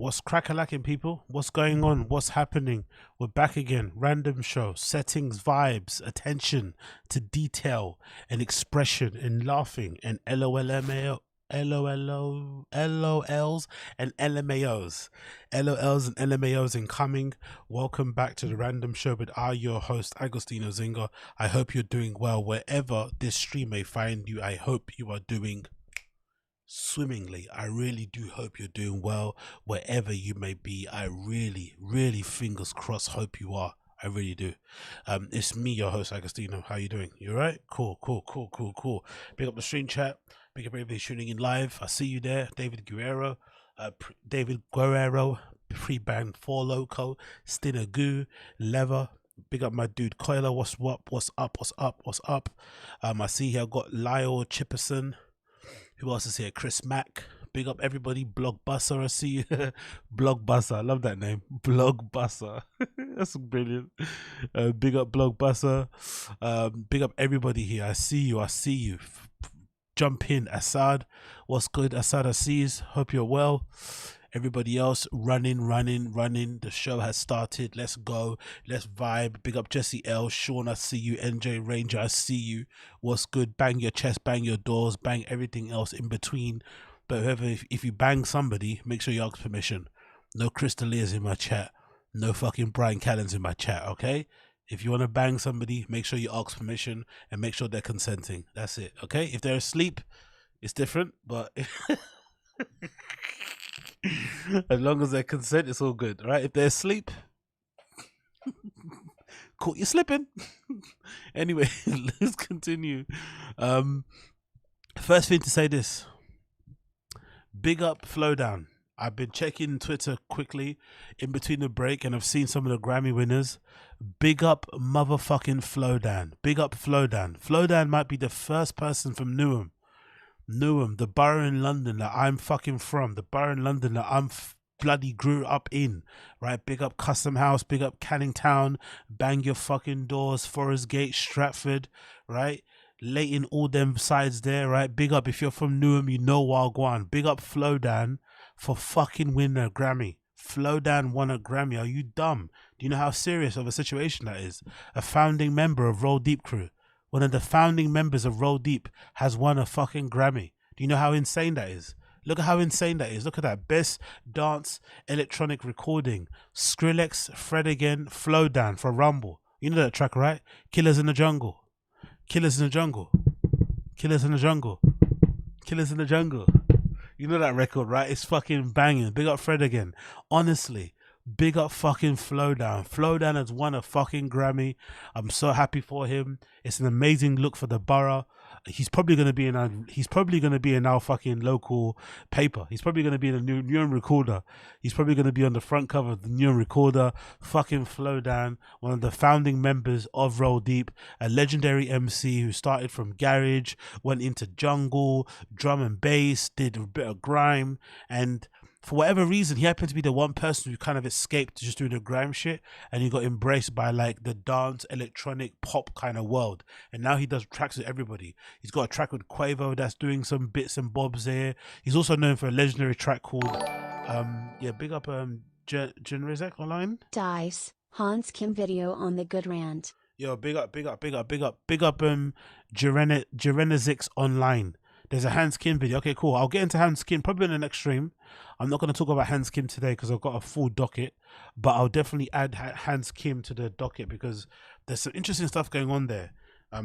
What's crack-a-lacking, people? What's going on? What's happening? We're back again. Random show. Settings, vibes, attention to detail and expression and laughing and LOLMAO. LOLs and LMAOs. LOLs and LMAOs incoming. Welcome back to the Random Show with your host, Agostino Zinga. I hope you're doing well wherever this stream may find you. I hope you are doing swimmingly. I really do hope you're doing well wherever you may be. I really fingers crossed hope you are. I really do. It's me, your host, Agostino. How you doing? You alright? Cool. Big up the stream chat. Big up everybody tuning in live. I see you there. David Guerrero, pre-band 4 Loco, Stinner Goo, Lever. Big up my dude Coiler. What's up? I see here I've got Lyle Chipperson. Who else is here? Chris Mack. Big up everybody. Blogbusser, I see you. Blogbusser. I love that name. Blogbusser. That's brilliant. Big up Blogbusser. Big up everybody here. I see you. Jump in. Assad. What's good? Assad Aziz. Hope you're well. Everybody else running. The show has started. Let's go. Let's vibe. Big up Jesse L. Sean, I see you. NJ Ranger, I see you. What's good? Bang your chest, bang your doors, bang everything else in between. But whoever, if you bang somebody, make sure you ask permission. No Crystaliers in my chat. No fucking Brian Callens in my chat, okay? If you want to bang somebody, make sure you ask permission and make sure they're consenting. That's it, okay? If they're asleep, it's different, but as long as they consent, it's all good, right? If they're asleep, caught you slipping. Anyway, let's continue. First thing to say this. Big up Flowdown. I've been checking Twitter quickly in between the break and I've seen some of the Grammy winners. Big up motherfucking Flowdown. Big up Flowdown. Flowdown might be the first person from Newham, the borough in London that I'm fucking from, the borough in London that I'm bloody grew up in, right? Big up Custom House, big up Canning Town, bang your fucking doors, Forest Gate, Stratford, right? Leighton, all them sides there, right? Big up if you're from Newham, you know Wagwan. Big up Flowdown for fucking winning a Grammy. Flowdown won a Grammy. Are you dumb? Do you know how serious of a situation that is? A founding member of Roll Deep Crew, one of the founding members of Roll Deep, has won a fucking Grammy. Do you know how insane that is? Look at how insane that is. Look at that. Best Dance Electronic Recording. Skrillex, Fred Again, Flowdown for Rumble. You know that track, right? Killers in the Jungle. Killers in the Jungle. Killers in the Jungle. Killers in the Jungle. You know that record, right? It's fucking banging. Big up Fred Again. Honestly. Big up fucking Flowdown. Flowdown has won a fucking Grammy. I'm so happy for him. It's an amazing look for the borough. He's probably gonna be in our fucking local paper. He's probably gonna be in a New Recorder. He's probably gonna be on the front cover of the New Recorder. Fucking Flowdown, one of the founding members of Roll Deep, a legendary MC who started from garage, went into jungle, drum and bass, did a bit of grime, and for whatever reason, he happened to be the one person who kind of escaped just doing the grime shit, and he got embraced by like the dance, electronic, pop kind of world. And now he does tracks with everybody. He's got a track with Quavo that's doing some bits and bobs there. He's also known for a legendary track called, big up Jenrizek online. Dice, Hans Kim video on the Good Rant. Yo, big up Jerenizix online. There's a Hans Kim video. Okay, cool. I'll get into Hans Kim probably in the next stream. I'm not going to talk about Hans Kim today because I've got a full docket, but I'll definitely add Hans Kim to the docket because there's some interesting stuff going on there.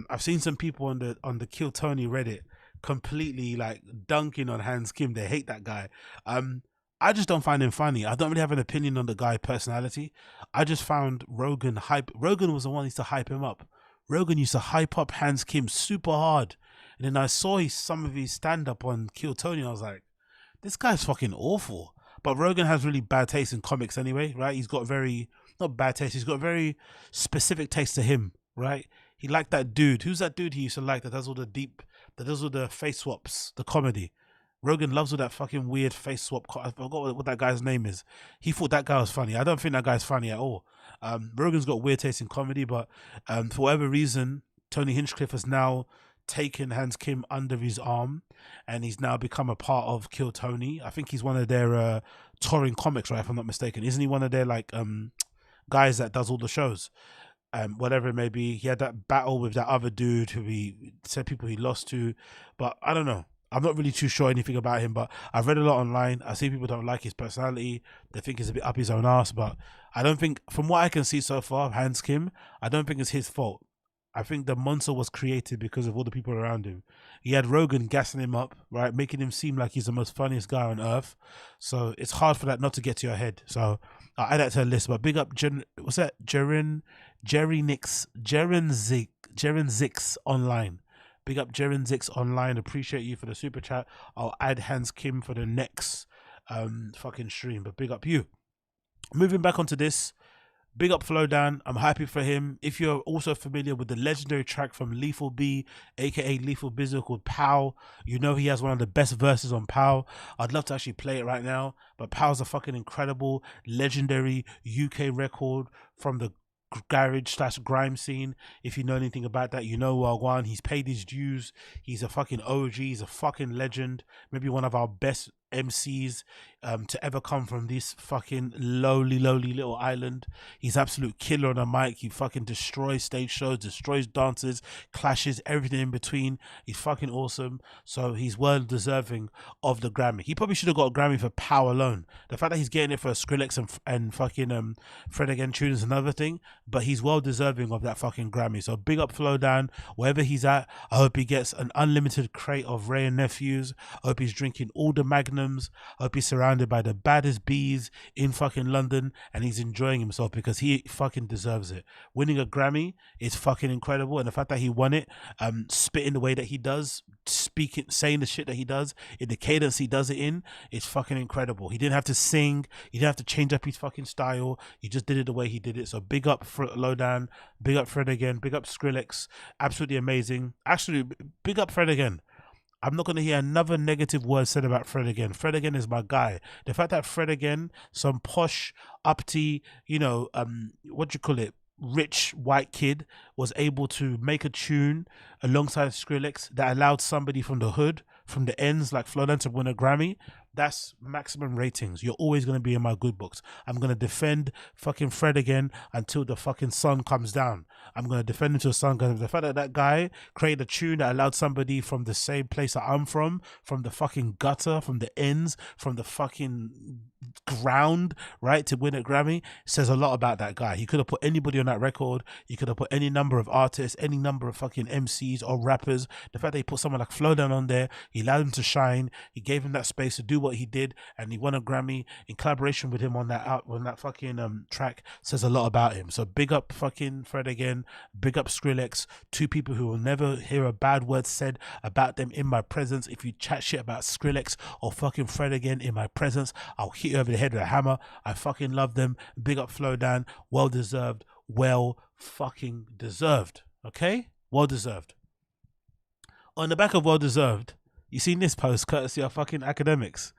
I've seen some people on the Kill Tony Reddit completely like dunking on Hans Kim. They hate that guy. I just don't find him funny. I don't really have an opinion on the guy personality. I just found Rogan was the one who used to hype him up. Rogan used to hype up Hans Kim super hard. And then I saw some of his stand-up on Kill Tony. I was like, this guy's fucking awful. But Rogan has really bad taste in comics anyway, right? He's got not bad taste, he's got very specific taste to him, right? He liked that dude. Who's that dude he used to like that does all the face swaps, the comedy? Rogan loves all that fucking weird face swap. I forgot what that guy's name is. He thought that guy was funny. I don't think that guy's funny at all. Rogan's got weird taste in comedy, but for whatever reason, Tony Hinchcliffe has now taken Hans Kim under his arm, and he's now become a part of Kill Tony. I think he's one of their touring comics, right? If I'm not mistaken, isn't he one of their like guys that does all the shows? Whatever it may be. He had that battle with that other dude who he said people he lost to, but I don't know. I'm not really too sure anything about him, but I've read a lot online. I see people don't like his personality. They think he's a bit up his own ass, but I don't think, from what I can see so far, Hans Kim, I don't think it's his fault. I think the monster was created because of all the people around him. He had Rogan gassing him up, right, making him seem like he's the most funniest guy on earth. So it's hard for that not to get to your head. So I'll add that to the list. But big up, what's that? Jaren Zix online. Big up Jaren Zix online. Appreciate you for the super chat. I'll add Hans Kim for the next fucking stream. But big up you. Moving back onto this. Big up Flowdown. I'm happy for him. If you're also familiar with the legendary track from Lethal B, aka Lethal Bizzle, called Pow, you know he has one of the best verses on Pow. I'd love to actually play it right now, but Pow's a fucking incredible, legendary UK record from the garage/grime scene. If you know anything about that, you know Wagwan. He's paid his dues. He's a fucking OG. He's a fucking legend. Maybe one of our best MCs to ever come from this fucking lowly little island. He's absolute killer on the mic. He fucking destroys stage shows, destroys dances, clashes, everything in between. He's fucking awesome. So he's well deserving of the Grammy. He probably should have got a Grammy for Power alone. The fact that he's getting it for Skrillex and fucking Fred Again tune is another thing, but he's well deserving of that fucking Grammy. So big up Flowdown wherever he's at. I hope he gets an unlimited crate of Ray and Nephews. I hope he's drinking all the Magnums. I hope he's surrounded by the baddest bees in fucking London and he's enjoying himself because he fucking deserves it. Winning a Grammy is fucking incredible, and the fact that he won it, spitting the way that he does, speaking, saying the shit that he does in the cadence he does it in, is fucking incredible. He didn't have to sing, he didn't have to change up his fucking style, he just did it the way he did it. So big up Lowdown, big up Fred Again, big up Skrillex, absolutely amazing. Actually, big up Fred Again. I'm not going to hear another negative word said about Fred Again. Fred Again is my guy. The fact that Fred Again, some posh, uppity, you know, what do you call it, rich white kid, was able to make a tune alongside Skrillex that allowed somebody from the hood, from the ends like Flowdown to win a Grammy, that's maximum ratings. You're always going to be in my good books. I'm going to defend fucking Fred Again until the fucking sun comes down. I'm going to defend him until the sun comes down. The fact that that guy created a tune that allowed somebody from the same place that I'm from the fucking gutter, from the ends, from the fucking ground, right, to win a Grammy, says a lot about that guy. He could have put anybody on that record. He could have put any number of artists, any number of fucking MCs or rappers. The fact that he put someone like Flowdown on there, he allowed him to shine. He gave him that space to do what he did, and he won a Grammy in collaboration with him on that fucking track, says a lot about him. So big up fucking Fred Again, big up Skrillex, two people who will never hear a bad word said about them in my presence. If you chat shit about Skrillex or fucking Fred Again in my presence, I'll hit you over the head with a hammer. I fucking love them. Big up Flowdown, well deserved, well fucking deserved. Okay, well deserved. On the back of well deserved, you seen this post courtesy of fucking academics.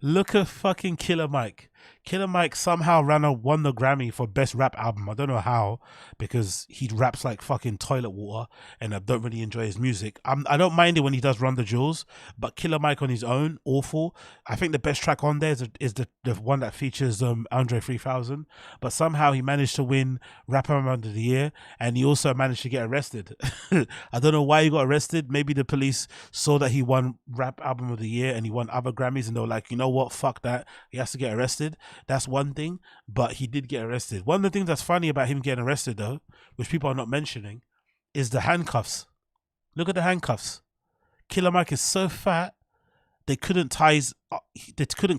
Look at fucking Killer Mike. Killer Mike somehow won the Grammy for best rap album. I don't know how, because he raps like fucking toilet water and I don't really enjoy his music. I don't mind it when he does Run the Jewels, but Killer Mike on his own, awful. I think the best track on there is the one that features Andre 3000, but somehow he managed to win Rap Album of the Year, and he also managed to get arrested. I don't know why he got arrested. Maybe the police saw that he won Rap Album of the Year and he won other Grammys, and they were like, you know what, fuck that, he has to get arrested. That's one thing, but he did get arrested. One of the things that's funny about him getting arrested, though, which people are not mentioning, is the handcuffs. Look at the handcuffs. Killer Mike is so fat, they couldn't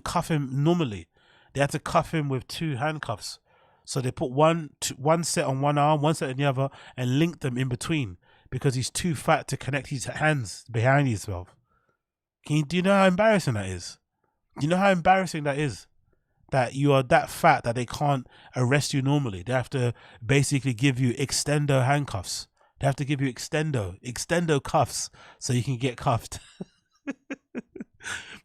cuff him normally. They had to cuff him with two handcuffs. So they put one set on one arm, one set on the other, and linked them in between because he's too fat to connect his hands behind himself. Do you know how embarrassing that is? Do you know how embarrassing that is? That you are that fat that they can't arrest you normally. They have to basically give you extendo handcuffs. They have to give you extendo cuffs so you can get cuffed.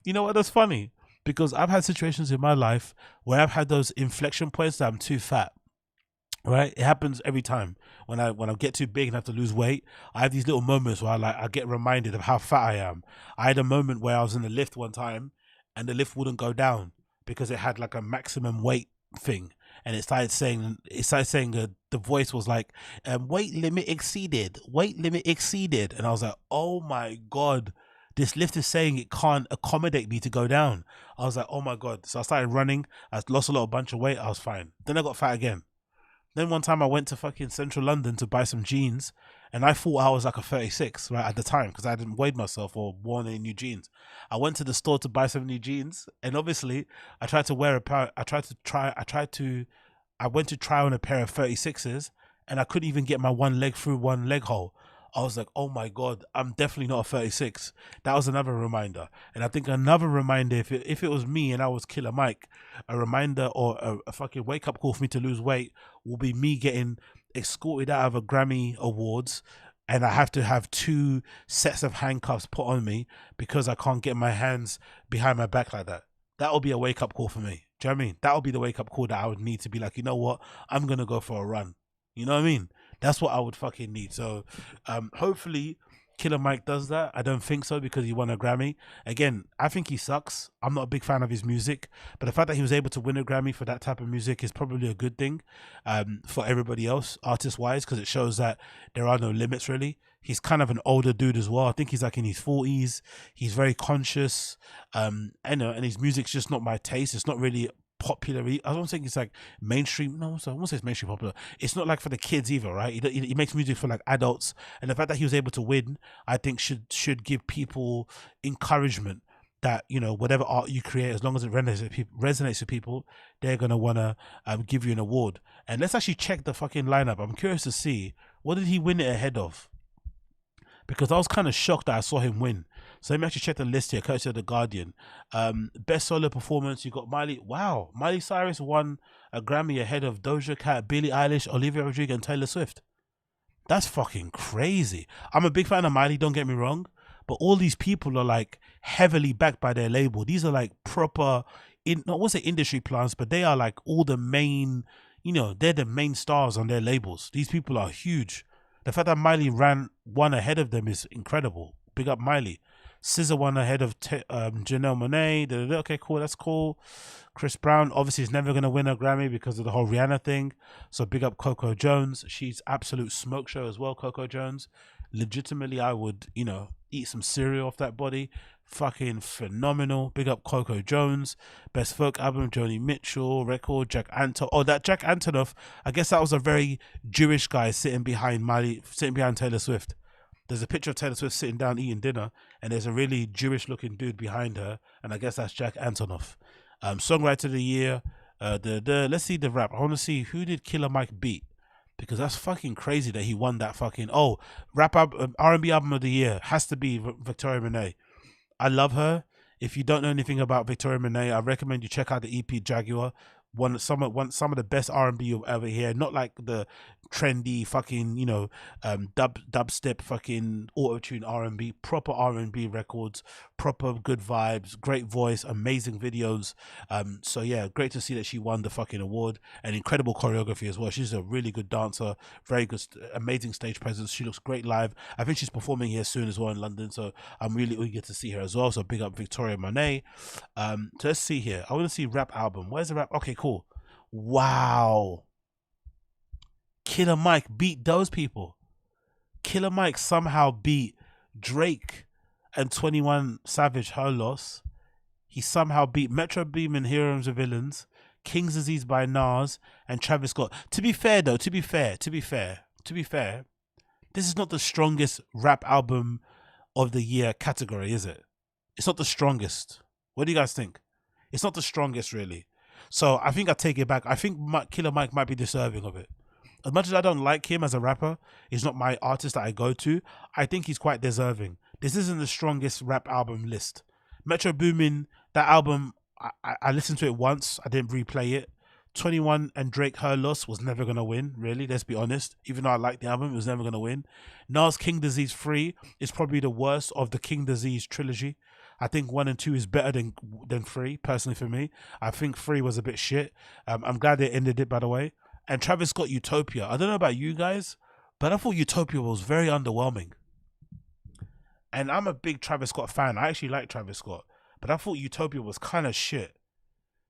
You know what? That's funny, because I've had situations in my life where I've had those inflection points that I'm too fat, Right, it happens every time when I get too big and have to lose weight. I have these little moments where I get reminded of how fat I am. I had a moment where I was in the lift one time, and the lift wouldn't go down because it had like a maximum weight thing, and it started saying the voice was like, weight limit exceeded, and I was like, oh my god. This lift is saying it can't accommodate me to go down. I was like, oh my god. So I started running. I lost a bunch of weight. I was fine. Then I got fat again. Then one time I went to fucking central London to buy some jeans, and I thought I was like a 36 right at the time because I hadn't weighed myself or worn any new jeans. I went to the store to buy some new jeans, and obviously I tried to wear a pair. I went to try on a pair of 36s, and I couldn't even get my one leg through one leg hole. I was like, oh my god, I'm definitely not a 36. That was another reminder. And I think another reminder, if it was me and I was Killer Mike, a reminder or a fucking wake up call for me to lose weight will be me getting escorted out of a Grammy Awards, and I have to have 2 sets of handcuffs put on me because I can't get my hands behind my back like that. That will be a wake up call for me. Do you know what I mean? That would be the wake up call that I would need to be like, you know what? I'm going to go for a run. You know what I mean? That's what I would fucking need. So hopefully Killer Mike does that. I don't think so because he won a Grammy. Again, I think he sucks. I'm not a big fan of his music, but the fact that he was able to win a Grammy for that type of music is probably a good thing for everybody else, artist-wise, because it shows that there are no limits, really. He's kind of an older dude as well. I think he's like in his 40s. He's very conscious, and his music's just not my taste. It's not really popular. I don't think it's like mainstream. No, I won't say it's mainstream popular. It's not like for the kids either, right? He makes music for like adults, and the fact that he was able to win, I think should give people encouragement that, you know, whatever art you create, as long as it resonates with people, they're gonna wanna give you an award. And let's actually check the fucking lineup. I'm curious to see what did he win it ahead of, because I was kind of shocked that I saw him win. So let me actually check the list here, courtesy of The Guardian. Best solo performance, you got Miley. Wow, Miley Cyrus won a Grammy ahead of Doja Cat, Billie Eilish, Olivia Rodrigo, and Taylor Swift. That's fucking crazy. I'm a big fan of Miley, don't get me wrong, but all these people are like heavily backed by their label. These are like proper, not want to say industry plants, but they are like all the main, you know, they're the main stars on their labels. These people are huge. The fact that Miley ran one ahead of them is incredible. Big up Miley. SZA won ahead of Janelle Monáe. Okay, cool. That's cool. Chris Brown obviously is never going to win a Grammy because of the whole Rihanna thing. So big up Coco Jones. She's absolute smoke show as well, Coco Jones. Legitimately, I would, you know, eat some cereal off that body. Fucking phenomenal. Big up Coco Jones. Best folk album, Joni Mitchell. Record, Jack Antonoff. Oh, that Jack Antonoff, I guess that was a very Jewish guy sitting behind Taylor Swift. There's a picture of Taylor Swift sitting down eating dinner, and there's a really Jewish looking dude behind her, and I guess that's Jack Antonoff. Songwriter of the year. Let's see the rap. I want to see who did Killer Mike beat, because that's fucking crazy that he won that fucking R&B album of the year has to be Victoria Monet. I love her. If you don't know anything about Victoria Monet, I recommend you check out the EP Jaguar. Some of the best R&B you'll ever hear. Not like the trendy fucking, you know, dubstep fucking auto-tune R&B. Proper R&B records, proper good vibes, great voice, amazing videos. So yeah, great to see that she won the fucking award, and incredible choreography as well. She's a really good dancer, very good, amazing stage presence. She looks great live. I think she's performing here soon as well in London, so I'm really eager to see her as well. So big up Victoria Monet. So let's see here. I want to see rap album. Where's the rap? Okay, cool. Wow. Killer Mike beat those people. Killer Mike somehow beat Drake and 21 Savage, her loss. He somehow beat Metro Boomin, Heroes and Villains, King's Disease by Nas, and Travis Scott. To be fair though, to be fair, this is not the strongest rap album of the year category, is it? It's not the strongest. What do you guys think? It's not the strongest, really. So I think I take it back. I think Killer Mike might be deserving of it. As much as I don't like him as a rapper, he's not my artist that I go to, I think he's quite deserving. This isn't the strongest rap album list. Metro Boomin, that album, I listened to it once. I didn't replay it. 21 and Drake, Her Loss was never going to win, really, let's be honest. Even though I like the album, it was never going to win. Nas King Disease 3 is probably the worst of the King Disease trilogy. I think 1 and 2 is better than 3, personally for me. I think 3 was a bit shit. I'm glad they ended it, by the way. And Travis Scott Utopia. I don't know about you guys, but I thought Utopia was very underwhelming. And I'm a big Travis Scott fan. I actually like Travis Scott, but I thought Utopia was kind of shit.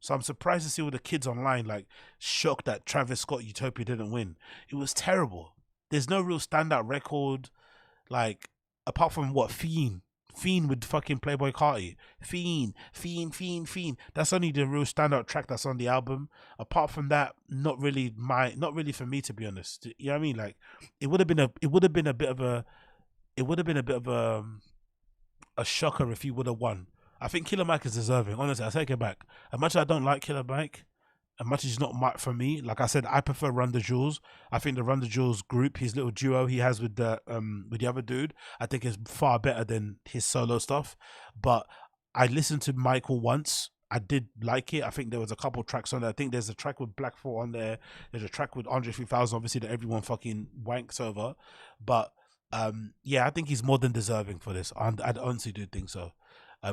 So I'm surprised to see all the kids online like shocked that Travis Scott Utopia didn't win. It was terrible. There's no real standout record, like apart from what Fiend with fucking Playboy Carti. Fiend. That's only the real standout track that's on the album. Apart from that, not really for me, to be honest. You know what I mean? Like it would have been a bit of a shocker if he would have won. I think Killer Mike is deserving. Honestly, I take it back. As much as I don't like Killer Mike, as much as it's not much for me, like I said, I prefer Run the Jewels. I think the Run the Jewels group, his little duo he has with the other dude, I think is far better than his solo stuff. But I listened to Michael once. I did like it. I think there was a couple tracks on there. I think there's a track with Black Thought on there. There's a track with Andre 3000, obviously, that everyone fucking wanks over. But yeah, I think he's more than deserving for this. I honestly do think so.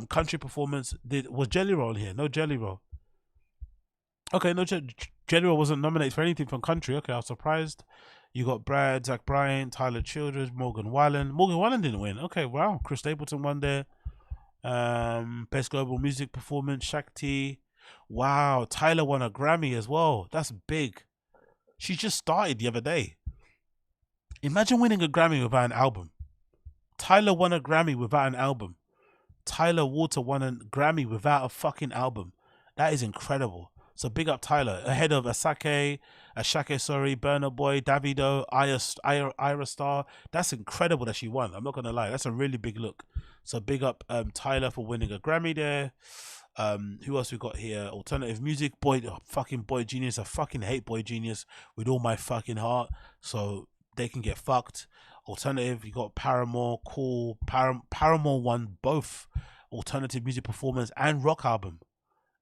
Country performance, was Jelly Roll here? No Jelly Roll. Okay, no, Jelly Roll wasn't nominated for anything from country. Okay, I was surprised. You got Brad, Zach Bryan, Tyler Childers, Morgan Wallen. Morgan Wallen didn't win. Okay, wow. Chris Stapleton won there. Best global music performance, Shakti. Wow, Tyler won a Grammy as well. That's big. She just started the other day. Imagine winning a Grammy without an album. Tyler won a Grammy without an album. Tyler Walter won a Grammy without a fucking album. That is incredible. So big up Tyler, ahead of Ashake, Burna Boy, Davido, Ira Star. That's incredible that she won. I'm not gonna lie, that's a really big look. So big up Tyler for winning a Grammy there. Who else we got here? Alternative music, fucking Boy Genius. I fucking hate Boy Genius with all my fucking heart. So they can get fucked. Alternative, you got Paramore, cool. Paramore won both alternative music performance and rock album.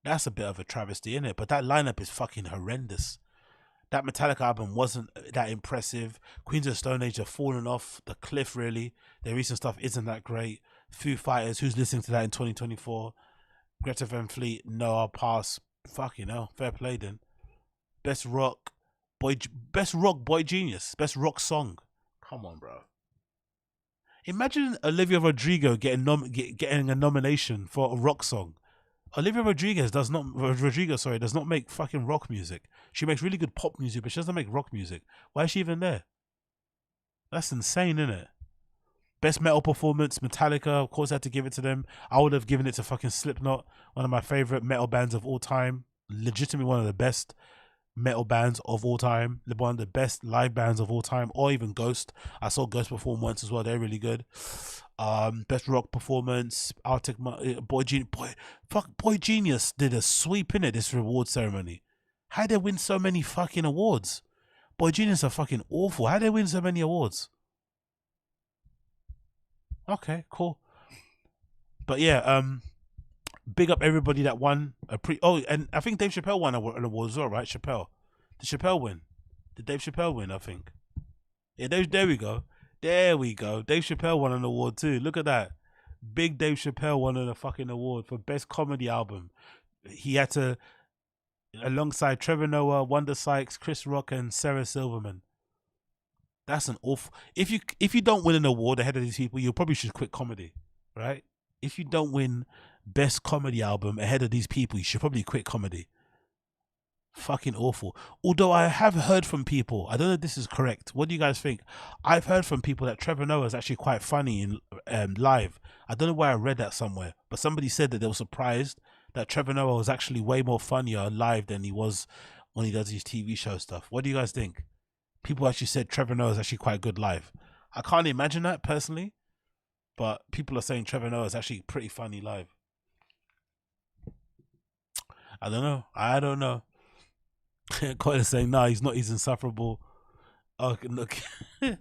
That's a bit of a travesty, isn't it? But that lineup is fucking horrendous. That Metallica album wasn't that impressive. Queens of Stone Age have fallen off the cliff, really. Their recent stuff isn't that great. Foo Fighters, who's listening to that in 2024? Greta Van Fleet, no, I'll pass. Fucking hell, fair play then. Best rock, Boy Genius. Best rock song. Come on, bro. Imagine Olivia Rodrigo getting a nomination for a rock song. Olivia Rodrigo does not make fucking rock music. She makes really good pop music, but she doesn't make rock music. Why is she even there? That's insane, isn't it? Best metal performance, Metallica. Of course, I had to give it to them. I would have given it to fucking Slipknot, one of my favorite metal bands of all time. Legitimately one of the best metal bands of all time, one of the best live bands of all time, or even Ghost. I saw Ghost perform once as well. They're really good. Best rock performance, Arctic Boy Genius did a sweep in it, this reward ceremony. How they win so many fucking awards? Boy Genius are fucking awful. How they win so many awards? Okay, cool. But yeah, big up everybody that won and I think Dave Chappelle won an award as well, right? Chappelle. Did Chappelle win? Did Dave Chappelle win, I think? Yeah, there we go. There we go. Dave Chappelle won an award too. Look at that. Big Dave Chappelle won a fucking award for best comedy album. He had to, alongside Trevor Noah, Wanda Sykes, Chris Rock, and Sarah Silverman. That's an awful. If you don't win an award ahead of these people, you probably should quit comedy, right? If you don't win best comedy album ahead of these people, you should probably quit comedy. Fucking awful. Although I have heard from people, I don't know if this is correct. What do you guys think? I've heard from people that Trevor Noah is actually quite funny in live. I don't know where I read that somewhere, but somebody said that they were surprised that Trevor Noah was actually way more funnier live than he was when he does his TV show stuff. What do you guys think? People actually said Trevor Noah is actually quite good live. I can't imagine that personally, but people are saying Trevor Noah is actually pretty funny live. I don't know. Quite saying, nah, he's not. He's insufferable. Oh, look. I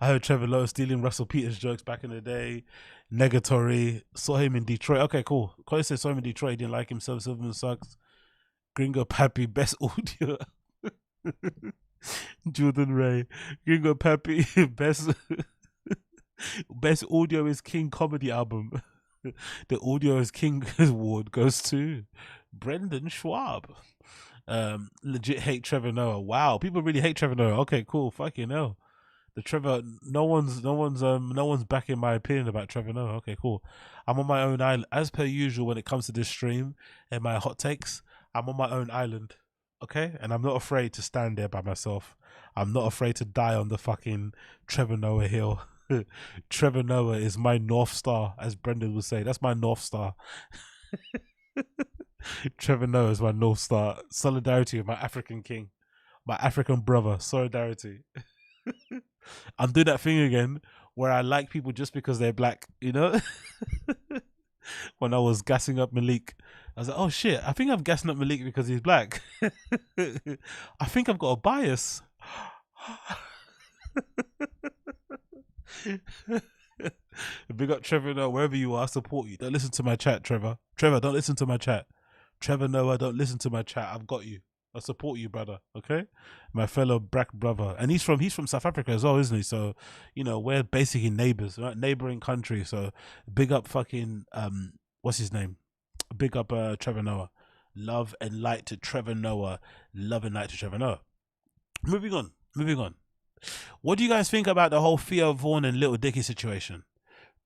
heard Trevor Noah stealing Russell Peters jokes back in the day. Negatory. Saw him in Detroit. Okay, cool. Quite said saw him in Detroit. Didn't like him. Silverman sucks. Gringo Pappy. Best audio. Jordan Ray. Gringo Pappy. Best audio is King comedy album. The audio is King award goes to Brendan Schwab. legit hate Trevor Noah. Wow, people really hate Trevor Noah. Okay, cool. Fucking hell. The Trevor, no one's backing my opinion about Trevor Noah. Okay, cool. I'm on my own island, as per usual when it comes to this stream and my hot takes. I'm on my own island, okay, and I'm not afraid to stand there by myself. I'm not afraid to die on the fucking Trevor Noah hill. Trevor Noah is my North Star, as Brendan would say. That's my North Star. Trevor Noah is my North Star. Solidarity with my African king, my African brother. Solidarity. I'm doing that thing again where I like people just because they're black, you know? When I was gassing up Malik, I was like, oh shit, I think I'm gassing up Malik because he's black. I think I've got a bias. Big up Trevor Noah, wherever you are, I support you. Don't listen to my chat, Trevor. Trevor, don't listen to my chat. Trevor Noah, don't listen to my chat. I've got you. I support you, brother. Okay, my fellow black brother, and he's from South Africa as well, isn't he? So, you know, we're basically neighbors, right? Neighboring country. So, big up fucking what's his name? Big up Trevor Noah. Love and light to Trevor Noah. Love and light to Trevor Noah. Moving on. What do you guys think about the whole THEO Vaughn and Little Dicky situation?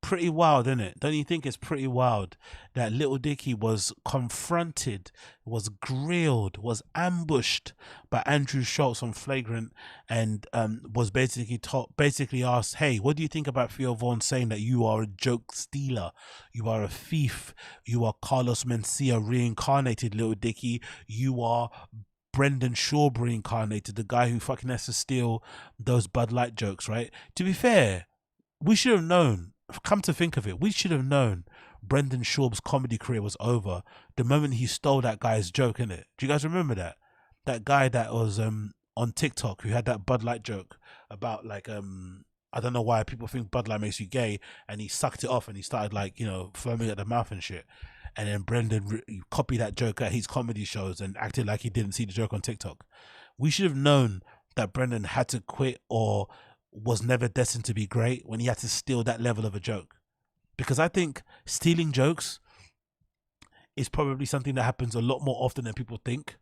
Pretty wild, isn't it? Don't you think it's pretty wild that Little Dicky was confronted, was grilled, was ambushed by Andrew Schulz on Flagrant, and was basically asked, hey, what do you think about THEO Vaughn saying that you are a joke stealer, you are a thief, you are Carlos Mencia reincarnated, Little Dicky, you are Brendan Schaub reincarnated, the guy who fucking has to steal those Bud Light jokes, right? To be fair, we should have known. Come to think of it, we should have known Brendan Schaub's comedy career was over the moment he stole that guy's joke, innit? Do you guys remember that? That guy that was on TikTok who had that Bud Light joke about like I don't know why people think Bud Light makes you gay, and he sucked it off and he started like, you know, foaming at the mouth and shit. And then Brendan copied that joke at his comedy shows and acted like he didn't see the joke on TikTok. We should have known that Brendan had to quit or was never destined to be great when he had to steal that level of a joke. Because I think stealing jokes is probably something that happens a lot more often than people think.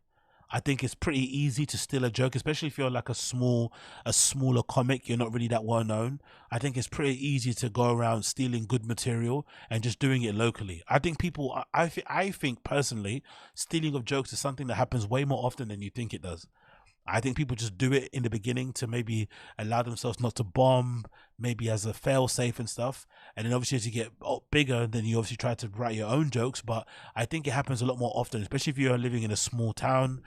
I think it's pretty easy to steal a joke, especially if you're like a smaller comic, you're not really that well known. I think it's pretty easy to go around stealing good material and just doing it locally. I think people, I think personally, stealing of jokes is something that happens way more often than you think it does. I think people just do it in the beginning to maybe allow themselves not to bomb, maybe as a fail safe and stuff. And then obviously as you get bigger, then you obviously try to write your own jokes. But I think it happens a lot more often, especially if you're living in a small town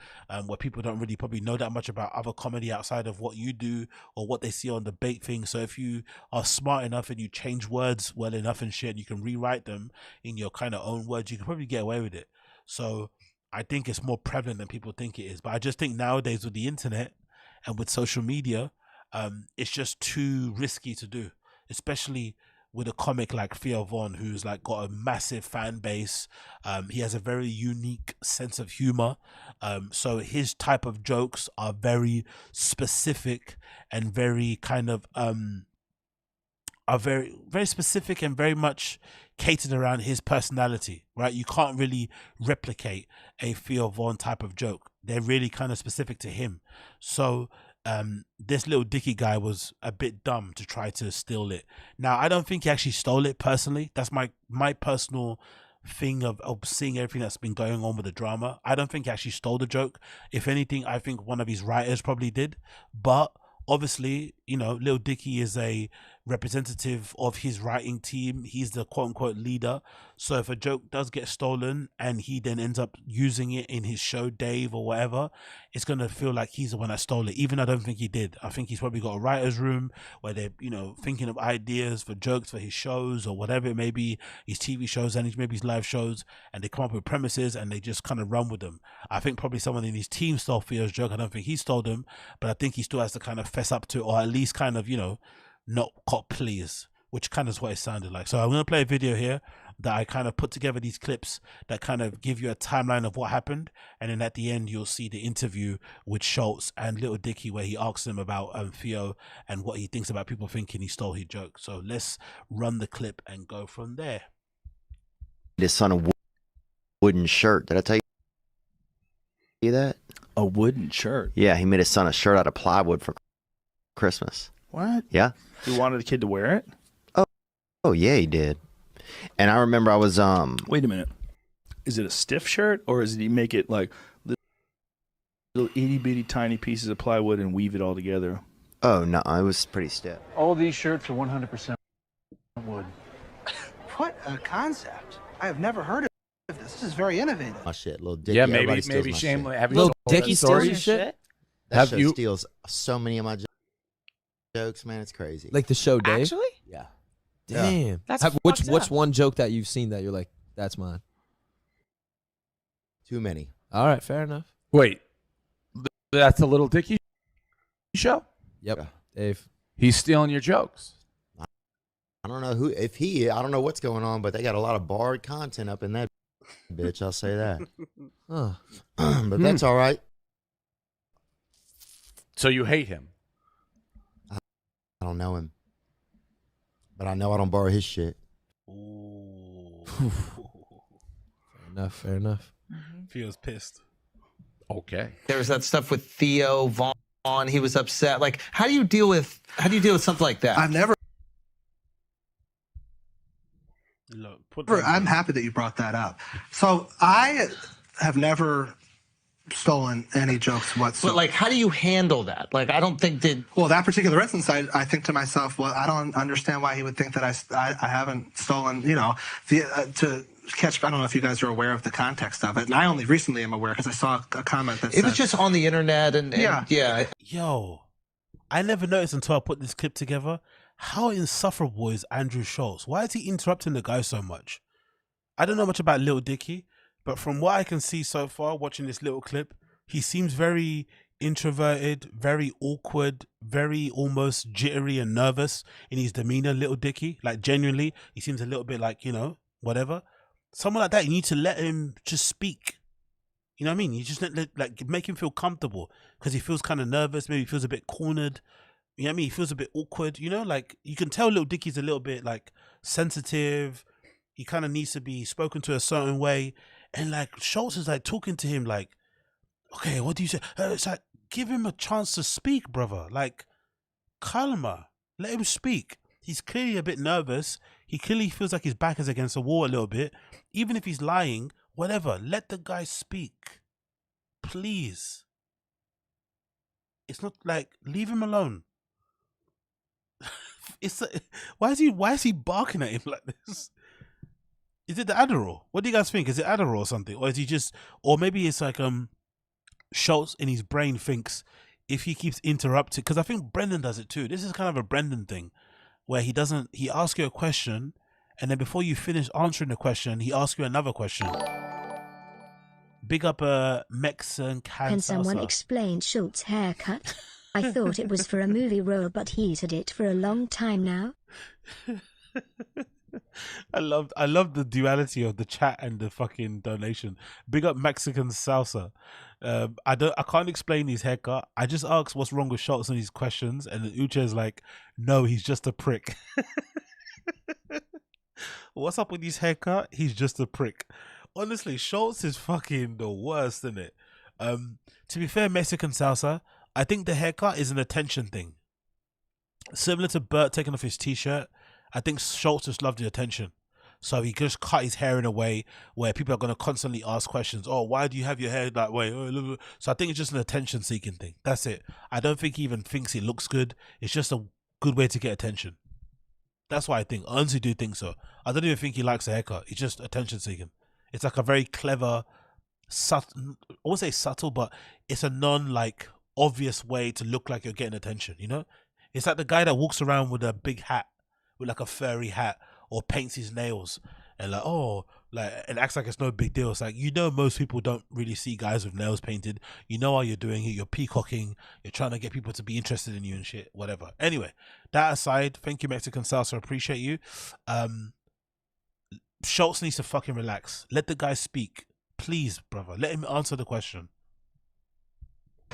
where people don't really probably know that much about other comedy outside of what you do or what they see on the bait thing. So if you are smart enough and you change words well enough and shit, and you can rewrite them in your kind of own words, you can probably get away with it. So I think it's more prevalent than people think it is. But I just think nowadays with the internet and with social media, it's just too risky to do, especially with a comic like THEO Vaughn, who's like got a massive fan base. He has a very unique sense of humor. So his type of jokes are very specific and very kind of are very, very specific and very much catered around his personality, right? You can't really replicate a THEO Vaughn type of joke. They're really kind of specific to him. So this Little Dicky guy was a bit dumb to try to steal it. Now, I don't think he actually stole it personally. That's my personal thing of seeing everything that's been going on with the drama. I don't think he actually stole the joke. If anything, I think one of his writers probably did. But obviously, you know, Little Dicky is a representative of his writing team. He's the quote-unquote leader. So if a joke does get stolen and he then ends up using it in his show, Dave or whatever, it's going to feel like he's the one that stole it, even I don't think he did. I think he's probably got a writer's room where they're, you know, thinking of ideas for jokes for his shows or whatever it may be, his TV shows and maybe his live shows, and they come up with premises and they just kind of run with them. I think probably someone in his team stole Theo's joke. I don't think he stole them, but I think he still has to kind of fess up to it, or at least kind of, you know, not cop pleas, which kind of is what it sounded like. So I'm going to play a video here that I kind of put together these clips that kind of give you a timeline of what happened, and then at the end you'll see the interview with Schulz and Little Dicky where he asks him about THEO and what he thinks about people thinking he stole his joke. So let's run the clip and go from there. This on a wooden shirt. Did I tell you that? A wooden shirt. Yeah, he made his son a shirt out of plywood for Christmas. What? Yeah. He wanted the kid to wear it? Oh yeah, he did. And I remember I was Wait a minute. Is it a stiff shirt, or did he make it like little itty bitty tiny pieces of plywood and weave it all together? Oh no, it was pretty stiff. All these shirts are 100% wood. What a concept. I have never heard of this. This is very innovative. My shit, little Dicky. Yeah, Everybody maybe steals my Shameless. shit. Have you Little told Dicky that steals story? your shit? That Have show you- steals so many of my jokes, man. It's crazy. Like the show, Dave? Actually? yeah. Damn. That's what's fucked up. one joke that you've seen that you're like, that's mine? Too many. All right, fair enough. Wait, that's a Little Dicky show? Yep, Yeah. Dave. He's stealing your jokes. I don't know I don't know what's going on, but they got a lot of barred content up in that bitch. I'll say that. Huh. But that's all right. So you hate him? I don't know him, but I know I don't borrow his shit. Fair enough. Feels pissed. Okay. There was that stuff with Theo Vaughn. He was upset. Like, how do you deal with something like that? I've never. Look, I'm happy that you brought that up. So I have never stolen any jokes whatsoever. But like, how do you handle that? Like, I don't think that. Well, that particular instance, I think to myself, well, I don't understand why he would think that I haven't stolen, to catch. I don't know if you guys are aware of the context of it. And I only recently am aware because I saw a comment that It was just on the internet and yeah. Yo, I never noticed until I put this clip together how insufferable is Andrew Schulz. Why is he interrupting the guy so much? I don't know much about Lil Dicky, but from what I can see so far, watching this little clip, he seems very introverted, very awkward, very almost jittery and nervous in his demeanor, Lil Dicky. Like, genuinely, he seems a little bit like, whatever. Someone like that, you need to let him just speak. You know what I mean? You just like make him feel comfortable because he feels kind of nervous. Maybe he feels a bit cornered. You know what I mean? He feels a bit awkward. Like you can tell Lil Dicky's a little bit like sensitive. He kind of needs to be spoken to a certain way. And like Schulz is like talking to him like, okay, what do you say? It's like, give him a chance to speak, brother. Like, calma. Let him speak. He's clearly a bit nervous. He clearly feels like his back is against the wall a little bit. Even if he's lying, whatever, let the guy speak. Please. It's not like, leave him alone. Why is he barking at him like this? Is it the Adderall? What do you guys think? Is it Adderall or something? Or is he just, or maybe it's like Schulz in his brain thinks if he keeps interrupting, because I think Brendan does it too. This is kind of a Brendan thing where he asks you a question and then before you finish answering the question, he asks you another question. Big up a Mexican Can someone explain Schultz's haircut? I thought it was for a movie role, but he's had it for a long time now. I love the duality of the chat and the fucking donation. Big up Mexican salsa. I can't explain his haircut. I just asked what's wrong with Schulz and his questions, and then Uche is like, no, he's just a prick. What's up with his haircut? He's just a prick. Honestly, Schulz is fucking the worst, isn't it? To be fair, Mexican salsa, I think the haircut is an attention thing. Similar to Bert taking off his t-shirt, I think Schulz just loved the attention. So he just cut his hair in a way where people are going to constantly ask questions. Oh, why do you have your hair that way? So I think it's just an attention-seeking thing. That's it. I don't think he even thinks it looks good. It's just a good way to get attention. That's what I think. I honestly do think so. I don't even think he likes a haircut. It's just attention-seeking. It's like a very clever, subtle, I won't say subtle, but it's a non-like obvious way to look like you're getting attention, you know? It's like the guy that walks around with a big hat, with like a furry hat, or paints his nails and like, oh, like, and acts like it's no big deal. It's like, most people don't really see guys with nails painted. You know why you're doing it. You're peacocking. You're trying to get people to be interested in you and shit, whatever. Anyway, that aside, thank you, Mexican Salsa. Appreciate you. Schulz needs to fucking relax. Let the guy speak. Please, brother. Let him answer the question.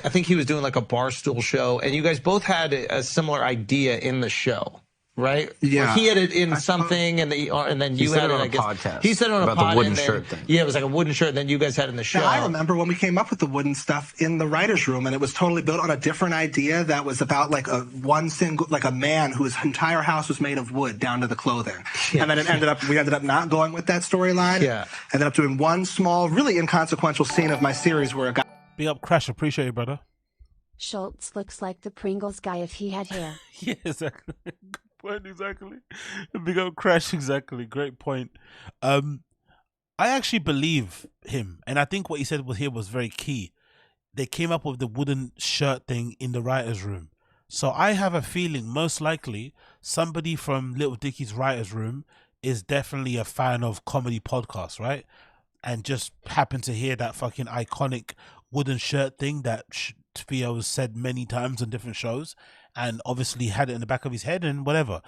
I think he was doing like a Barstool show, and you guys both had a similar idea in the show. right? Yeah. Or he had it in I something, and then you said had it it, on I a guess. podcast He said it on about a the pod, wooden and then, shirt thing. Yeah, it was like a wooden shirt, and then you guys had it in the show. Now, I remember when we came up with the wooden stuff in the writer's room, and it was totally built on a different idea that was about like a man whose entire house was made of wood down to the clothing. And then we ended up not going with that storyline. Yeah. Ended up doing one small, really inconsequential scene of my series where a guy. Big up, Crash. Appreciate you, brother. Schultz looks like the Pringles guy if he had hair. Yeah, exactly. Good point, exactly. Big up, Crash. Exactly. Great point. I actually believe him, and I think what he said was very key. They came up with the wooden shirt thing in the writers' room. So I have a feeling most likely somebody from Little Dicky's writers' room is definitely a fan of comedy podcasts, right? And just happened to hear that fucking iconic wooden shirt thing that THEO has said many times on different shows, and obviously had it in the back of his head and whatever.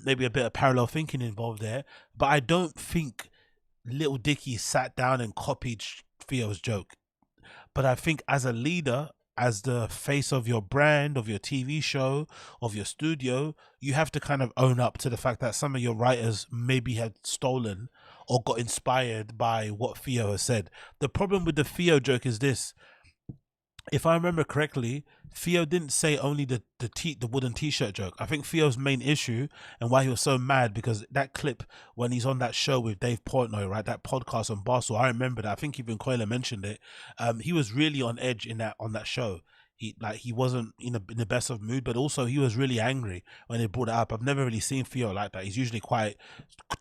Maybe a bit of parallel thinking involved there. But I don't think Little Dicky sat down and copied THEO's joke. But I think as a leader, as the face of your brand, of your TV show, of your studio, you have to kind of own up to the fact that some of your writers maybe had stolen or got inspired by what THEO has said. The problem with the THEO joke is this. If I remember correctly, THEO didn't say only the wooden t-shirt joke. I think THEO's main issue and why he was so mad, because that clip when he's on that show with Dave Portnoy, right, that podcast on Barstool, I remember that. I think even Coiler mentioned it. He was really on edge on that show. He wasn't in the best of mood, but also he was really angry when they brought it up. I've never really seen THEO like that. He's usually quite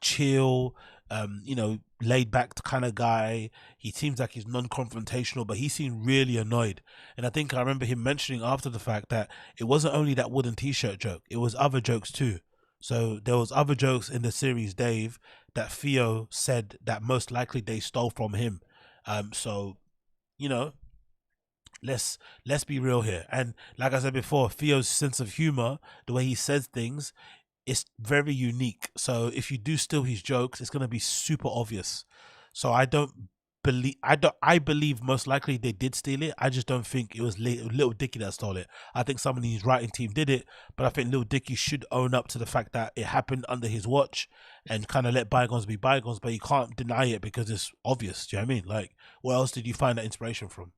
chill, laid back kind of guy. He seems like he's non-confrontational, but he seemed really annoyed. And I think I remember him mentioning after the fact that it wasn't only that wooden t-shirt joke, it was other jokes too. So there was other jokes in the series, Dave, that THEO said that most likely they stole from him. So let's be real here. And like I said before, THEO's sense of humor, the way he says things, is very unique. So if you do steal his jokes, it's going to be super obvious. So I believe most likely they did steal it. I just don't think it was Little Dicky that stole it. I think somebody in his writing team did it, but I think Little Dicky should own up to the fact that it happened under his watch and kind of let bygones be bygones, but you can't deny it because it's obvious. Do you know what I mean? Like, where else did you find that inspiration from?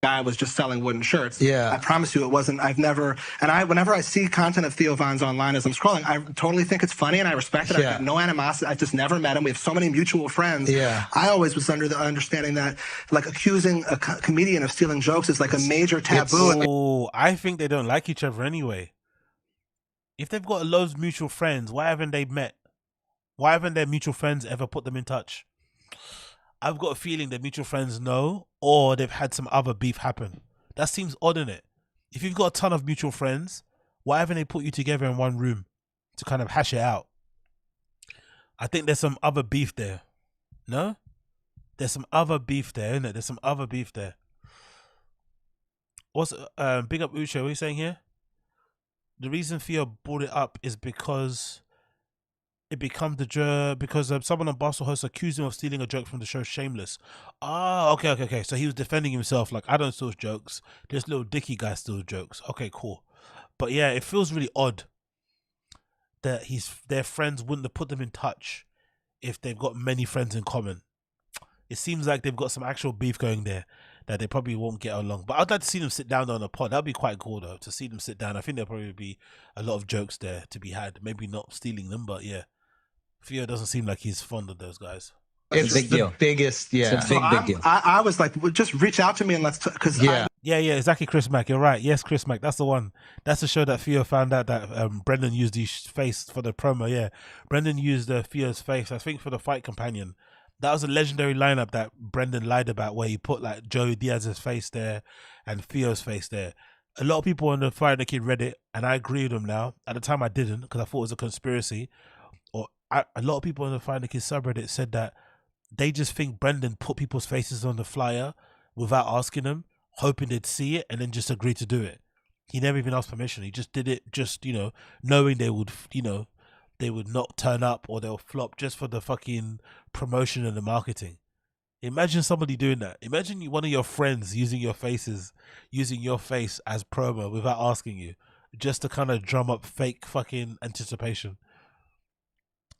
Guy was just selling wooden shirts. Yeah. I promise you it wasn't. Whenever I see content of Theo Von's online as I'm scrolling, I totally think it's funny and I respect it. Yeah. I've got no animosity. I've just never met him. We have so many mutual friends. Yeah. I always was under the understanding that like accusing a comedian of stealing jokes is like a major taboo. Oh, I think they don't like each other anyway. If they've got loads of mutual friends, why haven't they met? Why haven't their mutual friends ever put them in touch? I've got a feeling their mutual friends know, or they've had some other beef happen. That seems odd, innit? If you've got a ton of mutual friends, why haven't they put you together in one room to kind of hash it out? I think there's some other beef there. No? There's some other beef there, innit? There's some other beef there. What's big up Uche, what are you saying here? The reason THEO brought it up is because it becomes because someone on Barstool host accused him of stealing a joke from the show Shameless. Ah, okay. So he was defending himself, like, I don't steal jokes. This Little Dicky guy steals jokes. Okay, cool. But yeah, it feels really odd that their friends wouldn't have put them in touch if they've got many friends in common. It seems like they've got some actual beef going there that they probably won't get along. But I'd like to see them sit down on a pod. That'd be quite cool, though, to see them sit down. I think there'll probably be a lot of jokes there to be had. Maybe not stealing them, but yeah. THEO doesn't seem like he's fond of those guys. It's a big the deal. biggest, yeah. It's a big deal. I was like, well, just reach out to me and let's because Yeah. Yeah, exactly, Chris Mack. You're right. Yes, Chris Mack. That's the one. That's the show that THEO found out that Brendan used his face for the promo. Yeah, Brendan used THEO's face, I think, for the Fight Companion. That was a legendary lineup that Brendan lied about, where he put like Joey Diaz's face there and THEO's face there. A lot of people on the Fire the Kid Reddit, and I agree with them now. At the time, I didn't, because I thought it was a conspiracy. A lot of people on the Fire the Kid subreddit said that they just think Brendan put people's faces on the flyer without asking them, hoping they'd see it, and then just agreed to do it. He never even asked permission. He just did it, just, knowing they would, they would not turn up or they'll flop just for the fucking promotion and the marketing. Imagine somebody doing that. Imagine one of your friends using your face as promo without asking you, just to kind of drum up fake fucking anticipation.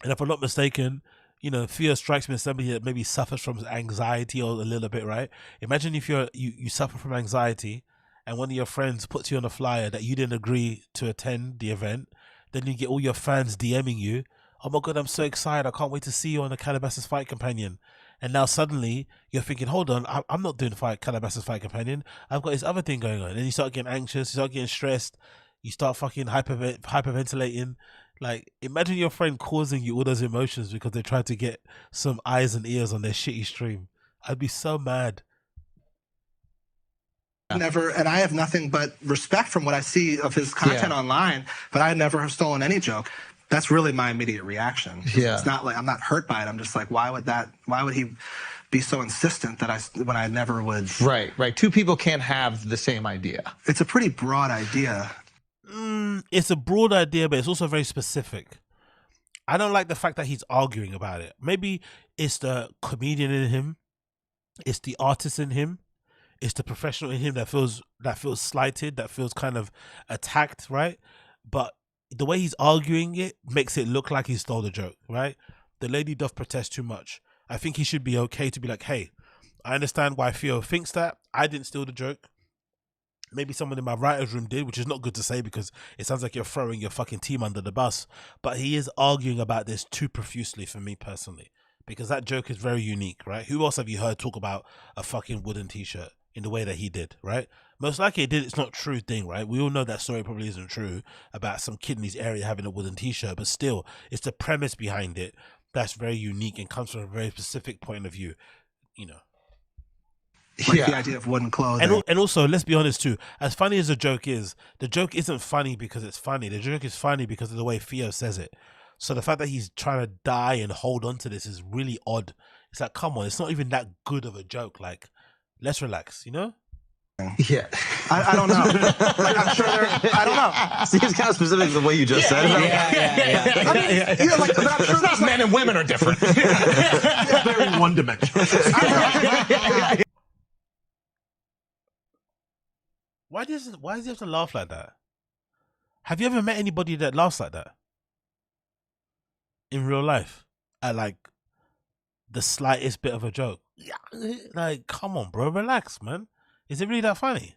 And if I'm not mistaken, you know, fear strikes me as somebody that maybe suffers from anxiety or a little bit, right? Imagine if you suffer from anxiety and one of your friends puts you on a flyer that you didn't agree to attend the event, then you get all your fans DMing you, oh my God, I'm so excited, I can't wait to see you on the Calabasas Fight Companion. And now suddenly you're thinking, hold on, I'm not doing Calabasas Fight Companion, I've got this other thing going on. And then you start getting anxious, you start getting stressed, you start fucking hyperventilating. Like, imagine your friend causing you all those emotions because they tried to get some eyes and ears on their shitty stream. I'd be so mad. Never, and I have nothing but respect from what I see of his content online, but I never have stolen any joke. That's really my immediate reaction. It's not like I'm not hurt by it. I'm just like, why would he be so insistent that when I never would? Right. Two people can't have the same idea. It's a pretty broad idea. It's a broad idea, but it's also very specific. I don't like the fact that he's arguing about it. Maybe it's the comedian in him, it's the artist in him, it's the professional in him that feels slighted, that feels kind of attacked, right? But the way he's arguing it makes it look like he stole the joke, right? The lady doth protest too much. I think he should be okay to be like, hey, I understand why Theo thinks that. I didn't steal the joke. Maybe someone in my writer's room did, which is not good to say because it sounds like you're throwing your fucking team under the bus. But he is arguing about this too profusely for me personally, because that joke is very unique, right? Who else have you heard talk about a fucking wooden t-shirt in the way that he did, right? Most likely it did. It's not a true thing, right? We all know that story probably isn't true about some kid in his area having a wooden t-shirt, but still, it's the premise behind it that's very unique and comes from a very specific point of view, you know. Like the idea of wooden clothing. And also, let's be honest too, as funny as the joke isn't funny because it's funny. The joke is funny because of the way Theo says it. So the fact that he's trying to die and hold on to this is really odd. It's like, come on, it's not even that good of a joke. Like, let's relax, you know? Yeah. I don't know. Like, I'm sure I don't know. See, it's kind of specific to the way you just said it. I mean, yeah, like, but I'm sure it's not men and women are different. Very one-dimensional. Why does he have to laugh like that? Have you ever met anybody that laughs like that in real life at like the slightest bit of a joke? Yeah, like, come on, bro, relax, man. Is it really that funny?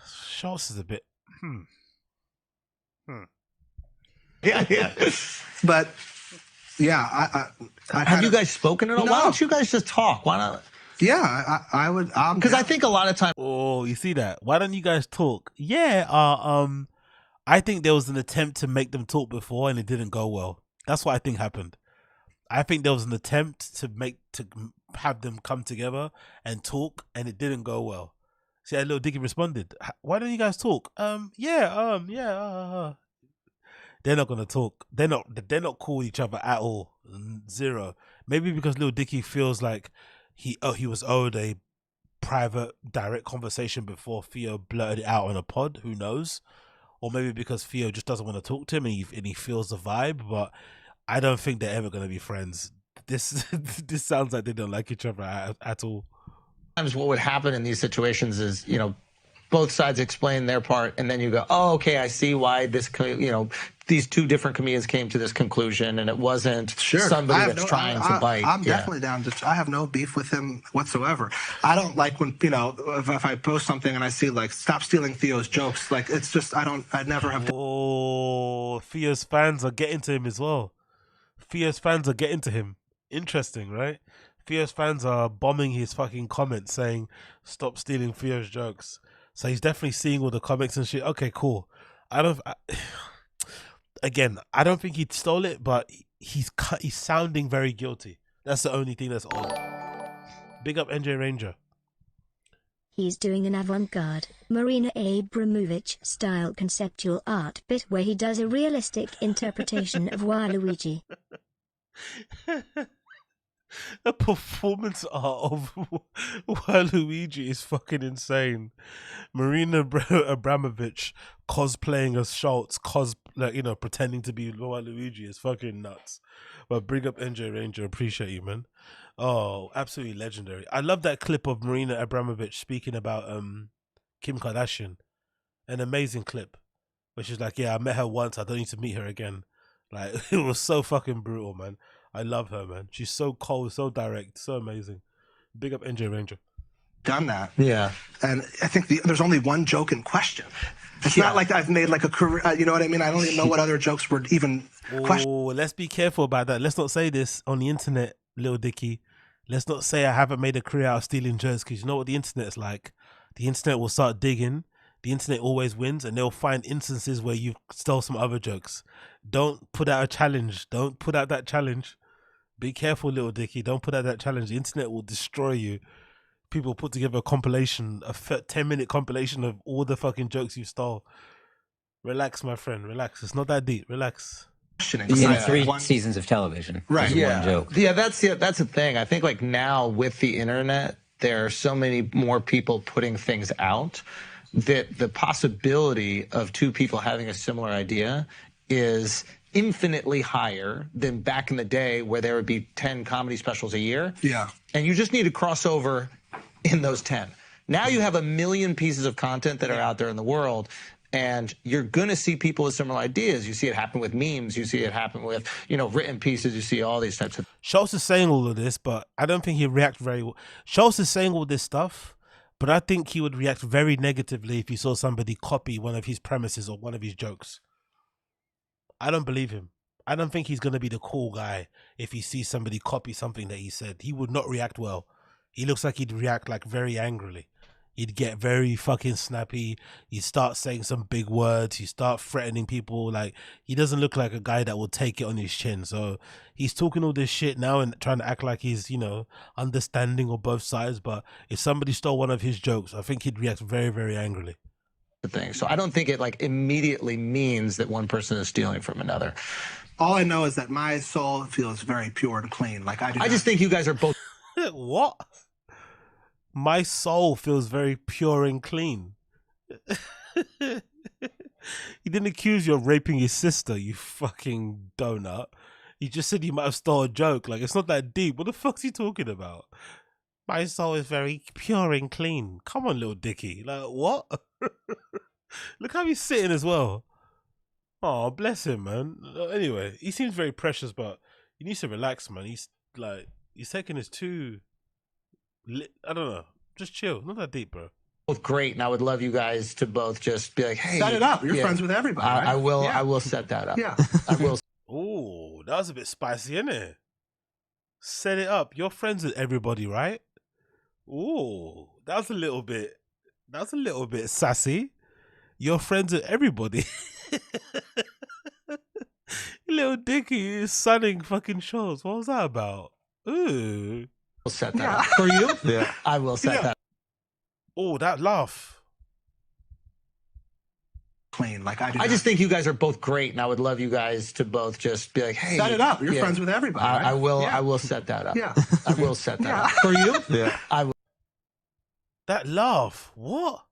Schulz is a bit. Yeah. But yeah, I have you guys spoken at all? No. Why don't you guys just talk? Why not? Yeah, I would. Because I think a lot of times. Oh, you see that? Why don't you guys talk? Yeah. I think there was an attempt to make them talk before, and it didn't go well. That's what I think happened. I think there was an attempt to have them come together and talk, and it didn't go well. See, little Dicky responded, "Why don't you guys talk?" Yeah. They're not gonna talk. They're not cool with each other at all. Zero. Maybe because little Dicky feels like he was owed a private, direct conversation before Theo blurted it out on a pod. Who knows? Or maybe because Theo just doesn't want to talk to him and he feels the vibe. But I don't think they're ever going to be friends. This sounds like they don't like each other at all. Sometimes what would happen in these situations is, you know, both sides explain their part, and then you go, oh, okay, I see why this, you know, these two different comedians came to this conclusion, and it wasn't somebody that's trying to bite. I'm definitely down to. I have no beef with him whatsoever. I don't like when, you know, if I post something and I see like, stop stealing Theo's jokes. Like, it's just I never have. Oh, Theo's fans are getting to him as well. Theo's fans are getting to him. Interesting, right? Theo's fans are bombing his fucking comments saying, stop stealing Theo's jokes. So he's definitely seeing all the comics and shit. Okay, cool. Again, I don't think he stole it, but he's sounding very guilty. That's the only thing that's odd. Big up NJ Ranger. He's doing an avant-garde, Marina Abramovich style conceptual art bit where he does a realistic interpretation of Waluigi. The performance art of Waluigi is fucking insane. Marina Abramovich cosplaying as Schultz, pretending to be Waluigi is fucking nuts. But bring up NJ Ranger, appreciate you, man. Oh, absolutely legendary. I love that clip of Marina Abramovich speaking about Kim Kardashian. An amazing clip. Where she's like, yeah, I met her once, I don't need to meet her again. Like, it was so fucking brutal, man. I love her, man. She's so cold, so direct, so amazing. Big up NJ Ranger. Done that. Yeah. And I think there's only one joke in question. It's not like I've made like a career, you know what I mean? I don't even know what other jokes were even questioned. Oh, let's be careful about that. Let's not say this on the internet, little Dicky. Let's not say I haven't made a career out of stealing jokes, because you know what the internet's like. The internet will start digging. The internet always wins, and they'll find instances where you stole some other jokes. Don't put out a challenge. Don't put out that challenge. Be careful, little Dicky. Don't put out that challenge. The internet will destroy you. People put together a compilation, a 10-minute compilation of all the fucking jokes you stole. Relax, my friend. Relax. It's not that deep. Relax. In 3 seasons of television. Right. One joke. Yeah, that's the thing. I think like now with the internet, there are so many more people putting things out that the possibility of 2 people having a similar idea is infinitely higher than back in the day where there would be 10 comedy specials a year. Yeah. And you just need to cross over in those 10. Now you have a million pieces of content that are out there in the world, and you're going to see people with similar ideas. You see it happen with memes. You see it happen with, written pieces. You see all these types of... Schultz is saying all of this, but I don't think he'd react very well. Schultz is saying all this stuff, but I think he would react very negatively if he saw somebody copy one of his premises or one of his jokes. I don't believe him. I don't think he's going to be the cool guy if he sees somebody copy something that he said. He would not react well. He looks like he'd react like very angrily. He'd get very fucking snappy. He'd start saying some big words. He'd start threatening people. Like, he doesn't look like a guy that will take it on his chin. So he's talking all this shit now and trying to act like he's, understanding of both sides. But if somebody stole one of his jokes, I think he'd react very, very angrily. thing. So I don't think it like immediately means that one person is stealing from another. All I know is that my soul feels very pure and clean. Like I just think you guys are both. What? My soul feels very pure and clean. He didn't accuse you of raping his sister, you fucking donut. He just said you might have stole a joke. Like, it's not that deep. What the fuck's he talking about? My soul is very pure and clean. Come on, little Dicky. Like, what? Look how he's sitting as well. Oh, bless him, man. Anyway, he seems very precious, but he needs to relax, man. He's taking his too... I don't know. Just chill. Not that deep, bro. Both great, and I would love you guys to both just be like, hey, set it up. You're friends with everybody. Right? I will. Yeah. I will set that up. Yeah, I will. Oh, that was a bit spicy, isn't it? Set it up. You're friends with everybody, right? Oh, that was a little bit. That's a little bit sassy. You're friends with everybody. Little Dicky is sunning fucking shows. What was that about? Ooh. I'll set that up for you. Yeah, I will set that. Oh, that laugh. Clean, like I just think you guys are both great, and I would love you guys to both just be like, hey, set it up. You're friends with everybody. Right? I will. Yeah. I will set that up. Yeah, I will set that up for you. Yeah, I will. That laugh. What?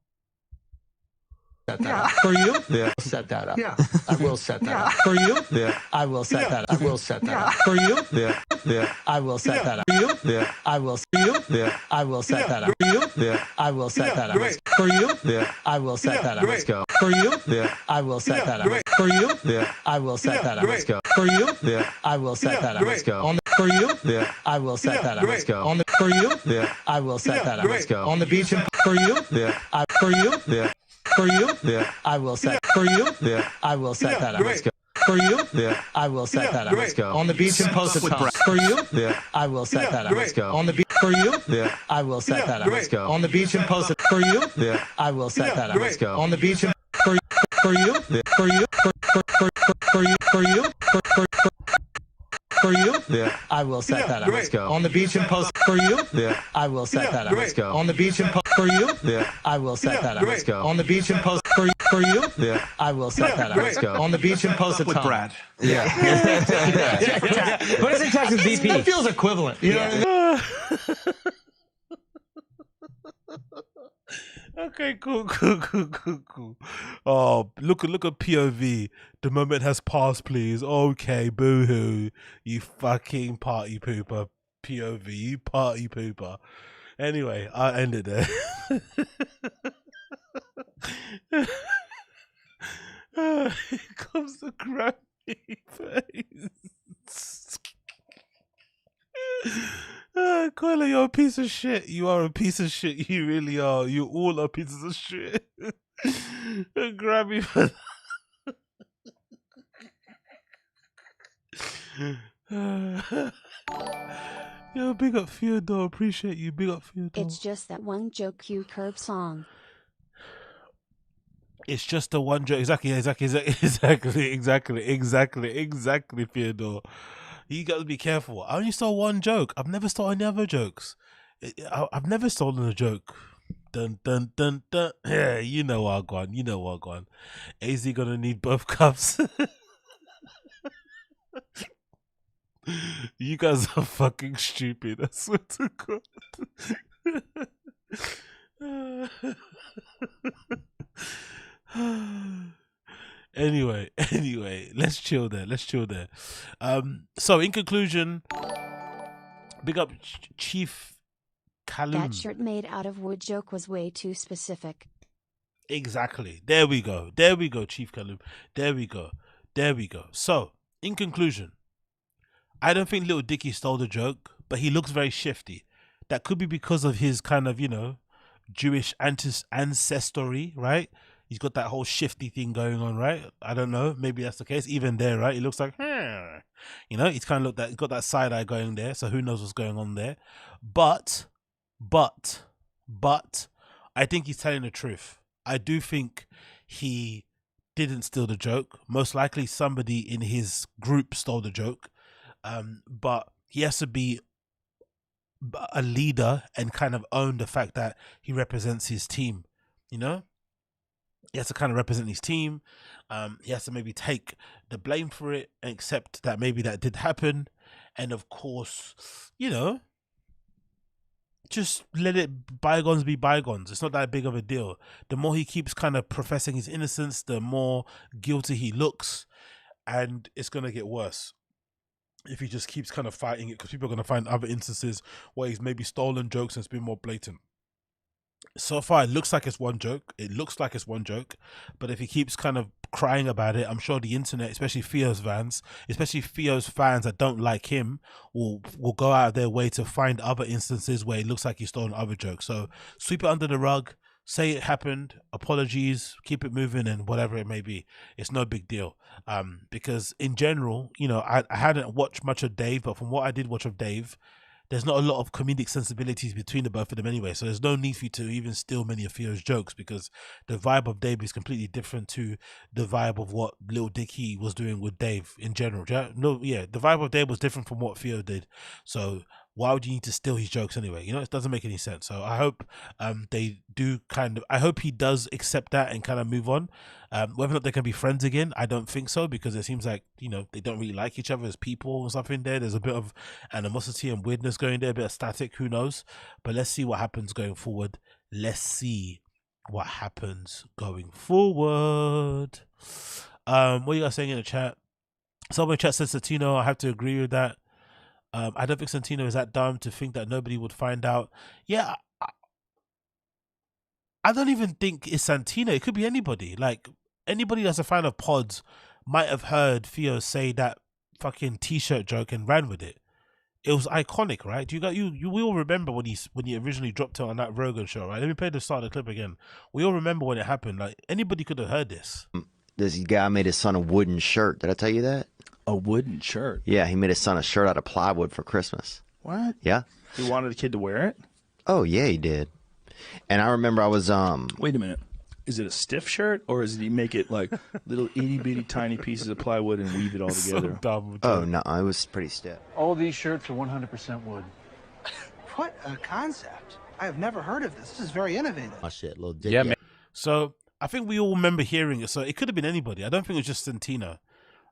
Set that up for you. Yeah, set that up. Yeah, I will set that up for you. Yeah, I will set that up. I will set that up for you. Yeah, yeah, I will set that up for you. Yeah, I will see you. Yeah, I will set that up for you. Yeah, I will set that up for you. Yeah, I will set that up. Let's go for you. Yeah, I will set that up for you. Yeah, I will set that up. Let's go for you. Yeah, I will set that up. Let's go on for you. Yeah, I will set that up. Let's go on for you. Yeah, I will set that up. Let's go on the beach and for you. Yeah, for you. Yeah. For you, yeah, I will set for you, yeah, I will set that up. Let's go. For you, yeah, I will set that up. Let's go. On the beach and post with for you, yeah, I will set that up. Let's go. On the beach for you, yeah, I will set that up. Let's go. On the beach and post for you, yeah, I will set that up. Let's go. On the beach and for you, for you, for you, for you, for you, for you, yeah, I will set that up. Let's go. On the beach and post for you, yeah, I will set that up. Let's go. On the beach and post for you, yeah, I will set that up. Let's go. On the beach and post for you, For you? Yeah. I will set that up. On the beach and post it With Brad. Yeah. What is in Texas BP? That feels equivalent. You know what I mean? Okay, cool. Oh, look at POV. The moment has passed, please. Okay, boo-hoo. You fucking party pooper. POV, you party pooper. Anyway, I'll end it there. Here comes the Grammy face. Koala, you're a piece of shit. You are a piece of shit. You really are. You all are pieces of shit. Grammy for Yo, big up Theodore. Appreciate you. Big up Theodore. It's just that one joke you curb song. It's just the one joke. Exactly, Theodore. You got to be careful. I only stole one joke. I've never stolen any other jokes. I've never stolen a joke. Dun dun dun dun. Yeah, you know what I'm going. AZ gonna need both cups. You guys are fucking stupid. I swear to God. Anyway, let's chill there. So in conclusion, big up Chief Callum. That shirt made out of wood joke was way too specific. Exactly. There we go, Chief Callum. There we go. So, in conclusion, I don't think Little Dicky stole the joke, but he looks very shifty. That could be because of his kind of, Jewish ancestry, right? He's got that whole shifty thing going on, right? I don't know. Maybe that's the case. Even there, right? He looks like, he's kind of got that side eye going there. So who knows what's going on there? But, I think he's telling the truth. I do think he didn't steal the joke. Most likely somebody in his group stole the joke. But he has to be a leader and kind of own the fact that he represents his team, He has to kind of represent his team. He has to maybe take the blame for it and accept that maybe that did happen. And of course, just let it bygones be bygones. It's not that big of a deal. The more he keeps kind of professing his innocence, the more guilty he looks. And it's going to get worse if he just keeps kind of fighting it, because people are going to find other instances where he's maybe stolen jokes and it's been more blatant. So far, it looks like it's one joke. But if he keeps kind of crying about it, I'm sure the internet, especially Theo's fans that don't like him, will go out of their way to find other instances where it looks like he's stolen other jokes. So sweep it under the rug, say it happened, apologies, keep it moving, and whatever it may be. It's no big deal. Because in general, I hadn't watched much of Dave, but from what I did watch of Dave, there's not a lot of comedic sensibilities between the both of them anyway, so there's no need for you to even steal many of Theo's jokes, because the vibe of Dave is completely different to the vibe of what Lil Dicky was doing with Dave in general. The vibe of Dave was different from what Theo did, so why would you need to steal his jokes anyway? It doesn't make any sense. So I hope they do I hope he does accept that and kind of move on. Whether or not they can be friends again, I don't think so, because it seems like, they don't really like each other as people or something there. There's a bit of animosity and weirdness going there, a bit of static, who knows? But let's see what happens going forward. What you guys saying in the chat? Someone in chat says Santino. I have to agree with that. I don't think Santino is that dumb to think that nobody would find out. Yeah, I don't even think it's Santino. It could be anybody. Like, anybody that's a fan of pods might have heard Theo say that fucking t-shirt joke and ran with it. It was iconic, right? You all remember when he originally dropped it on that Rogan show, right? Let me play the start of the clip again. We all remember when it happened. Like, anybody could have heard this. This guy made his son a wooden shirt. Did I tell you that? A wooden shirt? Yeah, he made his son a shirt out of plywood for Christmas. What? Yeah. He wanted the kid to wear it? Oh, yeah, he did. And I remember I was... Wait a minute. Is it a stiff shirt, or did he make it like little itty-bitty tiny pieces of plywood and weave it all together? So dumb. Oh, no, it was pretty stiff. All these shirts are 100% wood. What a concept. I have never heard of this. This is very innovative. Oh, shit, little dick. Yeah, man. So I think we all remember hearing it, so it could have been anybody. I don't think it was just Santino.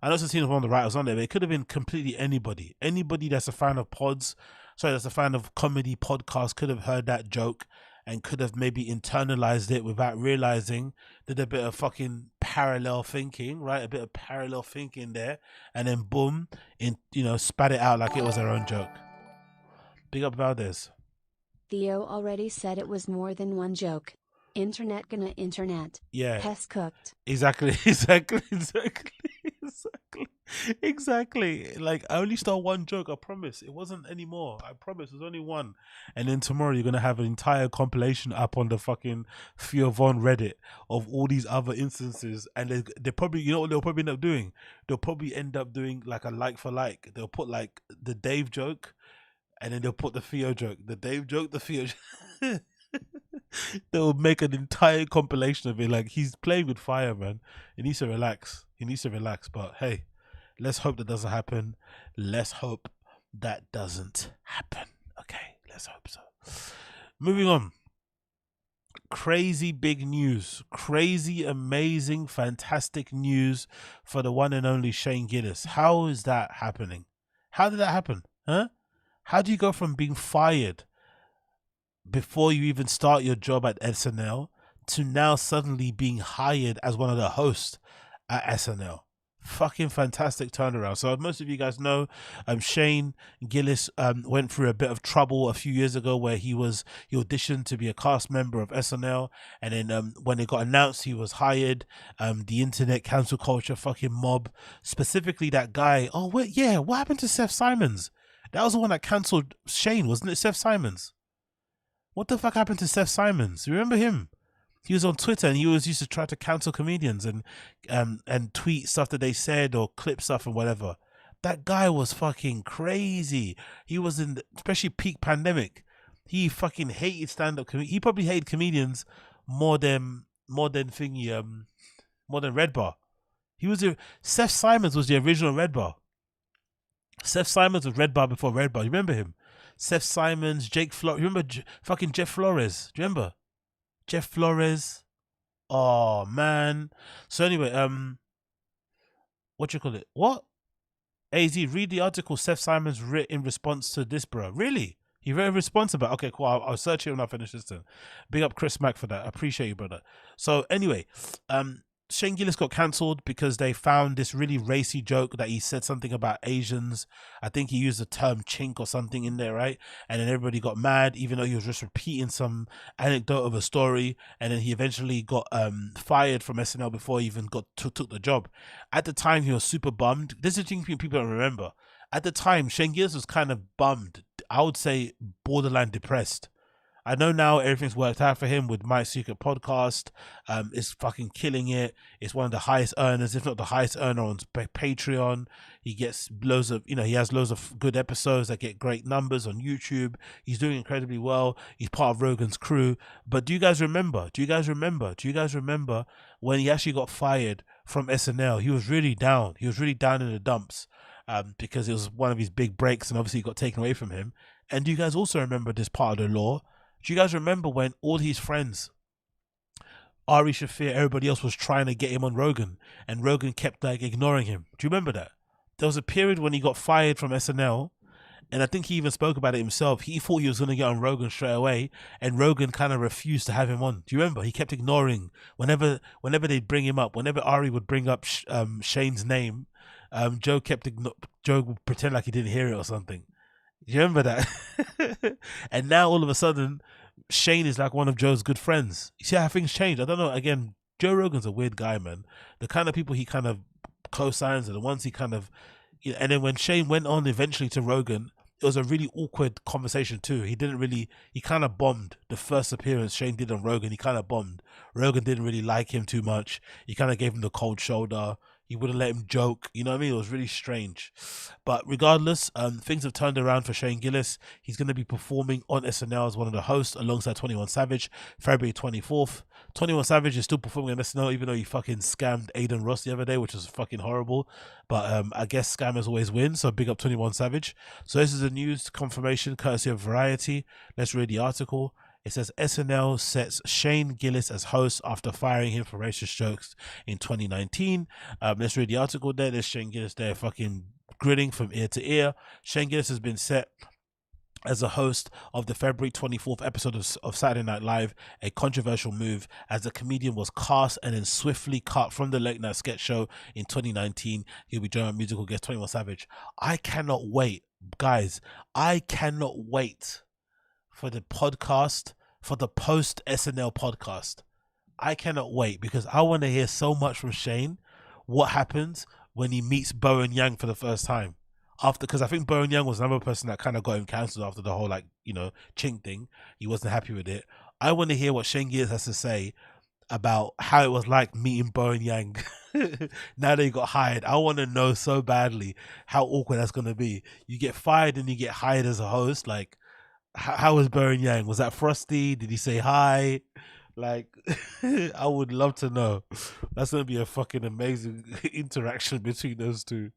I know Santino's one of the writers on there, but it could have been completely anybody. Anybody that's a fan of that's a fan of comedy podcasts could have heard that joke and could have maybe internalized it without realizing, did a bit of fucking parallel thinking, right? A bit of parallel thinking there, and then boom, spat it out like it was their own joke. Big up Valdez. Theo already said it was more than one joke. Internet gonna internet. Yeah. Pest cooked. Exactly. Like, I only stole one joke, I promise. It wasn't any more. I promise, it was only one. And then tomorrow you're gonna have an entire compilation up on the fucking THEO Reddit of all these other instances, and they probably, you know what they'll probably end up doing? They'll probably end up doing like a like for like. They'll put like the Dave joke, and then they'll put the THEO joke. The Dave joke, the THEO joke. They'll make an entire compilation of it. Like, he's playing with fire, man. He needs to relax. But hey, let's hope that doesn't happen. Let's hope that doesn't happen. Okay, let's hope so. Moving on. Crazy big news. Crazy, amazing, fantastic news for the one and only Shane Gillis. How is that happening? How did that happen? Huh? How do you go from being fired before you even start your job at SNL to now suddenly being hired as one of the hosts at SNL? Fucking fantastic turnaround. So most of you guys know, Shane Gillis went through a bit of trouble a few years ago where he auditioned to be a cast member of SNL, and then when it got announced he was hired, the internet cancel culture fucking mob, specifically that guy. Oh wait, yeah, what happened to Seth Simons? That was the one that cancelled Shane, wasn't it? Seth Simons. What the fuck happened to Seth Simons? You remember him? He was on Twitter and he used to try to cancel comedians and tweet stuff that they said or clip stuff and whatever. That guy was fucking crazy. He was in, especially peak pandemic. He fucking hated stand-up comedy. He probably hated comedians more than Red Bar. Seth Simons was the original Red Bar. Seth Simons was Red Bar before Red Bar. You remember him? Seth Simons, Jake Flores. Remember fucking Jeff Flores? Do you remember? Jeff Flores. Oh man. So anyway, what you call it? What? AZ, read the article Seth Simons wrote in response to this, bro. Really? He wrote a response about. Okay, cool. I'll search it when I finish this then. Big up Chris Mack for that. I appreciate you, brother. So anyway, Shane Gillis got cancelled because they found this really racy joke that he said something about Asians. I think he used the term chink or something in there, right? And then everybody got mad, even though he was just repeating some anecdote of a story. And then he eventually got fired from SNL before he even took the job. At the time, he was super bummed. This is the thing people don't remember. At the time, Shane Gillis was kind of bummed. I would say borderline depressed. I know now everything's worked out for him with My Secret Podcast. It's fucking killing it. It's one of the highest earners, if not the highest earner on Patreon. He gets loads of, he has loads of good episodes that get great numbers on YouTube. He's doing incredibly well. He's part of Rogan's crew. But do you guys remember when he actually got fired from SNL? He was really down. He was really down in the dumps because it was one of his big breaks and obviously it got taken away from him. And do you guys also remember this part of the law? Do you guys remember when all his friends, Ari Shaffir, everybody else was trying to get him on Rogan and Rogan kept like ignoring him? Do you remember that? There was a period when he got fired from SNL and I think he even spoke about it himself. He thought he was going to get on Rogan straight away and Rogan kind of refused to have him on. Do you remember? He kept ignoring whenever they'd bring him up, whenever Ari would bring up Shane's name, Joe would pretend like he didn't hear it or something. You remember that? And now all of a sudden, Shane is like one of Joe's good friends. You see how things change? I don't know. Again, Joe Rogan's a weird guy, man. The kind of people he kind of co-signs are the ones he kind of... and then when Shane went on eventually to Rogan, it was a really awkward conversation too. He kind of bombed the first appearance Shane did on Rogan. He kind of bombed. Rogan didn't really like him too much. He kind of gave him the cold shoulder. He wouldn't let him joke. You know what I mean? It was really strange. But regardless, things have turned around for Shane Gillis. He's going to be performing on SNL as one of the hosts alongside 21 Savage, February 24th. 21 Savage is still performing on SNL, even though he fucking scammed Aiden Ross the other day, which was fucking horrible. But I guess scammers always win, so big up 21 Savage. So this is a news confirmation courtesy of Variety. Let's read the article. It says SNL sets Shane Gillis as host after firing him for racist jokes in 2019. Let's read the article there. There's Shane Gillis there fucking grinning from ear to ear. Shane Gillis has been set as a host of the February 24th episode of Saturday Night Live, a controversial move as the comedian was cast and then swiftly cut from the late night sketch show in 2019. He'll be joined by musical guest 21 Savage. I cannot wait, guys. I cannot wait for the podcast, for the post SNL podcast. I cannot wait because I want to hear so much from Shane. What happens when he meets Bowen Yang for the first time? Because I think Bowen Yang was another person that kind of got him cancelled after the whole Chink thing. He wasn't happy with it. I want to hear what Shane Gillis has to say about how it was like meeting Bowen Yang now that he got hired. I want to know so badly how awkward that's going to be. You get fired and you get hired as a host. Like, how was Bowen Yang? Was that frosty? Did he say hi? Like, I would love to know. That's going to be a fucking amazing interaction between those two.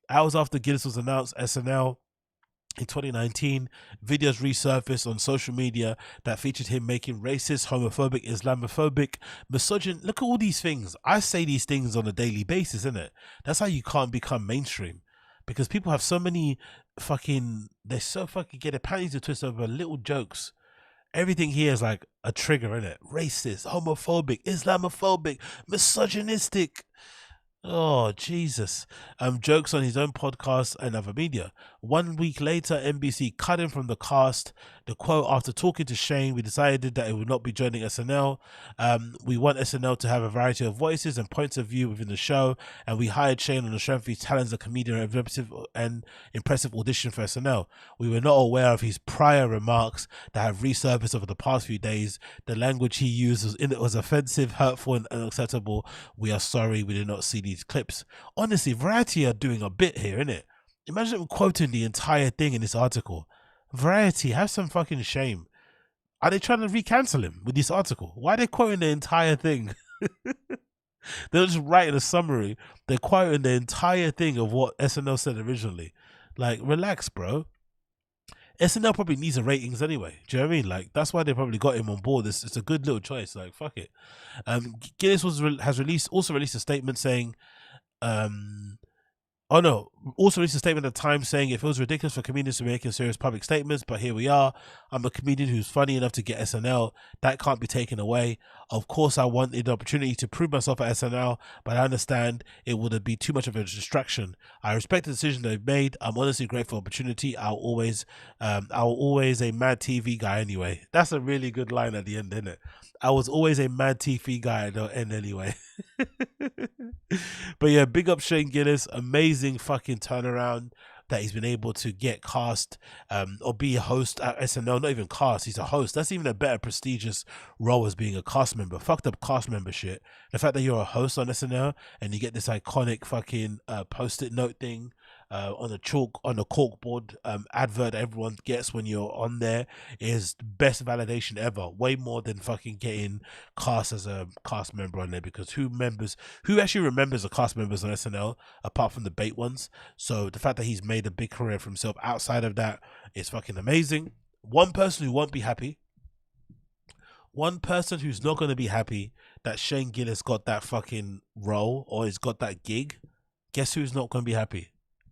Hours after Gillis was announced SNL in 2019, videos resurfaced on social media that featured him making racist, homophobic, Islamophobic, misogynist. Look at all these things. I say these things on a daily basis, isn't it? That's how you can't become mainstream. Because people have so many they're so fucking get their panties to twist over little jokes. Everything here is like a trigger, innit? Racist, homophobic, Islamophobic, misogynistic. Oh, Jesus. Jokes on his own podcast and other media. 1 week later, NBC cut him from the cast. The quote, after talking to Shane, we decided that it would not be joining SNL. We want SNL to have a variety of voices and points of view within the show, and we hired Shane on the strength of his talents as a comedian and impressive audition for SNL. We were not aware of his prior remarks that have resurfaced over the past few days. The language he used was offensive, hurtful, and unacceptable. We are sorry we did not see these clips. Honestly, Variety are doing a bit here, innit? Imagine them quoting the entire thing in this article. Variety, have some fucking shame. Are they trying to recancel him with this article? Why are they quoting the entire thing? They're just writing a summary. They're quoting the entire thing of what SNL said originally. Like, relax, bro. SNL probably needs the ratings anyway. Do you know what I mean? Like, that's why they probably got him on board. It's a good little choice. Like, fuck it. Gillis has also released a statement saying, also released a statement at the time saying it feels ridiculous for comedians to be making serious public statements, but here we are. I'm a comedian who's funny enough to get SNL. That can't be taken away. Of course, I wanted the opportunity to prove myself at SNL, but I understand it would be too much of a distraction. I respect the decision they've made. I'm honestly grateful for the opportunity. I'll always a mad TV guy anyway. That's a really good line at the end, isn't it? I was always a mad TV guy at the end anyway. But yeah, big up Shane Gillis. Amazing fucking turnaround that he's been able to get cast or be a host at SNL. Not even cast, he's a host. That's even a better prestigious role as being a cast member. Fucked up cast member shit. The fact that you're a host on SNL and you get this iconic fucking post-it note thing on the corkboard advert that everyone gets when you're on there is the best validation ever. Way more than fucking getting cast as a cast member on there, because who actually remembers the cast members on SNL apart from the bait ones? So the fact that he's made a big career for himself outside of that is fucking amazing. One person who won't be happy, one person who's not going to be happy that Shane Gillis got that fucking role or he's got that gig, guess who's not going to be happy?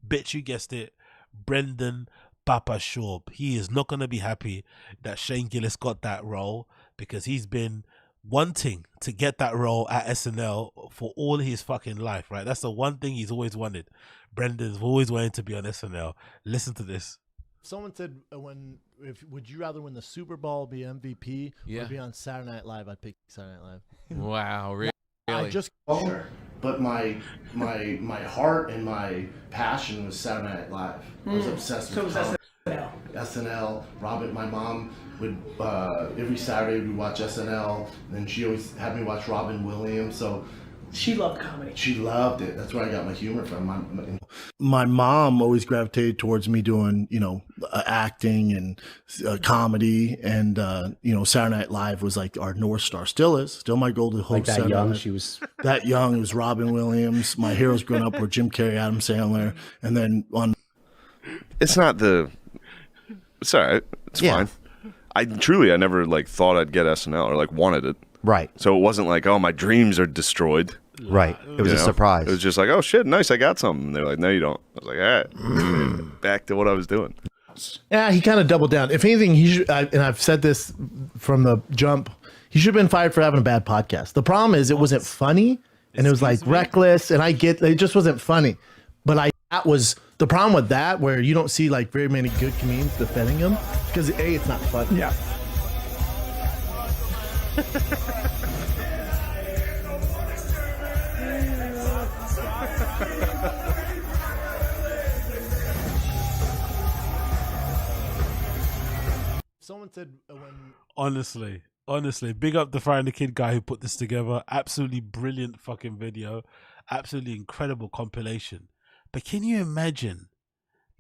Bitch, you guessed it, Brendan Papa Schaub. He is not going to be happy that Shane Gillis got that role, because he's been wanting to get that role at SNL for all his fucking life, right? That's the one thing he's always wanted. Brendan's always wanted to be on SNL. Listen to this. Someone said, would you rather win the Super Bowl, be MVP, or be on Saturday Night Live? I'd pick Saturday Night Live. Wow, really? I just but my heart and my passion was Saturday Night Live. I was obsessed with SNL. Robin, my mom would every Saturday we'd watch SNL, and she always had me watch Robin Williams. So she loved comedy. She loved it. That's where I got my humor from. My mom always gravitated towards me doing, acting and comedy, and Saturday Night Live was like our North Star. Still is. Still my goal to host. Like that young, she was that young. It was Robin Williams. My heroes growing up were Jim Carrey, Adam Sandler, and then on. It's not the. It's all right. It's fine. I never like thought I'd get SNL or like wanted it. Right. So it wasn't like, oh, my dreams are destroyed. Right. It was a surprise. It was just like, oh shit, nice, I got something. They're like, no, you don't. I was like, all right, back to what I was doing. Yeah, he kind of doubled down. If anything, he should, and I've said this from the jump, he should have been fired for having a bad podcast. The problem is it wasn't funny, and it was like reckless, and I get it just wasn't funny. But that was the problem with that, where you don't see like very many good comedians defending him because it's not funny. Yeah. Someone said Honestly, big up the Frying the Kid guy who put this together. Absolutely brilliant fucking video. Absolutely incredible compilation. But can you imagine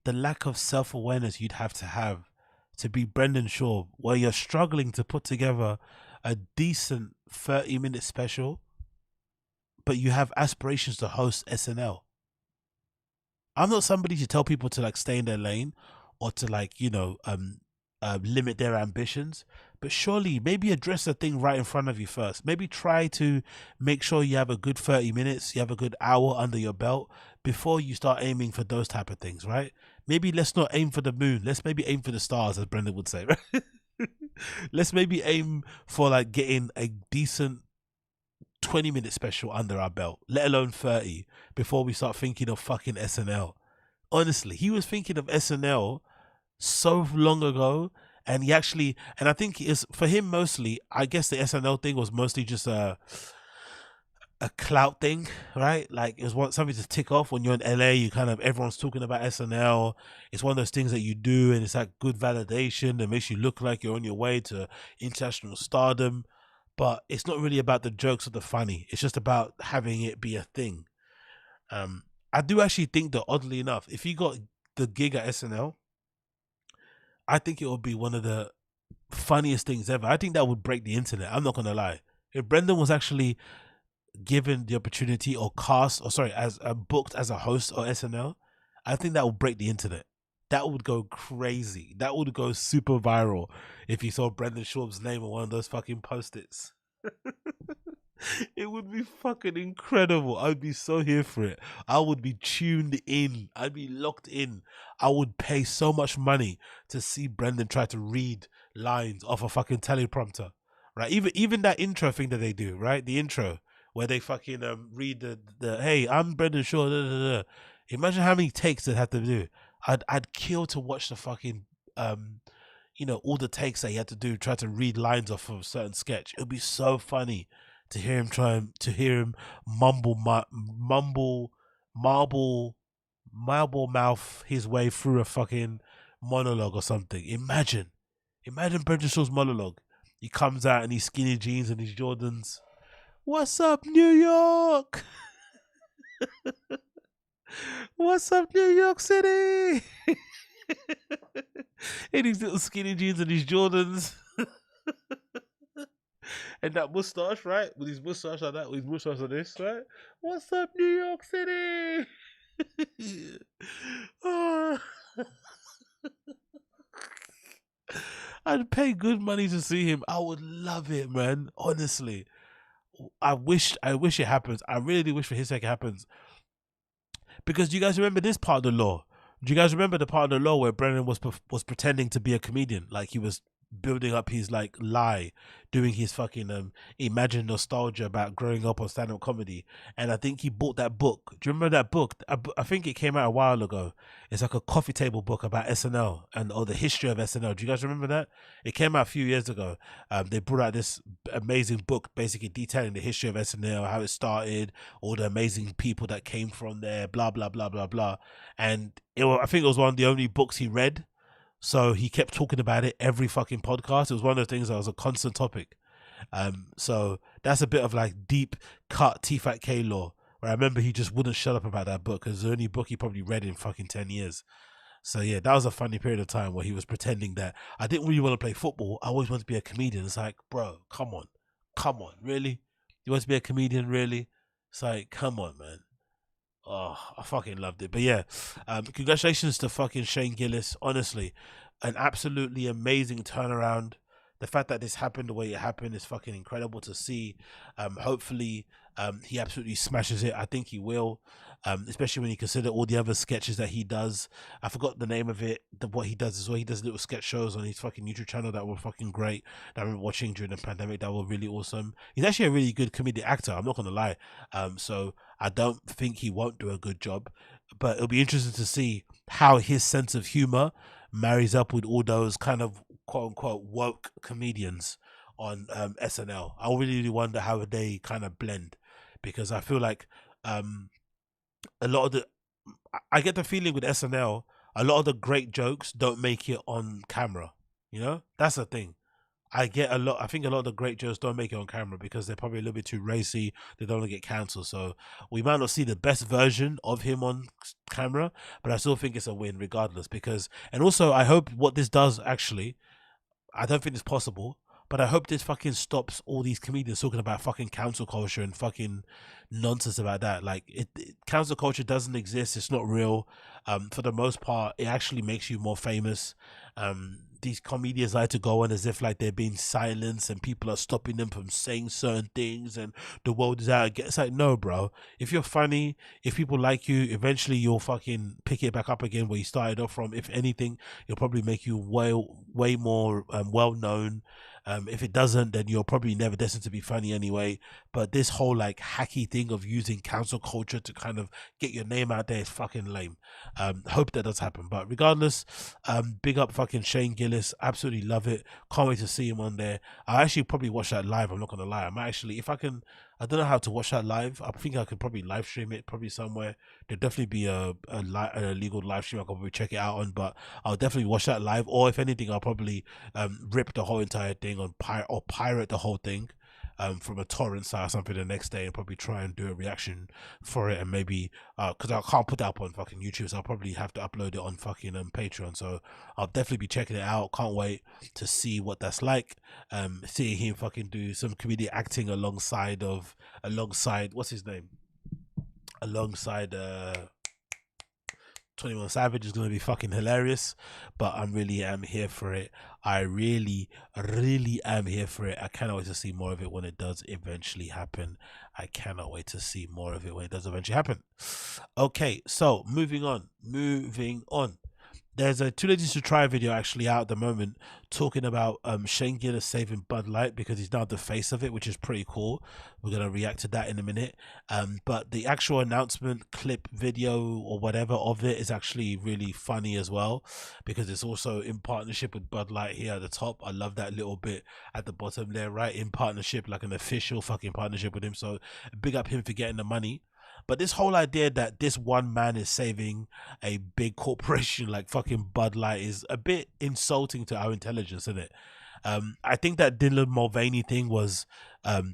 the lack of self-awareness you'd have to be Brendan Schaub, where you're struggling to put together a decent 30-minute special, but you have aspirations to host SNL? I'm not somebody to tell people to like stay in their lane or to like, limit their ambitions, but surely maybe address the thing right in front of you first. Maybe try to make sure you have a good 30 minutes, you have a good hour under your belt before you start aiming for those type of things, right? Maybe let's not aim for the moon. Let's maybe aim for the stars, as Brendan would say, right? Let's maybe aim for like getting a decent 20-minute special under our belt, let alone 30, before we start thinking of fucking SNL. Honestly, he was thinking of SNL so long ago, and I think it's for him mostly, I guess the SNL thing was mostly just a clout thing, right? Like it was something to tick off when you're in LA. You kind of, everyone's talking about SNL. It's one of those things that you do, and it's like good validation that makes you look like you're on your way to international stardom. But it's not really about the jokes or the funny. It's just about having it be a thing. I do actually think that, oddly enough, if you got the gig at SNL, I think it would be one of the funniest things ever. I think that would break the internet. I'm not going to lie. If Brendan was actually given the opportunity or as booked as a host or SNL, I think that would break the internet. That would go crazy. That would go super viral if you saw Brendan Schaub's name on one of those fucking post-its. It would be fucking incredible. I'd be so here for it. I would be tuned in. I'd be locked in. I would pay so much money to see Brendan try to read lines off a fucking teleprompter, right? Even that intro thing that they do, right? The intro where they fucking read the hey, I'm Brendan Schaub. Da, da, da. Imagine how many takes they'd have to do. I'd kill to watch the fucking all the takes that he had to do, try to read lines off of a certain sketch. It would be so funny to hear him marble mouth his way through a fucking monologue or something. Imagine Brendan Shaw's monologue. He comes out in his skinny jeans and his Jordans. What's up, New York? What's up, New York City? In his little skinny jeans and his Jordans. And that mustache, right? With his mustache like that, with his mustache like this, right? What's up, New York City? Oh. I'd pay good money to see him. I would love it, man. Honestly. I wish it happens. I really do wish for his sake it happens. Because do you guys remember this part of the law? Do you guys remember the part of the law where Brennan was pretending to be a comedian? Like he was building up his like lie, doing his fucking imagined nostalgia about growing up on stand-up comedy. And I think he bought that book. Do you remember that book? I think it came out a while ago. It's like a coffee table book about SNL or the history of SNL. Do you guys remember that? It came out a few years ago. They brought out this amazing book basically detailing the history of SNL, how it started, all the amazing people that came from there, blah blah blah blah blah. And I think it was one of the only books he read. So he kept talking about it every fucking podcast. It was one of the things that was a constant topic. So that's a bit of like deep cut T-Fat K law, where I remember he just wouldn't shut up about that book because it's the only book he probably read in fucking 10 years. So yeah, that was a funny period of time where he was pretending that I didn't really want to play football. I always wanted to be a comedian. It's like, bro, come on, really? You want to be a comedian, really? It's like, come on, man. Oh, I fucking loved it. But yeah, congratulations to fucking Shane Gillis. Honestly, an absolutely amazing turnaround. the fact that this happened the way it happened is fucking incredible to see. Hopefully he absolutely smashes it. I think he will, especially when you consider all the other sketches that he does. I forgot the name of it. What he does is he does little sketch shows on his fucking YouTube channel that were fucking great, that I remember watching during the pandemic, that were really awesome. He's actually a really good comedic actor, I'm not gonna lie. So I don't think he won't do a good job, but it'll be interesting to see how his sense of humor marries up with all those kind of quote unquote woke comedians on SNL. I really wonder how they kind of blend, because I feel like a lot of the, I get the feeling with SNL, a lot of the great jokes don't make it on camera. You know, that's the thing. I think a lot of the great jokes don't make it on camera because they're probably a little bit too racy. They don't want to get cancelled. So we might not see the best version of him on camera, but I still think it's a win regardless. Because, and also I hope what this does, actually, I don't think it's possible, but I hope this fucking stops all these comedians talking about fucking cancel culture and fucking nonsense about that. Like, cancel culture doesn't exist. It's not real. For the most part, it actually makes you more famous. These comedians like to go on as if like they're being silenced and people are stopping them from saying certain things and the world is out. It's like, no, bro. If you're funny, if people like you, eventually you'll fucking pick it back up again where you started off from. If anything, it'll probably make you way more well known. If it doesn't, then you're probably never destined to be funny anyway. But this whole like hacky thing of using cancel culture to kind of get your name out there is fucking lame. Hope that does happen. But regardless, big up fucking Shane Gillis. Absolutely love it. Can't wait to see him on there. I actually probably watch that live. I'm not gonna lie. I'm actually, if I can, I don't know how to watch that live. I think I could probably live stream it probably somewhere. There'll definitely be a legal live stream I can probably check it out on, but I'll definitely watch that live. Or if anything, I'll probably rip the whole entire thing on pirate the whole thing from a torrent site or something the next day and probably try and do a reaction for it. And maybe because I can't put that up on fucking YouTube, so I'll probably have to upload it on fucking Patreon. So I'll definitely be checking it out. Can't wait to see what that's like. Seeing him fucking do some comedic acting alongside what's his name, alongside 21 Savage is going to be fucking hilarious. But I really am here for it. I really am here for it. I cannot wait to see more of it when it does eventually happen. I cannot wait to see more of it when it does eventually happen. Okay, so moving on. There's a Too Lazy to Try video actually out at the moment talking about Shane Gillis saving Bud Light because he's now the face of it, which is pretty cool. We're going to react to that in a minute. But the actual announcement clip video or whatever of it is actually really funny as well because it's also in partnership with Bud Light here at the top. I love that little bit at the bottom there, right? In partnership, like an official fucking partnership with him. So big up him for getting the money. But this whole idea that this one man is saving a big corporation like fucking Bud Light is a bit insulting to our intelligence, isn't it? I think that Dylan Mulvaney thing was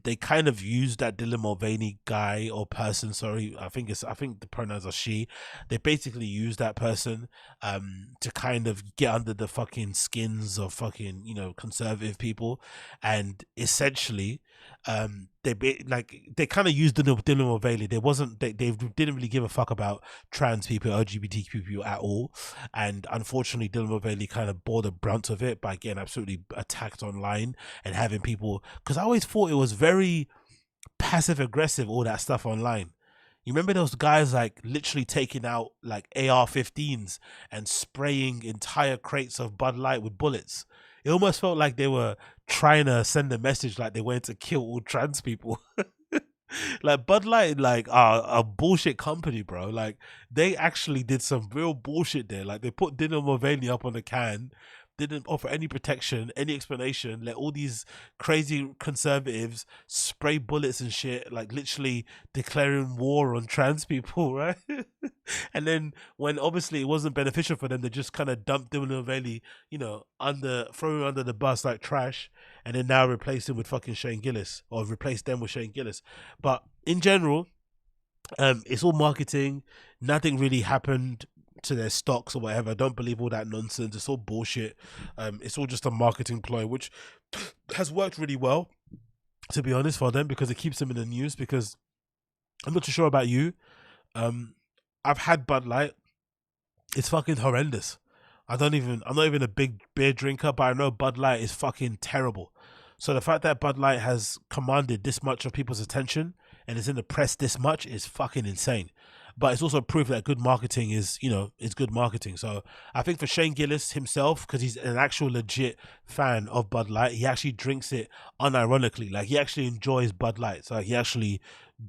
they kind of used that Dylan Mulvaney guy or person, sorry, I think the pronouns are she. They basically used that person to kind of get under the fucking skins of fucking, you know, conservative people, and essentially they kind of used Dylan Mulvaney. They didn't really give a fuck about trans people, LGBTQ people at all, and unfortunately Dylan Mulvaney kind of bore the brunt of it by getting absolutely attacked online and having people, because I always thought it was very passive aggressive, all that stuff online. You remember those guys like literally taking out like AR-15s and spraying entire crates of Bud Light with bullets? It almost felt like they were trying to send a message like they wanted to kill all trans people. Like Bud Light, like a bullshit company, bro. Like they actually did some real bullshit there. Like they put Dylan Mulvaney up on the can, didn't offer any protection, any explanation, let all these crazy conservatives spray bullets and shit, like literally declaring war on trans people, right? And then when obviously it wasn't beneficial for them, they just kind of dumped Dylan Mulvaney, you know, throw him under the bus like trash, and then now replace him with fucking Shane Gillis, or replace them with Shane Gillis. But in general, it's all marketing. Nothing really happened to their stocks or whatever. Don't believe all that nonsense. It's all bullshit. It's all just a marketing ploy, which has worked really well, to be honest, for them, because it keeps them in the news. Because I'm not too sure about you. I've had Bud Light. It's fucking horrendous. I'm not even a big beer drinker, but I know Bud Light is fucking terrible. So the fact that Bud Light has commanded this much of people's attention and is in the press this much is fucking insane. But it's also proof that good marketing is good marketing. So I think for Shane Gillis himself, because he's an actual legit fan of Bud Light, he actually drinks it unironically. Like, he actually enjoys Bud Light. So he actually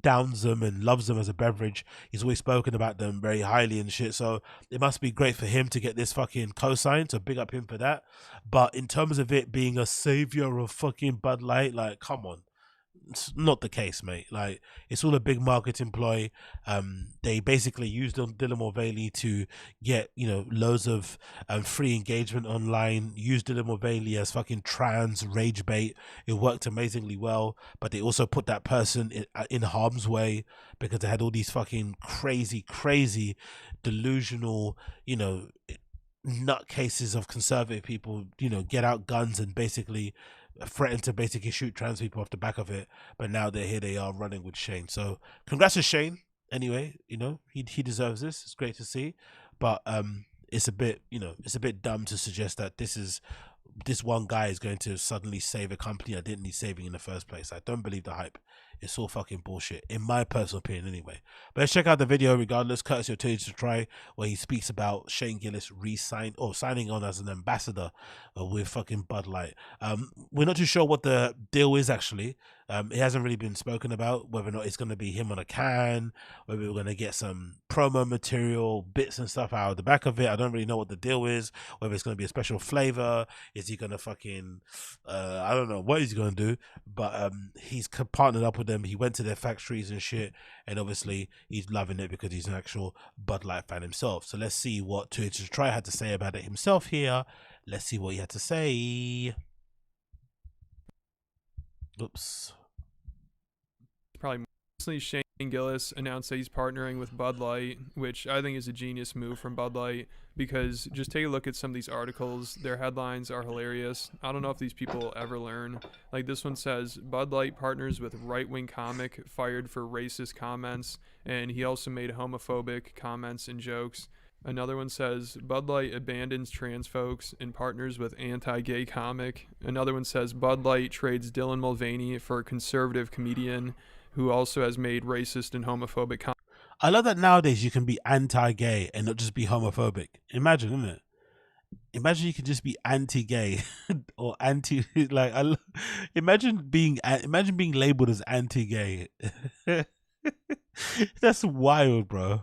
downs them and loves them as a beverage. He's always spoken about them very highly and shit. So it must be great for him to get this fucking cosign. So big up him for that. But in terms of it being a savior of fucking Bud Light, like, come on. It's not the case, mate. Like, it's all a big marketing ploy. They basically used Dylan Mulvaney to get loads of free engagement online. Used Dylan Mulvaney as fucking trans rage bait. It worked amazingly well, but they also put that person in harm's way because they had all these fucking crazy delusional nutcases of conservative people get out guns and basically threatened to basically shoot trans people off the back of it. But now they are running with Shane. So congrats to Shane. Anyway, he deserves this. It's great to see. But it's a bit dumb to suggest that this one guy is going to suddenly save a company that didn't need saving in the first place. I don't believe the hype. It's all fucking bullshit, in my personal opinion anyway. But let's check out the video regardless, courtesy of to Try, where he speaks about Shane Gillis signing on as an ambassador with fucking Bud Light. We're not too sure what the deal is actually. It hasn't really been spoken about, whether or not it's going to be him on a can, whether we're going to get some promo material, bits and stuff out of the back of it. I don't really know what the deal is, whether it's going to be a special flavor. Is he going to fucking, I don't know what he's going to do, but he's partnered up with them. He went to their factories and shit, and obviously he's loving it because he's an actual Bud Light fan himself. So let's see what To Try had to say about it himself here. Let's see what he had to say. Oops. Probably mostly Shane Gillis announced that he's partnering with Bud Light, which I think is a genius move from Bud Light, because just take a look at some of these articles. Their headlines are hilarious. I don't know if these people will ever learn. Like this one says, Bud Light partners with right-wing comic fired for racist comments, and he also made homophobic comments and jokes. Another one says, Bud Light abandons trans folks and partners with anti-gay comic. Another one says, Bud Light trades Dylan Mulvaney for a conservative comedian who also has made racist and homophobic comments. I love that nowadays you can be anti-gay and not just be homophobic. Imagine, isn't it? Imagine you can just be anti-gay or anti, like, imagine being labeled as anti-gay. That's wild, bro.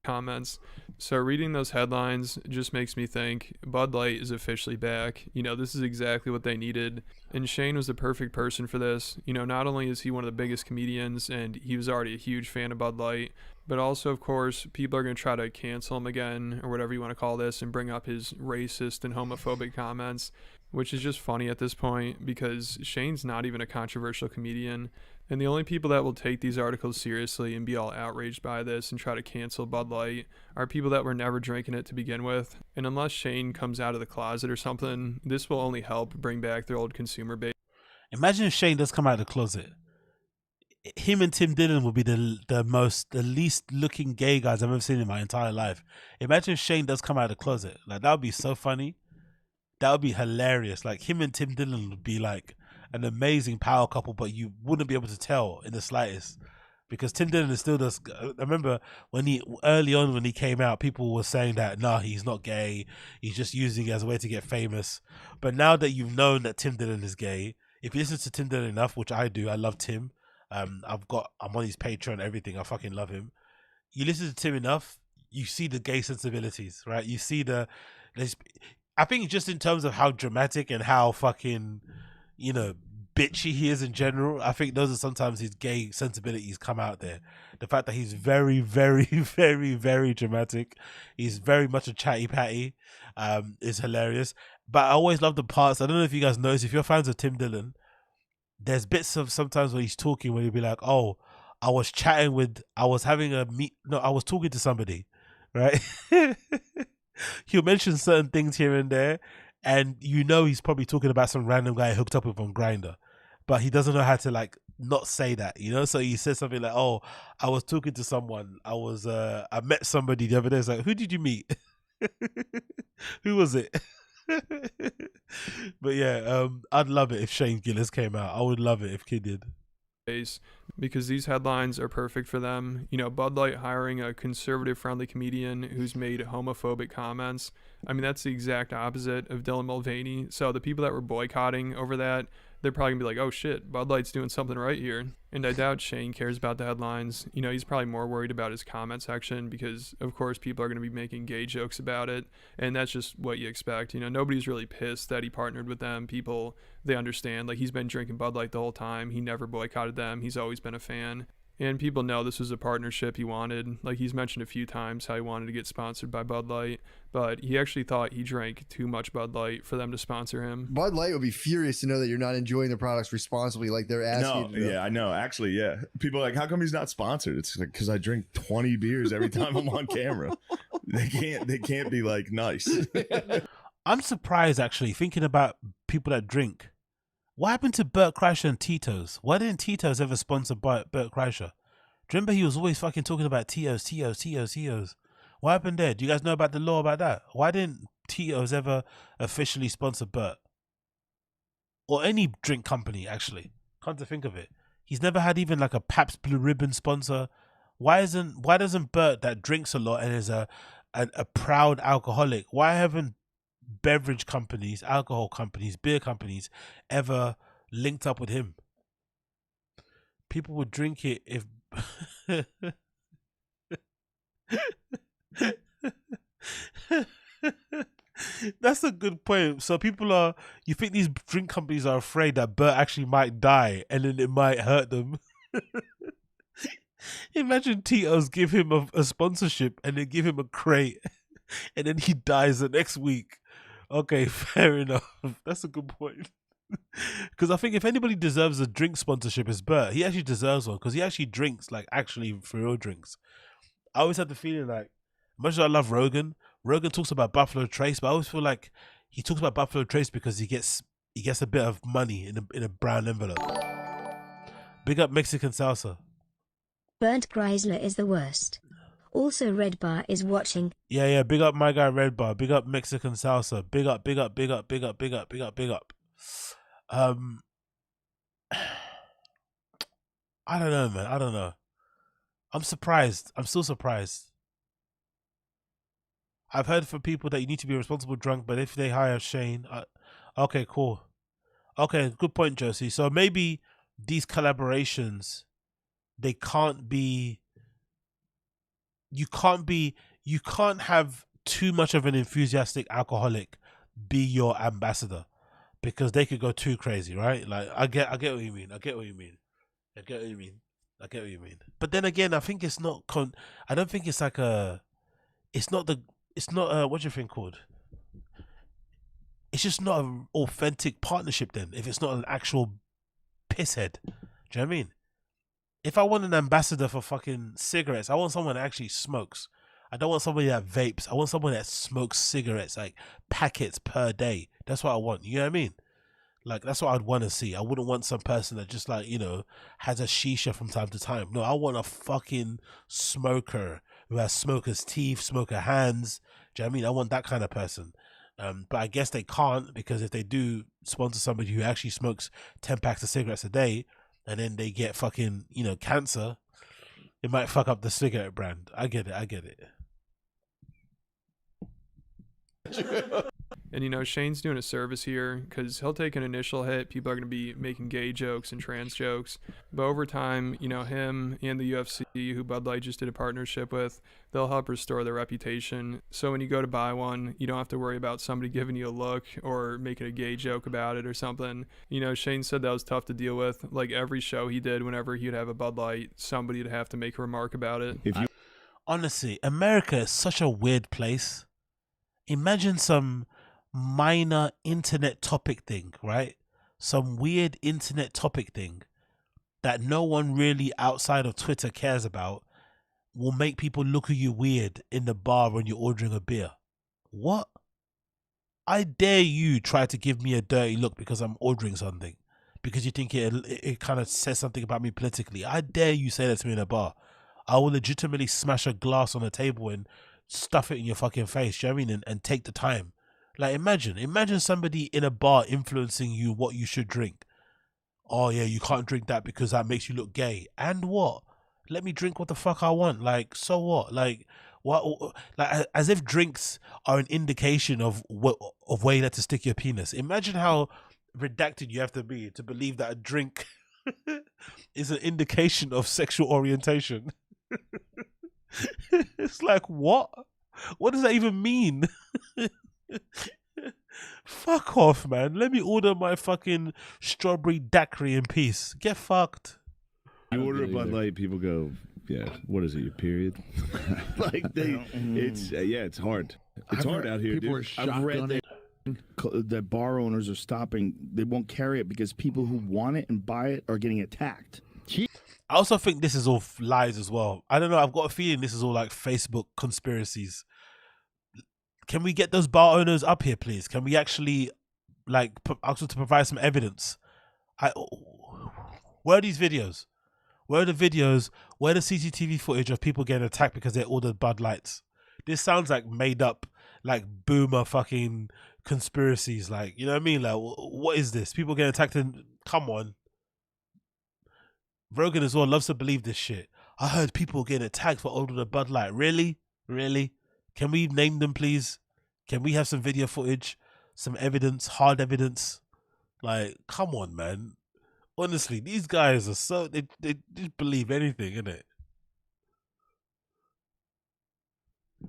Comments. So reading those headlines just makes me think Bud Light is officially back. This is exactly what they needed, and Shane was the perfect person for this. Not only is he one of the biggest comedians and he was already a huge fan of Bud Light, but also, of course, people are going to try to cancel him again, or whatever you want to call this, and bring up his racist and homophobic comments, which is just funny at this point because Shane's not even a controversial comedian. And the only people that will take these articles seriously and be all outraged by this and try to cancel Bud Light are people that were never drinking it to begin with. And unless Shane comes out of the closet or something, this will only help bring back their old consumer base. Imagine if Shane does come out of the closet. Him and Tim Dillon will be the least looking gay guys I've ever seen in my entire life. Imagine if Shane does come out of the closet. Like, that would be so funny. That would be hilarious. Like, him and Tim Dillon would be like an amazing power couple, but you wouldn't be able to tell in the slightest because Tim Dillon is still just. I remember when early on when he came out, people were saying that nah, he's not gay, he's just using it as a way to get famous. But now that you've known that Tim Dillon is gay, if you listen to Tim Dillon enough, which I do, I love Tim. I'm on his Patreon and everything. I fucking love him. You listen to Tim enough, you see the gay sensibilities, right? You see I think just in terms of how dramatic and how fucking bitchy he is in general, I think those are sometimes his gay sensibilities come out there. The fact that he's very, very, very, very dramatic, he's very much a chatty patty, is hilarious. But I always love the parts. I don't know if you guys notice, if you're fans of Tim Dillon, there's bits of sometimes when he's talking where he'll be like, oh, I was talking to somebody, right? He'll mention certain things here and there, and he's probably talking about some random guy hooked up with on Grindr, but he doesn't know how to not say that, so he says something like, oh, I was talking to someone, I met somebody the other day. It's like, who did you meet? Who was it? But yeah, I'd love it if Shane Gillis came out. I would love it if Kid did. Because these headlines are perfect for them. You know, Bud Light hiring a conservative-friendly comedian who's made homophobic comments. I mean, that's the exact opposite of Dylan Mulvaney. So the people that were boycotting over that, they're probably gonna be like, oh shit, Bud Light's doing something right here. And I doubt Shane cares about the headlines. You know, he's probably more worried about his comment section because, of course, people are gonna be making gay jokes about it. And that's just what you expect. You know, nobody's really pissed that he partnered with them. People, they understand. Like, he's been drinking Bud Light the whole time. He never boycotted them. He's always been a fan. And people know this was a partnership he wanted. Like, he's mentioned a few times how he wanted to get sponsored by Bud Light, but he actually thought he drank too much Bud Light for them to sponsor him. Bud Light would be furious to know that you're not enjoying the products responsibly like they're asking you to. Yeah, I know. Actually, yeah. People are like, how come he's not sponsored? It's like, because I drink 20 beers every time I'm on camera. They can't be like nice. I'm surprised, actually, thinking about people that drink. What happened to Bert Kreischer and Tito's? Why didn't Tito's ever sponsor Bert Kreischer? Do you remember he was always fucking talking about THEOs? What happened there? Do you guys know about the law about that? Why didn't Tito's ever officially sponsor Bert? Or any drink company, actually. Come to think of it. He's never had even like a Pabst Blue Ribbon sponsor. Why doesn't Bert, that drinks a lot and is a proud alcoholic, why haven't beverage companies, alcohol companies, beer companies ever linked up with him? People would drink it if that's a good point. So you think these drink companies are afraid that Bert actually might die and then it might hurt them? Imagine Tito's give him a sponsorship and then give him a crate and then he dies the next week. Okay, fair enough. That's a good point. Because I think if anybody deserves a drink sponsorship, it's Bert. He actually deserves one because he actually drinks, like actually for real drinks. I always had the feeling like, much as I love Rogan talks about Buffalo Trace, but I always feel like he talks about Buffalo Trace because he gets a bit of money in a brown envelope. Big up Mexican salsa. Bernd Kreisler is the worst. Also, Red Bar is watching. Yeah. Big up my guy Red Bar. Big up Mexican salsa. Big up. I don't know, man. I don't know. I'm surprised. I'm still surprised. I've heard from people that you need to be a responsible drunk, but if they hire Shane, okay, cool. Okay, good point, Josie. So maybe these collaborations, they can't be. You can't have too much of an enthusiastic alcoholic be your ambassador because they could go too crazy, right? Like I get what you mean. But then again, I think it's not I don't think it's like it's not what do you think called? It's just not an authentic partnership then if it's not an actual pisshead. Do you know what I mean? If I want an ambassador for fucking cigarettes, I want someone that actually smokes. I don't want somebody that vapes. I want someone that smokes cigarettes, like packets per day. That's what I want. You know what I mean? Like, that's what I'd want to see. I wouldn't want some person that just, like, you know, has a shisha from time to time. No, I want a fucking smoker who has smoker's teeth, smoker hands. Do you know what I mean? I want that kind of person. But I guess they can't, because if they do sponsor somebody who actually smokes 10 packs of cigarettes a day, and then they get fucking, you know, cancer, it might fuck up the cigarette brand. I get it. And, you know, Shane's doing a service here because he'll take an initial hit. People are going to be making gay jokes and trans jokes. But over time, you know, him and the UFC, who Bud Light just did a partnership with, they'll help restore their reputation. So when you go to buy one, you don't have to worry about somebody giving you a look or making a gay joke about it or something. You know, Shane said that was tough to deal with. Like, every show he did, whenever he'd have a Bud Light, somebody would have to make a remark about it. Honestly, America is such a weird place. Imagine some minor internet topic thing, right? Some weird internet topic thing that no one really outside of Twitter cares about will make people look at you weird in the bar when you're ordering a beer. What? I dare you try to give me a dirty look because I'm ordering something, because you think it kind of says something about me politically. I dare you say that to me in a bar. I will legitimately smash a glass on the table and stuff it in your fucking face. Do you know what I mean? And take the time. Like imagine somebody in a bar influencing you what you should drink. Oh yeah, you can't drink that because that makes you look gay. And what? Let me drink what the fuck I want. Like, so what? Like, what? Like, as if drinks are an indication of where you like to stick your penis. Imagine how redacted you have to be to believe that a drink is an indication of sexual orientation. It's like, what? What does that even mean? Fuck off, man. Let me order my fucking strawberry daiquiri in peace. Get fucked. You order a Bud Light, people go, yeah, what is it, your period? Like, it's hard. It's hard out here, people dude. Are I've read that bar owners are stopping. They won't carry it because people who want it and buy it are getting attacked. I also think this is all lies as well. I don't know. I've got a feeling this is all like Facebook conspiracies. Can we get those bar owners up here, please? Can we actually like ask them to provide some evidence? Where are these videos? Where are the videos? Where are the CCTV footage of people getting attacked because they ordered Bud Lights? This sounds like made up, like boomer fucking conspiracies. Like, you know what I mean? Like, what is this? People getting attacked and come on. Rogan as well loves to believe this shit. I heard people getting attacked for ordering a Bud Light. Really? Really? Can we name them, please? Can we have some video footage, some evidence, hard evidence? Like, come on, man. Honestly, these guys are so they just believe anything, innit?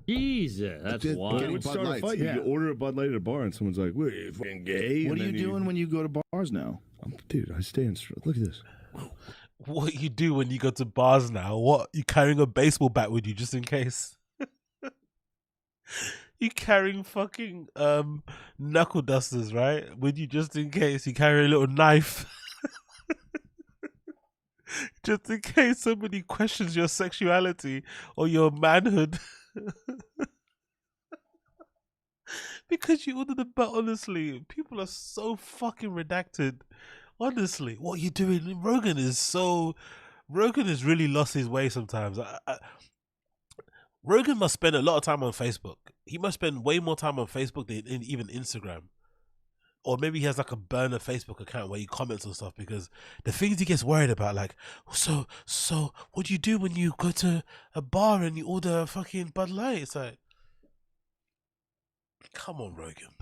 Jesus, that's wild. It would start a fight. You order a Bud Light at a bar, and someone's like, "Wait, you fucking gay?" What are you doing when you go to bars now? Dude, I stay in. Look at this. What you do when you go to bars now? What, you carrying a baseball bat with you just in case? You carrying fucking knuckle dusters, right? With you just in case. You carry a little knife. Just in case somebody questions your sexuality or your manhood. Because you ordered the butt, honestly. People are so fucking redacted. Honestly, what you doing? Rogan has really lost his way sometimes. Rogan must spend a lot of time on Facebook. He must spend way more time on Facebook than even Instagram. Or maybe he has like a burner Facebook account where he comments on stuff, because the things he gets worried about, like, so what do you do when you go to a bar and you order a fucking Bud Light? It's like, come on, Rogan.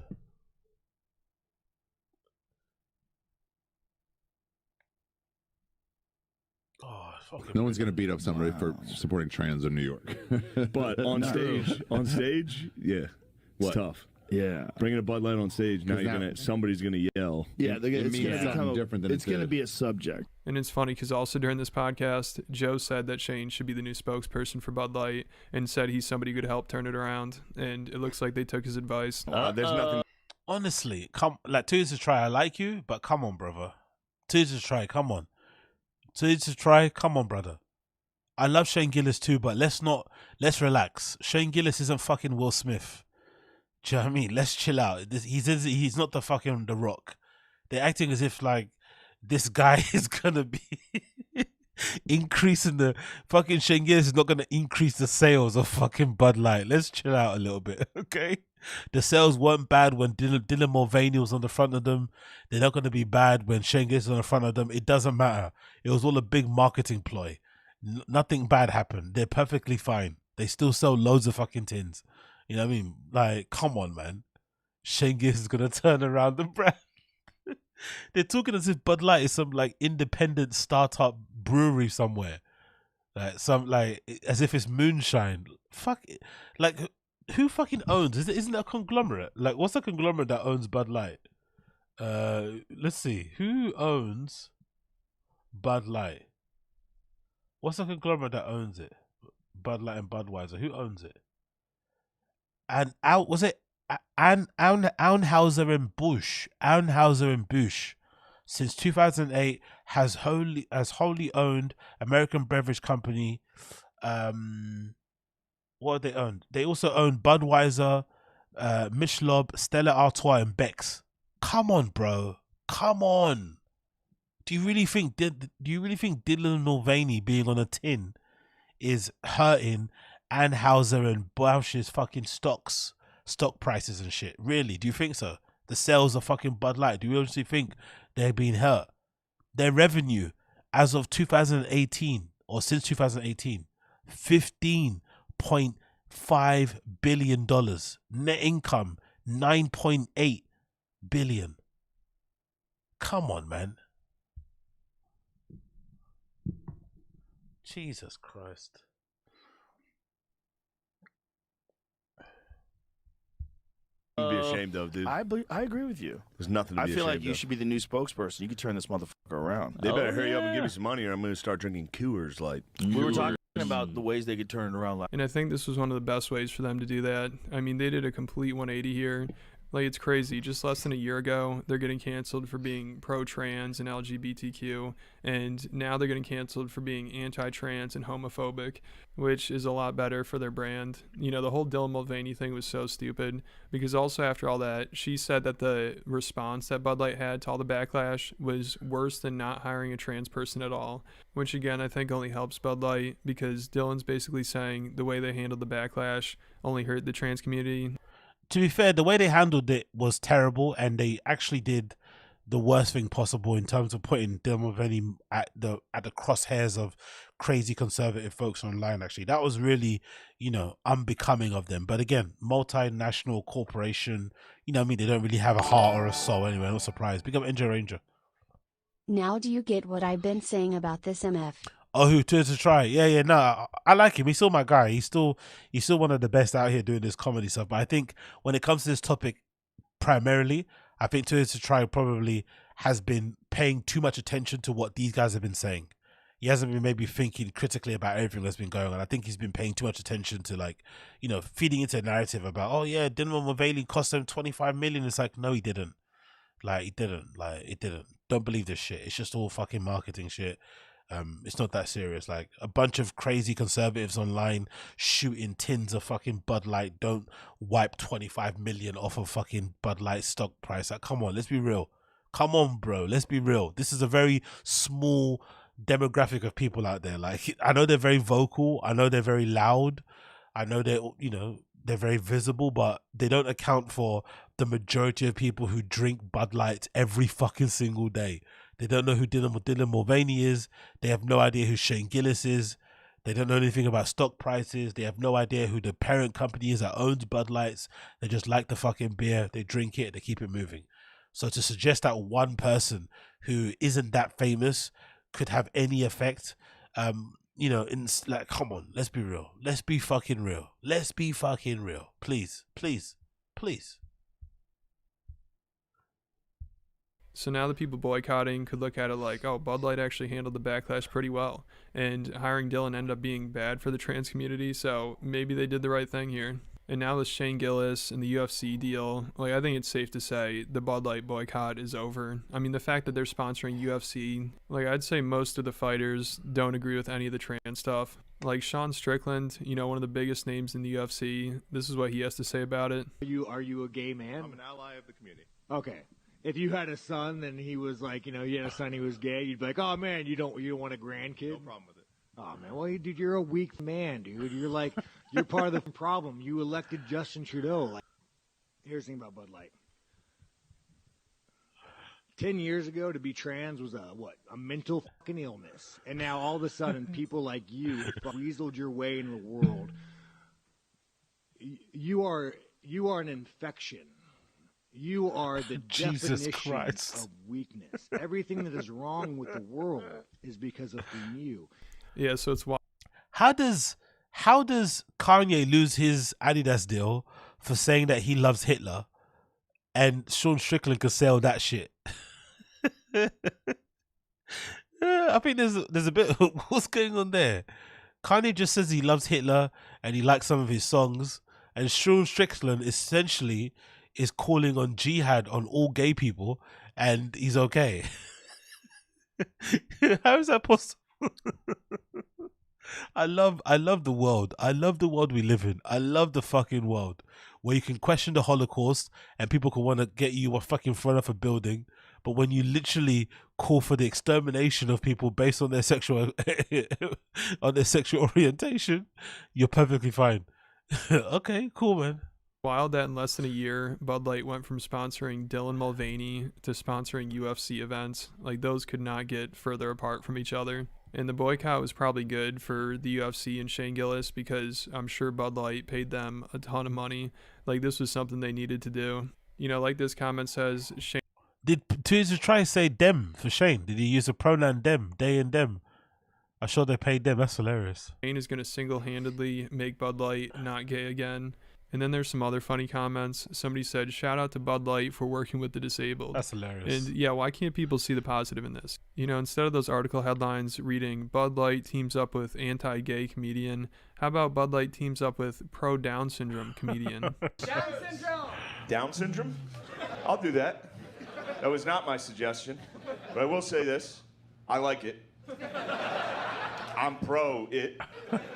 No one's gonna beat up somebody for supporting trans in New York. But on stage, yeah, it's tough. Yeah, bringing a Bud Light on stage, now somebody's gonna yell. Yeah, it's gonna be a subject. And it's funny because also during this podcast, Joe said that Shane should be the new spokesperson for Bud Light, and said he's somebody who could help turn it around. And it looks like they took his advice. There's nothing. Honestly, to is a try. I like you, but come on, brother. To is a try. Come on. To is a try. Come on, brother. I love Shane Gillis too, but let's relax. Shane Gillis isn't fucking Will Smith. Do you know what I mean? Let's chill out. He's not the Rock. They're acting as if like this guy is gonna be increasing the fucking Shane Gillis is not gonna increase the sales of fucking Bud Light. Let's chill out a little bit, okay? The sales weren't bad when Dylan Mulvaney was on the front of them. They're not gonna be bad when Shane Gillis is on the front of them. It doesn't matter. It was all a big marketing ploy. Nothing bad happened. They're perfectly fine. They still sell loads of fucking tins. You know what I mean? Like, come on, man. Shane Gillis is gonna turn around the brand. They're talking as if Bud Light is some like independent startup brewery somewhere, like as if it's moonshine. Fuck it. Like, who fucking owns? Isn't it a conglomerate? Like, what's the conglomerate that owns Bud Light? Let's see. Who owns Bud Light? What's the conglomerate that owns it? Bud Light and Budweiser. Who owns it? And was it Anheuser and Busch? Anheuser and Busch, since 2008, has wholly owned American beverage company. What do they own? They also own Budweiser, Michelob, Stella Artois, and Beck's. Come on, bro. Come on. Do you really think Dylan Mulvaney being on a tin is hurting Anheuser and Bausch's fucking stock prices and shit. Really? Do you think so? The sales of fucking Bud Light, do you honestly think they're being hurt? Their revenue as of 2018 or since 2018, $15.5 billion. Net income, $9.8 billion. Come on, man. Jesus Christ. Be ashamed of, dude. I agree with you. There's nothing to be I feel ashamed like you of. should be the new spokesperson. You could turn this motherfucker around. They better hurry up and give me some money, or I'm going to start drinking Coors. We were talking about the ways they could turn it around. And I think this was one of the best ways for them to do that. I mean, they did a complete 180 here. Like, it's crazy. Just less than a year ago, they're getting canceled for being pro-trans and LGBTQ, and now they're getting canceled for being anti-trans and homophobic, which is a lot better for their brand. You know, the whole Dylan Mulvaney thing was so stupid, because also after all that, she said that the response that Bud Light had to all the backlash was worse than not hiring a trans person at all, which again, I think only helps Bud Light, because Dylan's basically saying the way they handled the backlash only hurt the trans community. To be fair, the way they handled it was terrible, and they actually did the worst thing possible in terms of putting Dylan Mulvaney at the crosshairs of crazy conservative folks online. Actually, that was really, unbecoming of them. But again, multinational corporation, I mean, they don't really have a heart or a soul anyway. No surprise. Big up NJ Ranger. Now do you get what I've been saying about this MF? Oh, who to try? Yeah, no, I like him. He's still my guy. He's still one of the best out here doing this comedy stuff. But I think when it comes to this topic, primarily, I think to try probably has been paying too much attention to what these guys have been saying. He hasn't been maybe thinking critically about everything that's been going on. I think he's been paying too much attention to feeding into a narrative about, oh yeah, Dylan Mulvaney cost them $25 million. It's like, no, he didn't. It didn't. Don't believe this shit. It's just all fucking marketing shit. It's not that serious. Like, a bunch of crazy conservatives online shooting tins of fucking Bud Light don't wipe 25 million off of fucking Bud Light stock price. Like, come on, let's be real. Come on, bro, let's be real. This is a very small demographic of people out there. Like, I know they're very vocal, I know they're very loud, I know they're very visible, but they don't account for the majority of people who drink Bud Light every fucking single day. They don't know who Dylan Mulvaney is. They have no idea who Shane Gillis is. They don't know anything about stock prices. They have no idea who the parent company is that owns Bud Lights. They just like the fucking beer. They drink it. They keep it moving. So to suggest that one person who isn't that famous could have any effect, come on, let's be real. Let's be fucking real. Let's be fucking real. Please, please, please. So now the people boycotting could look at it like, oh, Bud Light actually handled the backlash pretty well, and hiring Dylan ended up being bad for the trans community, so maybe they did the right thing here. And now with Shane Gillis and the UFC deal, I think it's safe to say the Bud Light boycott is over. I mean, the fact that they're sponsoring UFC, I'd say most of the fighters don't agree with any of the trans stuff. Like Sean Strickland, one of the biggest names in the UFC, this is what he has to say about it. Are you a gay man? I'm an ally of the community. Okay. If you had a son, then he was you had a son, he was gay, you'd be like, oh man, you don't want a grandkid? No problem with it. Oh man, well, dude, you're a weak man, dude. You're part of the problem. You elected Justin Trudeau. Here's the thing about Bud Light. 10 years ago, to be trans was a mental fucking illness, and now all of a sudden, people like you weaseled your way in the world. You are an infection. You are the definition of weakness. Everything that is wrong with the world is because of you. Yeah, so it's why. How does Kanye lose his Adidas deal for saying that he loves Hitler, and Sean Strickland could sell that shit? I think there's a bit. What's going on there? Kanye just says he loves Hitler and he likes some of his songs, and Sean Strickland essentially is calling on jihad on all gay people, and he's okay. How is that possible? I love the world. I love the world we live in. I love the fucking world where you can question the Holocaust and people can want to get you fucking thrown off a building, But when you literally call for the extermination of people based on their sexual orientation, you're perfectly fine. Okay, cool, man. Wild that in less than a year, Bud Light went from sponsoring Dylan Mulvaney to sponsoring UFC events. Like, those could not get further apart from each other. And the boycott was probably good for the UFC and Shane Gillis, because I'm sure Bud Light paid them a ton of money. Like, this was something they needed to do. You know, like this comment says, Shane... Did Tweezer try to say them for Shane? Did he use a pronoun them, they and them? I'm sure they paid them. That's hilarious. Shane is going to single-handedly make Bud Light not gay again. And then there's some other funny comments. Somebody said, shout out to Bud Light for working with the disabled. That's hilarious. And yeah, why can't people see the positive in this? You know, instead of those article headlines reading, Bud Light teams up with anti-gay comedian, how about Bud Light teams up with pro-Down syndrome comedian? Down syndrome! Down syndrome? I'll do that. That was not my suggestion. But I will say this. I like it. I'm pro it.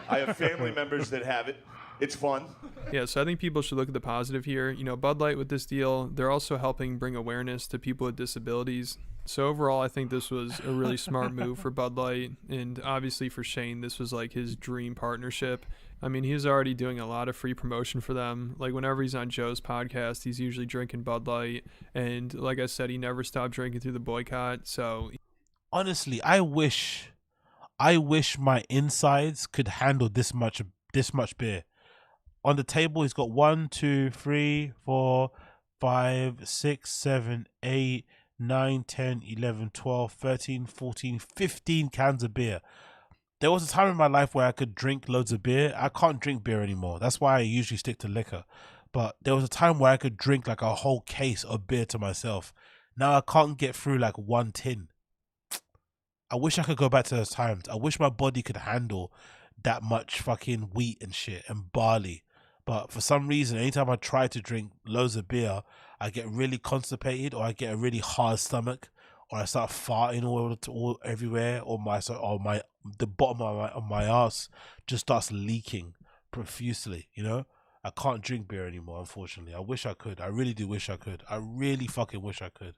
I have family members that have it. It's fun. Yeah, so I think people should look at the positive here. You know, Bud Light with this deal, they're also helping bring awareness to people with disabilities. So overall, I think this was a really smart move for Bud Light. And obviously for Shane, this was like his dream partnership. I mean, he was already doing a lot of free promotion for them. Like, whenever he's on Joe's podcast, he's usually drinking Bud Light. And like I said, he never stopped drinking through the boycott. So honestly, I wish my insides could handle this much beer. On the table, he's got 1, 2, 3, 4, 5, 6, 7, 8, 9, 10, 11, 12, 13, 14, 15 cans of beer. There was a time in my life where I could drink loads of beer. I can't drink beer anymore. That's why I usually stick to liquor. But there was a time where I could drink like a whole case of beer to myself. Now I can't get through like 1 tin. I wish I could go back to those times. I wish my body could handle that much fucking wheat and shit and barley. But for some reason, anytime I try to drink loads of beer, I get really constipated, or I get a really hard stomach, or I start farting all everywhere, or the bottom of my ass just starts leaking profusely. You know, I can't drink beer anymore, unfortunately. I wish I could. I really do wish I could. I really fucking wish I could.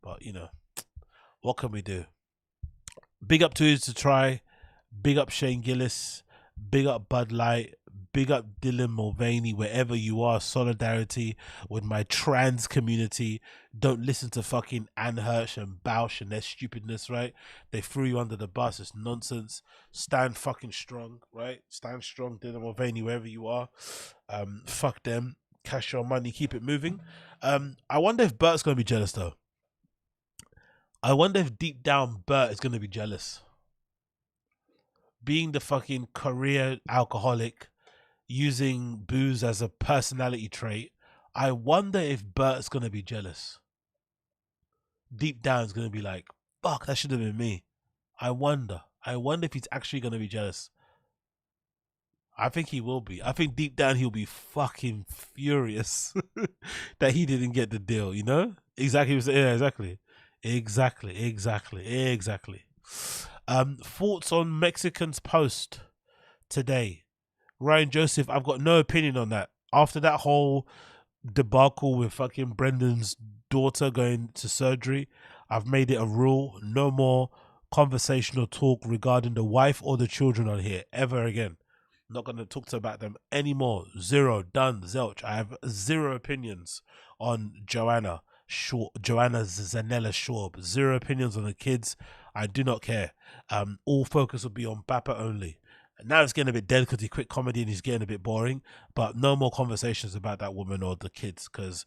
But you know, what can we do? Big up to try. Big up Shane Gillis. Big up Bud Light. Big up Dylan Mulvaney, wherever you are. Solidarity with my trans community. Don't listen to fucking Anne Hirsch and Bausch and their stupidness, right? They threw you under the bus. It's nonsense. Stand fucking strong, right? Stand strong, Dylan Mulvaney, wherever you are. Fuck them. Cash your money. Keep it moving. I wonder if Bert's going to be jealous, though. I wonder if deep down Bert is going to be jealous. Being the fucking career alcoholic, using booze as a personality trait, I wonder if Bert's going to be jealous. Deep down, it's going to be like, fuck, that should have been me. I wonder if he's actually going to be jealous. I think he will be. I think deep down he'll be fucking furious that he didn't get the deal, you know? Exactly. Yeah, exactly. Thoughts on Mexicans post today? Ryan Joseph, I've got no opinion on that. After that whole debacle with fucking Brendan's daughter going to surgery, I've made it a rule: no more conversational talk regarding the wife or the children on here ever again. I'm not going to talk about them anymore. Zero. Done. Zilch. I have zero opinions on Joanna Zanella Schaub. Zero opinions on the kids. I do not care. All focus will be on Bappa only. Now it's getting a bit dead because he quit comedy and he's getting a bit boring, but no more conversations about that woman or the kids, because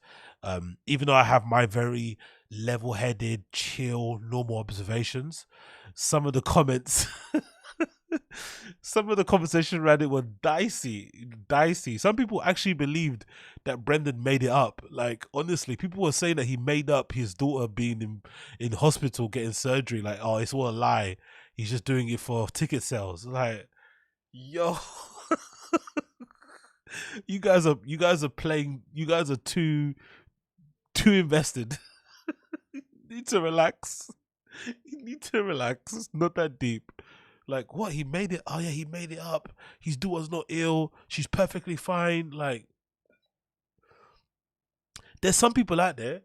even though I have my very level-headed, chill, normal observations, some of the comments some of the conversation around it were dicey. Some people actually believed that Brendan made it up. Like, honestly, people were saying that he made up his daughter being in hospital getting surgery. Like, oh, it's all a lie. He's just doing it for ticket sales. Like, yo, you guys are playing. You guys are too invested. You need to relax. It's not that deep. Like, what? He made it? Oh yeah, he made it up. His daughter's not ill. She's perfectly fine. Like, there's some people out there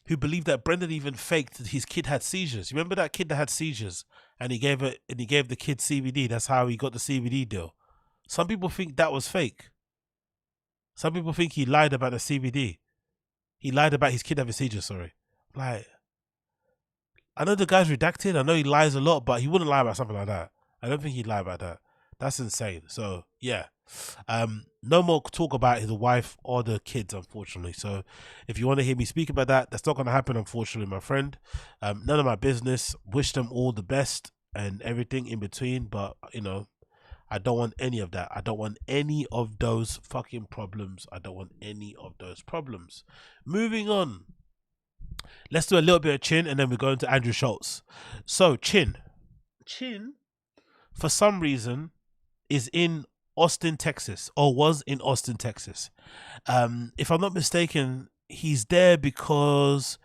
who believed that Brendan even faked that his kid had seizures. You remember that kid that had seizures, and he gave the kid CBD. That's how he got the CBD deal. Some people think that was fake. Some people think he lied about the CBD. He lied about his kid having seizures. Sorry, like, I know the guy's redacted. I know he lies a lot, but he wouldn't lie about something like that. I don't think he'd lie about that. That's insane. So yeah, no more talk about his wife or the kids, unfortunately. So if you want to hear me speak about that, that's not going to happen, unfortunately, my friend. None of my business. Wish them all the best and everything in between, but you know, I don't want any of that. I don't want any of those fucking problems. I don't want any of those problems. Moving on. Let's do a little bit of Chin, and then we're going to Andrew Schulz. So Chin, for some reason, is in Austin, Texas, or was in Austin, Texas. If I'm not mistaken, he's there because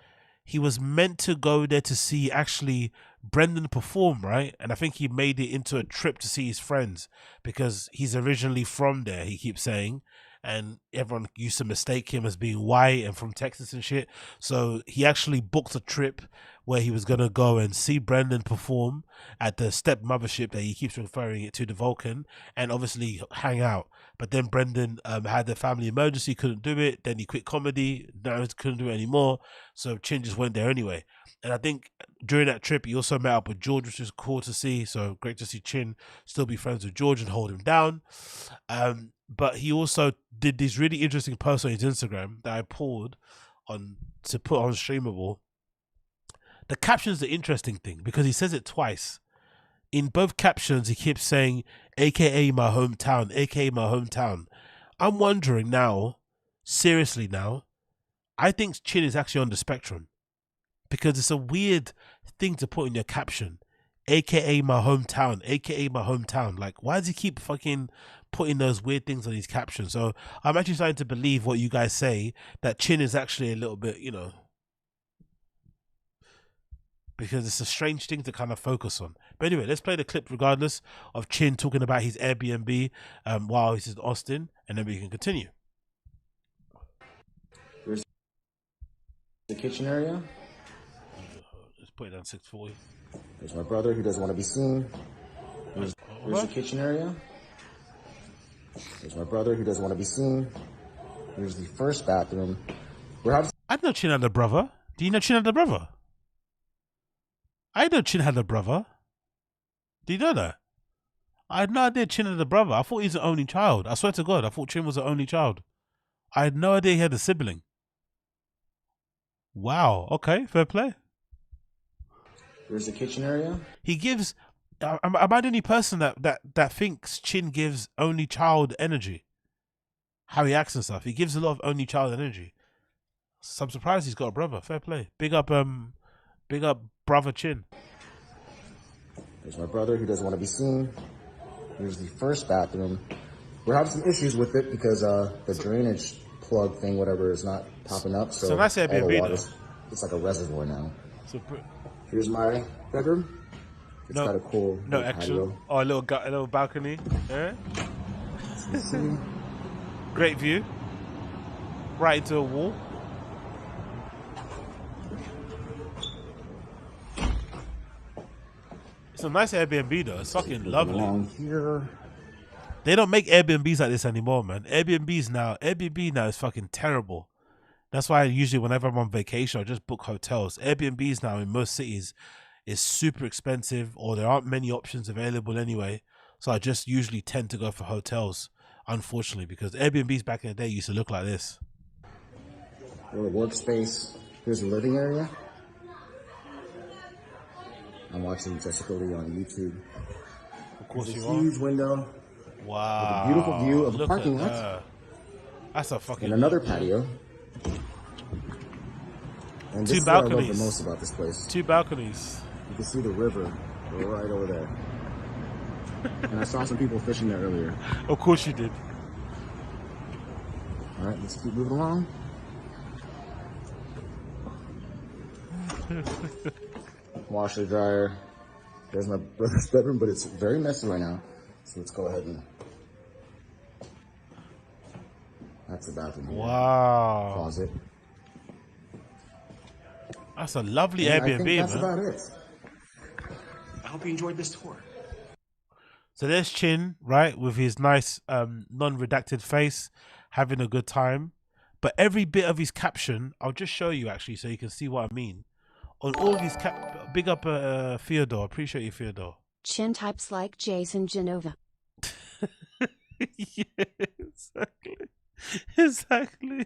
he was meant to go there to see actually Brendan perform, right? And I think he made it into a trip to see his friends because he's originally from there, he keeps saying. And everyone used to mistake him as being white and from Texas and shit. So he actually booked a trip where he was going to go and see Brendan perform at the step mothership that he keeps referring it to, the Vulcan, and obviously hang out. But then Brendan had a family emergency, couldn't do it. Then he quit comedy, now he couldn't do it anymore. So Chin just went there anyway. And I think during that trip, he also met up with George, which was cool to see. So great to see Chin still be friends with George and hold him down. But he also did this really interesting post on his Instagram that I pulled on to put on Streamable. The caption's the interesting thing because he says it twice. In both captions, he keeps saying, AKA my hometown, AKA my hometown. I'm wondering now, seriously now, I think Chin is actually on the spectrum because it's a weird thing to put in your caption. AKA my hometown, AKA my hometown. Like, why does he keep fucking putting those weird things on his captions? So I'm actually starting to believe what you guys say, that Chin is actually a little bit, you know, because it's a strange thing to kind of focus on. But anyway, let's play the clip regardless of Chin talking about his Airbnb while he's in Austin, and then we can continue. Here's the kitchen area. Let's put it down 640. There's my brother who doesn't want to be seen. Here's the kitchen area. There's my brother who doesn't want to be seen. Here's the first bathroom. I didn't know Chin had a brother. Do you know Chin had a brother? I know Chin had a brother. Do you know that? I had no idea Chin had a brother. I thought he was the only child. I swear to God, I thought Chin was the only child. I had no idea he had a sibling. Wow. Okay, fair play. Here's the kitchen area. He gives. Am I the only person that thinks Chin gives only child energy? How he acts and stuff. He gives a lot of only child energy. So I'm surprised he's got a brother. Fair play. Big up brother Chin. There's my brother who doesn't want to be seen. Here's the first bathroom. We're having some issues with it because the drainage plug thing, whatever, is not popping up. So that's Airbnb. It's like a reservoir now. So here's my bedroom. It's got a cool action. patio. Oh, a little balcony. Yeah. Great view. Right into a wall. It's a nice Airbnb though. It's fucking lovely. Here. They don't make Airbnbs like this anymore, man. Airbnb now is fucking terrible. That's why usually whenever I'm on vacation, I just book hotels. Airbnbs now in most cities is super expensive, or there aren't many options available anyway. So I just usually tend to go for hotels, unfortunately, because Airbnbs back in the day used to look like this. Little workspace. Here's the living area. I'm watching Jessica Lee on YouTube. Of course There's you a are. huge window. Wow. With a beautiful view of the Look parking at lot. that. That's a fucking. And another patio. And this Two is what I love balconies. the most about this place. Two balconies. You can see the river right over there. And I saw some people fishing there earlier. Of course you did. All right, let's keep moving along. Washer, dryer. There's my brother's bedroom, but it's very messy right now. So let's go ahead and... That's the bathroom. Here. Wow. Closet. That's a lovely And I Airbnb, think that's man. about it. I hope you enjoyed this tour. So there's Chin, right, with his nice non-redacted face, having a good time. But every bit of his caption, I'll just show you actually so you can see what I mean. On all of his big up Theodore. Appreciate you, Theodore. Chin types like Jason Genova. Yeah, exactly.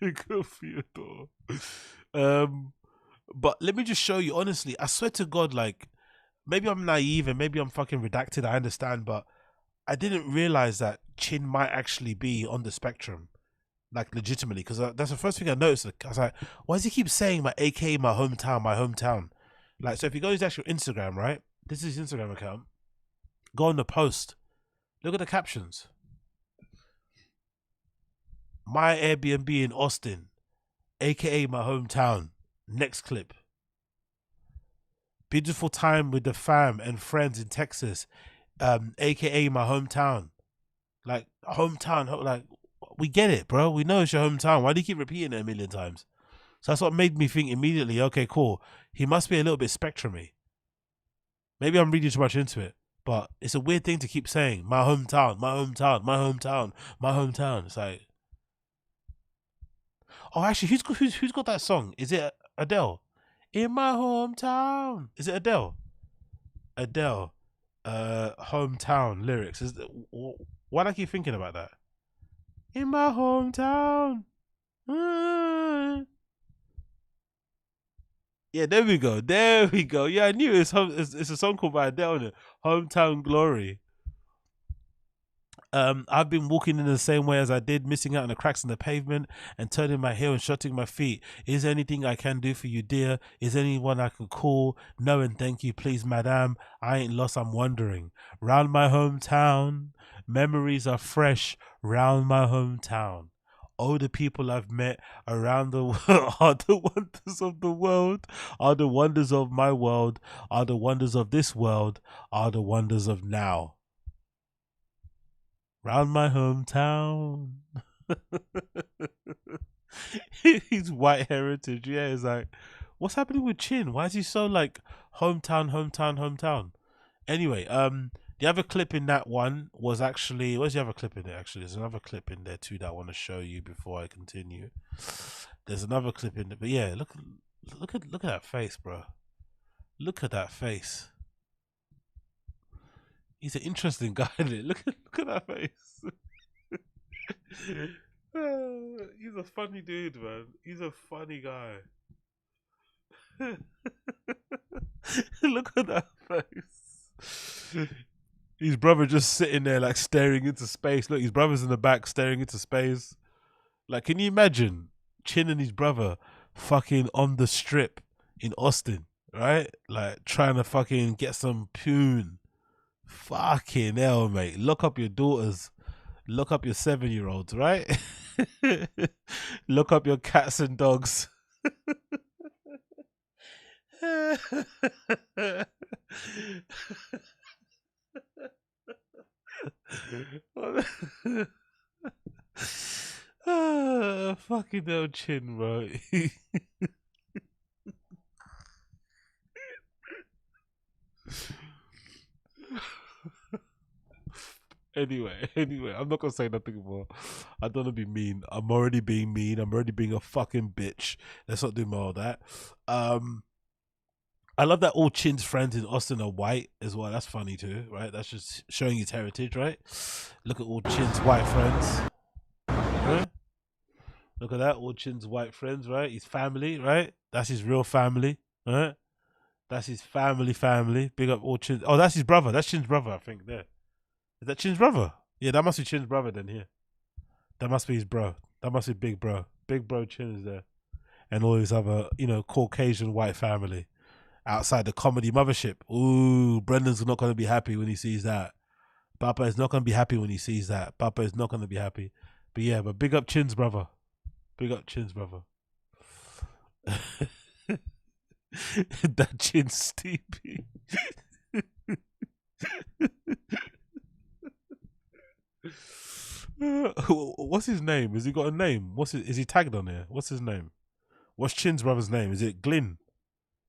Big up Theodore. But let me just show you, honestly, I swear to God, like, maybe I'm naive and maybe I'm fucking redacted, I understand, but I didn't realize that Chin might actually be on the spectrum, like, legitimately, because that's the first thing I noticed. I was like, why does he keep saying my AK, my hometown? Like, so if you go to his actual Instagram, right? This is his Instagram account. Go on the post. Look at the captions. My Airbnb in Austin, aka my hometown. Next clip. Beautiful time with the fam and friends in Texas, aka my hometown. Like, hometown, like, we get it, bro. We know it's your hometown. Why do you keep repeating it a million times? So that's what made me think immediately, okay, cool. He must be a little bit spectrumy. Maybe I'm reading too much into it, but it's a weird thing to keep saying, my hometown, my hometown, my hometown, my hometown. It's like, oh, actually, who's got that song? Is it Adele? In my hometown. Is it Adele? Adele. Hometown lyrics. Why do I keep thinking about that? In my hometown. Yeah, there we go. Yeah, I knew it's a song called by Adele, isn't it? Hometown Glory. I've been walking in the same way as I did, missing out on the cracks in the pavement and turning my heel and shutting my feet. Is there anything I can do for you, dear? Is there anyone I can call? No and thank you, please, madame. I ain't lost, I'm wondering. Round my hometown, memories are fresh round my hometown. Oh, the people I've met around the world are the wonders of the world, are the wonders of my world, are the wonders of this world, are the wonders of now. Round my hometown. He's white heritage. Yeah, it's like, what's happening with Chin? Why is he so like hometown? Anyway, the other clip in that one was actually, where's the other clip in there? Actually, there's another clip in there too that I want to show you before I continue. There's another clip in there, but yeah, look at that face, bro. Look at that face. He's an interesting guy, isn't it? Look at that face. He's a funny dude, man. He's a funny guy. Look at that face. His brother just sitting there like staring into space. Look, his brother's in the back staring into space. Like, can you imagine Chin and his brother fucking on the strip in Austin, right? Like, trying to fucking get some poon. Fucking hell, mate. Lock up your daughters. Lock up your 7-year-olds, right? Lock up your cats and dogs. Fucking hell, Chin, bro. Anyway, I'm not gonna say nothing more. I don't wanna be mean. I'm already being mean. I'm already being a fucking bitch. Let's not do more of that. I love that all Chin's friends in Austin are white as well. That's funny too, right? That's just showing his heritage, right? Look at all Chin's white friends. Right? Look at that, all Chin's white friends, right? His family, right? That's his real family, right? That's his family. Big up all Chin. Oh, that's his brother. That's Chin's brother, I think, there. Is that Chin's brother? Yeah, that must be Chin's brother then, here. That must be his bro. That must be Big Bro. Big Bro Chin is there. And all his other, Caucasian white family outside the comedy mothership. Ooh, Brendan's not going to be happy when he sees that. Papa is not going to be happy when he sees that. Papa is not going to be happy. But yeah, but big up Chin's brother. Big up Chin's brother. That Chin's Stevie. What's his name? Has he got a name? Is he tagged on here? What's his name? What's Chin's brother's name? Is it Glyn?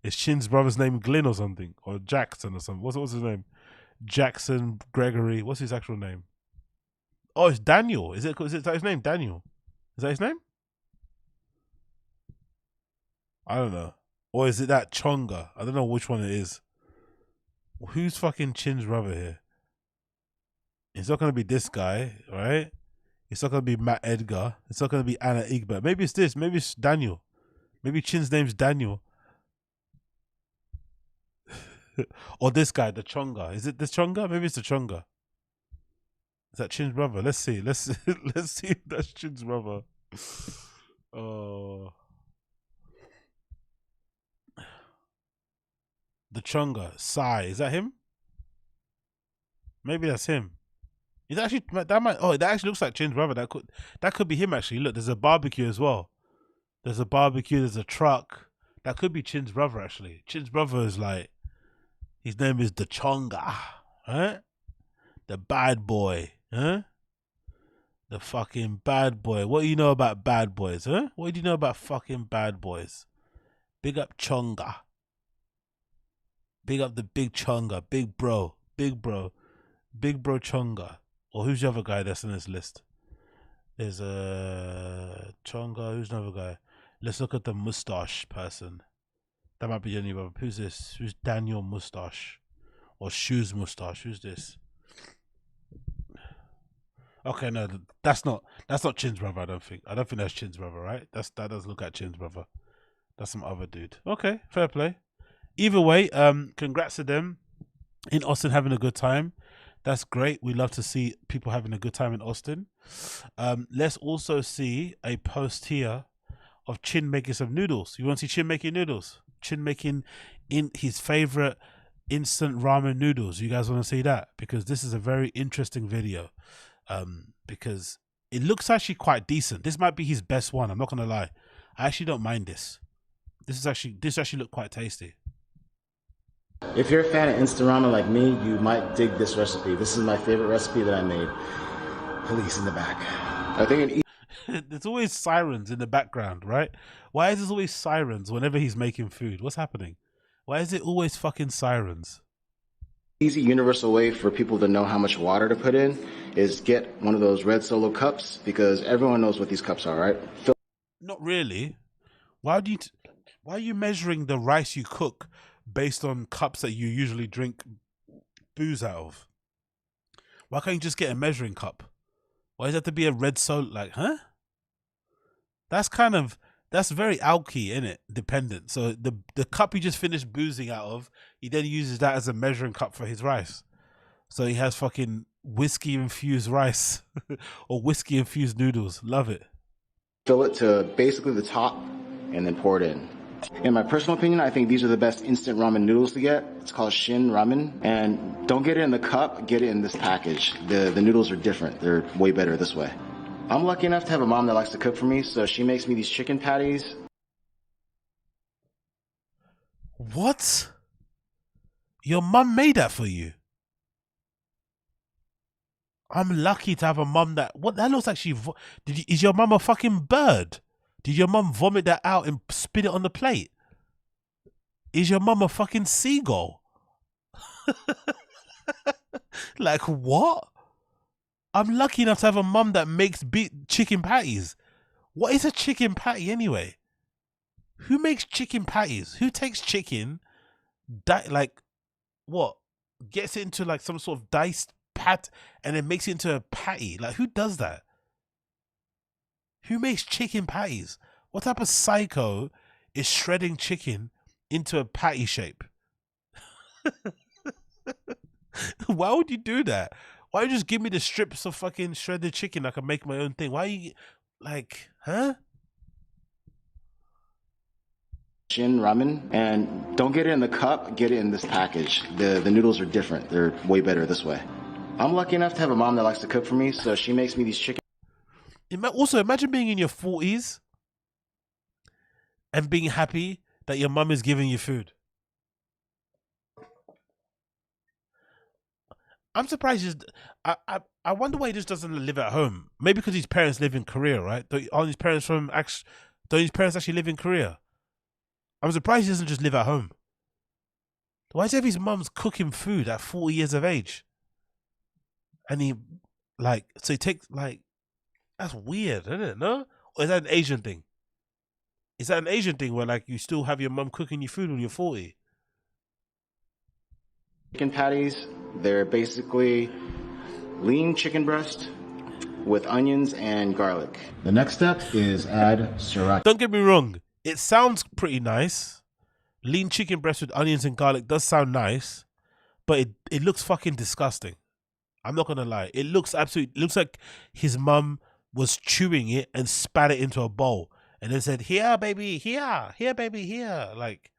Is Chin's brother's name Glyn or something? Or Jackson or something? What's his name? Jackson Gregory. What's his actual name? Oh, it's Daniel. Is that his name? Daniel. Is that his name? I don't know. Or is it that Chonga? I don't know which one it is. Who's fucking Chin's brother here? It's not going to be this guy, right? It's not going to be Matt Edgar. It's not going to be Anna Egbert. Maybe it's this. Maybe it's Daniel. Maybe Chin's name's Daniel. Or this guy, the Chonga. Is it the Chonga? Maybe it's the Chonga. Is that Chin's brother? Let's see. Let's see if that's Chin's brother. Oh. The Chonga. Sai. Is that him? Maybe that's him. Is actually that actually looks like Chin's brother. That could be him actually. Look, there's a barbecue as well. There's a barbecue, there's a truck. That could be Chin's brother actually. Chin's brother is like, his name is the Chonga, right? The bad boy, huh? The fucking bad boy. What do you know about bad boys, huh? What do you know about fucking bad boys? Big up Chonga. Big up the big Chonga. Big bro. Big bro. Big bro Chonga. Or who's the other guy that's on this list? There's a Chonga. Who's another guy? Let's look at the mustache person. That might be your new brother. Who's this? Who's Daniel Mustache? Or Shoes Mustache? Who's this? Okay, no, that's not Chin's brother. I don't think that's Chin's brother, right? That does look like Chin's brother. That's some other dude. Okay, fair play. Either way, congrats to them in Austin having a good time. That's great. We love to see people having a good time in Austin. Let's also see a post here of Chin making some noodles. You want to see Chin making noodles? Chin making in his favorite instant ramen noodles. You guys want to see that? Because this is a very interesting video. Because it looks actually quite decent. This might be his best one. I'm not gonna lie. I actually don't mind this. This actually looked quite tasty. If you're a fan of instant ramen like me, you might dig this recipe. This is my favorite recipe that I made. Police in the back. I think there's always sirens in the background, right? Why is there always sirens whenever he's making food? What's happening? Why is it always fucking sirens? Easy universal way for people to know how much water to put in is get one of those red Solo cups, because everyone knows what these cups are, right? Not really. Why are you measuring the rice you cook based on cups that you usually drink booze out of? Why can't you just get a measuring cup? Why does it have to be a red Solo? Like, huh? That's very alky, innit? Dependent. So the cup he just finished boozing out of, he then uses that as a measuring cup for his rice. So he has fucking whiskey infused rice or whiskey infused noodles. Love it. Fill it to basically the top and then pour it in. In my personal opinion, I think these are the best instant ramen noodles to get. It's called Shin Ramen. And don't get it in the cup, get it in this package. The noodles are different. They're way better this way. I'm lucky enough to have a mom that likes to cook for me, so she makes me these chicken patties. What? Your mum made that for you? I'm lucky to have a mum that... What? That looks like she... Is your mum a fucking bird? Did your mum vomit that out and spit it on the plate? Is your mum a fucking seagull? Like, what? I'm lucky enough to have a mum that makes chicken patties. What is a chicken patty anyway? Who makes chicken patties? Who takes chicken, like, what? Gets it into like some sort of diced pat and then makes it into a patty? Like, who does that? Who makes chicken patties? What type of psycho is shredding chicken into a patty shape? Why would you do that? Why don't you just give me the strips of fucking shredded chicken? I can make my own thing. Why you like, huh? Shin Ramen. And don't get it in the cup, get it in this package. The noodles are different. They're way better this way. I'm lucky enough to have a mom that likes to cook for me, so she makes me these chicken. Also, imagine being in your 40s and being happy that your mum is giving you food. I'm surprised. I wonder why he just doesn't live at home. Maybe because his parents live in Korea, right? Don't his parents actually live in Korea? I'm surprised he doesn't just live at home. Why is it his mum's cooking food at 40 years of age? And he takes that's weird, isn't it? No? Or is that an Asian thing? Is that an Asian thing where like you still have your mum cooking your food when you're 40? Chicken patties, they're basically lean chicken breast with onions and garlic. The next step is add sriracha. Don't get me wrong, it sounds pretty nice. Lean chicken breast with onions and garlic does sound nice, but it looks fucking disgusting. I'm not gonna lie. It looks like his mum was chewing it and spat it into a bowl and then said, "Here, baby, here, baby, here." Like,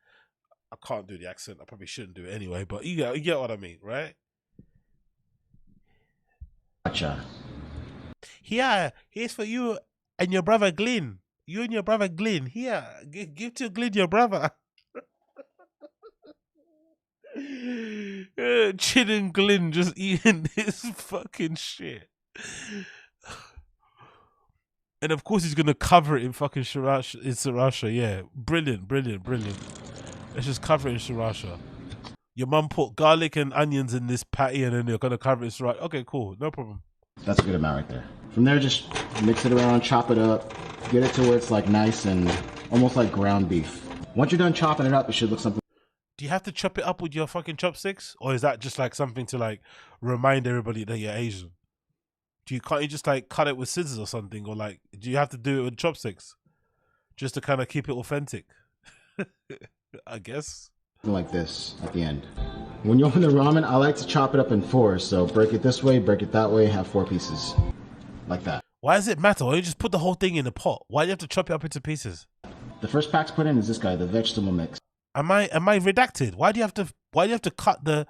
I can't do the accent. I probably shouldn't do it anyway, but you get what I mean, right? Gotcha. Here, here's for you and your brother Glyn. You and your brother Glyn. Here, give to Glyn, your brother. Chin and Glyn just eating this fucking shit. And of course he's gonna cover it in fucking sriracha. Yeah, brilliant. Let's just cover it in sriracha. Your mum put garlic and onions in this patty and then you're gonna cover it in sriracha. Okay, cool, no problem. That's a good amount right there. From there, just mix it around, chop it up, get it to where it's like nice and almost like ground beef. Once you're done chopping it up, it should look something. Do you have to chop it up with your fucking chopsticks? Or is that just like something to like remind everybody that you're Asian? Can't you just like cut it with scissors or something? Or like, do you have to do it with chopsticks? Just to kind of keep it authentic? I guess. Like this at the end. When you open the ramen, I like to chop it up in 4. So break it this way, break it that way, have 4 pieces. Like that. Why does it matter? Why don't you just put the whole thing in the pot? Why do you have to chop it up into pieces? The first pack to put in is this guy, the vegetable mix. Am I redacted? Why do you have to cut the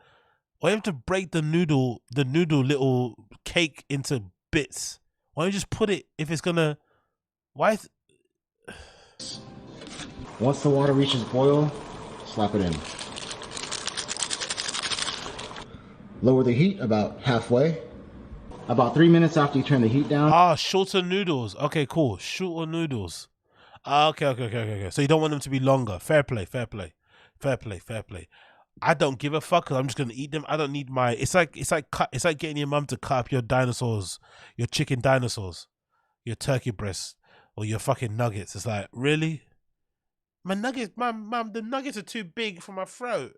why do you have to break the noodle little cake into bits? Why don't you just put it if it's gonna Once the water reaches boil, slap it in. Lower the heat about halfway. About 3 minutes after you turn the heat down. Shorter noodles. Okay, cool. Shorter noodles. Okay. So you don't want them to be longer. Fair play. I don't give a fuck 'cause I'm just gonna eat them. I don't need my. It's like getting your mum to cut up your dinosaurs, your chicken dinosaurs, your turkey breasts, or your fucking nuggets. It's like, really? My nuggets, mum, the nuggets are too big for my throat.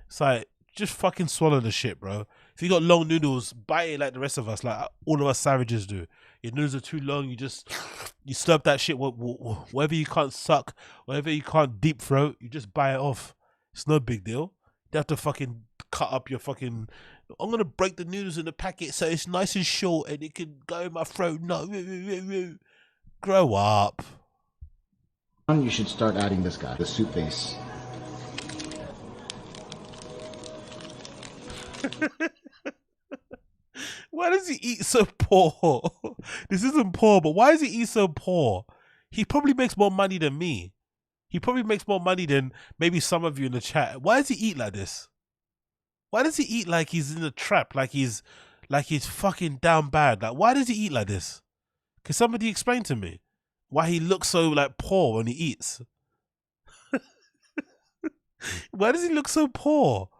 It's like, just fucking swallow the shit, bro. If you got long noodles, bite it like the rest of us, like all of us savages do. Your noodles are too long, you slurp that shit, whatever you can't suck, whatever you can't deep throat, you just buy it off. It's no big deal. You have to fucking cut up your fucking, I'm gonna break the noodles in the packet so it's nice and short and it can go in my throat. No, grow up. You should start adding this guy, the soup base. Why does he eat so poor? This isn't poor, but why does he eat so poor? He probably makes more money than me. He probably makes more money than maybe some of you in the chat. Why does he eat like this? Why does he eat like he's in a trap? Like he's fucking down bad. Like, why does he eat like this? Can somebody explain to me why he looks so like poor when he eats? Why does he look so poor?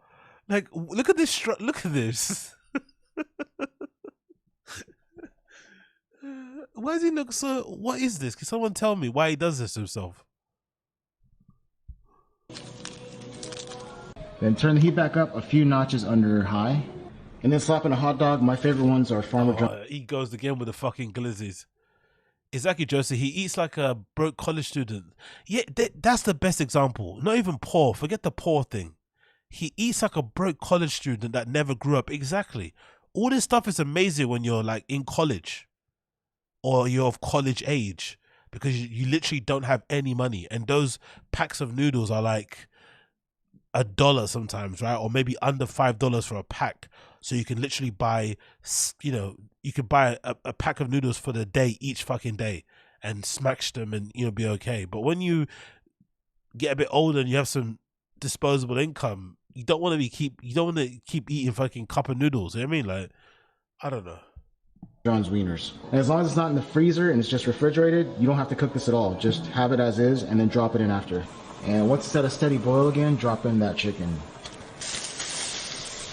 Like, look at this. Look at this. Why does he look so? What is this? Can someone tell me why he does this to himself? Then turn the heat back up a few notches under high. And then slap in a hot dog. My favorite ones are Farmer John. He goes again with the fucking glizzies. Exactly, Joseph. He eats like a broke college student. Yeah, that's the best example. Not even poor. Forget the poor thing. He eats like a broke college student that never grew up. Exactly. All this stuff is amazing when you're like in college or you're of college age because you literally don't have any money. And those packs of noodles are like $1 sometimes, right? Or maybe under $5 for a pack. So you can literally buy, you could buy a pack of noodles for the day, each fucking day, and smash them and, be okay. But when you get a bit older and you have some disposable income, you don't want to keep eating fucking cup of noodles. You know what I mean? Like, I don't know. John's wieners. And as long as it's not in the freezer and it's just refrigerated, you don't have to cook this at all. Just have it as is and then drop it in after. And once it's at a steady boil again, drop in that chicken.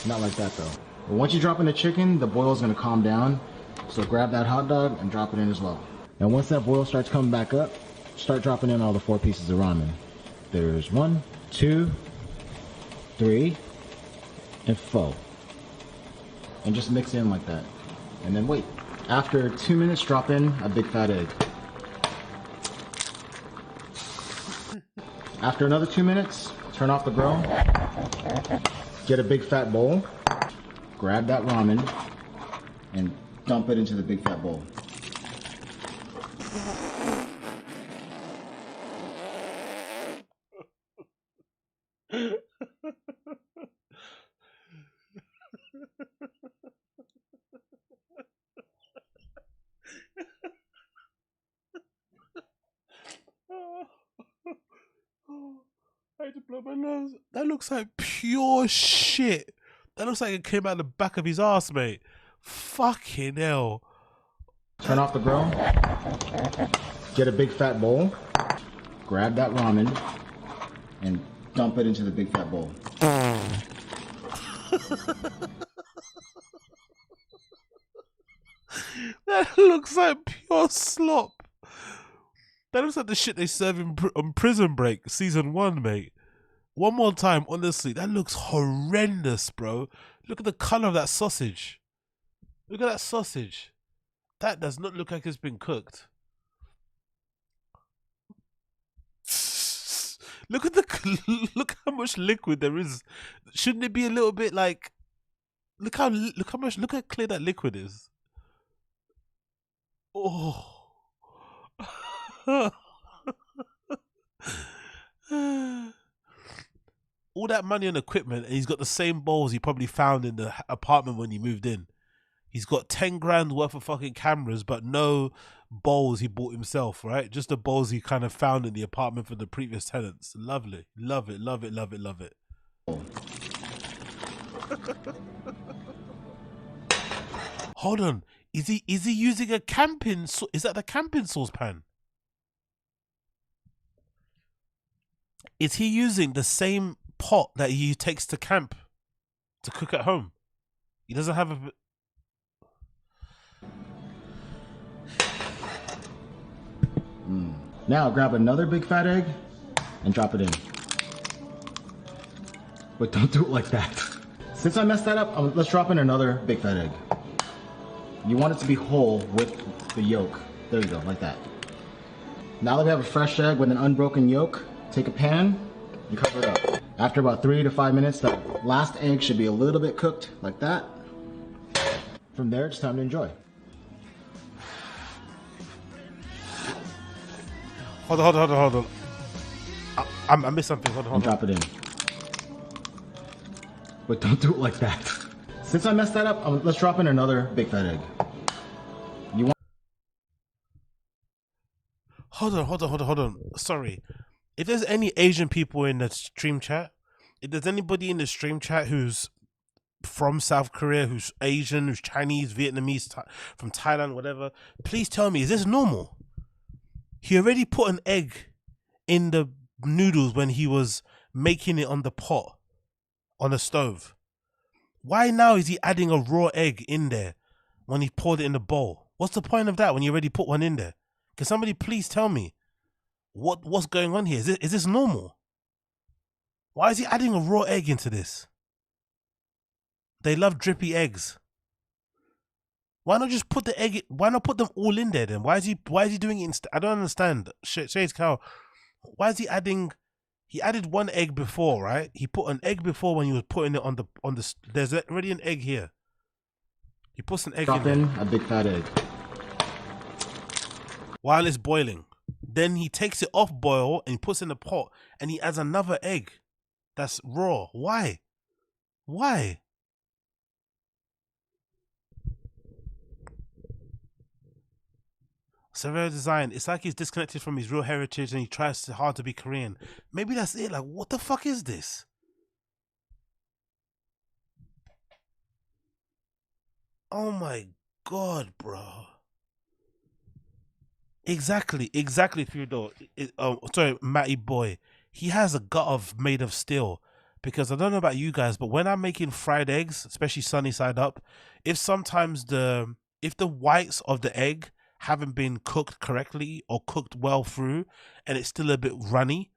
Not like that though. But once you drop in the chicken, the boil is going to calm down. So grab that hot dog and drop it in as well. And once that boil starts coming back up, start dropping in all the 4 pieces of ramen. There's 1, 2, 3, and 4. And just mix in like that. And then wait. After 2 minutes, drop in a big fat egg. After another 2 minutes, turn off the grill. Get a big fat bowl. Grab that ramen and dump it into the big fat bowl. I had to blow my nose. That looks like pure shit. That looks like it came out the back of his ass, mate. Fucking hell. Turn off the grill. Get a big fat bowl. Grab that ramen and dump it into the big fat bowl. That looks like pure slop. That looks like the shit they serve on Prison Break, season 1, mate. One more time, honestly, that looks horrendous, bro. Look at the color of that sausage. Look at that sausage. That does not look like it's been cooked. Look at look how much liquid there is. Shouldn't it be a little bit like? Look how clear that liquid is. Oh. All that money on equipment, and he's got the same bowls he probably found in the apartment when he moved in. He's got 10 grand worth of fucking cameras, but no bowls he bought himself, right? Just the bowls he kind of found in the apartment for the previous tenants. Lovely. Love it, love it, love it, love it. Hold on. Is he using a camping, is that the camping saucepan? Is he using the same pot that he takes to camp to cook at home? He doesn't have a... Now grab another big fat egg and drop it in. But don't do it like that. Since I messed that up, let's drop in another big fat egg. You want it to be whole with the yolk. There you go, like that. Now that we have a fresh egg with an unbroken yolk, take a pan and cover it up. After about 3 to 5 minutes, the last egg should be a little bit cooked, like that. From there, it's time to enjoy. Hold on. I missed something. Hold on. Drop it in. But don't do it like that. Since I messed that up, let's drop in another big fat egg. You want... Hold on. Sorry. If there's any Asian people in the stream chat, if there's anybody in the stream chat who's from South Korea, who's Asian, who's Chinese, Vietnamese, from Thailand, whatever, please tell me, is this normal? He already put an egg in the noodles when he was making it on the pot, on the stove. Why now is he adding a raw egg in there when he poured it in the bowl? What's the point of that when you already put one in there? Can somebody please tell me what's going on here? Is this normal? Why is he adding a raw egg into this? They love drippy eggs. Why not just put the egg? Why not put them all in there then? Why is he doing it? I don't understand. Shades Cow. Why is he adding? He added one egg before, right? He put an egg before when he was putting it on the. There's already an egg here. He puts an egg drop in a big fat egg while it's boiling. Then he takes it off boil and he puts it in the pot and he adds another egg that's raw. Why? Severe design. It's like he's disconnected from his real heritage and he tries hard to be Korean. Maybe that's it. Like, what the fuck is this? Oh my god, bro. Exactly, Theodore. Sorry, Matty boy. He has a gut made of steel. Because I don't know about you guys, but when I'm making fried eggs, especially sunny side up, if the whites of the egg haven't been cooked correctly or cooked well through, and it's still a bit runny,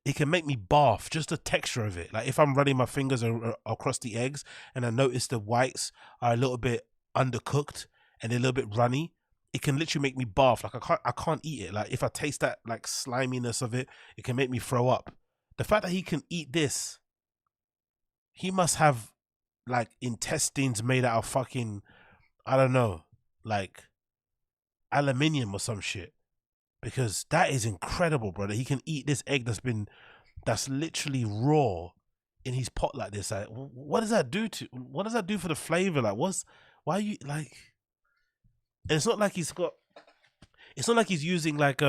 it can make me barf. Just the texture of it. Like if I'm running my fingers across the eggs and I notice the whites are a little bit undercooked and they're a little bit runny, it can literally make me barf. Like I can't eat it. Like if I taste that like sliminess of it, it can make me throw up. The fact that he can eat this, he must have like intestines made out of fucking, I don't know, like aluminium or some shit. Because that is incredible, brother. He can eat this egg that's literally raw in his pot like this. Like, what does that do for the flavor? Like, why are you like? And it's not like he's using like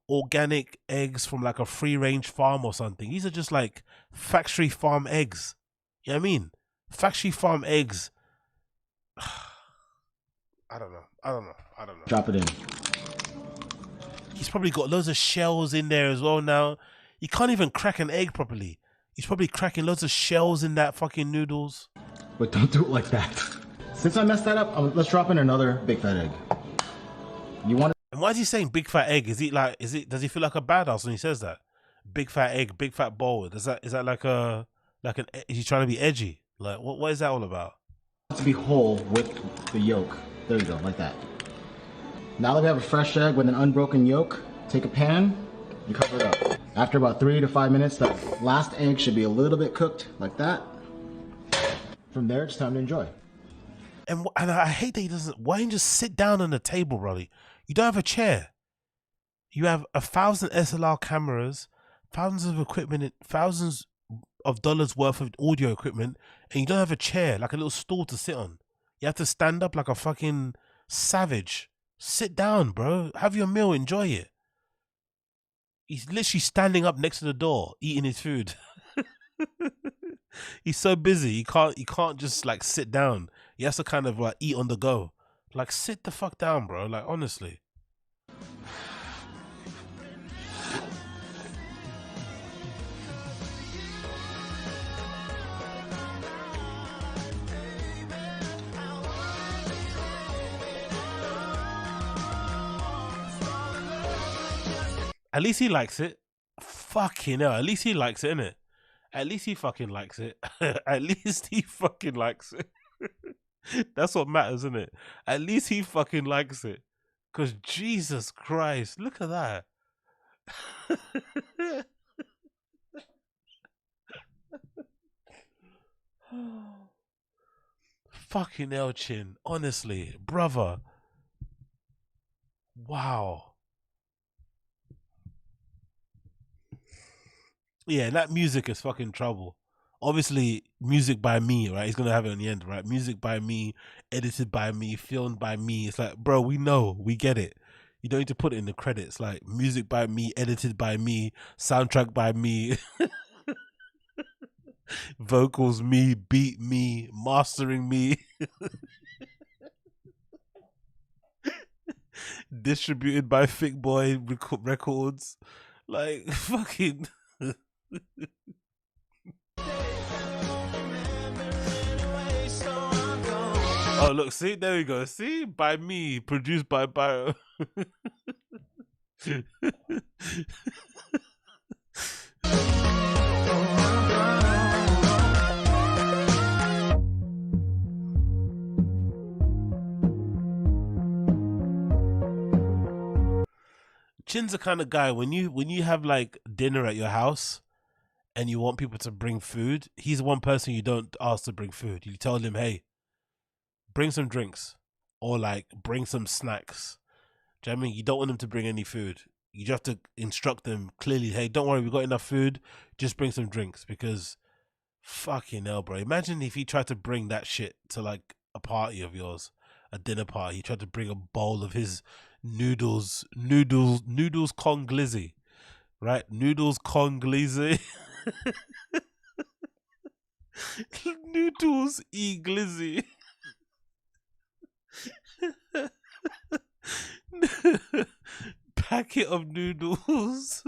organic eggs from like a free range farm or something. These are just like factory farm eggs. You know what I mean? Factory farm eggs. I don't know. Drop it in. He's probably got loads of shells in there as well now. You can't even crack an egg properly. He's probably cracking loads of shells in that fucking noodles. But don't do it like that. Since I messed that up, let's drop in another big fat egg. You want it? And why is he saying big fat egg? Does he feel like a badass when he says that? Big fat egg, big fat bowl. Is that like is he trying to be edgy? Like what is that all about? To be whole with the yolk. There you go, like that. Now that we have a fresh egg with an unbroken yolk, take a pan and cover it up. After about 3 to 5 minutes, the last egg should be a little bit cooked, like that. From there, it's time to enjoy. And I hate that he doesn't. Why don't you just sit down on the table, Rolly? You don't have a chair. You have 1,000 SLR cameras, thousands of equipment, thousands of dollars worth of audio equipment, and you don't have a chair, like a little stool to sit on. You have to stand up like a fucking savage. Sit down, bro. Have your meal. Enjoy it. He's literally standing up next to the door, eating his food. He's so busy. He can't just like sit down. He has to kind of like eat on the go. Like sit the fuck down, bro. Like honestly. At least he likes it. Fucking hell. At least he likes it, innit? At least he fucking likes it. At least he fucking likes it. That's what matters, isn't it? At least he fucking likes it. Because Jesus Christ, look at that. Fucking hell, Chin. Honestly, brother. Wow. Yeah, that music is fucking trouble. Obviously, music by me, right? He's gonna have it in the end, right? Music by me, edited by me, filmed by me. It's like, bro, we know, we get it. You don't need to put it in the credits. Like, music by me, edited by me, soundtrack by me, vocals me, beat me, mastering me, distributed by Thick Boy Records. Like, fucking. Oh look, see, there we go. See, by me, produced by Bio. Chin's the kind of guy when you have like dinner at your house and you want people to bring food, he's one person you don't ask to bring food. You tell him, hey, bring some drinks or like bring some snacks. Do you know what I mean? You don't want them to bring any food. You just have to instruct them clearly, hey, don't worry, we got enough food, just bring some drinks. Because fucking hell, bro. Imagine if he tried to bring that shit to like a party of yours, a dinner party. He tried to bring a bowl of his noodles con glizzy, right? Noodles con glizzy. Noodles e glizzy. Packet of noodles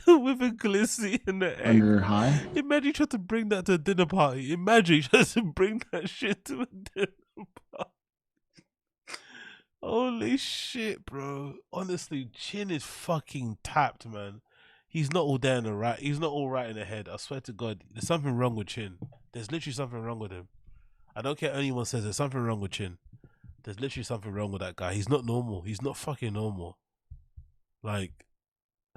with a glissy and the egg. Under high? Imagine you try to bring that to a dinner party. Imagine you try to bring that shit to a dinner party. Holy shit, bro. Honestly, Chin is fucking tapped, man. He's not all there in the right. He's not all right in the head. I swear to God, there's something wrong with Chin. There's literally something wrong with him. I don't care what anyone says. There's something wrong with Chin. There's literally something wrong with that guy. He's not normal. He's not fucking normal. Like,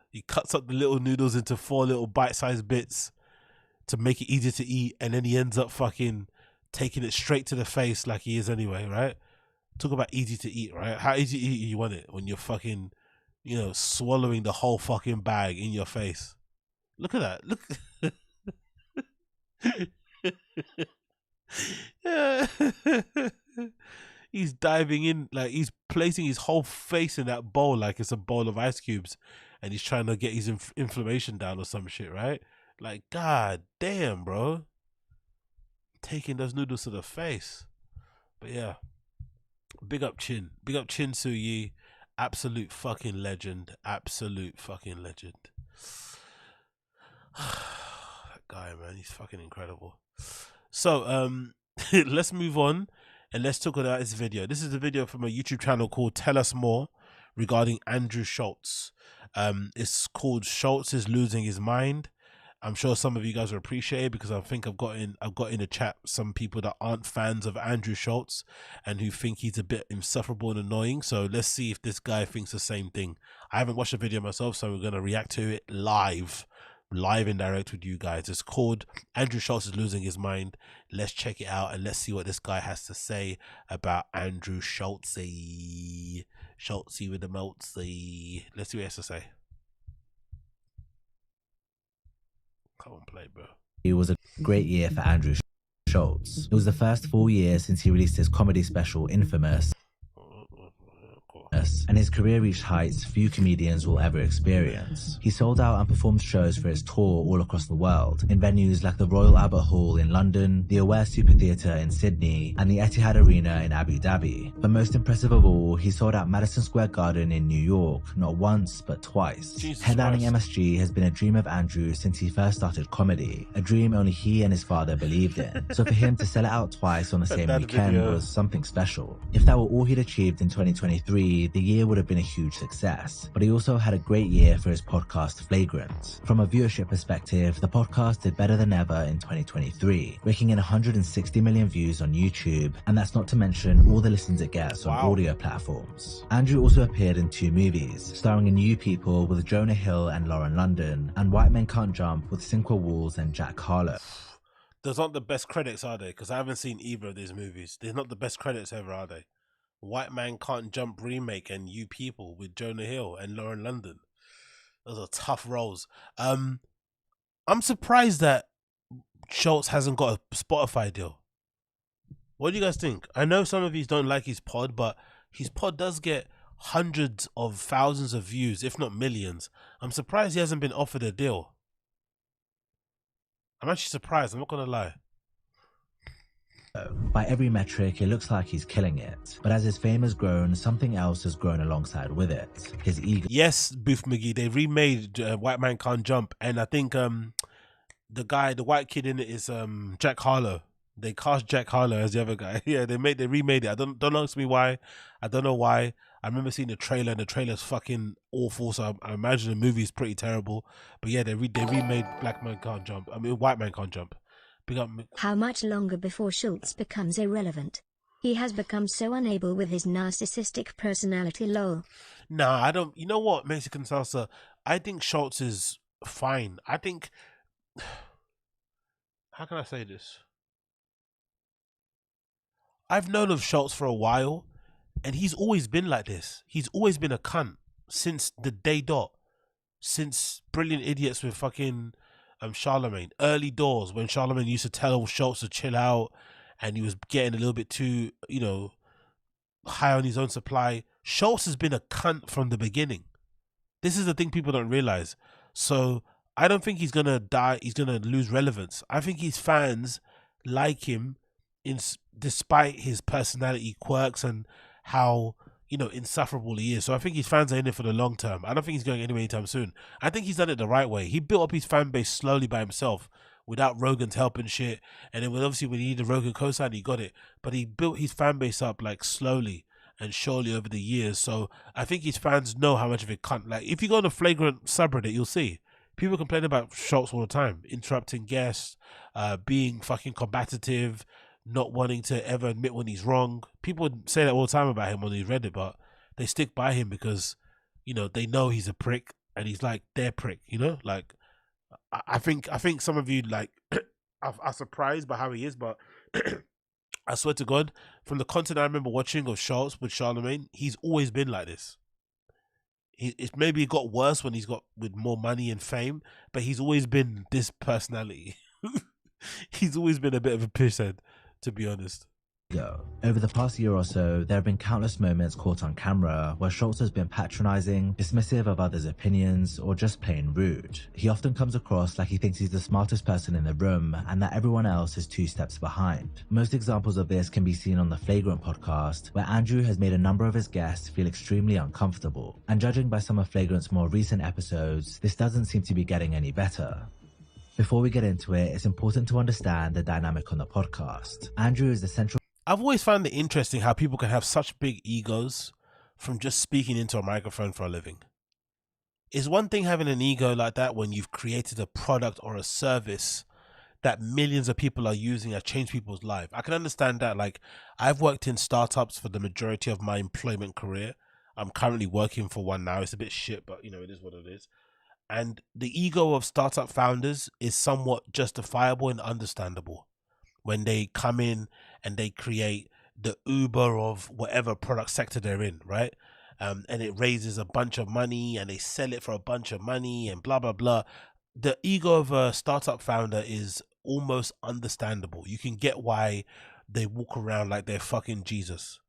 he cuts up the little noodles into 4 little bite-sized bits to make it easier to eat, and then he ends up fucking taking it straight to the face like he is anyway, right? Talk about easy to eat, right? How easy to eat you want it when you're fucking, you know, swallowing the whole fucking bag in your face. Look at that. Look. He's diving in, like he's placing his whole face in that bowl like it's a bowl of ice cubes, and he's trying to get his inflammation down or some shit, right? Like, god damn, bro. Taking those noodles to the face. But yeah. Big up Chin. Big up Chin Soo Yi. Absolute fucking legend. Absolute fucking legend. That guy, man, he's fucking incredible. So, let's move on and let's talk about this video. This is a video from a YouTube channel called Tell Us More regarding Andrew Schulz. It's called Schulz is Losing His Mind. I'm sure some of you guys will appreciate it because I think I've got in the chat some people that aren't fans of Andrew Schulz and who think he's a bit insufferable and annoying. So let's see if this guy thinks the same thing. I haven't watched the video myself, so we're going to react to it live and direct with you guys. It's called Andrew Schulz is Losing His Mind. Let's check it out and let's see what this guy has to say about Andrew Schulz-y. Schulz-y with the meltsy. Let's see what he has to say. Come on, play, bro. It was a great year for Andrew Schulz. It was the first full year since he released his comedy special Infamous, and his career reached heights few comedians will ever experience. He sold out and performed shows for his tour all across the world, in venues like the Royal Albert Hall in London, the Aware Super Theatre in Sydney, and the Etihad Arena in Abu Dhabi. But most impressive of all, he sold out Madison Square Garden in New York, not once, but twice. Headlining MSG has been a dream of Andrew since he first started comedy, a dream only he and his father believed in. So for him to sell it out twice on the same weekend was something special. If that were all he'd achieved in 2023, the year would have been a huge success. But he also had a great year for his podcast Flagrant. From a viewership perspective, the podcast did better than ever in 2023, raking in 160 million views on YouTube, and that's not to mention all the listens it gets on audio platforms. Andrew also appeared in 2 movies, starring in New People with Jonah Hill and Lauren London, and White Men Can't Jump with Cinqua Walls and Jack Harlow. Those aren't the best credits, are they? Because I haven't seen either of these movies. They're not the best credits ever, are they? White Man Can't Jump remake and You People with Jonah Hill and Lauren London. Those are tough roles. I'm surprised that Schulz hasn't got a Spotify deal. What do you guys think? I know some of you don't like his pod, but his pod does get hundreds of thousands of views, if not millions. I'm surprised he hasn't been offered a deal. I'm actually surprised, I'm not gonna lie. By every metric, it looks like he's killing it. But as his fame has grown, something else has grown alongside with it. His ego. Yes, Booth McGee, they remade White Man Can't Jump, and I think the white kid in it is Jack Harlow. They cast Jack Harlow as the other guy. Yeah, they remade it. Don't ask me why. I don't know why. I remember seeing the trailer, and the trailer's fucking awful. So I imagine the movie's pretty terrible. But yeah, they remade White Man Can't Jump. How much longer before Schulz becomes irrelevant? He has become so unable with his narcissistic personality, lol. Nah, I don't. You know what, Mexican Salsa? I think Schulz is fine. I think. How can I say this? I've known of Schulz for a while, and he's always been like this. He's always been a cunt since the day dot. Since Brilliant Idiots with fucking Charlemagne. Early doors when Charlemagne used to tell Schulz to chill out and he was getting a little bit too, you know, high on his own supply. Schulz has been a cunt from the beginning. This is the thing people don't realize. So I don't think he's gonna die. He's gonna lose relevance. I think his fans like him despite his personality quirks and how, you know, insufferable he is. So I think his fans are in it for the long term. I don't think he's going anywhere anytime soon. I think he's done it the right way. He built up his fan base slowly by himself without Rogan's help and shit. And then when he needed Rogan cosign, he got it. But he built his fan base up like slowly and surely over the years. So I think his fans know how much of it can't. Like, if you go on a Flagrant subreddit, you'll see people complain about Schulz all the time, interrupting guests, being fucking combative, not wanting to ever admit when he's wrong. People say that all the time about him on his Reddit, but they stick by him because, you know, they know he's a prick and he's like their prick, you know? Like, I think some of you like are surprised by how he is, but I swear to God, from the content I remember watching of Schulz with Charlemagne, he's always been like this. It maybe got worse when he's got with more money and fame, but he's always been this personality. He's always been a bit of a pisshead, to be honest. Over the past year or so, there have been countless moments caught on camera where Schulz has been patronizing, dismissive of others' opinions, or just plain rude. He often comes across like he thinks he's the smartest person in the room and that everyone else is 2 steps behind. Most examples of this can be seen on the Flagrant podcast, where Andrew has made a number of his guests feel extremely uncomfortable. And judging by some of Flagrant's more recent episodes, this doesn't seem to be getting any better. Before we get into it, it's important to understand the dynamic on the podcast. Andrew is the central... I've always found it interesting how people can have such big egos from just speaking into a microphone for a living. It's one thing having an ego like that when you've created a product or a service that millions of people are using that change people's life. I can understand that. Like, I've worked in startups for the majority of my employment career. I'm currently working for one now. It's a bit shit, but you know, it is what it is. And the ego of startup founders is somewhat justifiable and understandable when they come in and they create the Uber of whatever product sector they're in, right? And it raises a bunch of money and they sell it for a bunch of money and blah, blah, blah. The ego of a startup founder is almost understandable. You can get why they walk around like they're fucking Jesus.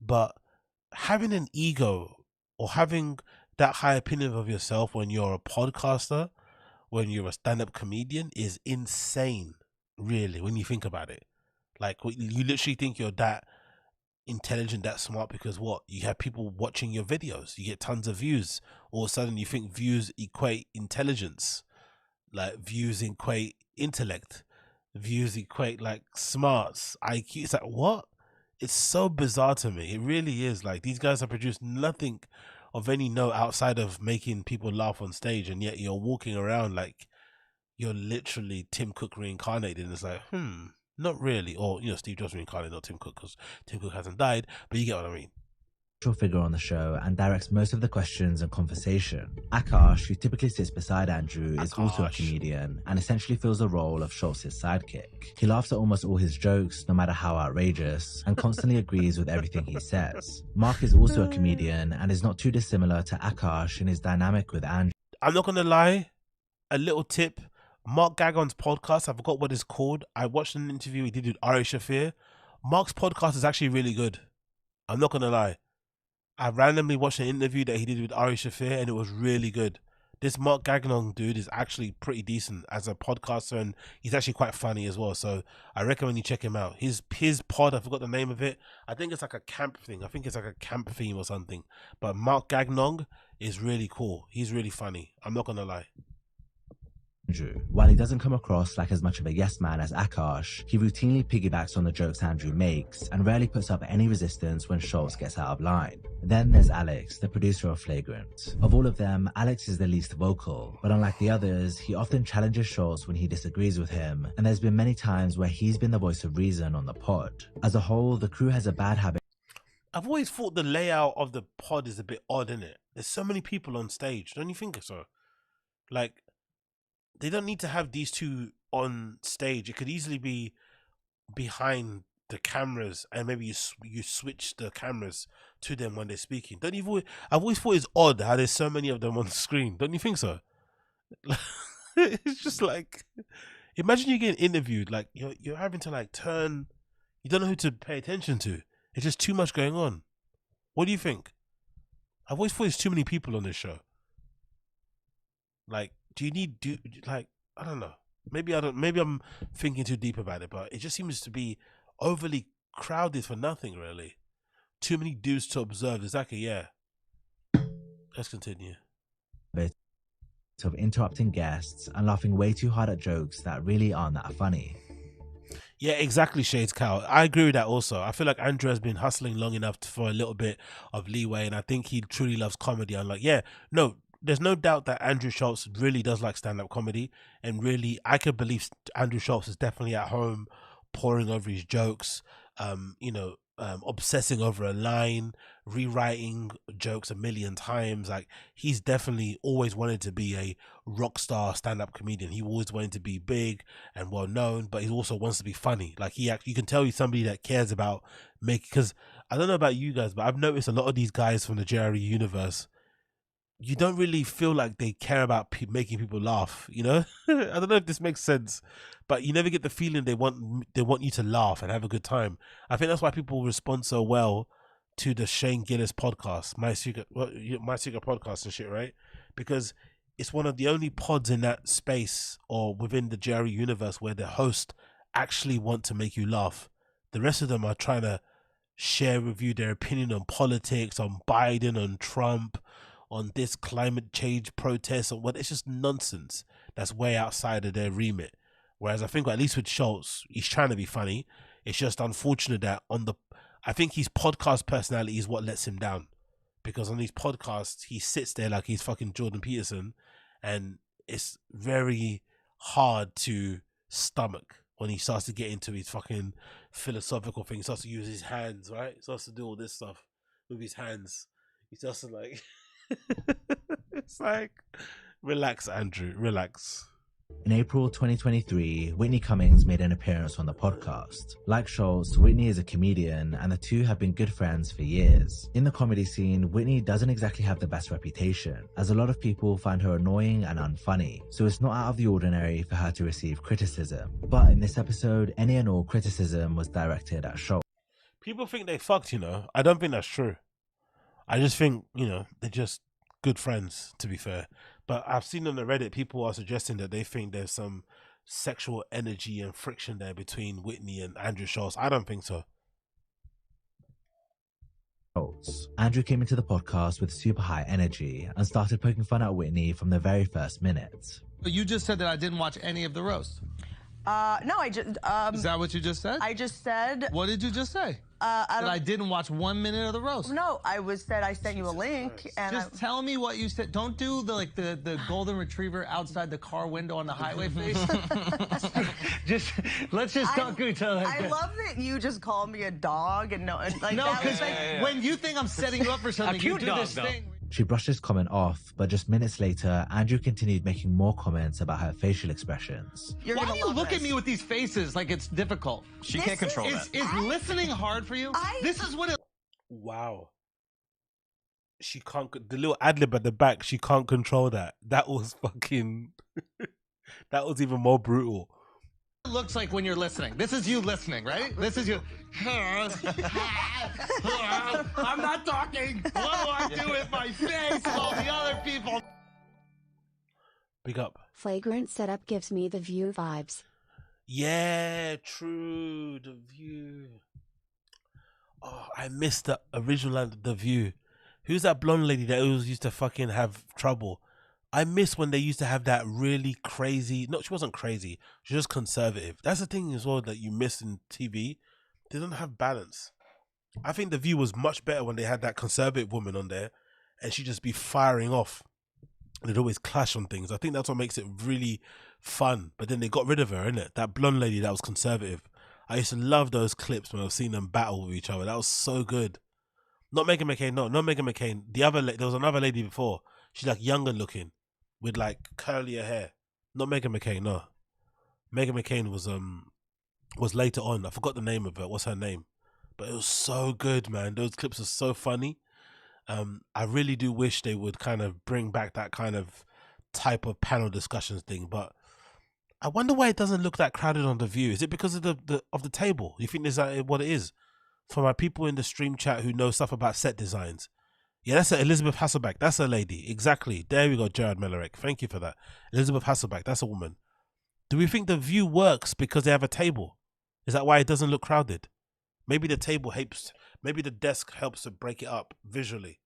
But having an ego or having that high opinion of yourself when you're a podcaster, when you're a stand-up comedian, is insane, really, when you think about it. Like, you literally think you're that intelligent, that smart, because what? You have people watching your videos, you get tons of views. All of a sudden you think views equate intelligence, like views equate intellect, views equate like smarts, IQ. It's like, what? It's so bizarre to me. It really is. Like, these guys have produced nothing of any note outside of making people laugh on stage, and yet you're walking around like you're literally Tim Cook reincarnated. And it's like, not really. Or, you know, Steve Jobs reincarnated, not Tim Cook, because Tim Cook hasn't died, but you get what I mean. Figure on the show and directs most of the questions and conversation. Akash, who typically sits beside Andrew, is also a comedian and essentially fills the role of Schulz's sidekick. He laughs at almost all his jokes, no matter how outrageous, and constantly agrees with everything he says. Mark is also a comedian and is not too dissimilar to Akash in his dynamic with Andrew. I'm not gonna lie, a little tip. Mark Gagon's podcast, I forgot what it's called. I watched an interview he did with Ari Shafir. Mark's podcast is actually really good. I'm not gonna lie. I randomly watched an interview that he did with Ari Shafir and it was really good. This Mark Gagnon dude is actually pretty decent as a podcaster, and he's actually quite funny as well. So I recommend you check him out. His pod, I forgot the name of it. I think it's like a camp thing. I think it's like a camp theme or something. But Mark Gagnon is really cool. He's really funny. I'm not gonna lie. Andrew. While he doesn't come across like as much of a yes man as Akash, he routinely piggybacks on the jokes Andrew makes and rarely puts up any resistance when Schulz gets out of line. Then there's Alex, the producer of Flagrant. Of all of them, Alex is the least vocal, but unlike the others, he often challenges Schulz when he disagrees with him, and there's been many times where he's been the voice of reason on the pod. As a whole, the crew has a bad habit. I've always thought the layout of the pod is a bit odd, isn't it? There's so many people on stage, don't you think so? Like, they don't need to have these two on stage. It could easily be behind the cameras, and maybe you switch the cameras to them when they're speaking. I've always thought it's odd how there's so many of them on the screen. Don't you think so? It's just like, imagine you get interviewed, like you're having to like turn. You don't know who to pay attention to. It's just too much going on. What do you think? I've always thought there's too many people on this show. Like, I don't know. Maybe I'm thinking too deep about it, but it just seems to be overly crowded for nothing, really. Too many dudes to observe. Exactly, yeah. Let's continue. Of interrupting guests and laughing way too hard at jokes that really aren't that funny. Yeah, exactly, Shades Cow. I agree with that also. I feel like Andrew has been hustling long enough for a little bit of leeway, and I think he truly loves comedy. I'm like, yeah, no, there's no doubt that Andrew Schulz really does like stand-up comedy, and really, I could believe Andrew Schulz is definitely at home poring over his jokes, obsessing over a line, rewriting jokes a million times. Like, he's definitely always wanted to be a rock star stand-up comedian. He always wanted to be big and well known, but he also wants to be funny. Like, you can tell he's somebody that cares about because I don't know about you guys, but I've noticed a lot of these guys from the JRE universe, you don't really feel like they care about making people laugh, you know? I don't know if this makes sense, but you never get the feeling they want you to laugh and have a good time. I think that's why people respond so well to the Shane Gillis podcast, My Secret podcast and shit, right? Because it's one of the only pods in that space or within the JRE universe where the host actually want to make you laugh. The rest of them are trying to share with you their opinion on politics, on Biden, on Trump, on this climate change protest, or what. It's just nonsense that's way outside of their remit. Whereas I think, at least with Schulz, he's trying to be funny. It's just unfortunate that I think his podcast personality is what lets him down, because on these podcasts he sits there like he's fucking Jordan Peterson, and it's very hard to stomach when he starts to get into his fucking philosophical thing. He starts to use his hands, right? He starts to do all this stuff with his hands. He starts to like it's like, relax, Andrew, relax. In April 2023, Whitney Cummings made an appearance on the podcast. Like Schulz, Whitney is a comedian, and the two have been good friends for years. In the comedy scene, Whitney doesn't exactly have the best reputation, as a lot of people find her annoying and unfunny, so it's not out of the ordinary for her to receive criticism. But in this episode, any and all criticism was directed at Schulz. People think they fucked, you know. I don't think that's true. I just think, they're just good friends, to be fair. But I've seen on the Reddit, people are suggesting that they think there's some sexual energy and friction there between Whitney and Andrew Schulz. I don't think so. Andrew came into the podcast with super high energy and started poking fun at Whitney from the very first minute. You just said that I didn't watch any of the roast. No, I just... Is that what you just said? I just said... What did you just say? That I didn't watch 1 minute of the roast. No, I sent you a link, and just tell me what you said. Don't do the golden retriever outside the car window on the highway face. Let's just talk to each other. I love that you just called me a dog and no, because when you think I'm setting you up for something, you do this thing. She brushed this comment off, but just minutes later, Andrew continued making more comments about her facial expressions. Why do you look at me with these faces like it's difficult? She can't control that. Is listening hard for you? This is what it... Wow. She can't... The little ad-lib at the back, she can't control that. That was fucking... that was even more brutal. It looks like when you're listening. This is you listening, right? This is you. I'm not talking. What do I do with my face while the other people? Big up. Flagrant setup gives me the View vibes. Yeah, true. The View. Oh, I missed the original The View. Who's that blonde lady that always used to fucking have trouble? I miss when they used to have that really crazy... No, she wasn't crazy. She was just conservative. That's the thing as well that you miss in TV. They don't have balance. I think The View was much better when they had that conservative woman on there and she'd just be firing off. They'd always clash on things. I think that's what makes it really fun. But then they got rid of her, innit? That blonde lady that was conservative. I used to love those clips when I've seen them battle with each other. That was so good. Not Meghan McCain. No, not Meghan McCain. There was another lady before. She's like younger looking, with like curlier hair. Not Meghan McCain, no. Meghan McCain was later on. I forgot the name of it. What's her name? But it was so good, man. Those clips are so funny. I really do wish they would kind of bring back that kind of type of panel discussions thing. But I wonder why it doesn't look that crowded on The View. Is it because of the table? You think is that what it is? For my people in the stream chat who know stuff about set designs. Yeah, that's Elizabeth Hasselbeck. That's a lady. Exactly. There we go, Jared Melarek. Thank you for that. Elizabeth Hasselbeck. That's a woman. Do we think The View works because they have a table? Is that why it doesn't look crowded? Maybe the table helps. maybe the desk helps to break it up visually.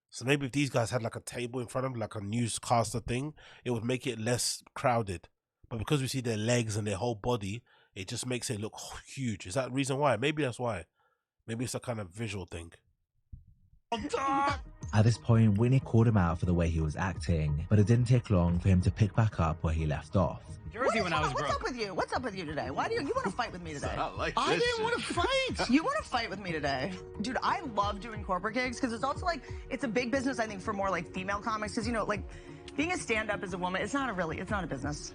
So maybe if these guys had like a table in front of them, like a newscaster thing, it would make it less crowded. But because we see their legs and their whole body, it just makes it look huge. Is that the reason why? Maybe that's why. Maybe it's a kind of visual thing. At this point, Whitney called him out for the way he was acting, but it didn't take long for him to pick back up where he left off. Jersey when I was broke. What's up with you? What's up with you today? Why do you want to fight with me today? I didn't want to fight. You want to fight with me today? Dude, I love doing corporate gigs because it's also like, it's a big business, I think, for more like female comics. Because, you know, like being a stand-up as a woman, it's not a business.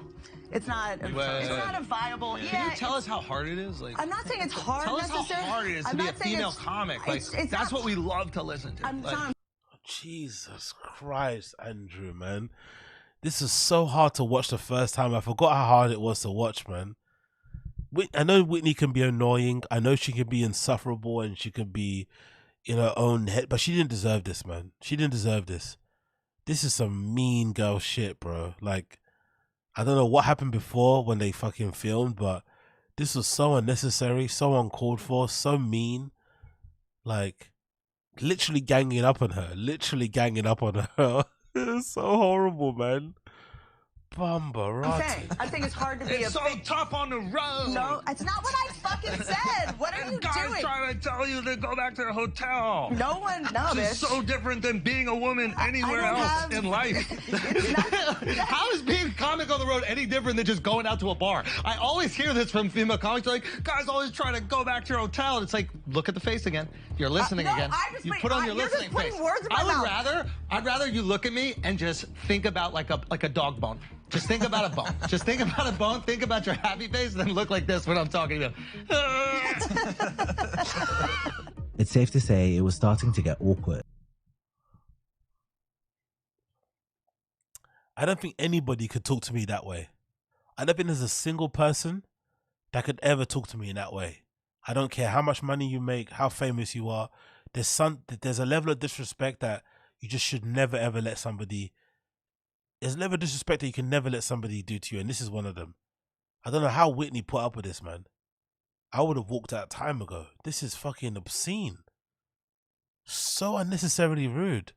It's not a viable. Can you tell us how hard it is? Like, I'm not saying it's hard. Tell us how hard it is to be a female comic. Like, that's what we love to listen to. Jesus Christ, Andrew, man. This is so hard to watch the first time. I forgot how hard it was to watch, man. I know Whitney can be annoying. I know she can be insufferable and she can be in her own head, but she didn't deserve this, man. She didn't deserve this. This is some mean girl shit, bro. Like, I don't know what happened before when they fucking filmed, but this was so unnecessary, so uncalled for, so mean. Like, literally ganging up on her. It's so horrible, man. Bumbarati. I think it's hard to be It's so tough on the road. No, it's not what I fucking said. What are you Guys doing? trying to tell you to go back to the hotel. No one, This is so different than being a woman anywhere else in life. How is being a comic on the road any different than just going out to a bar? I always hear this from female comics. They're like, guys always trying to go back to your hotel. And it's like, look at the face again. You're listening again. You put on your listening face. I'd rather you look at me and just think about like a dog bone. Just think about a bone. Just think about a bone. Think about your happy face, and then look like this when I'm talking about. It's safe to say it was starting to get awkward. I don't think anybody could talk to me that way. I don't think there's a single person that could ever talk to me in that way. I don't care how much money you make, how famous you are. There's a level of disrespect that you just should never ever let somebody. There's a level of disrespect that you can never let somebody do to you, and this is one of them. I don't know how Whitney put up with this, man. I would have walked out time ago. This is fucking obscene. So unnecessarily rude.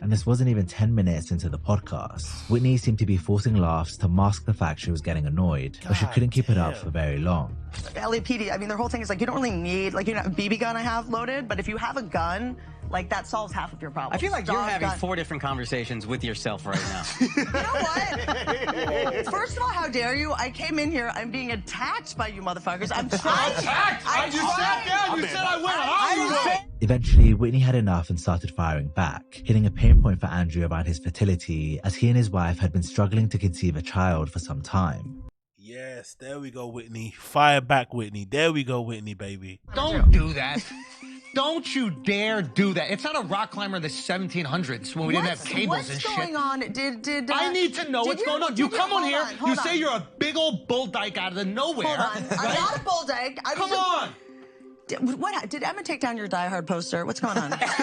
And this wasn't even 10 minutes into the podcast. Whitney seemed to be forcing laughs to mask the fact she was getting annoyed, but she couldn't keep it up for very long. LAPD, I mean, their whole thing is like, you don't really need, like, you know, a BB gun I have loaded, but if you have a gun, like, that solves half of your problems. I feel like you're having 4 different conversations with yourself right now. You know what? First of all, how dare you? I came in here, I'm being attacked by you motherfuckers. I'm trying. Attacked? You sat down, you said I went home. Eventually, Whitney had enough and started firing back, hitting a pain point for Andrew about his fertility, as he and his wife had been struggling to conceive a child for some time. Yes, there we go, Whitney. Fire back, Whitney. There we go, Whitney, baby. Don't do that. Don't you dare do that. It's not a rock climber in the 1700s when we didn't have cables and shit. What's going on? I need to know what's going on. You come on here, you say you're a big old bull dyke out of the nowhere. Hold on. I'm not a bull dyke. Come on. Did Emma take down your Die Hard poster? What's going on? What's going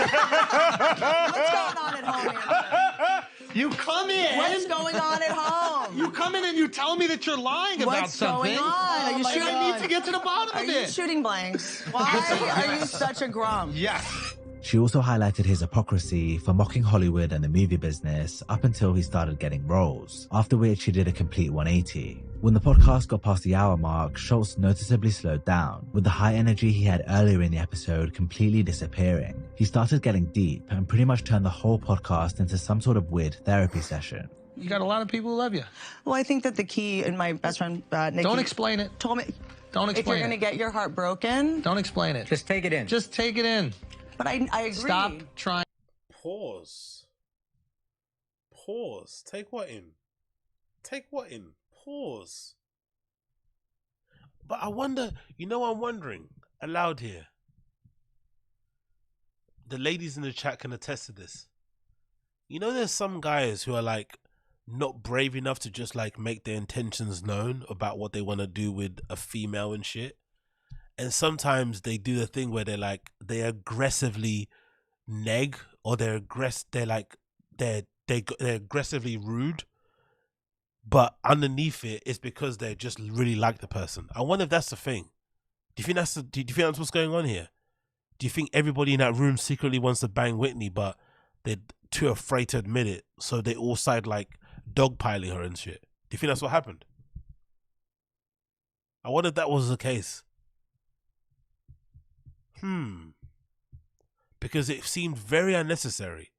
on at home, Emma? You come in. What's going on at home? You come in and you tell me that you're lying about something. What's going on? Are you shooting? I need to get to the bottom of it. Are you shooting blanks? Why are you such a grump? Yes. She also highlighted his hypocrisy for mocking Hollywood and the movie business up until he started getting roles, after which he did a complete 180. When the podcast got past the hour mark, Schulz noticeably slowed down, with the high energy he had earlier in the episode completely disappearing. He started getting deep and pretty much turned the whole podcast into some sort of weird therapy session. You got a lot of people who love you. Well, I think that the key, and my best friend, Nikki, don't explain it. Told me, don't explain it. If you're going to get your heart broken, don't explain it. Just take it in. Just take it in. But I agree. Stop trying. Pause. Take what in? Pause. But I wonder, I'm wondering aloud here. The ladies in the chat can attest to this. There's some guys who are like not brave enough to just like make their intentions known about what they want to do with a female and shit. And sometimes they do the thing where they aggressively neg, or they're aggressively rude, but underneath it's because they just really like the person. I wonder if that's the thing. Do you think that's what's going on here? Do you think everybody in that room secretly wants to bang Whitney, but they're too afraid to admit it, so they all side like dogpiling her and shit? Do you think that's what happened? I wonder if that was the case. Because it seemed very unnecessary.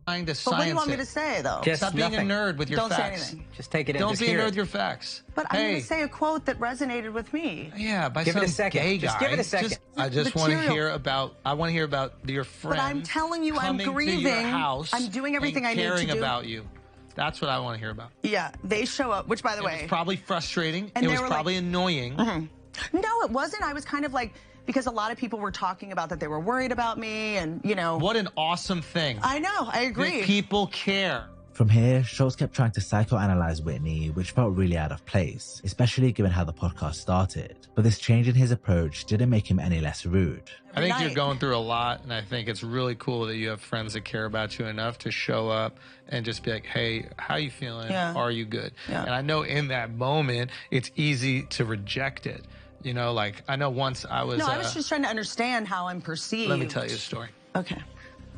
But what do you want me to say, though? Just Stop being a nothing. nerd with your Don't say facts. anything. Just take it in. Don't Just be a hear nerd it. with your facts. But I'm going to say a quote that resonated with me. Yeah, by Give it some a second. gay Just guy. give it a second. I just want to Material. hear about. I want to hear about your friend. But I'm telling you, I'm coming to grieving. your house. I'm doing everything and I need to caring do. about you. That's what I want to hear about. Yeah, they show up, which, by the It way... was probably frustrating. And It they was were probably annoying. No, it wasn't. I was kind of like... Because a lot of people were talking about that they were worried about me and, you know... What an awesome thing. I know, I agree. That people care. From here, Schultz kept trying to psychoanalyze Whitney, which felt really out of place, especially given how the podcast started. But this change in his approach didn't make him any less rude. I think you're going through a lot, and I think it's really cool that you have friends that care about you enough to show up and just be like, hey, how you feeling? Yeah. Are you good? Yeah. And I know in that moment, it's easy to reject it. You know, like, I know once I was... No, I was just trying to understand how I'm perceived. Let me tell you a story. Okay.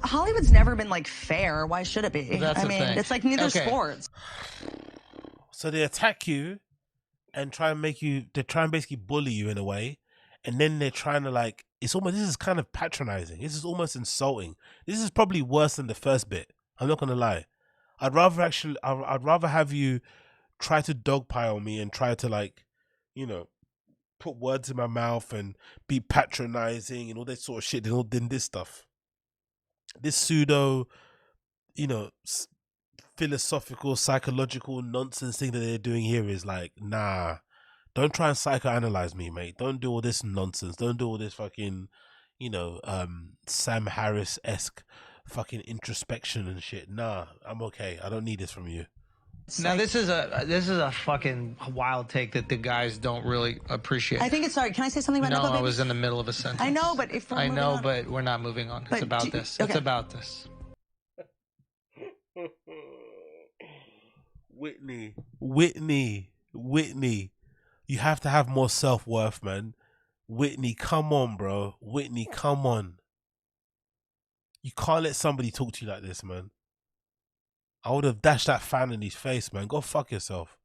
Hollywood's never been, like, fair. Why should it be? Well, that's I the mean, thing. it's like neither Okay. sports. So they attack you and try and they try and basically bully you in a way. And then they're trying to like, this is kind of patronizing. This is almost insulting. This is probably worse than the first bit. I'm not going to lie. I'd rather have you try to dogpile me and try to like, you know, put words in my mouth and be patronizing and all that sort of shit than this stuff. This pseudo, you know, philosophical, psychological nonsense thing that they're doing here is like, nah, don't try and psychoanalyze me, mate. Don't do all this nonsense. Don't do all this fucking, you know, Sam Harris-esque fucking introspection and shit. Nah, I'm okay. I don't need this from you. Now this is a fucking wild take that the guys don't really appreciate. I think it's... Sorry, can I say something about No, Nickel I Baby? was in the middle of a sentence. I know, but if we're I moving know, on- but we're not moving on. But It's about do- this. okay. It's about this. Whitney, you have to have more self-worth, man. Whitney, come on, bro. Whitney, come on. You can't let somebody talk to you like this, man. I would have dashed that fan in his face, man. Go fuck yourself.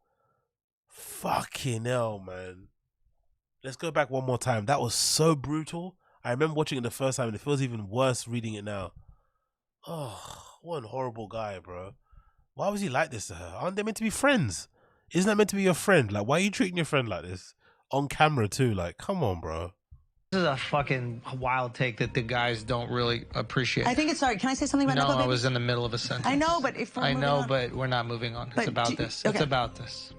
Fucking hell, man. Let's go back one more time. That was so brutal. I remember watching it the first time and it feels even worse reading it now. Oh, what a horrible guy, bro. Why was he like this to her? Aren't they meant to be friends? Isn't that meant to be your friend? Like, why are you treating your friend like this? On camera too. Like, come on, bro. This is a fucking wild take that the guys don't really appreciate. I think it's... Sorry, can I say something about No, Nickel I Baby? was in the middle of a sentence. I know, but if we're I moving know, on- but we're not moving on. But It's about do- this. okay. It's about this.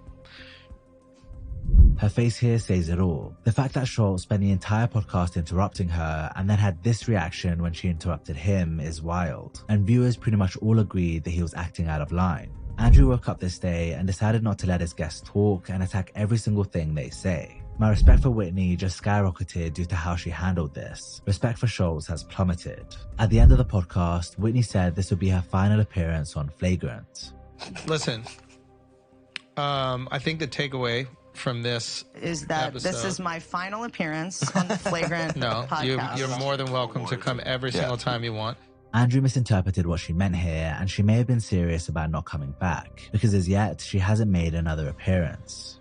Her face here says it all. The fact that Schultz spent the entire podcast interrupting her and then had this reaction when she interrupted him is wild. And viewers pretty much all agreed that he was acting out of line. Andrew woke up this day and decided not to let his guests talk and attack every single thing they say. My respect for Whitney just skyrocketed due to how she handled this. Respect for Schultz has plummeted. At the end of the podcast, Whitney said this would be her final appearance on Flagrant. Listen, I think the takeaway from this Is that this episode- is my final appearance on the Flagrant No, podcast. you're more than welcome to come every single time you want. Andrew misinterpreted what she meant here, and she may have been serious about not coming back, because as yet, she hasn't made another appearance.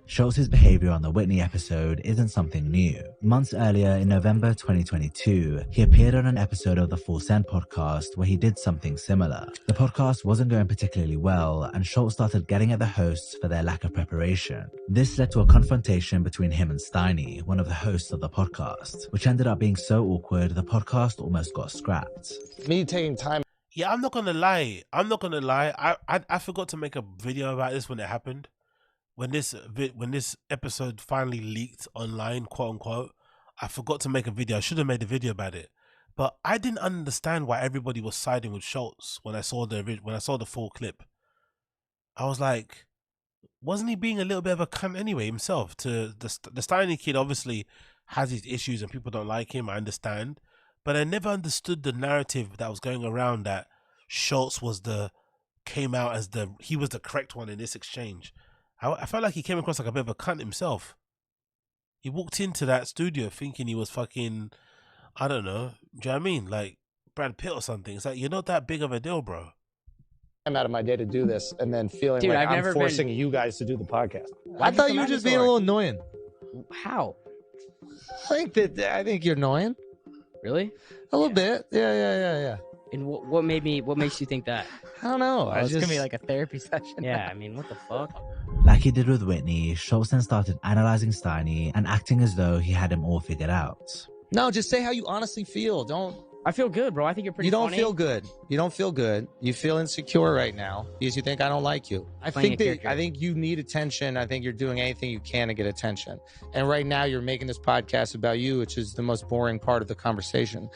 Schultz's behavior on the Whitney episode isn't something new. Months earlier, in November 2022, he appeared on an episode of the Full Send podcast where he did something similar. The podcast wasn't going particularly well, and Schultz started getting at the hosts for their lack of preparation. This led to a confrontation between him and Steiny, one of the hosts of the podcast, which ended up being so awkward the podcast almost got scrapped. Me taking time. Yeah, I'm not gonna lie. I forgot to make a video about this when it happened. When this episode finally leaked online, quote unquote, I forgot to make a video. I should have made a video about it, but I didn't understand why everybody was siding with Schultz when I saw the full clip. I was like, wasn't he being a little bit of a cunt anyway himself? To the Steiny kid obviously has his issues and people don't like him. I understand, but I never understood the narrative that was going around that Schultz was he was the correct one in this exchange. I felt like he came across like a bit of a cunt himself. He walked into that studio thinking he was fucking, I don't know, do you know what I mean? Like Brad Pitt or something. It's like, you're not that big of a deal, bro. I'm out of my day to do this, and then feeling Dude, like I've I'm never forcing you guys to do the podcast. I thought you were just being a little annoying. How? I think you're annoying. Really? A little bit. Yeah. And what makes you think that? I don't know. It's gonna be like a therapy session. Yeah, I mean, what the fuck? Like he did with Whitney, Schultz then started analyzing Steiny and acting as though he had him all figured out. No, just say how you honestly feel. I feel good, bro. I think you're pretty funny. Feel good. You don't feel good. You feel insecure right now because you think I don't like you. I think you need attention. I think you're doing anything you can to get attention. And right now you're making this podcast about you, which is the most boring part of the conversation.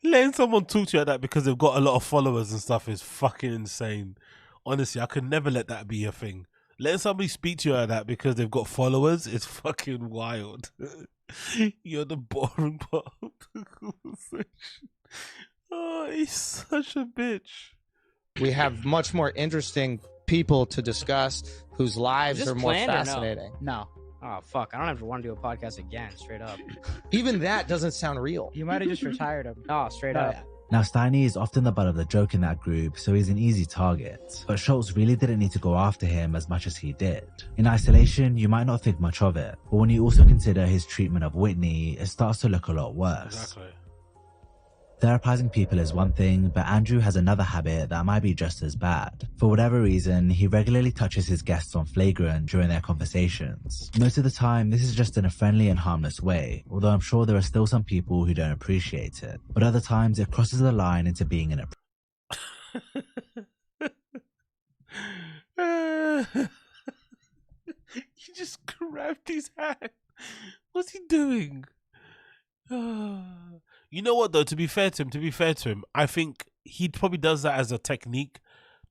Letting someone talk to you like that because they've got a lot of followers and stuff is fucking insane. Honestly, I could never let that be a thing. Letting somebody speak to you like that because they've got followers is fucking wild. You're the boring part of the conversation. Oh, he's such a bitch. We have much more interesting people to discuss whose lives are more fascinating. No. Oh, fuck. I don't ever want to do a podcast again, straight up. Even that doesn't sound real. You might have just retired him. No, straight up. Now, Steiny is often the butt of the joke in that group, so he's an easy target. But Schultz really didn't need to go after him as much as he did. In isolation, you might not think much of it, but when you also consider his treatment of Whitney, it starts to look a lot worse. Exactly. Therapizing people is one thing, but Andrew has another habit that might be just as bad. For whatever reason, he regularly touches his guests on flagrant during their conversations. Most of the time, this is just in a friendly and harmless way, although I'm sure there are still some people who don't appreciate it. But other times, it crosses the line into being He just grabbed his hand. What's he doing? You know what though, to be fair to him, I think he probably does that as a technique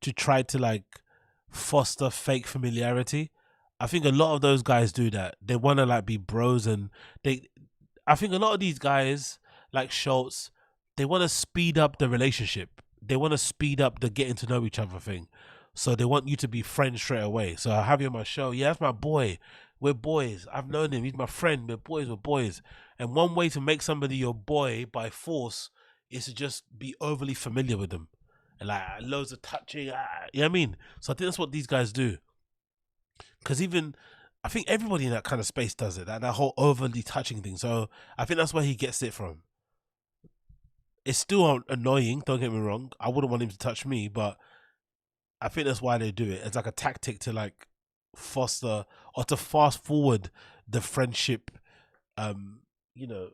to try to like foster fake familiarity. I think a lot of those guys do that. They want to like be bros, and I think a lot of these guys like Schultz, they want to speed up the relationship. They want to speed up the getting to know each other thing. So they want you to be friends straight away. So I have you on my show. Yeah, that's my boy. We're boys. I've known him. He's my friend. We're boys. And one way to make somebody your boy by force is to just be overly familiar with them. And like loads of touching. You know what I mean? So I think that's what these guys do. Because I think everybody in that kind of space does it. That whole overly touching thing. So I think that's where he gets it from. It's still annoying. Don't get me wrong. I wouldn't want him to touch me. But I think that's why they do it. It's like a tactic to like foster or to fast forward the friendship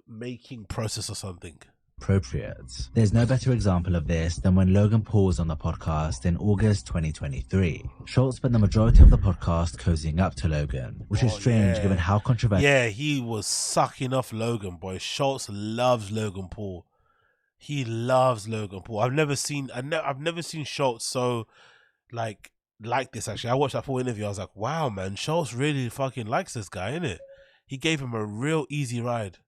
making process or something. appropriate. There's no better example of this than when Logan Paul was on the podcast in August 2023. Schultz spent the majority of the podcast cozying up to Logan, which is strange given how controversial. Yeah, he was sucking off Logan, boy. Schultz loves Logan Paul. He loves Logan Paul. I've never seen Schultz so like this. Actually, I watched that full interview. I was like, wow, man, Schultz really fucking likes this guy, innit? He gave him a real easy ride.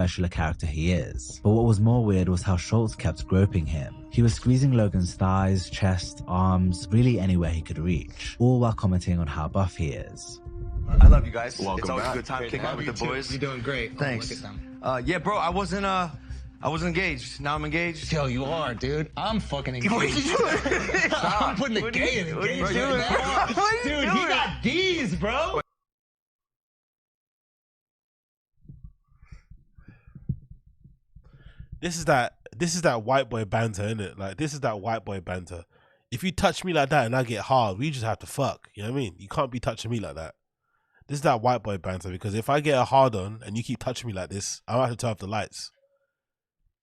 Special a character he is. But what was more weird was how Schultz kept groping him. He was squeezing Logan's thighs, chest, arms, really anywhere he could reach, all while commenting on how buff he is. I love you guys. Welcome it's always back. a good time kicking out with the boys. You're doing great. Thanks. Yeah, bro, I wasn't engaged. Now I'm engaged. Yo, you are, dude. I'm fucking engaged. What are you doing? I'm putting the gay in engaged right now. Dude, he got D's, bro. This is that white boy banter, innit? Like, this is that white boy banter. If you touch me like that and I get hard, we just have to fuck. You know what I mean? You can't be touching me like that. This is that white boy banter, because if I get a hard on and you keep touching me like this, I might have to turn off the lights.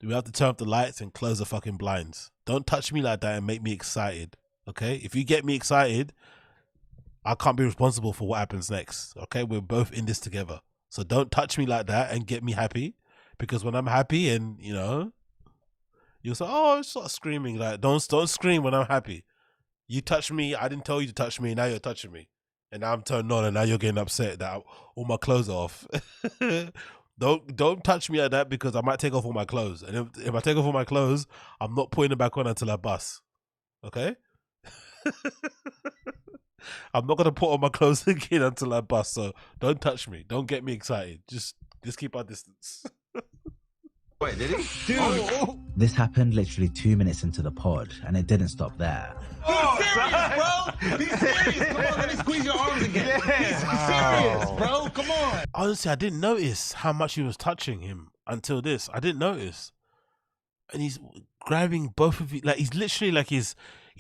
We have to turn off the lights and close the fucking blinds. Don't touch me like that and make me excited, okay? If you get me excited, I can't be responsible for what happens next, okay? We're both in this together. So don't touch me like that and get me happy. Because when I'm happy and, you know, you'll say, oh, start screaming. Like, don't scream when I'm happy. You touch me, I didn't tell you to touch me, now you're touching me. And now I'm turned on and now you're getting upset that all my clothes are off. Don't touch me like that because I might take off all my clothes. And if I take off all my clothes, I'm not putting them back on until I bust. Okay? I'm not gonna put on my clothes again until I bust. So don't touch me. Don't get me excited. Just keep our distance. Wait, did he? Dude. This happened literally 2 minutes into the pod, and it didn't stop there. Be serious, bro. Be serious. Come on, let me squeeze your arms again. Be serious, bro. Come on. Honestly, I didn't notice how much he was touching him until this. I didn't notice. And he's grabbing both of you. Like, he's literally like he's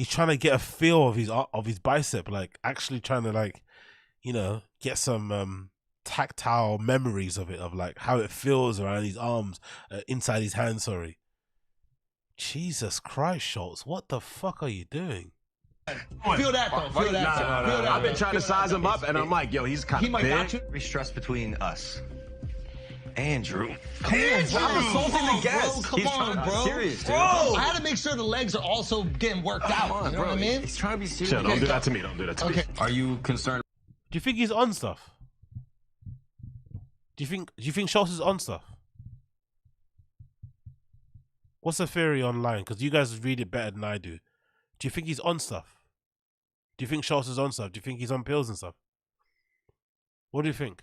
trying to get a feel of his bicep. Like, actually trying to, like, you know, get some tactile memories of it, of like how it feels around his arms, inside his hands. Sorry. Jesus Christ, Schultz, what the fuck are you doing? Feel that though. Feel that. Feel that. I've been trying to size him up, and I'm like, yo, he's kind of big. He might got you. Stress between us. Andrew. Come on, bro. I'm insulting the guest. Come on, bro. Serious, dude. Bro, I had to make sure the legs are also getting worked out. You know what I mean? He's trying to be serious. Chill, don't do that to me. Don't do that to me. Are you concerned? Do you think he's on stuff? Do you think Schultz is on stuff? What's the theory online? Because you guys read it better than I do. Do you think he's on stuff? Do you think Schultz is on stuff? Do you think he's on pills and stuff? What do you think?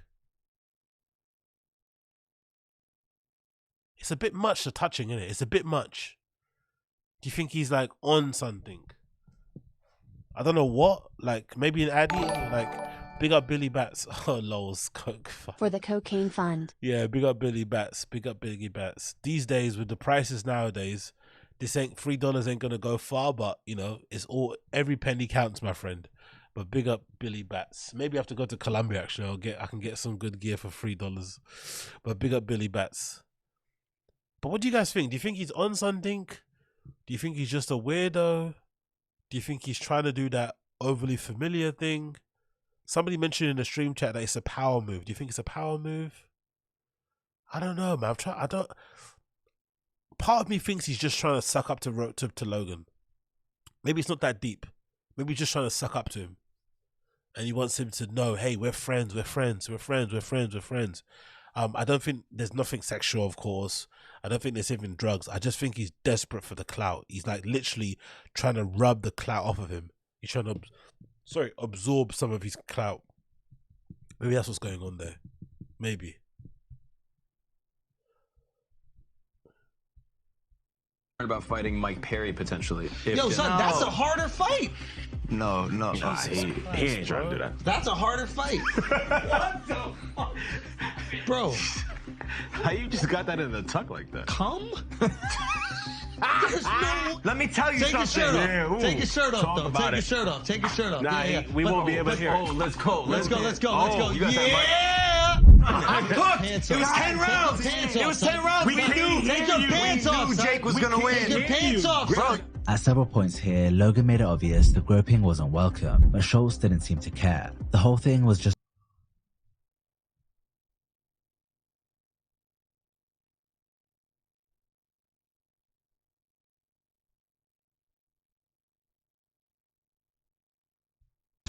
It's a bit much, the touching, isn't it? It's a bit much. Do you think he's like on something? I don't know what. Like maybe an addy. Like big up Billy Bats. Oh, lols. For the cocaine fund. Yeah, big up Billy Bats. Big up Billy Bats. These days with the prices nowadays, this ain't $3 ain't gonna go far. But you know, it's all, every penny counts, my friend. But big up Billy Bats. Maybe I have to go to Colombia. Actually, I can get some good gear for $3. But big up Billy Bats. But what do you guys think? Do you think he's on something? Do you think he's just a weirdo? Do you think he's trying to do that overly familiar thing? Somebody mentioned in the stream chat that it's a power move. Do you think it's a power move? I don't know, man. Part of me thinks he's just trying to suck up to Logan. Maybe it's not that deep. Maybe he's just trying to suck up to him. And he wants him to know, hey, we're friends, we're friends, we're friends, we're friends, we're friends. I don't think there's nothing sexual, of course. I don't think there's even drugs. I just think he's desperate for the clout. He's like literally trying to rub the clout off of him. He's trying to, absorb some of his clout. Maybe that's what's going on there. Maybe. About fighting Mike Perry potentially. Yo, son, that's a harder fight. No. He ain't trying to do that. That's a harder fight. What the fuck? Bro. How you just got that in the tuck like that? Come? Let me tell you something. Take your shirt off, though. Take your shirt off. Take your shirt off. Nah, we won't be able to hear it. Oh, let's go. Let's go. You got yeah! I'm cooked. It was 10 rounds. It was 10 rounds. We knew Jake was going to win. Take your pants off, bro. At several points here, Logan made it obvious the groping wasn't welcome, but Schultz didn't seem to care. The whole thing was just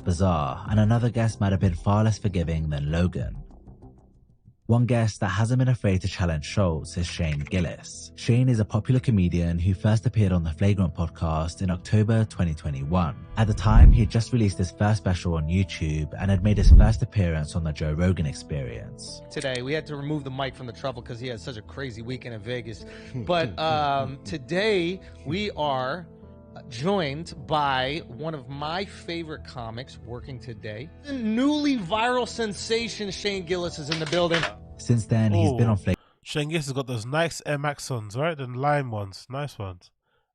bizarre, and another guest might have been far less forgiving than Logan. One guest that hasn't been afraid to challenge Schultz is Shane Gillis. Shane is a popular comedian who first appeared on the Flagrant podcast in October 2021. At the time, he had just released his first special on YouTube and had made his first appearance on the Joe Rogan Experience. Today, we had to remove the mic from the truffle because he had such a crazy weekend in Vegas. But today, we are joined by one of my favorite comics working today. The newly viral sensation Shane Gillis is in the building. Since then, he's been on Flagrant. Shane Gillis has got those nice Air Max ones, right? The lime ones. Nice ones.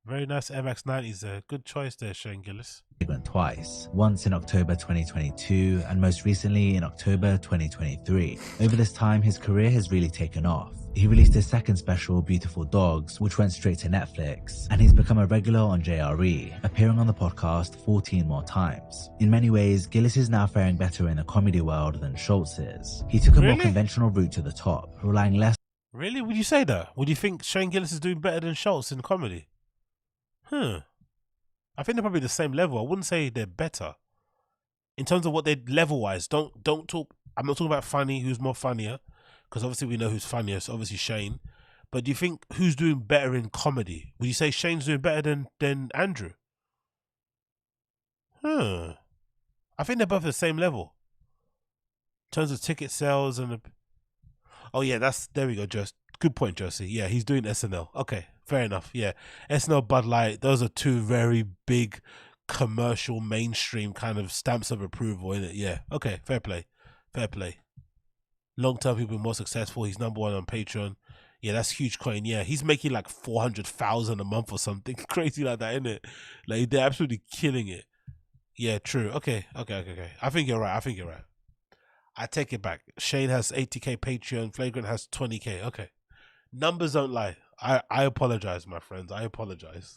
Very nice Air Max 90s there. Good choice there, Shane Gillis. Twice, once in October 2022 and most recently in October 2023. Over this time, his career has really taken off. He released his second special, Beautiful Dogs, which went straight to Netflix, and he's become a regular on JRE, appearing on the podcast 14 more times. In many ways, Gillis is now faring better in the comedy world than Schultz is. He took a more conventional route to the top, relying less. Really? Would you say that? Would you think Shane Gillis is doing better than Schultz in comedy? I think they're probably the same level. I wouldn't say they're better. In terms of what they're level-wise, don't talk. I'm not talking about funny, who's more funnier, because obviously we know who's funniest, obviously Shane. But do you think who's doing better in comedy? Would you say Shane's doing better than Andrew? I think they're both at the same level. In terms of ticket sales and... Oh yeah, there we go, Josie. Good point, Josie. Yeah, he's doing SNL. Okay, fair enough. Yeah, SNL, Bud Light, those are two very big commercial mainstream kind of stamps of approval, innit? Yeah, okay, fair play. Fair play. Long-term people more successful. He's #1 on Patreon. Yeah, that's huge coin. Yeah, he's making like 400,000 a month or something crazy like that, innit? Like, they're absolutely killing it. Yeah, true. Okay. I think you're right. I take it back. Shane has 80k Patreon. Flagrant has 20k. Okay. Numbers don't lie. I apologize, my friends. I apologize.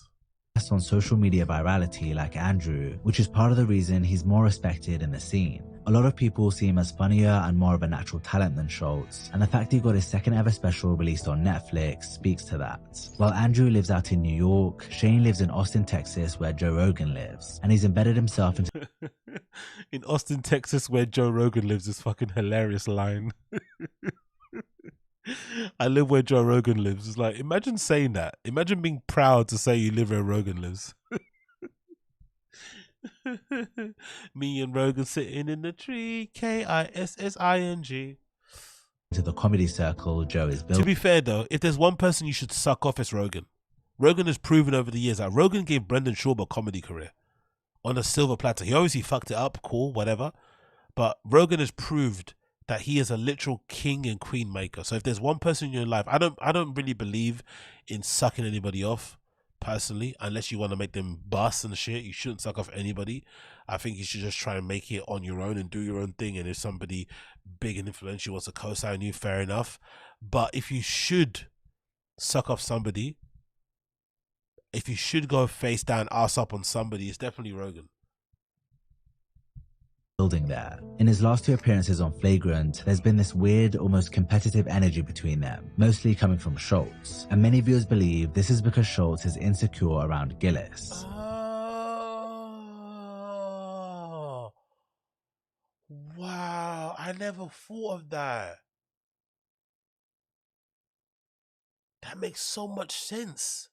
On social media virality like Andrew, which is part of the reason he's more respected in the scene. A lot of people see him as funnier and more of a natural talent than Schulz, and the fact he got his second ever special released on Netflix speaks to that. While Andrew lives out in New York, Shane lives in Austin, Texas, where Joe Rogan lives, and he's embedded himself into... In Austin, Texas, where Joe Rogan lives, is fucking hilarious line. I live where Joe Rogan lives. It's like, imagine saying that. Imagine being proud to say you live where Rogan lives. Me and Rogan sitting in the tree. KISSING. To the comedy circle Joe is built. To be fair though, if there's one person you should suck off, it's Rogan. Rogan has proven over the years that Rogan gave Brendan Schaub a comedy career on a silver platter. He obviously fucked it up, cool, whatever. But Rogan has proved that he is a literal king and queen maker. So if there's one person in your life, I don't really believe in sucking anybody off personally, unless you want to make them bust and shit. You shouldn't suck off anybody. I think you should just try and make it on your own and do your own thing. And if somebody big and influential wants to co-sign you, fair enough. But if you should suck off somebody, if you should go face down, ass up on somebody, it's definitely Rogan. Building there. In his last 2 appearances on Flagrant, there's been this weird, almost competitive energy between them, mostly coming from Schulz. And many viewers believe this is because Schulz is insecure around Gillis. Oh, wow, I never thought of that. That makes so much sense.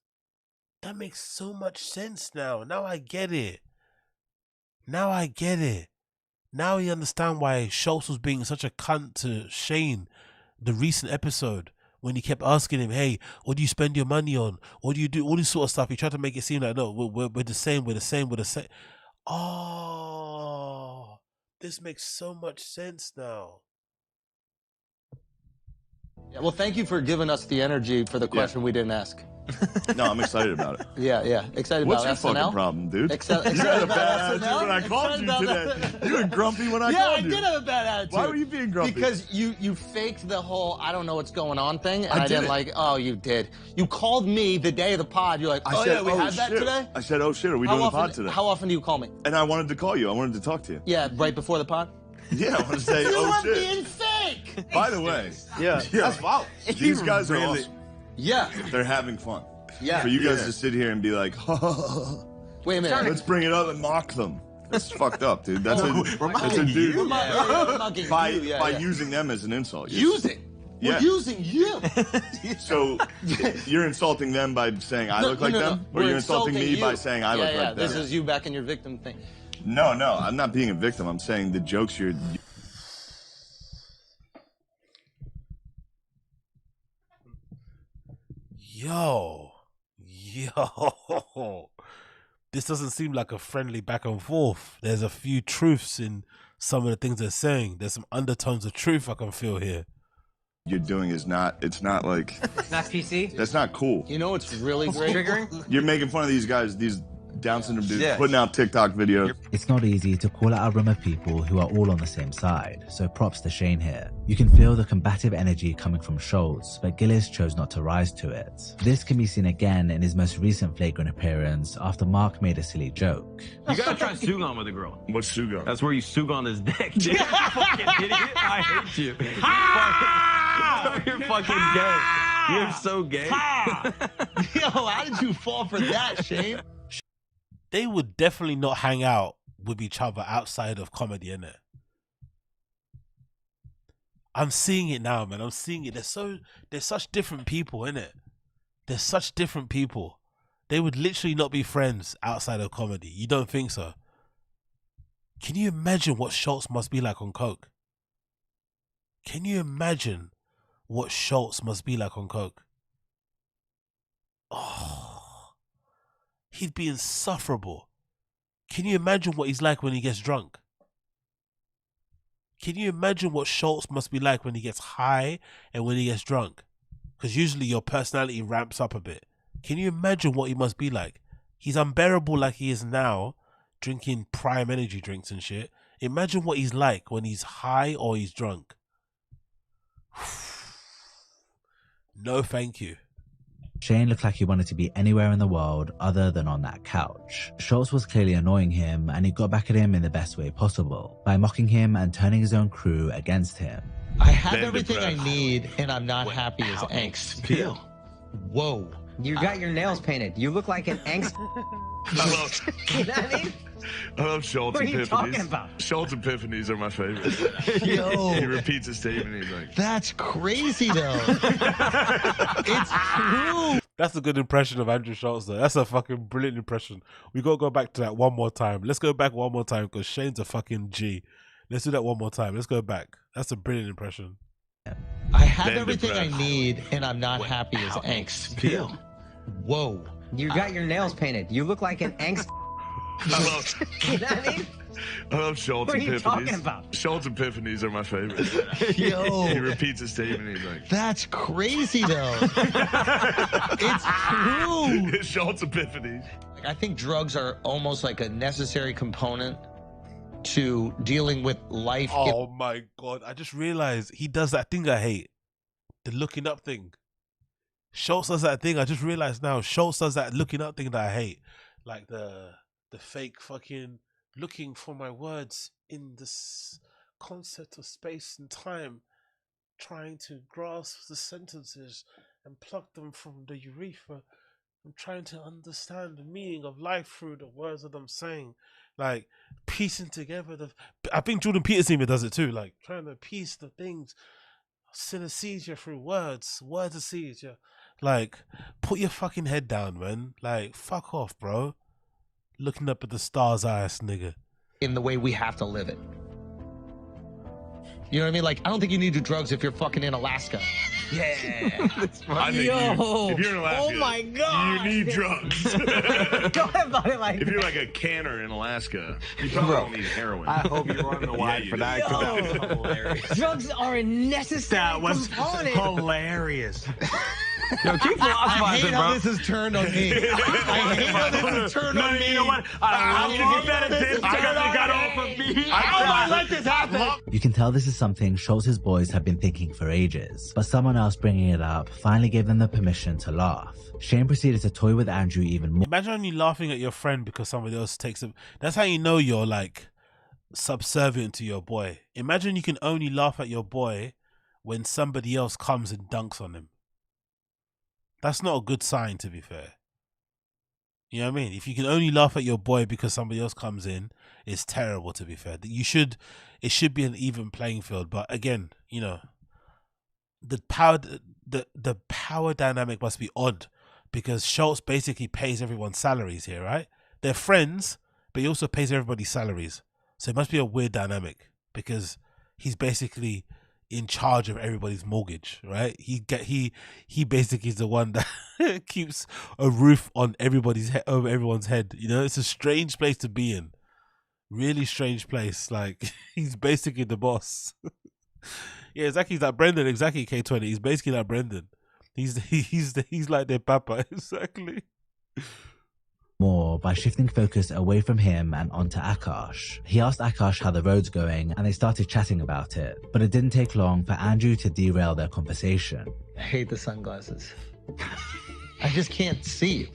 That makes so much sense now. Now I get it. Now you understand why Schulz was being such a cunt to Shane, the recent episode, when he kept asking him, hey, what do you spend your money on? What do you do? All this sort of stuff. He tried to make it seem like, no, we're the same. Oh, this makes so much sense now. Yeah, well, thank you for giving us the energy for the question we didn't ask. No, I'm excited about it. Yeah. Excited What's about your SNL? fucking problem, dude? Excited you had a bad about attitude SNL? when I called you today. You were grumpy when I Yeah, called I you. did have a bad attitude. Why were you being grumpy? Because you faked the whole I don't know what's going on thing, and I didn't didn't. like. Oh, you did. You called me the day of the pod. You're like, I said, we had that shit. today. I said, oh shit, are we doing the pod today? How often do you call me? And I wanted to call you. I wanted to talk to you. Yeah, right before the pod. Yeah, I want to say, You oh were shit. being fake. By the way, That's foul. These guys are Really? awesome. Yeah. They're having fun. Yeah. For you guys to sit here and be like, wait a minute. Let's bring it up and mock them. That's fucked up, dude. That's We're that's mocking a dude. you? We're mocking by you, yeah, by yeah. using them as an insult. Using? Yeah. We're using you. So you're insulting them by saying I look like them? Or We're you're insulting me you. by saying I look like them? This is you back in your victim thing. No, I'm not being a victim. I'm saying the jokes you're... Yo, this doesn't seem like a friendly back and forth. There's a few truths in some of the things they're saying. There's some undertones of truth I can feel here. You're doing is not, it's not like... It's not PC? That's not cool. You know what's really great? Triggering? You're making fun of these guys, these Down syndrome dudes, Yeah. putting out TikTok videos. It's not easy to call out a room of people who are all on the same side, so props to Shane here. You can feel the combative energy coming from Schulz, but Gillis chose not to rise to it. This can be seen again in his most recent Flagrant appearance after Mark made a silly joke. You gotta try Sugon with a girl. What's Sugon? That's where you Sugon his dick. Dude. You fucking idiot. I hate you. You're fucking gay. You're so gay. Yo, how did you fall for that, Shane? They would definitely not hang out with each other outside of comedy, innit? I'm seeing it now, man. I'm seeing it. They're such different people, innit? They're such different people. They would literally not be friends outside of comedy. You don't think so? Can you imagine what Schulz must be like on coke? Can you imagine what Schulz must be like on coke? Oh, he'd be insufferable. Can you imagine what he's like when he gets drunk? Can you imagine what Schulz must be like when he gets high and when he gets drunk? Because usually your personality ramps up a bit. Can you imagine what he must be like? He's unbearable like he is now, drinking prime energy drinks and shit. Imagine what he's like when he's high or he's drunk. No, thank you. Shane looked like he wanted to be anywhere in the world other than on that couch. Schulz was clearly annoying him, and he got back at him in the best way possible, by mocking him and turning his own crew against him. I have everything I need, and I'm not happy as angst. Feel. Whoa. You got your nails painted. You look like an angst. You know what I mean? I love Schulz What are you epiphanies. talking about? Schulz epiphanies are my favorite. Yo. He repeats a statement. He's like, That's crazy, though. It's true. That's a good impression of Andrew Schulz, though. That's a fucking brilliant impression. We gotta go back to that one more time. Let's go back one more time because Shane's a fucking G. Let's do that one more time. Let's go back. That's a brilliant impression. I have everything I need, and I'm not happy as angst. Feel. Whoa. You got your nails painted. You look like an angst. You know what I mean? I love Schulz What are you epiphanies. talking about? Schulz epiphanies are my favorite. Yo. He repeats a statement. He's like, That's crazy, though. It's true. Schulz epiphanies. I think drugs are almost like a necessary component to dealing with life. Oh my God. I just realized he does that thing I hate. The looking up thing. Schulz does that thing. I just realized now. Schulz does that looking up thing that I hate. Like the fake fucking looking for my words in this concept of space and time, trying to grasp the sentences and pluck them from the urethra. I'm trying to understand the meaning of life through the words that I'm saying. Like piecing together I think Jordan Peterson even does it too. Like trying to piece the things, synesthesia through words synesthesia. Like, put your fucking head down, man. Like, fuck off, bro. Looking up at the stars, ass nigga. In the way we have to live it. You know what I mean? Like, I don't think you need to do drugs if you're fucking in Alaska. Yeah. I think if you're in Alaska, oh my God, you need drugs. Go about it like If you're like a canner in Alaska, you probably don't need heroin. I hope you run the wide for that. 'Cause that was hilarious. Drugs are a necessary That was component. hilarious. Yo, keep I hate how this has turned on me. I hate how this has turned on me. You know what? I love that it got off of me. How do I let this happen? You can tell this is something Schulz's boys have been thinking for ages, but someone else bringing it up finally gave them the permission to laugh. Shane proceeded to toy with Andrew even more. Imagine you laughing at your friend because somebody else takes it. That's how you know you're like subservient to your boy. Imagine you can only laugh at your boy when somebody else comes and dunks on him. That's not a good sign, to be fair. You know what I mean? If you can only laugh at your boy because somebody else comes in, it's terrible, to be fair. It should be an even playing field. But again, you know, the power dynamic must be odd because Schulz basically pays everyone's salaries here, right? They're friends, but he also pays everybody's salaries. So it must be a weird dynamic because he's basically in charge of everybody's mortgage, right? He basically is the one that keeps a roof on everybody's head, over everyone's head. You know, it's a strange place to be in. Really strange place. Like he's basically the boss. Yeah, exactly. He's like Brendan. Exactly, K20. He's basically like Brendan. He's like their papa. Exactly. More by shifting focus away from him and onto Akash. He asked Akash how the road's going and they started chatting about it, but it didn't take long for Andrew to derail their conversation. I hate the sunglasses. I just can't see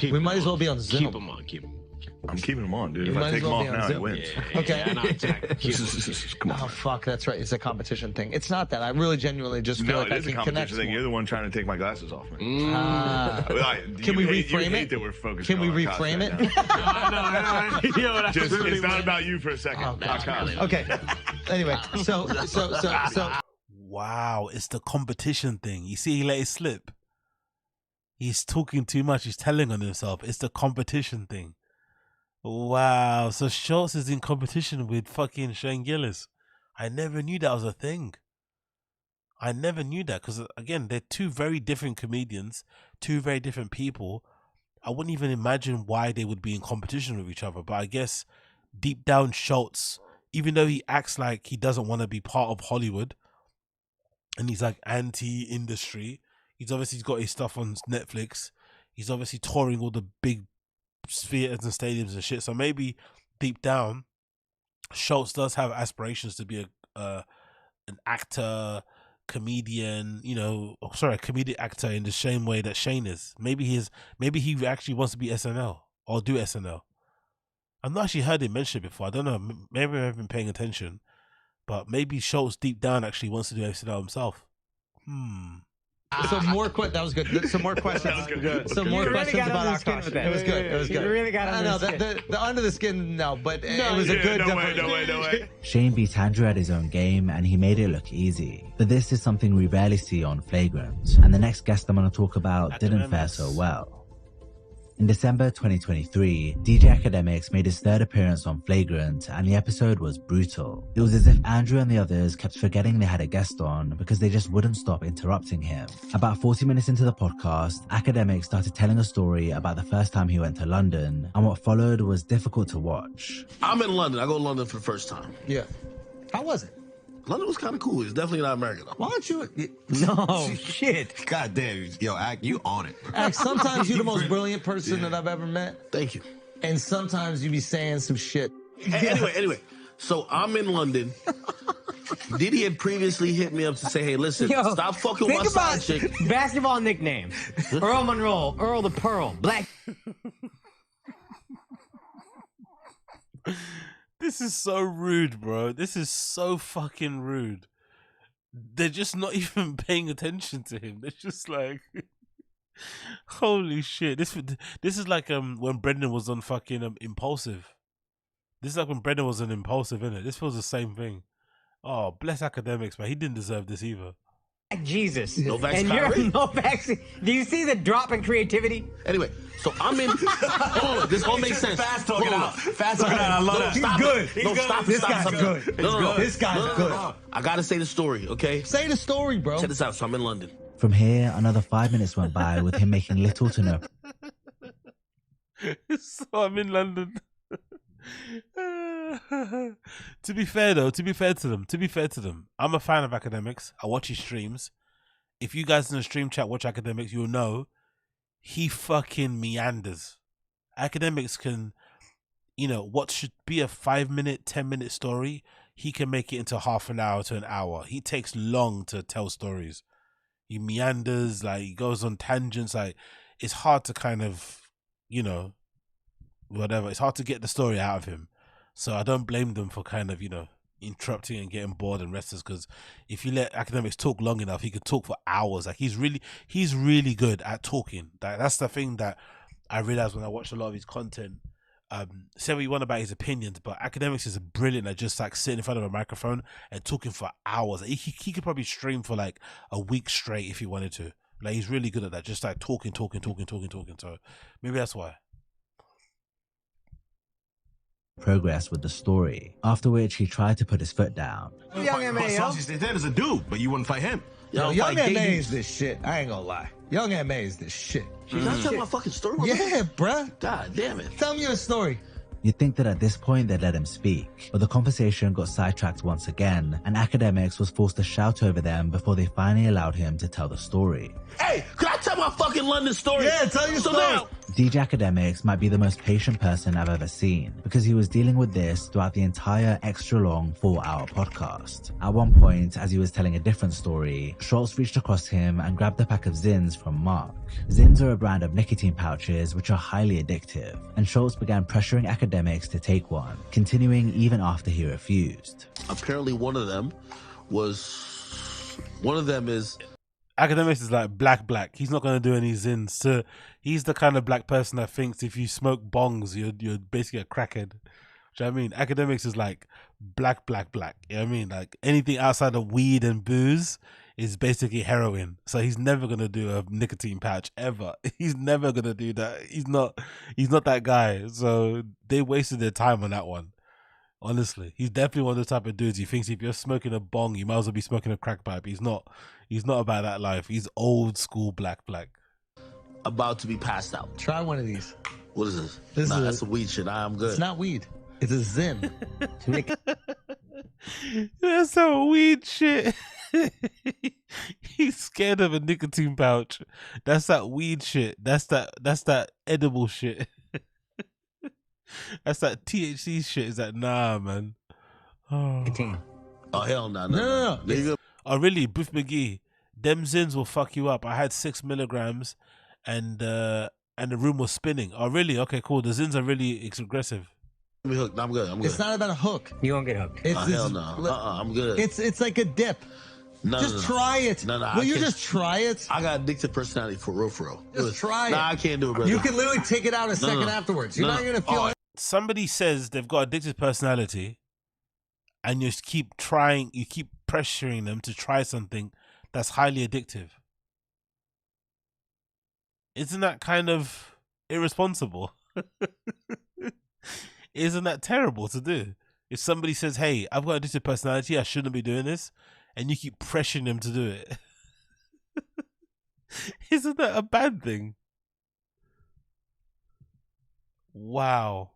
you. We might as well be on Zoom. Keep them on. Keep them. I'm keeping him on, dude. You If I might take as him well off be on now, he Zoom. wins. Okay. Yeah, no, exactly. Come on. Oh fuck, that's right. It's a competition thing. It's not that. I really genuinely just feel No, like it I is a can connect. competition thing. You're the one trying to take my glasses off, man. Can we reframe you hate it? that we're focused Can we on Costa reframe right it? now. Just, it's not about you for a second. Oh, Not Costa. Okay. Anyway, so. Wow, it's the competition thing. You see, he let it slip. He's talking too much. He's telling on himself. It's the competition thing. Wow. So Schulz is in competition with fucking Shane Gillis. I never knew that was a thing. I never knew that because, again, they're two very different comedians, two very different people. I wouldn't even imagine why they would be in competition with each other. But I guess deep down, Schulz, even though he acts like he doesn't want to be part of Hollywood and he's like anti-industry, he's obviously got his stuff on Netflix. He's obviously touring all the big theaters and stadiums and shit. So maybe deep down, Schulz does have aspirations to be an actor, comedian, a comedic actor in the same way that Shane is. Maybe he actually wants to be SNL or do SNL. I've not actually heard him mention it before. I don't know. Maybe I haven't been paying attention, but maybe Schulz deep down actually wants to do SNL himself. So more that was good. Some more questions. That was good. Some more questions about Akash. It was good. It was good. You really got under the skin. The under the skin, no, but it was a good. No way. Shane beat Andrew at his own game and he made it look easy. But this is something we rarely see on Flagrant. And the next guest I'm going to talk about didn't fare so well. In December 2023, DJ Academics made his third appearance on Flagrant, and the episode was brutal. It was as if Andrew and the others kept forgetting they had a guest on because they just wouldn't stop interrupting him. About 40 minutes into the podcast, Academics started telling a story about the first time he went to London, and what followed was difficult to watch. I'm in London. I go to London for the first time. Yeah. How was it? London was kind of cool. It's definitely not America, though. Why don't you? No, shit. God damn. Yo, Ack, you on it. Ack, sometimes you're the most brilliant person that I've ever met. Thank you. And sometimes you be saying some shit. Anyway. So I'm in London. Diddy had previously hit me up to say, hey, listen, stop fucking with my side chick. Basketball nicknames. Earl Monroe, Earl the Pearl, Black. This is so rude, bro. This is so fucking rude. They're just not even paying attention to him. They're just like, holy shit. This is like when Brendan was on fucking Impulsive. This is like when Brendan was on Impulsive, innit? This feels the same thing. Oh, bless Academics, man. He didn't deserve this either. Jesus. No vaccine. And you're no vaccine. Do you see the drop in creativity? Anyway, so I'm in. Hold on, this all makes sense. Fast talking out. Fast talking out. out. I love that. He's good. No, stop. This guy's good. No. This guy's good. I gotta say the story, okay? Say the story, bro. Check this out. So I'm in London. From here, another 5 minutes went by with him making little to no. So I'm in London. To be fair to them, I'm a fan of Academics. I watch his streams. If you guys in the stream chat watch Academics, you'll know he fucking meanders. Academics can, what should be a 5-minute, 10-minute story, he can make it into half an hour to an hour. He takes long to tell stories. He meanders, like he goes on tangents, like it's hard to kind of, whatever. It's hard to get the story out of him. So I don't blame them for kind of, interrupting and getting bored and restless, because if you let Academics talk long enough, he could talk for hours. Like he's really good at talking. That's the thing that I realized when I watched a lot of his content. Say what you want about his opinions, but Academics is brilliant at just like sitting in front of a microphone and talking for hours. He could probably stream for like a week straight if he wanted to. Like he's really good at that, just like talking. So maybe that's why. Progress with the story, after which he tried to put his foot down. Young M.A. That is a dude, but you wouldn't fight him. Yo, Young M.A. is this shit. I ain't gonna lie. Young M.A. is this shit. You gotta tell my fucking story. Yeah, bruh. God damn it. Tell me your story. You'd think that at this point they'd let him speak, but the conversation got sidetracked once again, and Academics was forced to shout over them before they finally allowed him to tell the story. Hey, could I tell my fucking London story? Yeah, tell your story. Now, DJ Academics might be the most patient person I've ever seen, because he was dealing with this throughout the entire extra-long 4-hour podcast. At one point, as he was telling a different story, Schulz reached across him and grabbed a pack of Zins from Mark. Zins are a brand of nicotine pouches which are highly addictive, and Schulz began pressuring Academics to take one, continuing even after he refused. Apparently one of them is... Academics is like black. He's not going to do any Zins. So he's the kind of black person that thinks if you smoke bongs, you're basically a crackhead. Do you know what I mean? Academics is like black. You know what I mean? Like anything outside of weed and booze is basically heroin. So he's never going to do a nicotine patch ever. He's never going to do that. He's not that guy. So they wasted their time on that one. Honestly, he's definitely one of the type of dudes. He thinks if you're smoking a bong, you might as well be smoking a crack pipe. He's not about that life. He's old school black. About to be passed out. Try one of these. What is this? That's a weed shit. I'm good. It's not weed. It's a Zin. That's a weed shit. He's scared of a nicotine pouch. That's that weed shit. That's that edible shit. That's that THC shit. Is that nah, man? Oh, Hell no. Oh really, Biff McGee? Them Zins will fuck you up. I had 6 milligrams, and the room was spinning. Oh really? Okay, cool. The Zins are really aggressive. Be hooked. I'm good. It's not about a hook. You won't get hooked. Hell no. I'm good. It's like a dip. Just try it. No. Will you just try it? I got addictive personality for real. Just try it. Nah, I can't do it, brother. You can literally take it out a second afterwards. You're not gonna feel it. Somebody says they've got addictive personality, and you keep trying, you keep pressuring them to try something that's highly addictive. Isn't that kind of irresponsible? Isn't that terrible to do? If somebody says, hey, I've got addictive personality, I shouldn't be doing this, and you keep pressuring them to do it. Isn't that a bad thing? Wow.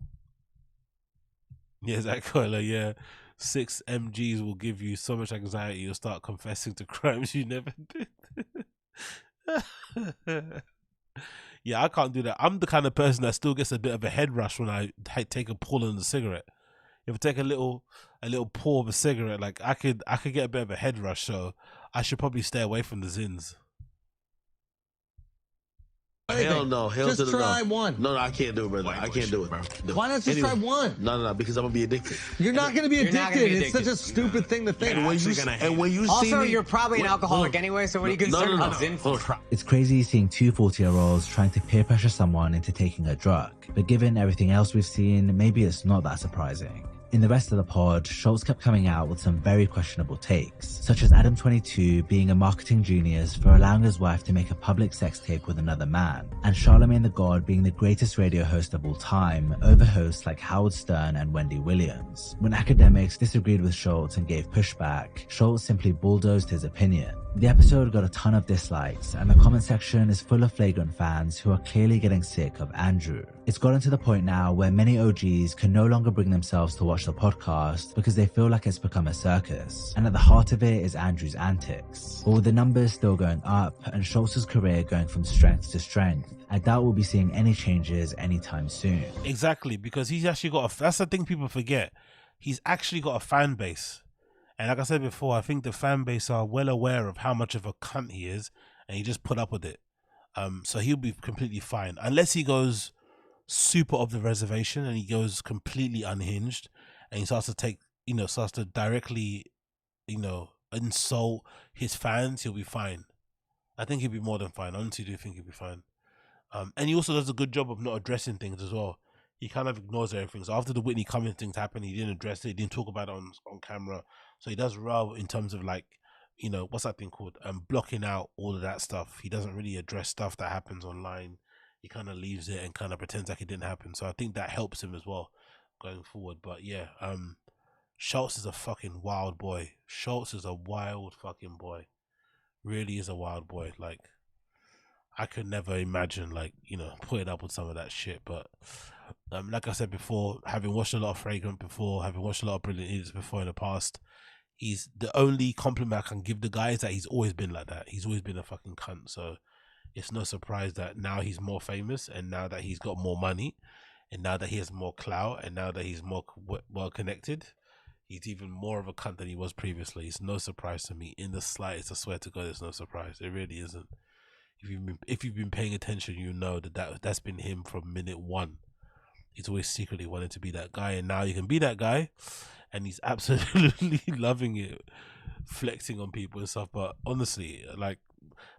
Yeah, Zach Coiler, yeah. 6 mgs will give you so much anxiety you'll start confessing to crimes you never did. Yeah, I can't do that. I'm the kind of person that still gets a bit of a head rush when I take a pull on the cigarette. If I take a little pull of a cigarette, like I could get a bit of a head rush, so I should probably stay away from the Zins. Hell no. Just try one. No, I can't do it, brother. I can't do it. Why not just try one? No, because I'm gonna be addicted. You're not gonna be addicted. It's such a stupid thing to think. And when you also, see me, you're probably an alcoholic anyway, so what are you concerned about Zin for? It's crazy seeing 2 40-year-olds trying to peer pressure someone into taking a drug, but given everything else we've seen, maybe it's not that surprising. In the rest of the pod, Schulz kept coming out with some very questionable takes, such as Adam22 being a marketing genius for allowing his wife to make a public sex tape with another man, and Charlemagne the God being the greatest radio host of all time over hosts like Howard Stern and Wendy Williams. When Academics disagreed with Schulz and gave pushback, Schulz simply bulldozed his opinion. The episode got a ton of dislikes, and the comment section is full of flagrant fans who are clearly getting sick of Andrew. It's gotten to the point now where many OGs can no longer bring themselves to watch the podcast because they feel like it's become a circus, and at the heart of it is Andrew's antics. But with the numbers still going up and Schulz's career going from strength to strength, I doubt we'll be seeing any changes anytime soon. Exactly, because he's actually got that's the thing people forget. He's actually got a fan base. And like I said before, I think the fan base are well aware of how much of a cunt he is, and he just put up with it. So he'll be completely fine. Unless he goes super off the reservation and he goes completely unhinged and he starts to directly, insult his fans, he'll be fine. I think he'll be more than fine. I honestly do think he'll be fine. And he also does a good job of not addressing things as well. He kind of ignores everything. So after the Whitney Cummings things happened, he didn't address it. He didn't talk about it on camera. So he does well in terms of what's that thing called? Blocking out all of that stuff. He doesn't really address stuff that happens online. He kind of leaves it and kind of pretends like it didn't happen. So I think that helps him as well going forward. But yeah, Schulz is a fucking wild boy. Schulz is a wild fucking boy. Really is a wild boy. Like, I could never imagine putting up with some of that shit. But like I said before, having watched a lot of Fragrant before, having watched a lot of Brilliant Idiots before in the past, he's the only compliment I can give the guy is that he's always been like that. He's always been a fucking cunt. So it's no surprise that now he's more famous, and now that he's got more money, and now that he has more clout, and now that he's more well connected, he's even more of a cunt than he was previously. It's no surprise to me in the slightest. I swear to God, it's no surprise. It really isn't. If you've been paying attention, you know that's been him from minute one. He's always secretly wanted to be that guy, and now you can be that guy, and he's absolutely loving it, flexing on people and stuff. But honestly, like,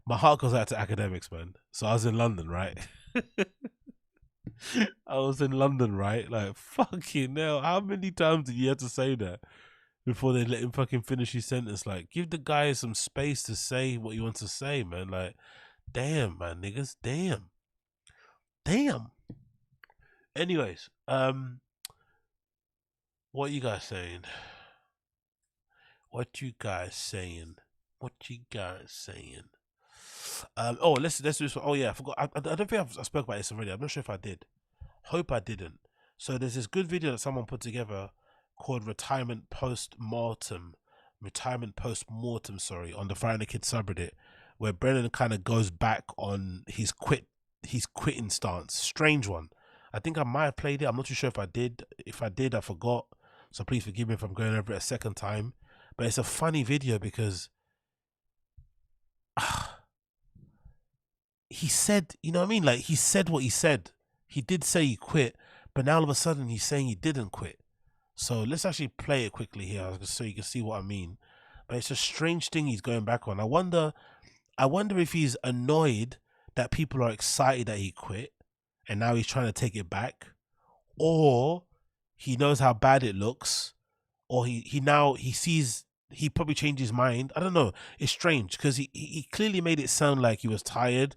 my heart goes out to academics, man. So I was in London, right? Like, fucking hell, how many times did you have to say that before they let him fucking finish his sentence? Like, give the guy some space to say what he wants to say, man. Like, damn, man, niggas, damn. Anyways, what you guys saying? Oh, let's do this. Oh yeah, I forgot. I don't think I spoke about this already. I'm not sure if I did. Hope I didn't. So there's this good video that someone put together called Retirement Post-Mortem, sorry, on the Fire the Kid subreddit, where Brennan kind of goes back on his quitting stance. Strange one. I think I might have played it. I'm not too sure if I did. If I did, I forgot. So please forgive me if I'm going over it a second time. But it's a funny video because he said, you know what I mean? Like, he said what he said. He did say he quit, but now all of a sudden he's saying he didn't quit. So let's actually play it quickly here so you can see what I mean. But it's a strange thing he's going back on. I wonder if he's annoyed that people are excited that he quit and now he's trying to take it back, or he knows how bad it looks, or he probably changed his mind. I don't know. It's strange because he clearly made it sound like he was tired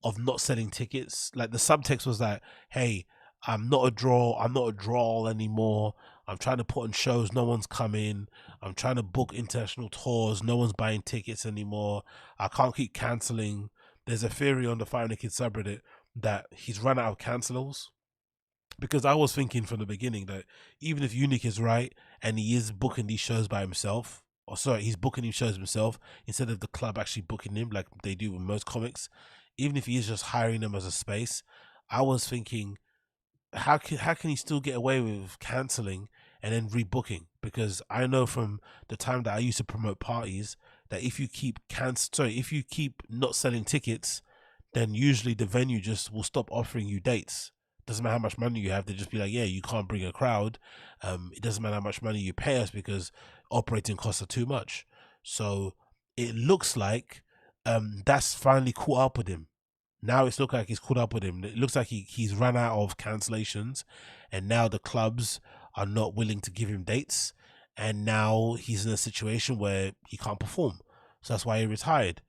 of not selling tickets. Like, the subtext was like, hey, I'm not a draw anymore. I'm trying to put on shows, no one's coming. I'm trying to book international tours, no one's buying tickets anymore. I can't keep cancelling. There's a theory on the Fire Naked subreddit that he's run out of cancels, because I was thinking from the beginning that even if Unique is right and he is booking these shows by himself, he's booking these shows himself instead of the club actually booking him like they do with most comics, even if he is just hiring them as a space, I was thinking, how can he still get away with cancelling and then rebooking? Because I know from the time that I used to promote parties that if you keep not selling tickets, then usually the venue just will stop offering you dates. Doesn't matter how much money you have, they just be like, yeah, you can't bring a crowd. It doesn't matter how much money you pay us because operating costs are too much. So it looks like that's finally caught up with him. Now it's looked like he's caught up with him. It looks like he's run out of cancellations, and now the clubs are not willing to give him dates, and now he's in a situation where he can't perform. So that's why he retired.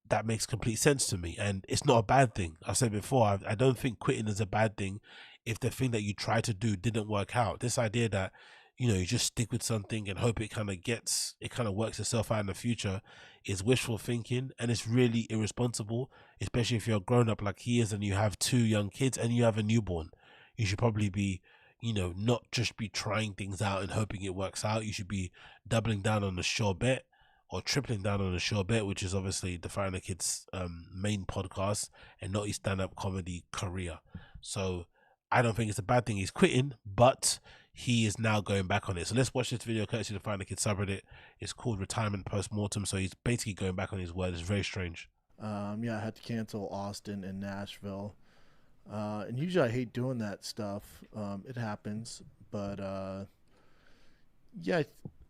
That makes complete sense to me, and it's not a bad thing. I said before, I don't think quitting is a bad thing if the thing that you tried to do didn't work out. This idea that, you know, you just stick with something and hope it kind of works itself out in the future is wishful thinking, and it's really irresponsible, especially if you're a grown up like he is and you have 2 young kids and you have a newborn. You should probably be, you know, not just be trying things out and hoping it works out. You should be doubling down on the sure bet, or tripling down on the sure bet, which is obviously the Fire the Kid's main podcast and not his stand-up comedy career. So I don't think it's a bad thing he's quitting, but he is now going back on it. So let's watch this video courtesy of the Fire the Kid subreddit. It's called Retirement Post-Mortem. So he's basically going back on his word. It's very strange. Yeah, I had to cancel Austin and Nashville. And usually I hate doing that stuff. It happens. But yeah,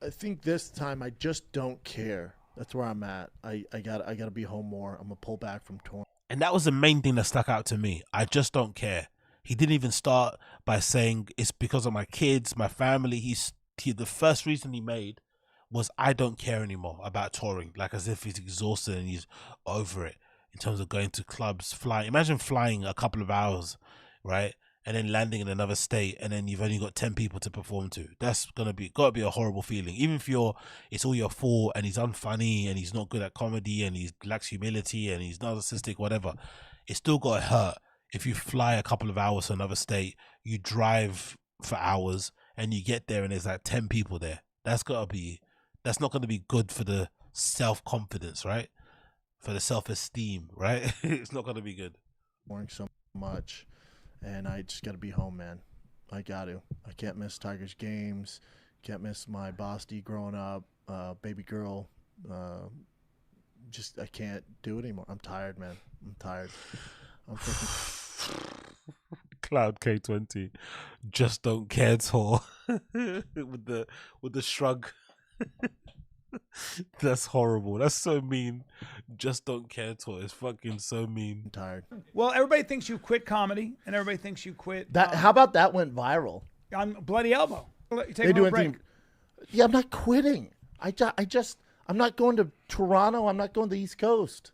I think this time I just don't care. That's where I'm at. I gotta be home more. I'm gonna pull back from touring. And that was the main thing that stuck out to me. I just don't care. He didn't even start by saying it's because of my kids, my family. The first reason he made was I don't care anymore about touring, like as if he's exhausted and he's over it in terms of going to clubs, flying. Imagine flying a couple of hours, right? And then landing in another state, and then you've only got 10 people to perform to. That's gotta be a horrible feeling. Even if it's all your fault and he's unfunny and he's not good at comedy and he lacks humility and he's narcissistic, whatever, it's still gotta hurt. If you fly a couple of hours to another state, you drive for hours and you get there and there's like 10 people there. That's not gonna be good for the self-confidence, right? for the self-esteem, right? It's not gonna be good. Boring so much, and I just got to be home, man. I got to. I can't miss Tigers games. Can't miss my Bosty growing up, baby girl. I can't do it anymore. I'm tired, man. I'm tired. I'm freaking. Cloud K20, just don't care tour with the shrug. That's horrible. That's so mean. Just don't care tour. It's fucking so mean. I'm tired. Well, everybody thinks you quit comedy, and everybody thinks you quit. That how about that went viral? On Bloody Elbow. You take They a do little break. anything. Yeah, I'm not quitting. I'm not going to Toronto. I'm not going to the East Coast.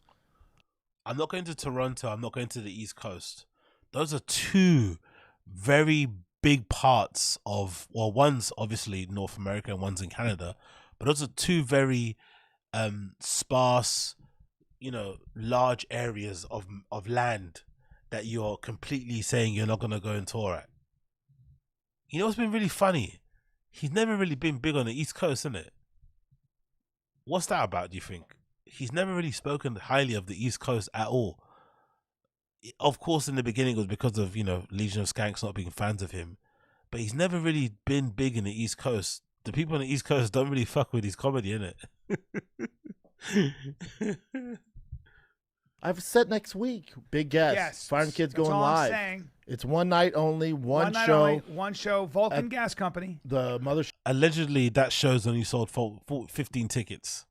I'm not going to Toronto. I'm not going to the East Coast. Those are two very big parts of, well, one's obviously North America and one's in Canada, but those are two very sparse, large areas of land that you're completely saying you're not going to go and tour at. You know what's been really funny? He's never really been big on the East Coast, isn't it? What's that about, do you think? He's never really spoken highly of the East Coast at all. Of course, in the beginning, it was because of, Legion of Skanks not being fans of him. But he's never really been big in the East Coast. The people on the East Coast don't really fuck with his comedy, innit? I have a set next week. Big guest. Yes. Firing Kids That's going all I'm live. saying. It's one night only, one night show. only, one show. Vulcan Gas Company. The mother. Allegedly, that show's only sold 15 tickets.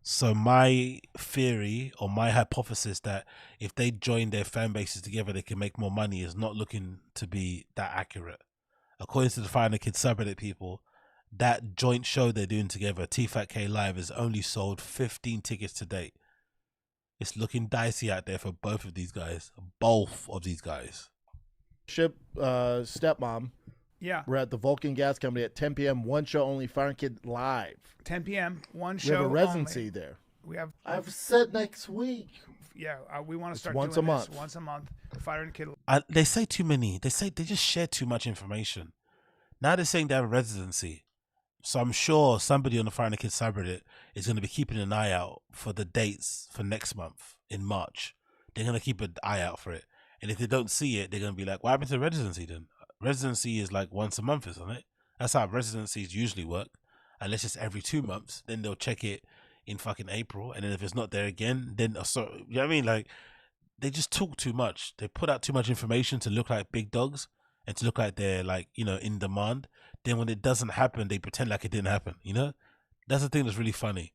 So my theory or my hypothesis that if they join their fan bases together, they can make more money is not looking to be that accurate. According to the Firing Kids subreddit people, that joint show they're doing together, TFATK Live, has only sold 15 tickets to date. It's looking dicey out there for both of these guys. Both of these guys. Stepmom. Yeah. We're at the Vulcan Gas Company at 10 p.m. One show only. Firing Kid live. 10 p.m. One show. We have a residency only. there. We have. I have a set next week. Yeah, we want to start once doing a month. this once a month. Firing Kid. They say too many. They just share too much information. Now they're saying they have a residency. So I'm sure somebody on the Firing Kids subreddit is going to be keeping an eye out for the dates for next month in March. They're going to keep an eye out for it. And if they don't see it, they're going to be like, what happened to residency then? Residency is like once a month, isn't it? That's how residencies usually work. Unless it's every 2 months, then they'll check it in fucking April. And then if it's not there again, then, you know what I mean? Like, they just talk too much. They put out too much information to look like big dogs and to look like they're like, in demand. Then when it doesn't happen, they pretend like it didn't happen, That's the thing that's really funny.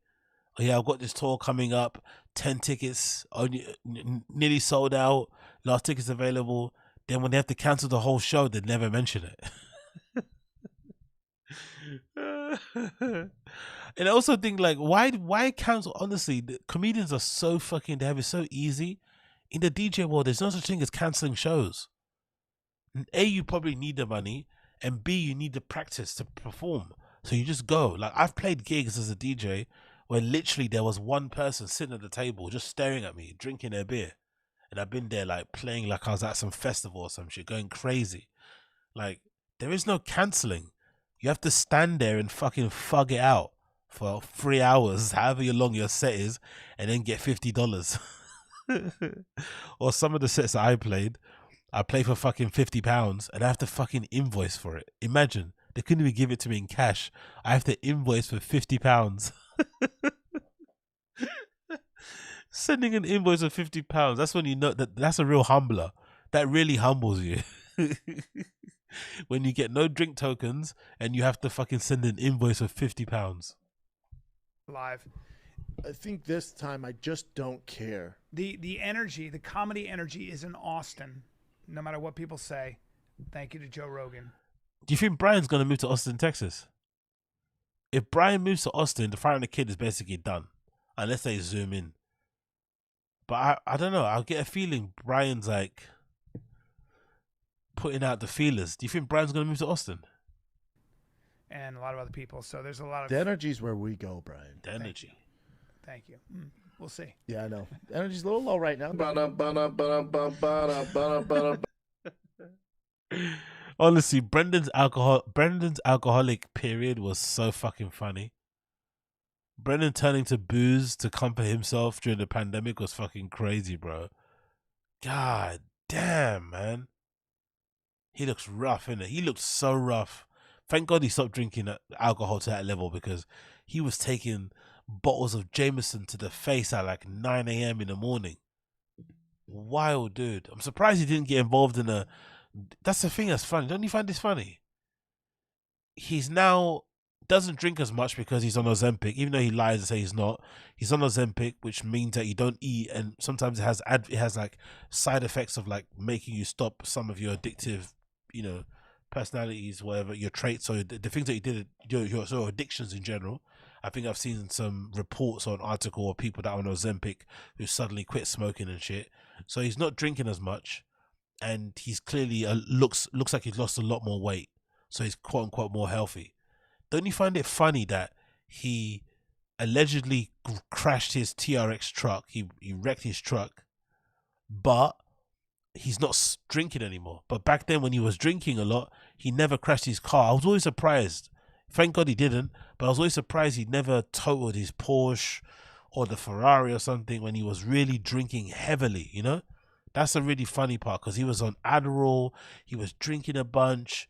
Oh yeah, I've got this tour coming up, 10 tickets, nearly sold out, last tickets available. Then when they have to cancel the whole show, they never mention it. And I also think, like, why cancel? Honestly, the comedians are so fucking, they have it so easy. In the DJ world, there's no such thing as canceling shows. A, you probably need the money, and B, you need the practice to perform. So you just go. Like, I've played gigs as a DJ where literally there was one person sitting at the table just staring at me, drinking their beer. And I've been there, like, playing like I was at some festival or some shit, going crazy. Like, there is no cancelling. You have to stand there and fucking fug it out for 3 hours, however long your set is, and then get $50. Or some of the sets that I played for fucking £50 and I have to fucking invoice for it. Imagine, they couldn't even give it to me in cash. I have to invoice for £50. Sending an invoice of £50, that's when you know that's a real humbler. That really humbles you. When you get no drink tokens and you have to fucking send an invoice of £50. Live. I think this time I just don't care. The energy, the comedy energy is in Austin, no matter what people say. Thank you to Joe Rogan. Do you think Brian's going to move to Austin, Texas? If Brian moves to Austin, the Firing Kid is basically done. Unless they zoom in. But I don't know. I'll get a feeling Brian's like putting out the feelers. Do you think Brian's going to move to Austin? And a lot of other people. So there's a lot of... The energy's where we go, Brian. The energy. Thank you. We'll see. Yeah, I know. The energy's a little low right now. Honestly, Brendan's alcoholic period was so fucking funny. Brennan turning to booze to comfort himself during the pandemic was fucking crazy, bro. God damn, man. He looks rough, innit? He looked so rough. Thank God he stopped drinking alcohol to that level, because he was taking bottles of Jameson to the face at like 9 a.m. in the morning. Wild dude. I'm surprised he didn't get involved in a... That's the thing that's funny. Don't you find this funny? He's now... doesn't drink as much because he's on Ozempic, even though he lies and say he's not. He's on Ozempic, which means that you don't eat, and sometimes it has like side effects of like making you stop some of your addictive, you know, personalities, whatever, your traits, or the things that you did, your sort of addictions in general. I think I've seen some reports or an article of people that are on Ozempic who suddenly quit smoking and shit. So he's not drinking as much, and he's clearly looks like he's lost a lot more weight. So he's quote unquote more healthy. Don't you find it funny that he allegedly crashed his TRX truck? He wrecked his truck, but he's not drinking anymore. But back then when he was drinking a lot, he never crashed his car. I was always surprised. Thank God he didn't, but I was always surprised he never totaled his Porsche or the Ferrari or something when he was really drinking heavily, you know? That's a really funny part, because he was on Adderall, he was drinking a bunch,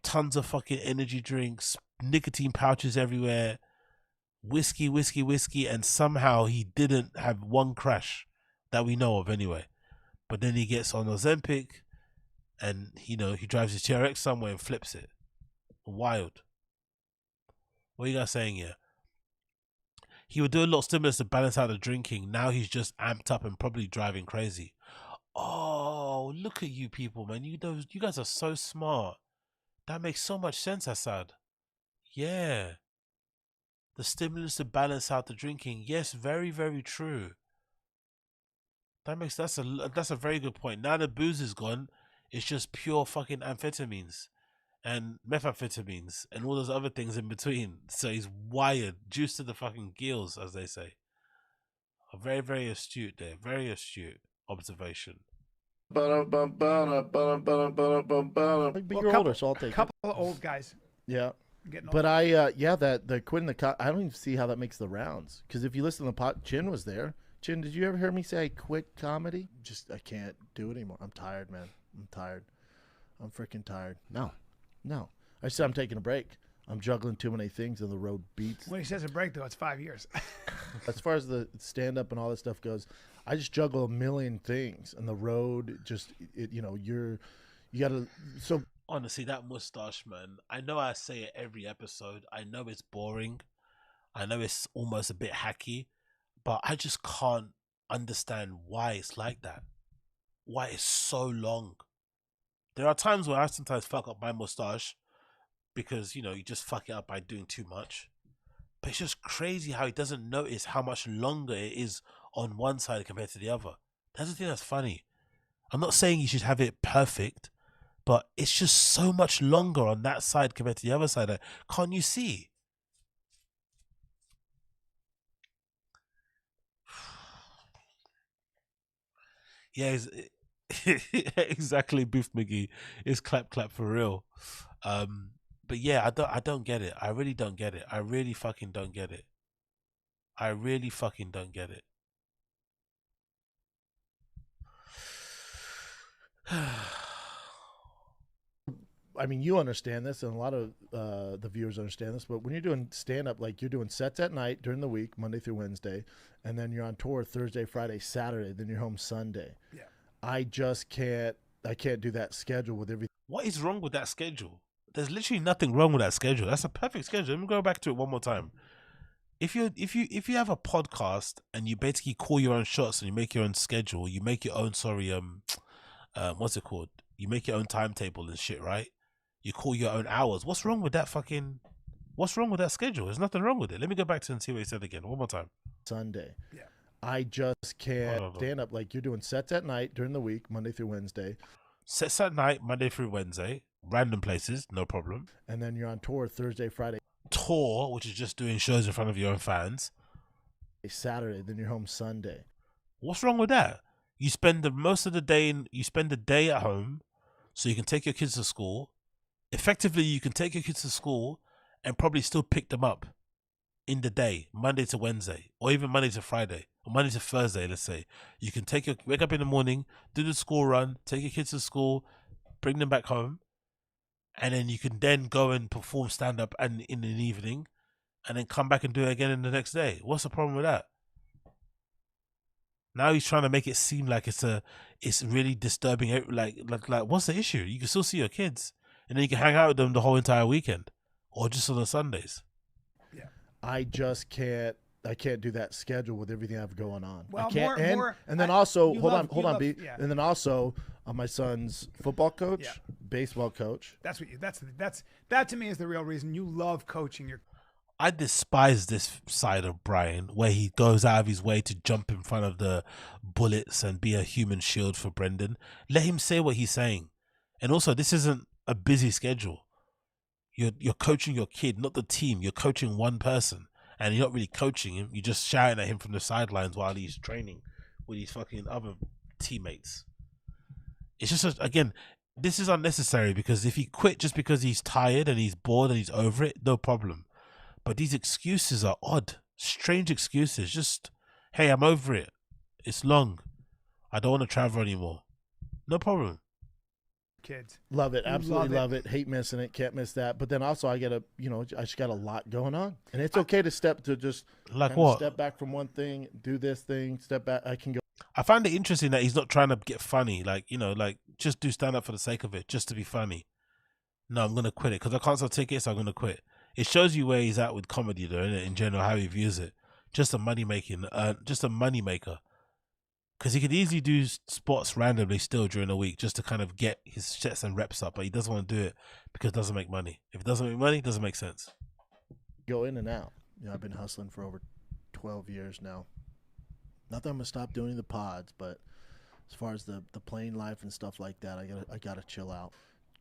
tons of fucking energy drinks, nicotine pouches everywhere, whiskey, and somehow he didn't have one crash that we know of anyway. But then he gets on Ozempic and, you know, he drives his TRX somewhere and flips it. Wild. What are you guys saying here? He would do a lot of stimulus to balance out the drinking. Now he's just amped up and probably driving crazy. Oh, look at you people, man. You guys are so smart. That makes so much sense, Assad. Yeah. The stimulus to balance out the drinking. Yes, very, very true. That's a very good point. Now the booze is gone, it's just pure fucking amphetamines and methamphetamines and all those other things in between. So he's wired, juice to the fucking gills, as they say. A very, very astute there. Very astute observation. But you're older, so I'll take it. Couple of old guys. Yeah. Getting But old. the quitting the I don't even see how that makes the rounds. Because if you listen to the Chin was there. Chin, did you ever hear me say I quit comedy? I can't do it anymore. I'm tired, man. I'm tired. I'm freaking tired. No. I said I'm taking a break. I'm juggling too many things and the road beats. When he says a break, though, it's 5 years. As far as the stand-up and all that stuff goes, I just juggle a million things. And the road you got to... So honestly, that mustache, man, I know I say it every episode. I know it's boring. I know it's almost a bit hacky. But I just can't understand why it's like that. Why it's so long. There are times where I sometimes fuck up my mustache because, you know, you just fuck it up by doing too much. But it's just crazy how he doesn't notice how much longer it is on one side compared to the other. That's the thing that's funny. I'm not saying you should have it perfect, but it's just so much longer on that side compared to the other side. Can't you see? Yeah, exactly. Booth McGee is clap for real. But yeah, I don't get it. I really don't get it. I really fucking don't get it. I really fucking don't get it. I mean, you understand this, and a lot of the viewers understand this, but when you're doing stand-up, like you're doing sets at night during the week, Monday through Wednesday, and then you're on tour Thursday, Friday, Saturday, then you're home Sunday. Yeah. I can't do that schedule with everything. What is wrong with that schedule? There's literally nothing wrong with that schedule. That's a perfect schedule. Let me go back to it one more time. If you have a podcast and you basically call your own shots and you make your own schedule, you make your own what's it called? You make your own timetable and shit, right? You call your own hours. What's wrong with that schedule? There's nothing wrong with it. Let me go back to and see what he said again. One more time. Sunday. Yeah. I just can't stand up. Like you're doing sets at night during the week, Monday through Wednesday. Sets at night, Monday through Wednesday. Random places, no problem. And then you're on tour Thursday, Friday. Tour, which is just doing shows in front of your own fans. Saturday, then you're home Sunday. What's wrong with that? You spend the day at home so you can take your kids to school. Effectively, you can take your kids to school and probably still pick them up. in the day, Monday to Wednesday, or even Monday to Friday, or Monday to Thursday, let's say. You can wake up in the morning, do the school run, take your kids to school, bring them back home, and then you can then go and perform stand-up and in the evening, and then come back and do it again in the next day. What's the problem with that? Now he's trying to make it seem like it's really disturbing. Like what's the issue? You can still see your kids, and then you can hang out with them the whole entire weekend, or just on the Sundays. Yeah, I just can't. I can't do that schedule with everything I have going on. Well, I can't. and then also, hold on, B. Yeah. And then also, I'm my son's football coach, baseball coach. That to me is the real reason you love coaching your. I despise this side of Brian where he goes out of his way to jump in front of the bullets and be a human shield for Brendan. Let him say what he's saying. And also, this isn't a busy schedule. You're coaching your kid, not the team. You're coaching one person, and you're not really coaching him. You're just shouting at him from the sidelines while he's training with his fucking other teammates. It's just, again, this is unnecessary, because if he quit just because he's tired and he's bored and he's over it, no problem. But these excuses are odd, strange excuses. Just, hey, I'm over it. It's long. I don't want to travel anymore. No problem. Kids. Love it. Absolutely love it. Hate missing it. Can't miss that. But then also I just got a lot going on. And it's okay to step back from one thing, do this thing, step back. I can go. I find it interesting that he's not trying to get funny. Like, just do stand up for the sake of it, just to be funny. No, I'm going to quit it because I can't sell tickets. So I'm going to quit. It shows you where he's at with comedy, though, innit? In general, how he views it. Just a money maker. Because he could easily do spots randomly still during the week just to kind of get his sets and reps up, but he doesn't want to do it because it doesn't make money. If it doesn't make money, it doesn't make sense. Go in and out. I've been hustling for over 12 years now. Not that I'm gonna stop doing the pods, but as far as the plane life and stuff like that, I gotta chill out.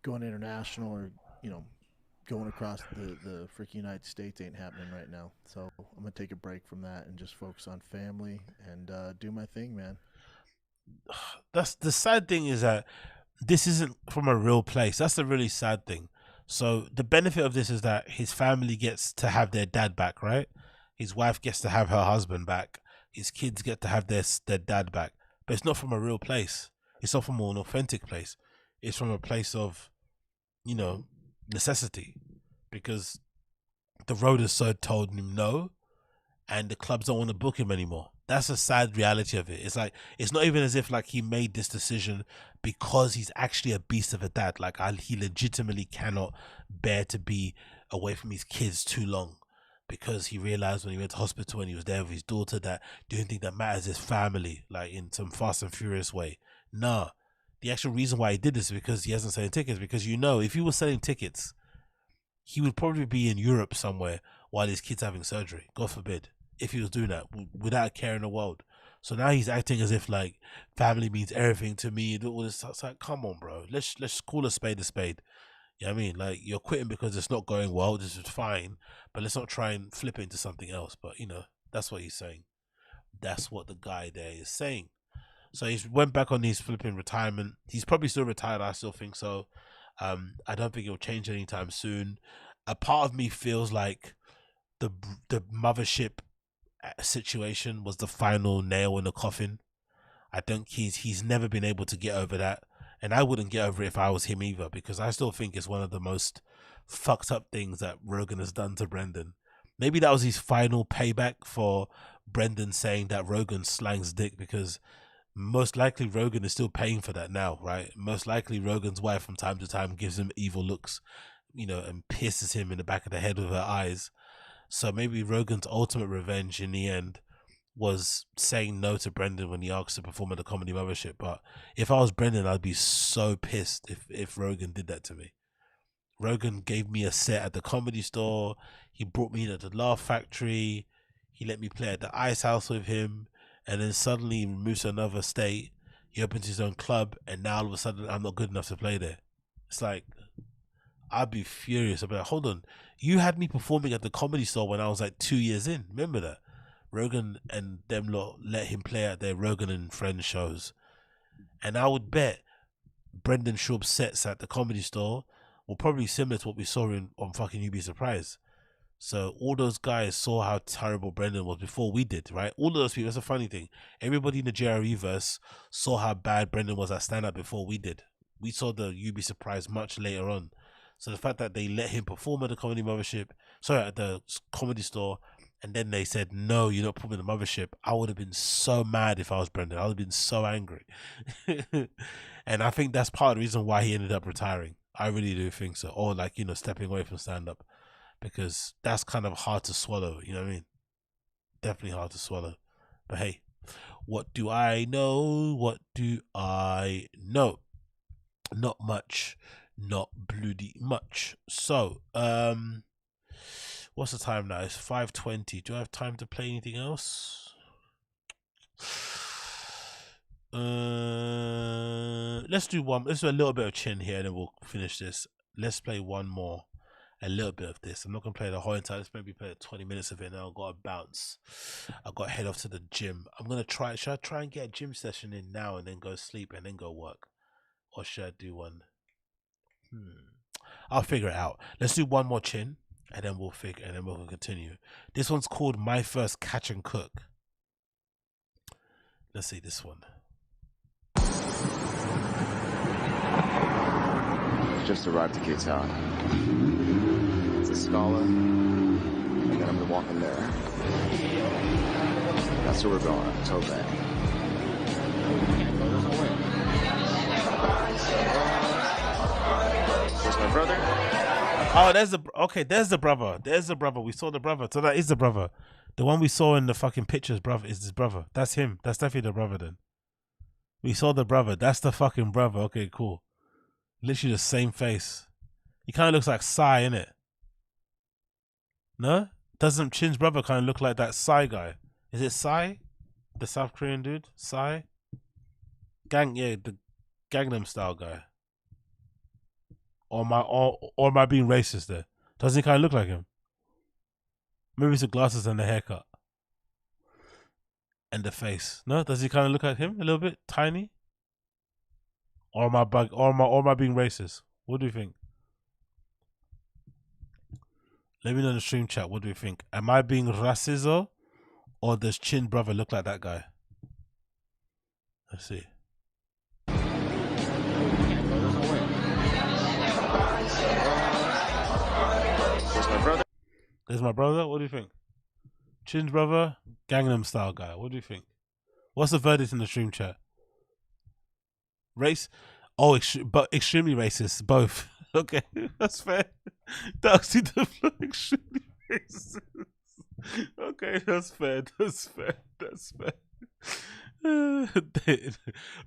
Going international or going across the freaking United States ain't happening right now. So I'm gonna take a break from that and just focus on family and do my thing, man. That's the sad thing, is that this isn't from a real place. That's the really sad thing. So the benefit of this is that his family gets to have their dad back, right? His wife gets to have her husband back. His kids get to have their dad back. But it's not from a real place. It's not from an authentic place. It's from a place of, necessity, because the road has so told him no, and the clubs don't want to book him anymore. That's a sad reality of it. It's like, it's not even as if like he made this decision because he's actually a beast of a dad. Like he legitimately cannot bear to be away from his kids too long, because he realized when he went to hospital and he was there with his daughter that the only thing that matters is family, like in some Fast and Furious way. Nah. The actual reason why he did this is because he hasn't selling tickets. Because if he was selling tickets, he would probably be in Europe somewhere while his kid's having surgery. God forbid, if he was doing that without a care in the world. So now he's acting as if like family means everything to me. It's like, come on, bro. Let's call a spade a spade. You know what I mean? Like, you're quitting because it's not going well. This is fine, but let's not try and flip it into something else. But that's what he's saying. That's what the guy there is saying. So he's went back on his flipping retirement. He's probably still retired. I still think so. I don't think it'll change anytime soon. A part of me feels like the mothership situation was the final nail in the coffin. I think he's never been able to get over that, and I wouldn't get over it if I was him either, because I still think it's one of the most fucked up things that Rogan has done to Brendan. Maybe that was his final payback for Brendan saying that Rogan slangs dick, because most likely Rogan is still paying for that now, right? Most likely Rogan's wife from time to time gives him evil looks, and pierces him in the back of the head with her eyes. So maybe Rogan's ultimate revenge in the end was saying no to Brendan when he asked to perform at the Comedy Mothership. But if I was Brendan, I'd be so pissed if Rogan did that to me. Rogan gave me a set at the Comedy Store. He brought me in at the Laugh Factory. He let me play at the Ice House with him. And then suddenly he moves to another state. He opens his own club. And now all of a sudden I'm not good enough to play there. It's like, I'd be furious. I'd be like, hold on. You had me performing at the Comedy Store when I was like 2 years in. Remember that? Rogan and them lot let him play at their Rogan and Friends shows. And I would bet Brendan Schaub's sets at the Comedy Store were probably similar to what we saw on fucking You'd Be Surprised. So all those guys saw how terrible Brendan was before we did, right? All of those people, that's a funny thing. Everybody in the JRE-verse saw how bad Brendan was at stand-up before we did. We saw the "You'd Be Surprised" much later on. So the fact that they let him perform at the Comedy Mothership, at the Comedy Store, and then they said, no, you're not performing the Mothership, I would have been so mad if I was Brendan. I would have been so angry. And I think that's part of the reason why he ended up retiring. I really do think so. Or like, you know, stepping away from stand-up. Because that's kind of hard to swallow, you know what I mean? Definitely hard to swallow. But hey, what do I know? What do I know? Not much. Not bloody much. So, what's the time now? It's 5:20. Do I have time to play anything else? Let's do one. Let's do a little bit of Chin here, and then we'll finish this. Let's play one more. A little bit of this. I'm not gonna play the whole entire. Let's maybe play 20 minutes of it. Now I've got to bounce. I've got to head off to the gym. I'm gonna try. Should I try and get a gym session in now and then go sleep and then go work, or should I do one? I'll figure it out. Let's do one more Chin, and then we'll figure, and then we'll continue. This one's called "My First Catch and Cook." Let's see this one. Just arrived to K-Town. It's a Scala, and then I'm gonna walk in there. That's where we're going, toe bag. There's my brother. Oh, there's the brother. There's the brother. We saw the brother. So that is the brother. The one we saw in the fucking pictures, brother, is his brother. That's him. That's definitely the brother then. We saw the brother. That's the fucking brother. Okay, cool. Literally the same face. He kind of looks like Psy, innit? No? Doesn't Chin's brother kind of look like that Psy guy? Is it Psy? The South Korean dude? Psy? The Gangnam Style guy. Or am I being racist there? Doesn't he kind of look like him? Maybe it's the glasses and the haircut. And the face. No? Does he kind of look like him a little bit? Tiny? Or am I being racist? What do you think? Let me know in the stream chat. What do you think? Am I being racist, or does Chin brother look like that guy? Let's see. There's my brother. There's my brother. What do you think? Chin's brother, Gangnam Style guy. What do you think? What's the verdict in the stream chat? Race? Oh, but extremely racist. Both. Okay, that's fair. Darcy look extremely racist. Okay, that's fair. That's fair. That's fair.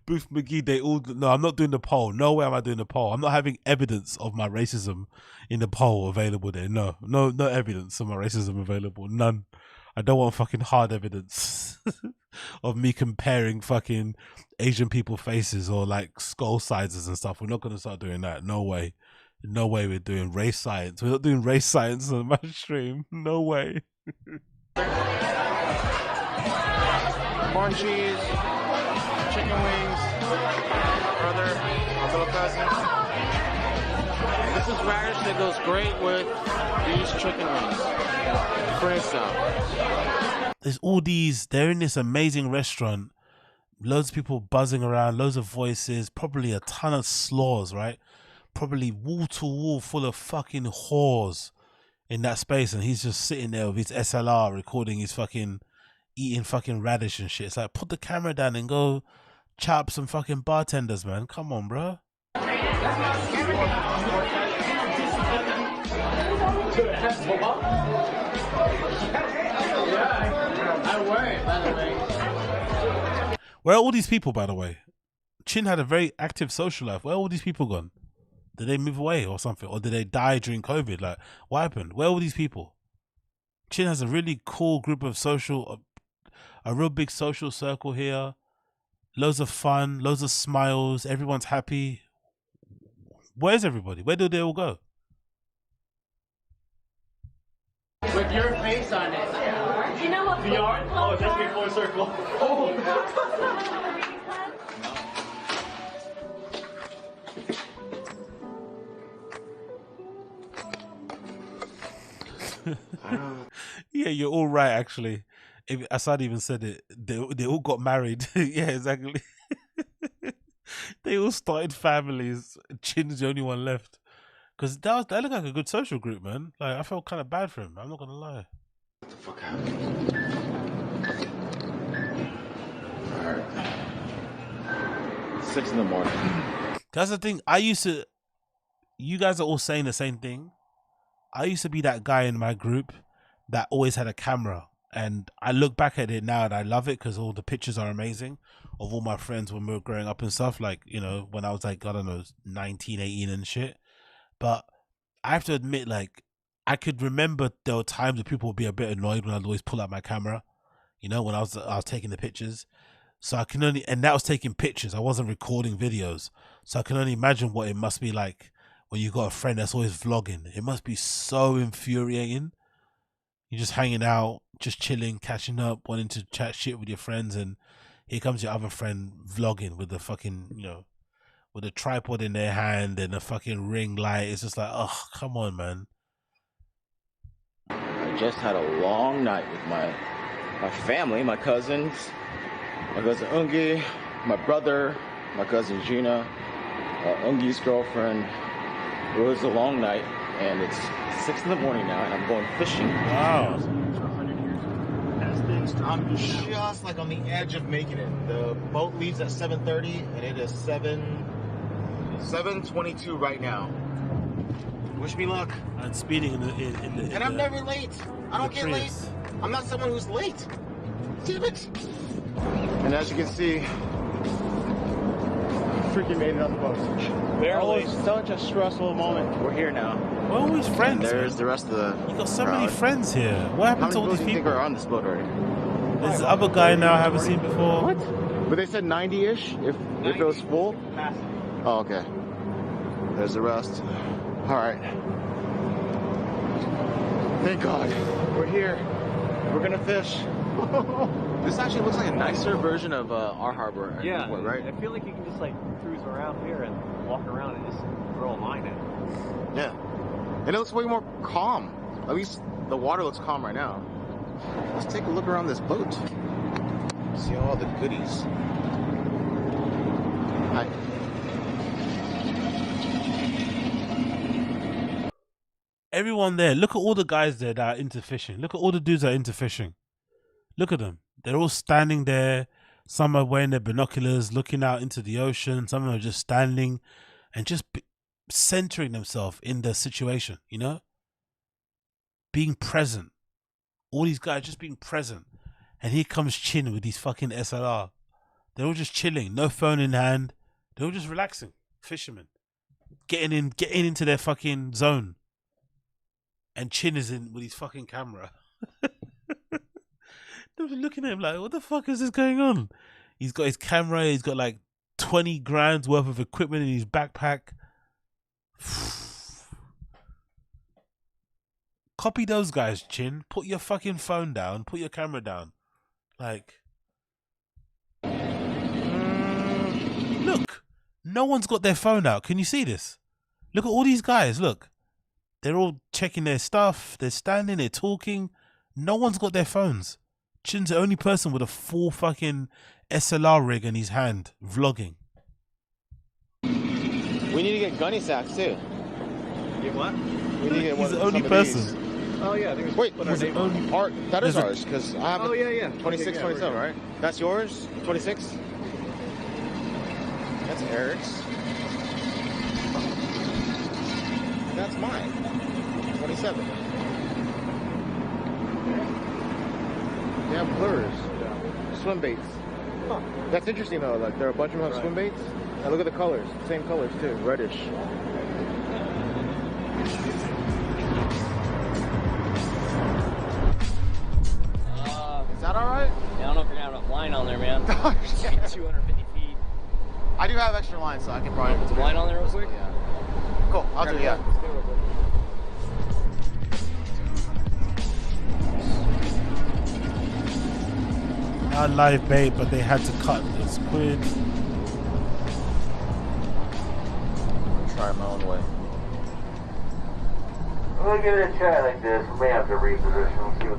Booth McGee, they all. No, I'm not doing the poll. No way am I doing the poll. I'm not having evidence of my racism in the poll available there. No evidence of my racism available. None. I don't want fucking hard evidence of me comparing fucking Asian people faces or like skull sizes and stuff. We're not going to start doing that. No way. No way we're doing race science. We're not doing race science on my stream. No way. Corn cheese, chicken wings, brother, my little cousin. This is radish that goes great with these chicken wings. For instance. There's all these, they're in this amazing restaurant, loads of people buzzing around, loads of voices, probably a ton of slurs, right? Probably wall to wall full of fucking whores in that space, and he's just sitting there with his SLR recording his fucking eating fucking radish and shit. It's like, put the camera down and go chat up some fucking bartenders, man. Come on, bro. Where are all these people, by the way? Chin had a very active social life. Where are all these people gone? Did they move away or something? Or did they die during COVID? Like, what happened? Where are all these people? Chin has a really cool group of a real big social circle here. Loads of fun, loads of smiles. Everyone's happy. Where's everybody? Where do they all go? With your face on it. You know what? VR? Oh, just before circle. Oh. Yeah, you're all right, actually. If Assad even said it, they all got married. Yeah, exactly. They all started families. Chin's the only one left. Because that looked like a good social group, man. Like, I felt kind of bad for him. I'm not going to lie. What the fuck happened? Alright. 6 in the morning. That's the thing. You guys are all saying the same thing. I used to be that guy in my group that always had a camera. And I look back at it now and I love it because all the pictures are amazing of all my friends when we were growing up and stuff. Like, you know, when I was like, I don't know, 19, 18 and shit. But I have to admit, like, I could remember there were times that people would be a bit annoyed when I'd always pull out my camera, you know, when I was taking the pictures. So I can only, and that was taking pictures. I wasn't recording videos. So I can only imagine what it must be like when you got a friend that's always vlogging. It must be so infuriating. You're just hanging out, just chilling, catching up, wanting to chat shit with your friends, and here comes your other friend vlogging with the fucking, you know, with a tripod in their hand and a fucking ring light. It's just like, oh, come on, man. I just had a long night with my family, my cousins, my cousin Ungi, my brother, my cousin Gina, Ungi's girlfriend. It was a long night, and it's 6 in the morning now, and I'm going fishing. Wow. I'm just like on the edge of making it. The boat leaves at 7:30, and it is 7:22 right now. Wish me luck. And speeding in the and I'm never late. I don't get late. I'm not someone who's late. Damn it. And as you can see, freaking made it on the boat. Barely. Such a stressful moment. We're here now. We're always friends. And there's the rest of the You got so many friends here. What happened to all these people? How many people do you think are on this boat already? There's the other guy now I haven't seen before. What? But they said 90-ish if it was full. Oh, okay. There's the rest. All right. Thank God. We're here. We're gonna fish. This actually looks like a nicer version of our harbor. Yeah, right? I feel like you can just like cruise around here and walk around and just throw a line in. Yeah. And it looks way more calm. At least the water looks calm right now. Let's take a look around this boat. See all the goodies. Hi. Everyone there, look at all the guys there that are into fishing. Look at all the dudes that are into fishing. Look at them. They're all standing there. Some are wearing their binoculars, looking out into the ocean. Some are just standing and just centering themselves in the situation, you know? Being present. All these guys just being present. And here comes Chin with these fucking SLR. They're all just chilling. No phone in hand. They're all just relaxing. Fishermen. Getting into their fucking zone. And Chin is in with his fucking camera. They're looking at him like, what the fuck is this going on? He's got his camera. He's got like 20 grand worth of equipment in his backpack. Copy those guys, Chin. Put your fucking phone down. Put your camera down. Like, look, no one's got their phone out. Can you see this? Look at all these guys. Look, they're all checking their stuff. They're standing. They're talking. No one's got their phones. Chin's the only person with a full fucking SLR rig in his hand, vlogging. We need to get gunny sacks too. Get what? We need to get He's the only person. These. Oh yeah, there's wait, was it ours? That is ours because I have. Oh yeah. 26, okay, 27, right? That's yours. 26. That's Eric's. That's mine. 27. They have blurs. Swim baits. Huh. That's interesting though. Like there are a bunch of them have swim baits. And look at the colors. Same colors too. Reddish. Is that all right? Yeah, I don't know if you're gonna have enough line on there, man. 250 feet. I do have extra line, so I can probably put some line on there real quick. Yeah. Cool. I'll do it. Yeah. Let's do it real quick. Not live bait, but they had to cut the squid. Try my own way. We'll give it a try like this. We may have to reposition. We'll see what.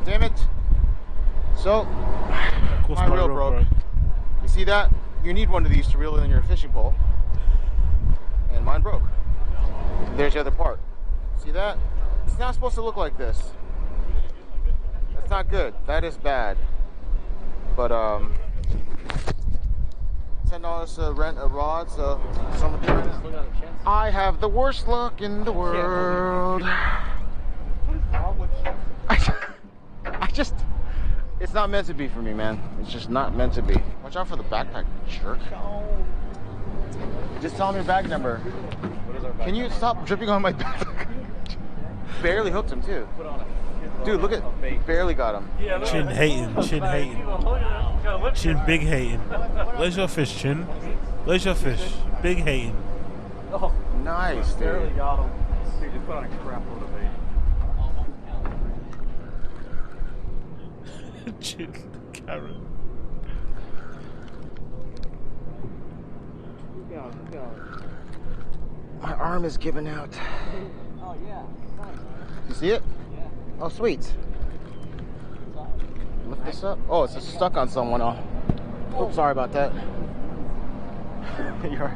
Damn it. So, my reel broke. You see that? You need one of these to reel in your fishing pole. And mine broke. There's the other part. See that? It's not supposed to look like this. That's not good. That is bad. But $10 to rent a rod, so someone do it. I have the worst luck in the world. It's not meant to be for me, man. It's just not meant to be. Watch out for the backpack, jerk. Just tell me your bag number. Can you stop dripping on my backpack? Barely hooked him, too. Dude, look at, barely got him. Chin hating, chin hating. Chin big hating. Where's your fish, Chin? Where's your fish? Big hating. Oh, nice, dude. Barely got him. Dude, just put on a crap load of bait. Chin carrot. My arm is giving out. Oh, yeah. Nice. You see it? Yeah. Oh, sweet. Lift this up. Oh, it's just stuck on someone. Oh, oops, sorry about that. You're...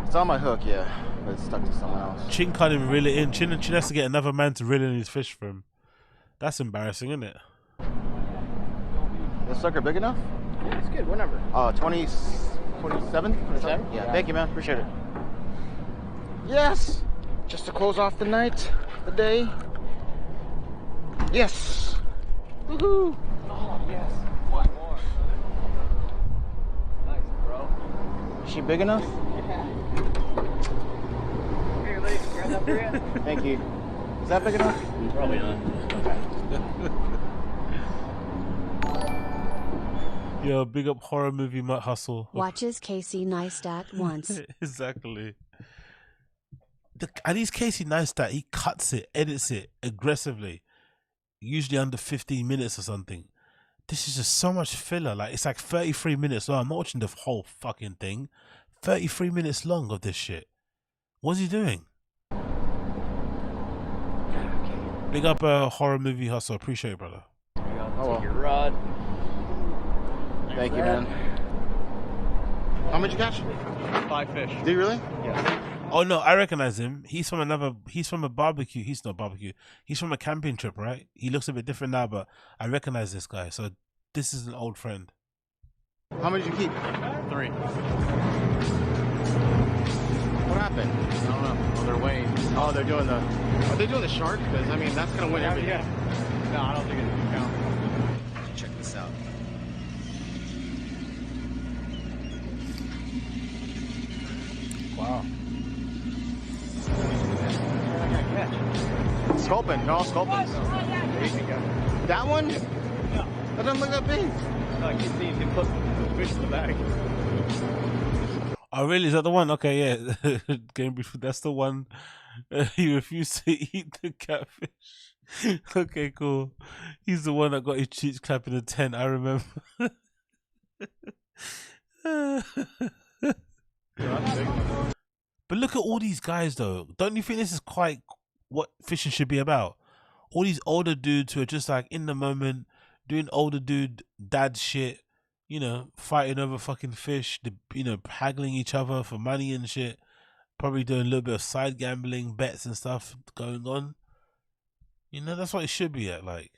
It's on my hook, yeah. But it's stuck to someone else. Chin can't even reel it in. Chin has to get another man to reel in his fish for him. That's embarrassing, isn't it? Is this sucker big enough? Yeah, it's good. What number? 27? Yeah, thank you, man. Appreciate it. Yes! Just to close off the night, the day. Yes! Woohoo! Oh, yes. One more. Nice, bro. Is she big enough? Yeah. Here, lady, grab that for you. Thank you. Is that big enough? Probably not. Okay. Yo, big up horror movie Mutt Hustle. Watches Casey Neistat once. Exactly. At least Casey Neistat, he cuts it, edits it aggressively. Usually under 15 minutes or something. This is just so much filler. Like, it's like 33 minutes long. I'm not watching the whole fucking thing. 33 minutes long of this shit. What's he doing? Big up horror movie Hustle. Appreciate it, brother. Take your rod. Thank you, man. How much you catch? 5 fish. Do you really? Yeah. Oh no, I recognize him. He's from a barbecue. He's not barbecue. He's from a camping trip, right? He looks a bit different now, but I recognize this guy. So this is an old friend. How many did you keep? 3. What happened? I don't know. Oh, they're weighing. Oh, they're doing the... Are they doing the shark? Because, I mean, that's going to win everything. Yeah. No, I don't think it's going to count. Check this out. Wow. Sculpin. They're all sculpins. That one? That doesn't look that big. No, I keep seeing him put the fish in the bag. Oh, really? Is that the one? Okay, yeah. Game brief. That's the one. He refused to eat the catfish. Okay, cool. He's the one that got his cheeks clapped in the tent. I remember. But look at all these guys, though. Don't you think this is quite what fishing should be about? All these older dudes who are just like in the moment, doing older dude dad shit, you know, fighting over fucking fish, you know, haggling each other for money and shit. Probably doing a little bit of side gambling, bets and stuff going on. You know, that's what it should be at, like.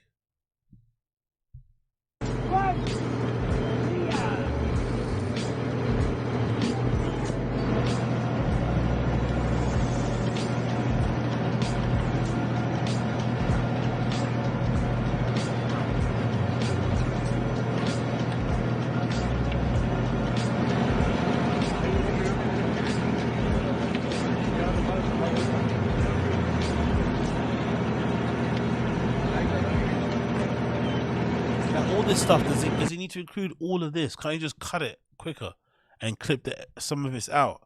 This stuff, does he need to include all of this? Can't you just cut it quicker and clip some of this out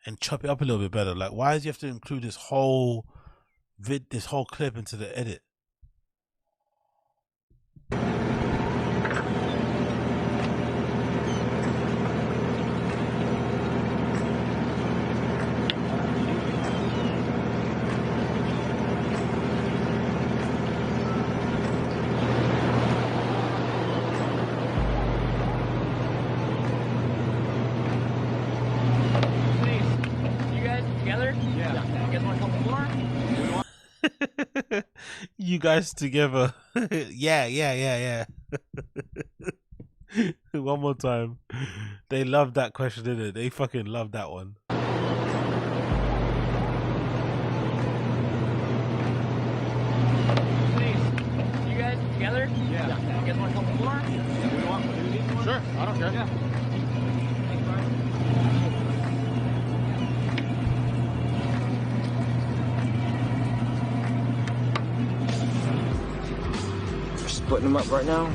and chop it up a little bit better? Like, why does he have to include this whole, this whole clip into the edit. You guys together. Yeah. One more time. They love that question, didn't it? They fucking love that one. You guys together? Yeah. You guys want to come more? Sure, I don't care. Yeah. Just putting them up right now.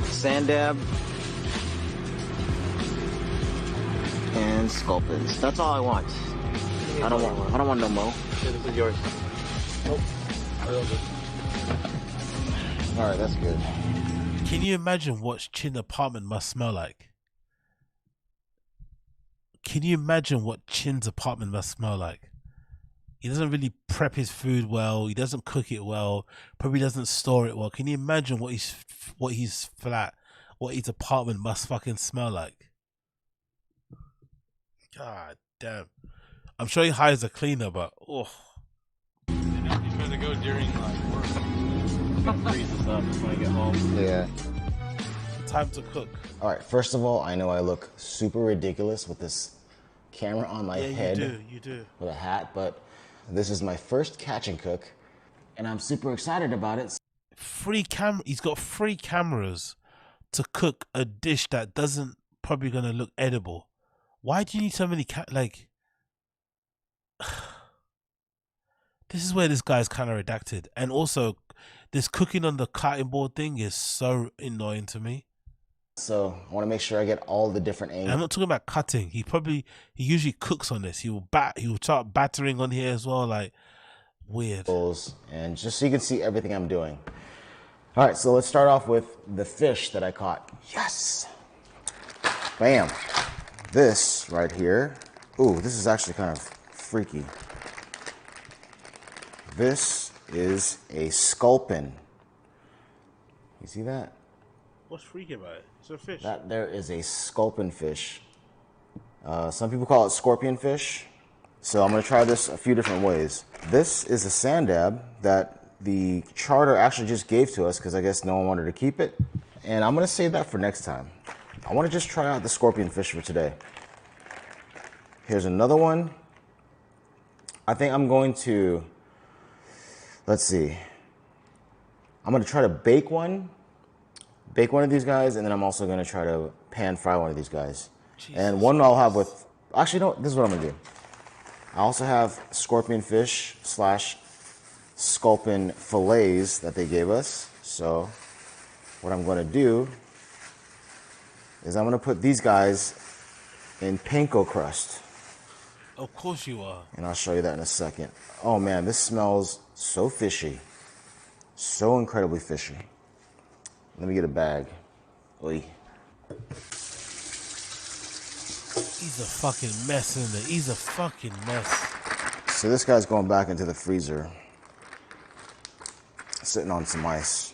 Sand dab and SCHULZ's. That's all I want. I don't want no mo. Yeah, this is yours. Nope. All right, that's good. Can you imagine what Chin's apartment must smell like? Can you imagine what Chin's apartment must smell like? He doesn't really prep his food well. He doesn't cook it well. Probably doesn't store it well. Can you imagine what his apartment must fucking smell like? God damn. I'm sure he hires a cleaner, but oh. He's trying to go during work. Freeze this up when I get home. Yeah. Time to cook. All right, first of all, I know I look super ridiculous with this camera on my head. You do. With a hat, but this is my first catch and cook, and I'm super excited about it. He's got 3 cameras to cook a dish that doesn't probably gonna look edible. Why do you need so many this is where this guy's kind of redacted. And also, this cooking on the cutting board thing is so annoying to me. So I want to make sure I get all the different angles. I'm not talking about cutting. He usually cooks on this. He will start battering on here as well, like weird. And just so you can see everything I'm doing. All right, so let's start off with the fish that I caught. Yes. Bam. This right here. Ooh, this is actually kind of freaky. This is a sculpin. You see that? What's freaky about it? It's a fish. That there is a sculpin fish. Some people call it scorpion fish. So I'm going to try this a few different ways. This is a sand dab that the charter actually just gave to us because I guess no one wanted to keep it. And I'm going to save that for next time. I want to just try out the scorpion fish for today. Here's another one. I think I'm going to, let's see. I'm going to try to bake one of these guys, and then I'm also going to try to pan fry one of these guys. Jesus. And one I'll have with, actually, no, this is what I'm going to do. I also have scorpion fish / sculpin fillets that they gave us. So what I'm going to do is I'm going to put these guys in panko crust. Of course you are. And I'll show you that in a second. Oh man, this smells so fishy. So incredibly fishy. Let me get a bag. Oy. He's a fucking mess, isn't he? He's a fucking mess. So this guy's going back into the freezer. Sitting on some ice.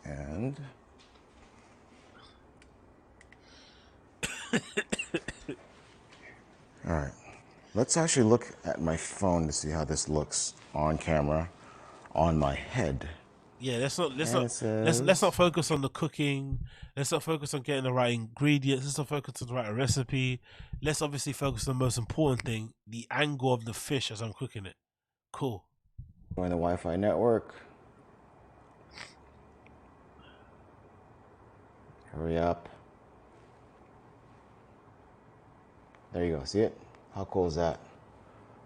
And all right, let's actually look at my phone to see how this looks on camera on my head. Yeah, let's not focus on the cooking. Let's not focus on getting the right ingredients. Let's not focus on the right recipe. Let's obviously focus on the most important thing, the angle of the fish as I'm cooking it. Cool. Join the Wi-Fi network. Hurry up. There you go. See it? How cool is that?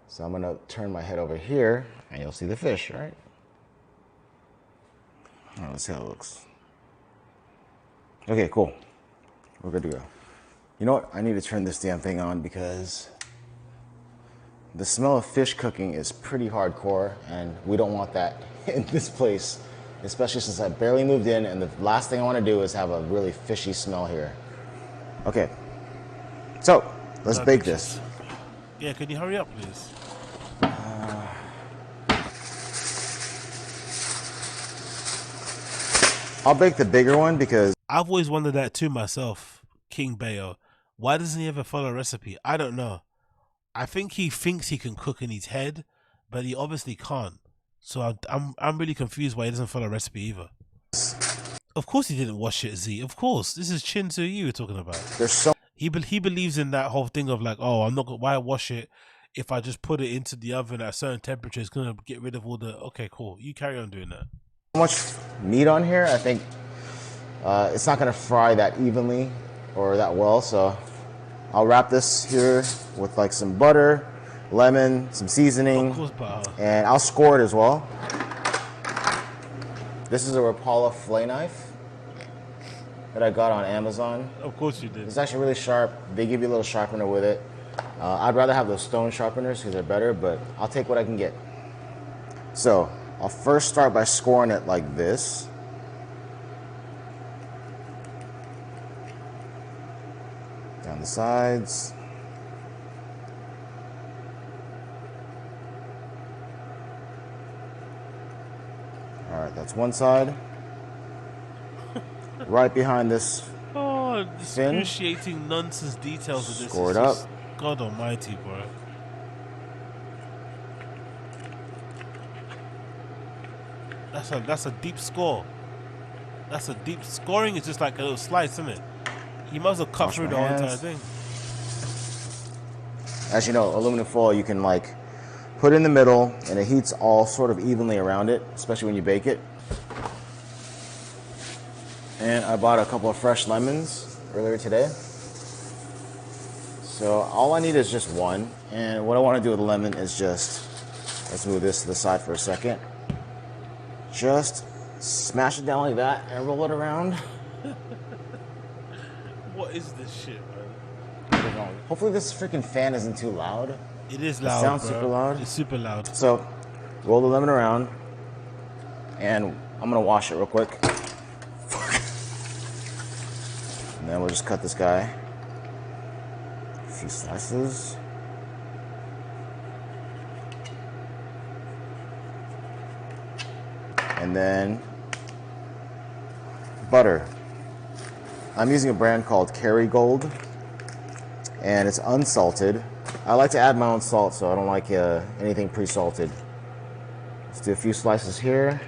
So I'm going to turn my head over here and you'll see the fish, right? All right, let's see how it looks. Okay, cool. We're good to go. You know what? I need to turn this damn thing on because the smell of fish cooking is pretty hardcore, and we don't want that in this place, especially since I barely moved in, and the last thing I want to do is have a really fishy smell here. Okay, so let's bake this. Yeah, can you hurry up, please? I'll bake the bigger one because I've always wondered that too myself, King Bayo. Why doesn't he ever follow a recipe? I don't know. I think he thinks he can cook in his head, but he obviously can't. So I'm really confused why he doesn't follow a recipe either. Of course he didn't wash it, Z. Of course. This is Chin to you we're talking about. There's so he believes in that whole thing of like, oh, I'm not gonna, why wash it if I just put it into the oven at a certain temperature, it's gonna get rid of all the. Okay, cool. You carry on doing that. much meat on here. I think it's not gonna fry that evenly or that well, so I'll wrap this here with like some butter, lemon, some seasoning, Of course, butter. and I'll score it as well. This is a Rapala fillet knife that I got on Amazon. Of course you did. It's actually really sharp. They give you a little sharpener with it. I'd rather have those stone sharpeners because they're better, but I'll take what I can get. So I'll first start by scoring it like this. Down the sides. All right, that's one side. Right behind this Oh, fin. excruciating nonsense details of this. Score is it up. just God almighty, bro. That's a deep score. That's a deep scoring. Is just like a little slice, isn't it? He must have cut Wash through my the whole entire hands. thing. As you know, aluminum foil you can like put in the middle and it heats all sort of evenly around it, especially when you bake it. And I bought a couple of fresh lemons earlier today. So all I need is just one. And what I want to do with the lemon is just, let's move this to the side for a second. Just smash it down like that and roll it around. What is this shit, man? Hopefully this freaking fan isn't too loud. It is It loud, sounds bro. super loud. It's super loud. So roll the lemon around and I'm gonna wash it real quick. And then we'll just cut this guy a few slices. And then butter. I'm using a brand called Kerrygold, and it's unsalted. I like to add my own salt, so I don't like anything pre-salted. Let's do a few slices here.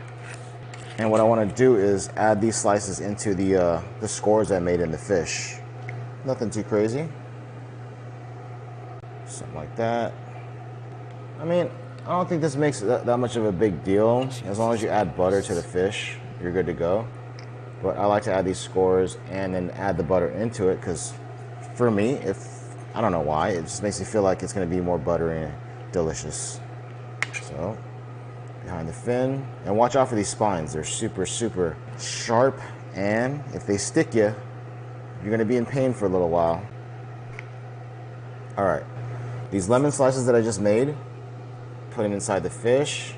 And what I want to do is add these slices into the scores I made in the fish. Nothing too crazy. Something like that. I mean, I don't think this makes that much of a big deal. As long as you add butter to the fish, you're good to go. But I like to add these scores and then add the butter into it because for me, I don't know why, it just makes me feel like it's going to be more buttery and delicious. So, behind the fin. And watch out for these spines. They're super, super sharp. And if they stick you, you're going to be in pain for a little while. All right. These lemon slices that I just made, put them inside the fish.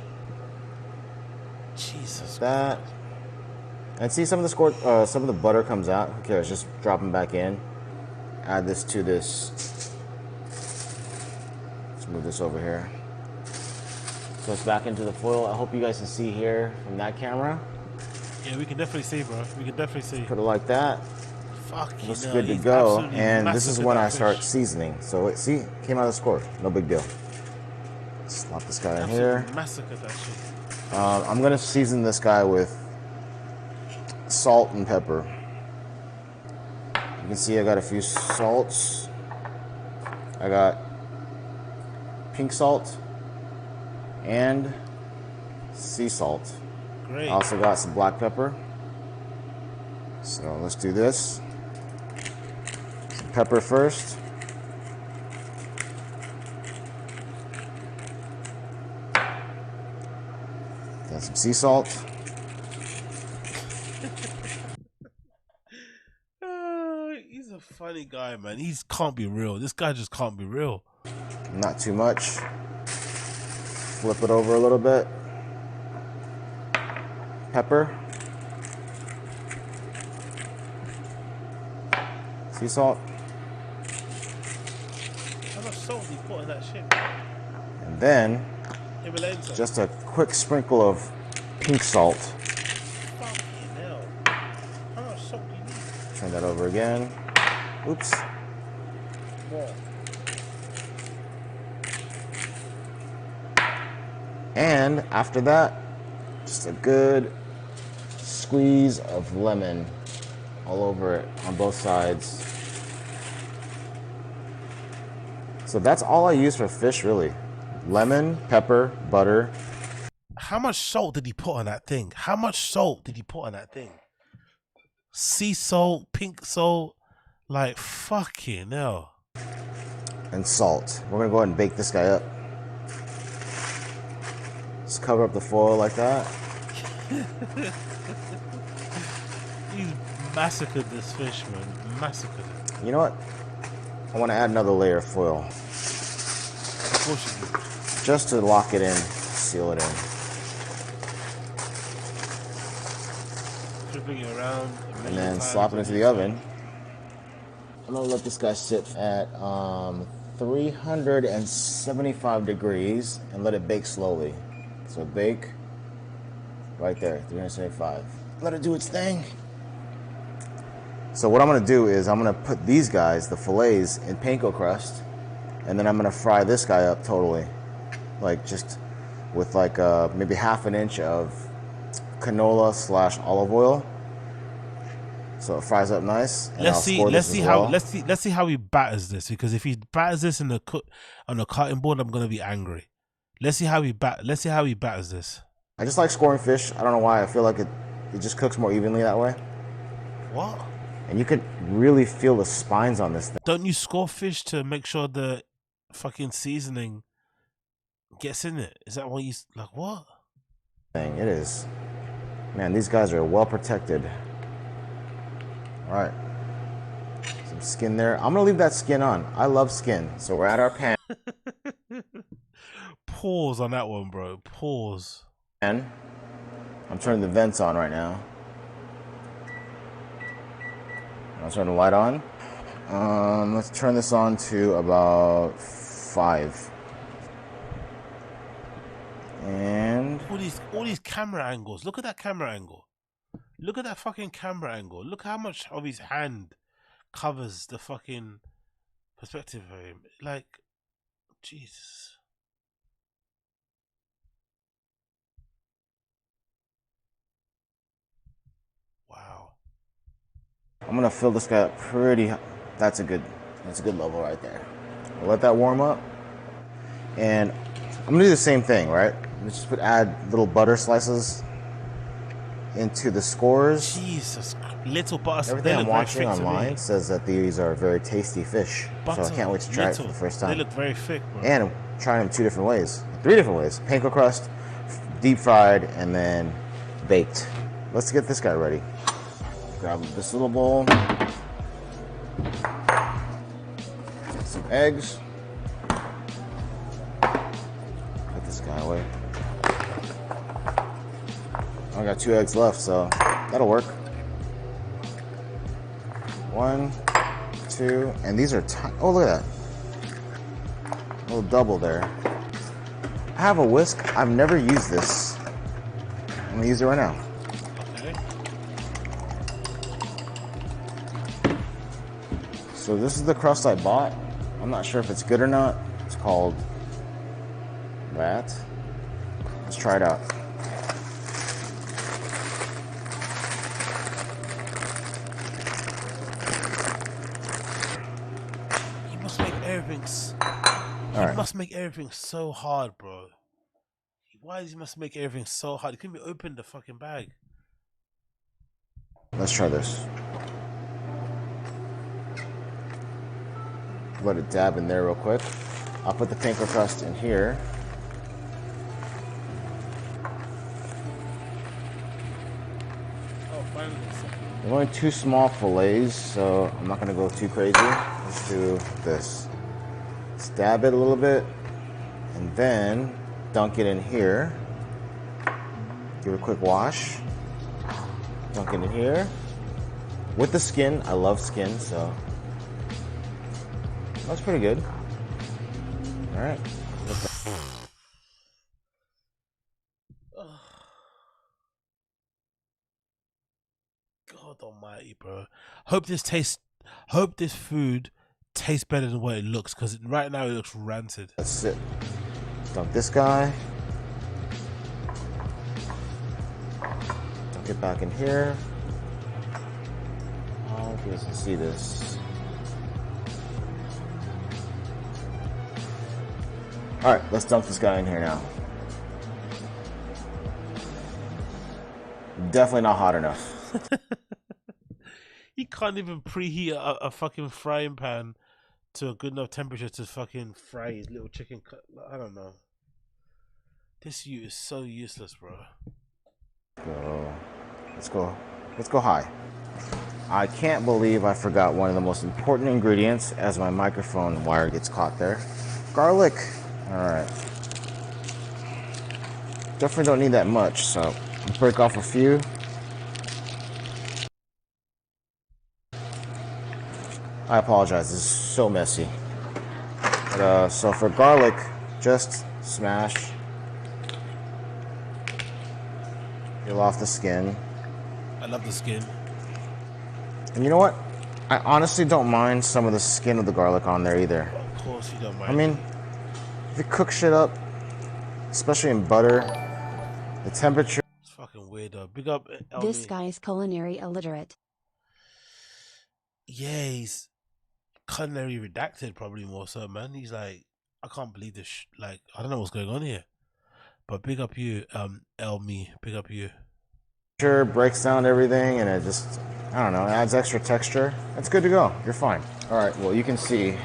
Jesus. Like that. And see some of the butter comes out. Who cares? Just drop them back in. Add this to this. Let's move this over here. So it's back into the foil. I hope you guys can see here from that camera. Yeah, we can definitely see, bro. We can definitely see. Put it like that. Fuck you. Looks good to go. And this is when I start seasoning. So see, it came out of the score. No big deal. Slap this guy in here. Massacre that shit. I'm gonna season this guy with salt and pepper. You can see I got a few salts. I got pink salt and sea salt. Great. I also got some black pepper. So let's do this. Some pepper first. Then some sea salt. He's a funny guy, man. He can't be real. This guy just can't be real. Not too much. Flip it over a little bit. Pepper. Sea salt. How much salt do you put in that shit? And then Himalayan salt. just a quick sprinkle of pink salt. Fucking hell. How much salt do you need? Turn that over again. Oops. More. And after that, just a good squeeze of lemon all over it on both sides. So that's all I use for fish, really. Lemon, pepper, butter. How much salt did he put on that thing? How much salt did he put on that thing? Sea salt, pink salt, like fucking hell. And salt. We're gonna go ahead and bake this guy up. Just cover up the foil like that. He's massacred this fish, man. Massacred it. You know what? I want to add another layer of foil. Of course you do. Just to lock it in, seal it in. Flipping it around. And then slop it into the oven. I'm gonna let this guy sit at 375 degrees and let it bake slowly. So bake right there, 375. Let it do its thing. So what I'm gonna do is I'm gonna put these guys, the fillets, in panko crust, and then I'm gonna fry this guy up totally. Like just with like maybe half an inch of canola / olive oil. So it fries up nice. And Let's see how he batters this, because if he batters this on the cutting board, I'm gonna be angry. Let's see how he batters this. I just like scoring fish. I don't know why. I feel like it just cooks more evenly that way. What? And you could really feel the spines on this thing. Don't you score fish to make sure the fucking seasoning gets in it? Is that what you like? What? It is. Man, these guys are well protected. All right. Some skin there. I'm gonna leave that skin on. I love skin. So we're at our pan. Pause on that one, bro. Pause. And I'm turning the vents on right now. I'll turn the light on. Let's turn this on to about 5. And all these camera angles. Look at that camera angle. Look at that fucking camera angle. Look how much of his hand covers the fucking perspective of him. Like, Jesus. Wow. I'm gonna fill this guy up pretty. That's a good level right there. I'll let that warm up, and I'm gonna do the same thing, right? Let's just add little butter slices into the scores. Jesus, little butter. Everything I'm watching online says that these are very tasty fish, so I can't wait to try it for the first time. They look very thick, bro. And I'm trying them 3 different ways. Panko crust, deep fried, and then baked. Let's get this guy ready. Grab this little bowl. Some eggs. Put this guy away. I got 2 eggs left, so that'll work. 1, 2, and these are oh, look at that. A little double there. I have a whisk. I've never used this. I'm gonna use it right now. So this is the crust I bought. I'm not sure if it's good or not. It's called that. Let's try it out. He must make everything. He must make everything so hard, bro. Why does he must make everything so hard? He couldn't even open the fucking bag. Let's try this. Let it dab in there real quick. I'll put the panko crust in here. Oh, finally. There's only 2 small fillets, so I'm not gonna go too crazy. Let's do this. Stab it a little bit, and then dunk it in here. Give it a quick wash. Dunk it in here. With the skin, I love skin, so that's pretty good. All right. God almighty, bro. Hope this food tastes better than what it looks, because right now it looks rancid. That's it. Dunk this guy. Dunk it back in here. Oh, he doesn't see this. All right, let's dunk this guy in here now. Definitely not hot enough. You can't even preheat a fucking frying pan to a good enough temperature to fucking fry his little chicken cut. I don't know. This is so useless, bro. Let's go high. I can't believe I forgot one of the most important ingredients as my microphone wire gets caught there. Garlic. All right. Definitely don't need that much, so I'll break off a few. I apologize, this is so messy. But, so for garlic, just smash. Peel off the skin. I love the skin. And you know what? I honestly don't mind some of the skin of the garlic on there either. Of course you don't mind. I mean, if you cook shit up, especially in butter, the temperature... It's fucking weird though. Big up LB. This guy's culinary illiterate. Yeah, he's culinary redacted probably more so, man. He's like, I can't believe this. Like, I don't know what's going on here. But big up you, Elmi. Big up you. Sure, breaks down everything, and it just, I don't know, adds extra texture. It's good to go. You're fine. All right, well, you can see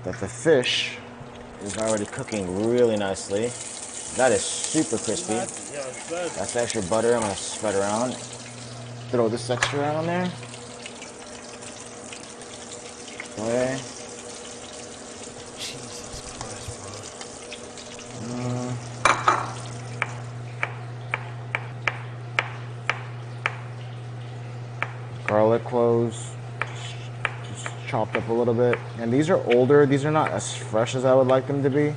that the fish is already cooking really nicely. That is super crispy. That's extra butter. I'm gonna spread around. Throw this extra on there. Okay. Jesus Christ, bro. Garlic cloves, just chopped up a little bit. And these are older. These are not as fresh as I would like them to be.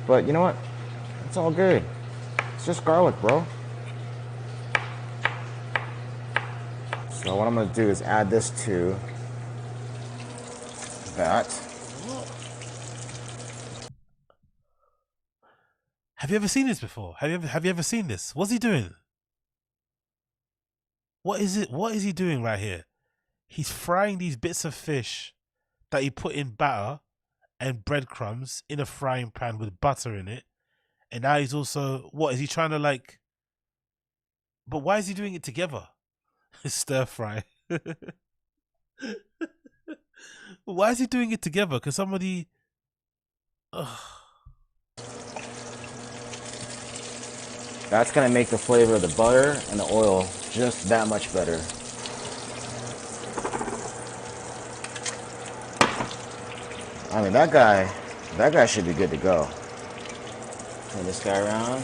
But you know what? It's all good. It's just garlic, bro. So what I'm gonna do is add this to that. Have you ever seen this before? Have you ever seen this? What's he doing? What is it? What is he doing right here? He's frying these bits of fish that he put in batter and breadcrumbs in a frying pan with butter in it. And now he's also, what is he trying to like? But why is he doing it together? Stir fry. Why is he doing it together? Because somebody... Ugh. That's going to make the flavor of the butter and the oil just that much better. I mean, that guy should be good to go. Turn this guy around.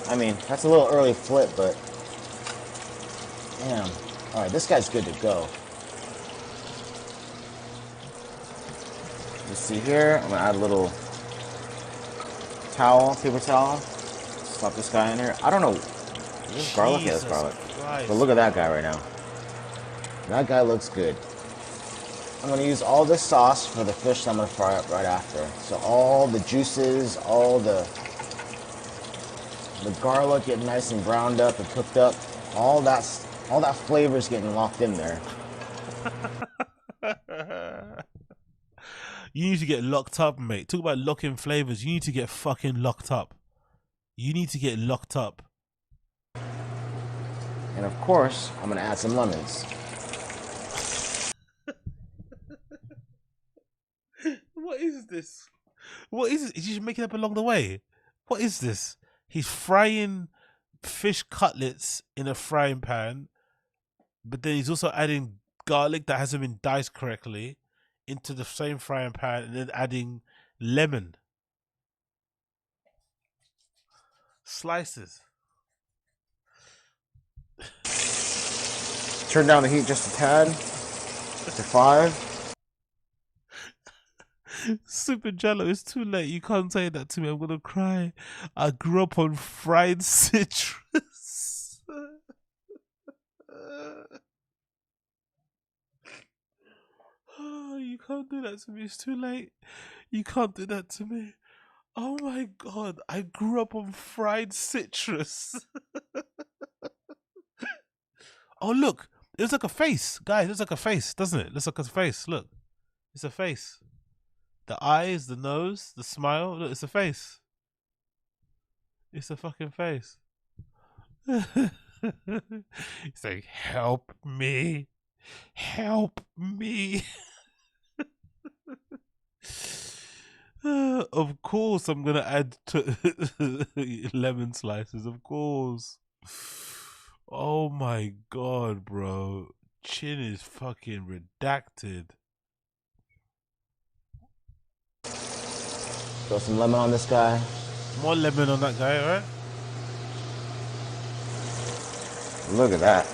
I mean, that's a little early flip, but damn. All right, this guy's good to go. You see here, I'm gonna add a little towel, paper towel. Slap this guy in here. I don't know. Is this garlic? Yeah, it's garlic. But look at that guy right now. That guy looks good. I'm gonna use all this sauce for the fish that I'm gonna fry up right after. So all the juices, all the garlic getting nice and browned up and cooked up. All that flavor's getting locked in there. You need to get locked up, mate. Talk about locking flavors. You need to get fucking locked up. You need to get locked up. And of course, I'm gonna add some lemons. What is this? What is it? Is you making up along the way? What is this? He's frying fish cutlets in a frying pan but then he's also adding garlic that hasn't been diced correctly into the same frying pan, and then adding lemon slices. Turn down the heat just a tad to 5. Super Jello, it's too late. You can't say that to me. I'm gonna cry. I grew up on fried citrus. Oh, you can't do that to me. It's too late. You can't do that to me. Oh my god, I grew up on fried citrus. Oh look, it looks like a face, guys. It looks like a face, doesn't it? It looks like a face. Look, it's a face. The eyes, the nose, the smile. Look, it's a face. It's a fucking face. It's like, help me, help me. Of course, I'm gonna add lemon slices. Of course. Oh my god, bro. Chin is fucking redacted. Throw some lemon on this guy. More lemon on that guy, alright? Look at that.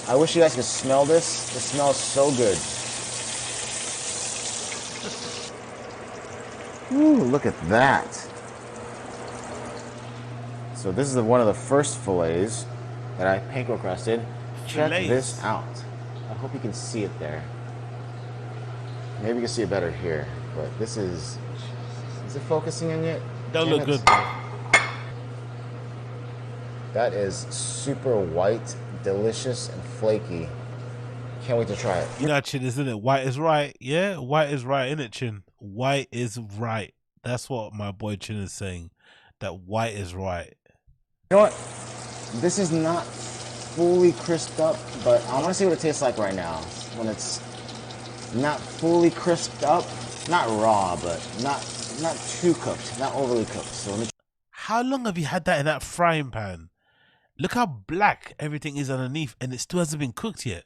I wish you guys could smell this. It smells so good. Ooh, look at that. So this is one of the first fillets that I panko crusted. Check this out. I hope you can see it there. Maybe you can see it better here, but this is it focusing in yet? Don't look good, bro. That is super white, delicious, and flaky. Can't wait to try it. You know, Chin, isn't it? White is right. Yeah, white is right, isn't it, Chin? White is right. That's what my boy Chin is saying. That white is right. You know what? This is not fully crisped up, but I want to see what it tastes like right now. When it's not fully crisped up, not raw, but not too cooked, not overly cooked. So let me. How long have you had that in that frying pan? Look how black everything is underneath, and it still hasn't been cooked yet.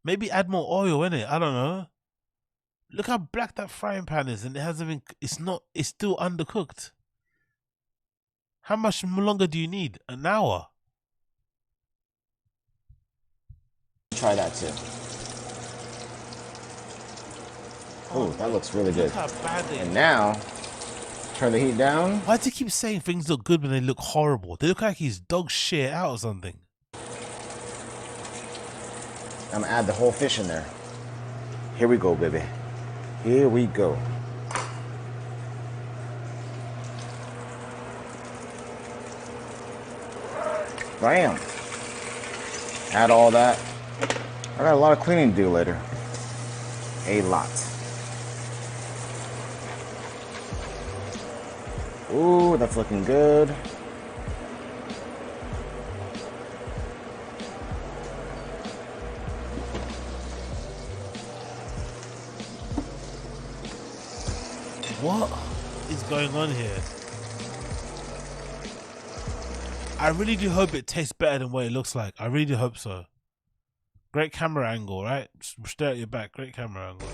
Maybe add more oil in it. I don't know. Look how black that frying pan is, and it hasn't been. It's still undercooked. How much longer do you need? An hour. Try that too. Oh, that looks really good. And now, turn the heat down. Why do you keep saying things look good when they look horrible? They look like he's dog shit out or something. I'm gonna add the whole fish in there. Here we go, baby. Here we go. Bam. Add all that. I got a lot of cleaning to do later. A lot. Ooh, that's looking good. What is going on here? I really do hope it tastes better than what it looks like. I really do hope so. Great camera angle, right? Stare at your back. Great camera angle.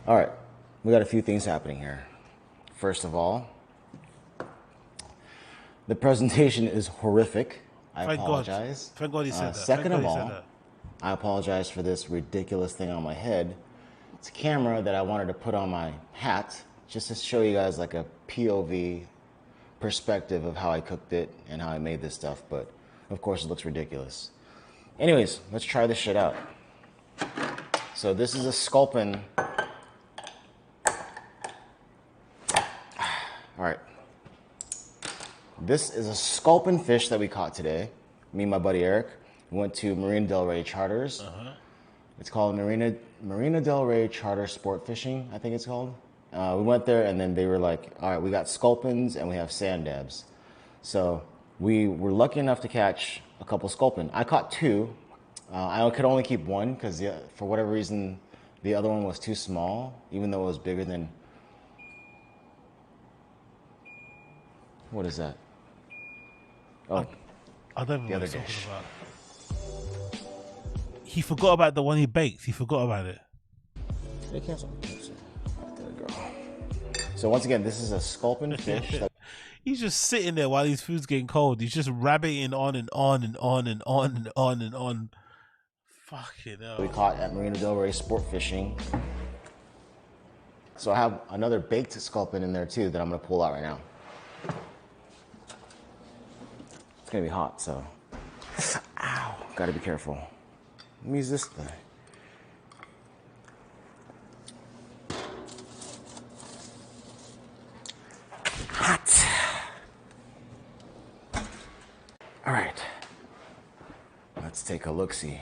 All right, we got a few things happening here. First of all, the presentation is horrific. I apologize. Thank God he said that. Second of all, I apologize for this ridiculous thing on my head. It's a camera that I wanted to put on my hat just to show you guys like a POV perspective of how I cooked it and how I made this stuff, but of course it looks ridiculous. Anyways, let's try this shit out. So this is a sculpin. All right. This is a sculpin fish that we caught today. Me and my buddy Eric went to Marina Del Rey Charters. It's called Marina Del Rey Charter Sport Fishing, I think it's called. We went there and then they were like, all right, we got sculpins and we have sand dabs. So we were lucky enough to catch a couple sculpin. I caught two. I could only keep one because for whatever reason, the other one was too small, even though it was bigger than. What is that? Oh, I don't know the what other he's talking dish. about. He forgot about the one he baked. He forgot about it. They cancel. There we go. So once again, this is a sculpin fish. He's just sitting there while his food's getting cold. He's just rabbiting on and on and on and on and on and on. Fucking hell. We caught at Marina Del Rey sport fishing. So I have another baked sculpin in there too that I'm gonna pull out right now. It's gonna be hot, so. Ow, gotta be careful. Let me use this thing. Hot. All right. Let's take a look-see.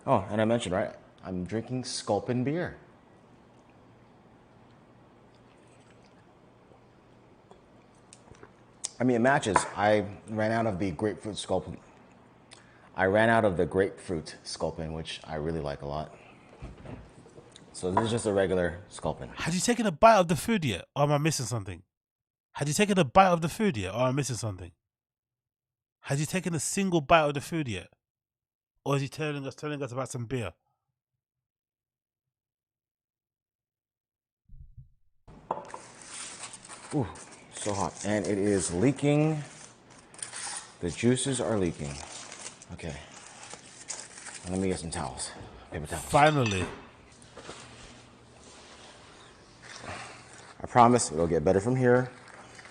Oh, and I mentioned, right? I'm drinking sculpin beer. I mean, it matches. I ran out of the grapefruit sculpin. Which I really like a lot. So this is just a regular sculpin. Had you taken a bite of the food yet? Or am I missing something? Had you taken a bite of the food yet? Or am I missing something? Had you taken a single bite of the food yet? Or is he telling us about some beer? Ooh, so hot. And it is leaking. The juices are leaking. Okay. Let me get some towels. Paper towels. Finally. I promise it'll get better from here.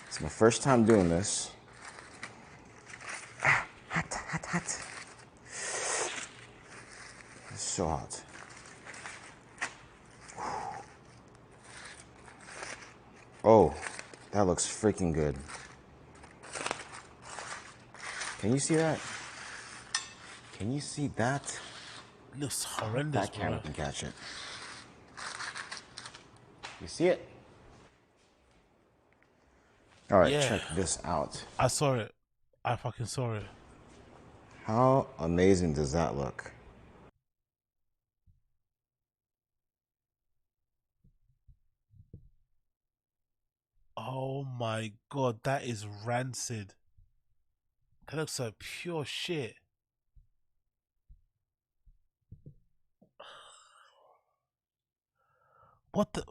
It's my first time doing this. Ah, hot, hot, hot. It's so hot. Oh, that looks freaking good. Can you see that? Can you see that? It looks horrendous, That camera bro. can catch it. You see it? All right, Yeah. check this out. I saw it. I fucking saw it. How amazing does that look? Oh my god, that is rancid. That looks like pure shit. What the?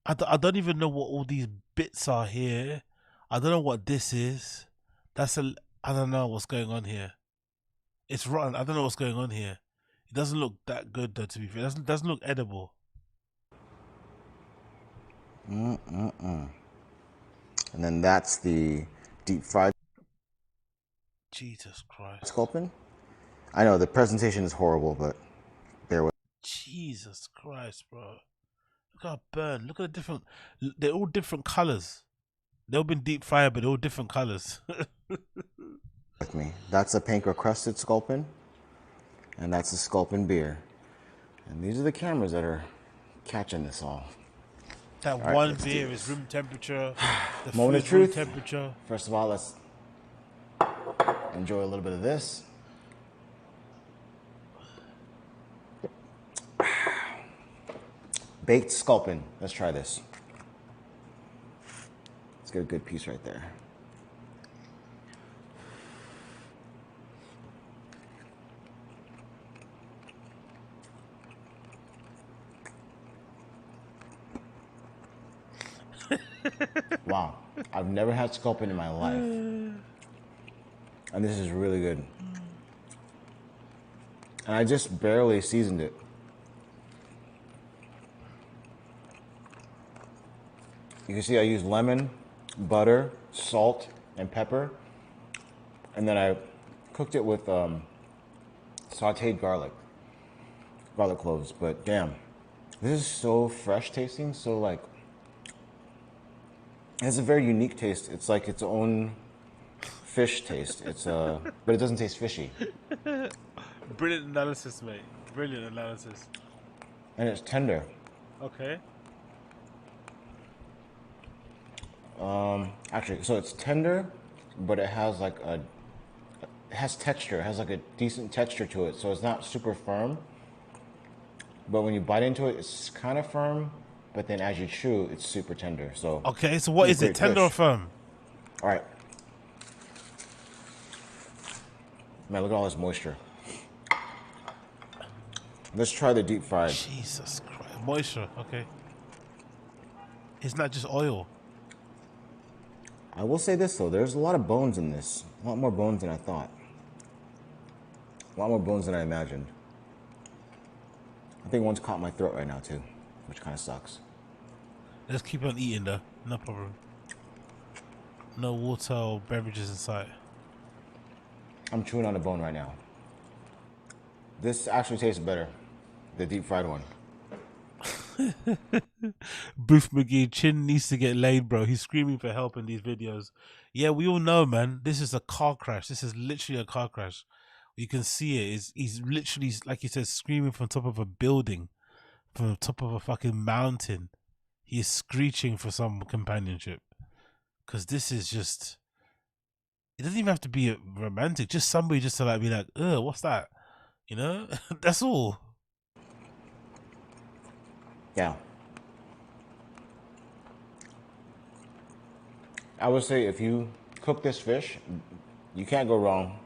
I don't even know what all these bits are here. I don't know what this is. I don't know what's going on here. It's rotten. I don't know what's going on here. It doesn't look that good though, to be fair. It doesn't look edible. And then that's the deep fried Jesus Christ. sculpin. I know the presentation is horrible, but bear with. Jesus Christ, bro. Look how burned. Look at the different. They're all different colors. They've all been deep fried, but they're all different colors. With me. That's a panko crusted sculpin, and that's a sculpin beer. And these are the cameras that are catching this all. That All right, one let's do beer this. is room temperature. The Moment of food's room truth. temperature. First of all, let's enjoy a little bit of this. Baked sculpin. Let's try this. Let's get a good piece right there. Wow, I've never had sculpin in my life. And this is really good. And I just barely seasoned it. You can see I used lemon, butter, salt, and pepper. And then I cooked it with sauteed garlic cloves. But damn, this is so fresh tasting, so like, it's a very unique taste. It's like its own fish taste. It's but it doesn't taste fishy. Brilliant analysis, mate. Brilliant analysis. And it's tender. Okay. Actually, so it's tender, but it has like has texture. It has like a decent texture to it, so it's not super firm. But when you bite into it, it's kind of firm. But then as you chew, it's super tender. So okay, so what is it? Tender or firm? All right. Man, look at all this moisture. Let's try the deep fried. Jesus Christ, moisture. Okay. It's not just oil. I will say this though, there's a lot of bones in this. A lot more bones than I thought. A lot more bones than I imagined. I think one's caught my throat right now too, which kind of sucks. Let's keep on eating though, no problem. No water or beverages in sight. I'm chewing on a bone right now. This actually tastes better, the deep fried one. Booth McGee, Chin needs to get laid, bro. He's screaming for help in these videos. Yeah, we all know, man. This is a car crash. This is literally a car crash. You can see it. He's literally, like you said, screaming from top of a building, from the top of a fucking mountain. He is screeching for some companionship. Because this is just... It doesn't even have to be romantic. Just somebody just to like be like, ugh, what's that? You know? That's all. Yeah. I would say if you cook this fish, you can't go wrong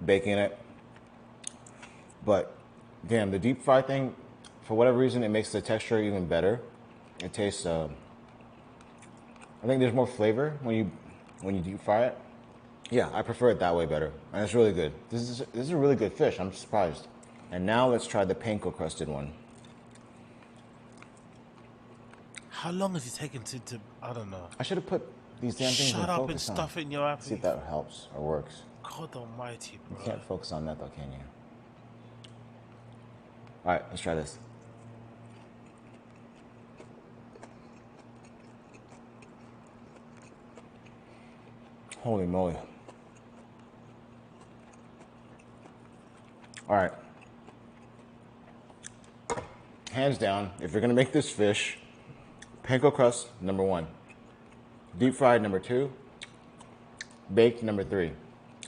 baking it. But damn, the deep fry thing, for whatever reason, it makes the texture even better. It tastes, I think there's more flavor when you deep fry it. Yeah, I prefer it that way better, and it's really good. This is a really good fish. I'm surprised. And now let's try the panko crusted one. How long is it taking to I don't know. I should have put these damn things in Shut up and focus on. stuff it in your app. See if that helps or works. God almighty, bro. You can't focus on that though, can you? All right, let's try this. Holy moly. All right. Hands down, if you're gonna make this fish, panko crust, number 1. Deep fried, number 2. Baked, number 3.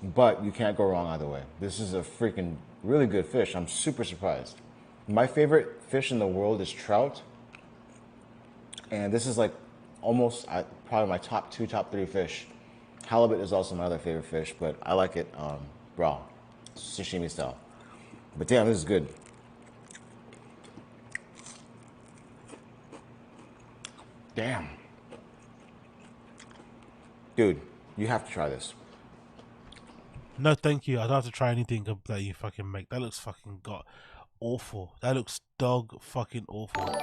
But you can't go wrong either way. This is a freaking really good fish. I'm super surprised. My favorite fish in the world is trout. And this is like almost probably my top 2, top 3 fish. Halibut is also my other favorite fish, but I like it raw, sashimi style. But damn, this is good. Damn. Dude, you have to try this. No, thank you. I don't have to try anything that you fucking make. That looks fucking awful. That looks dog fucking awful.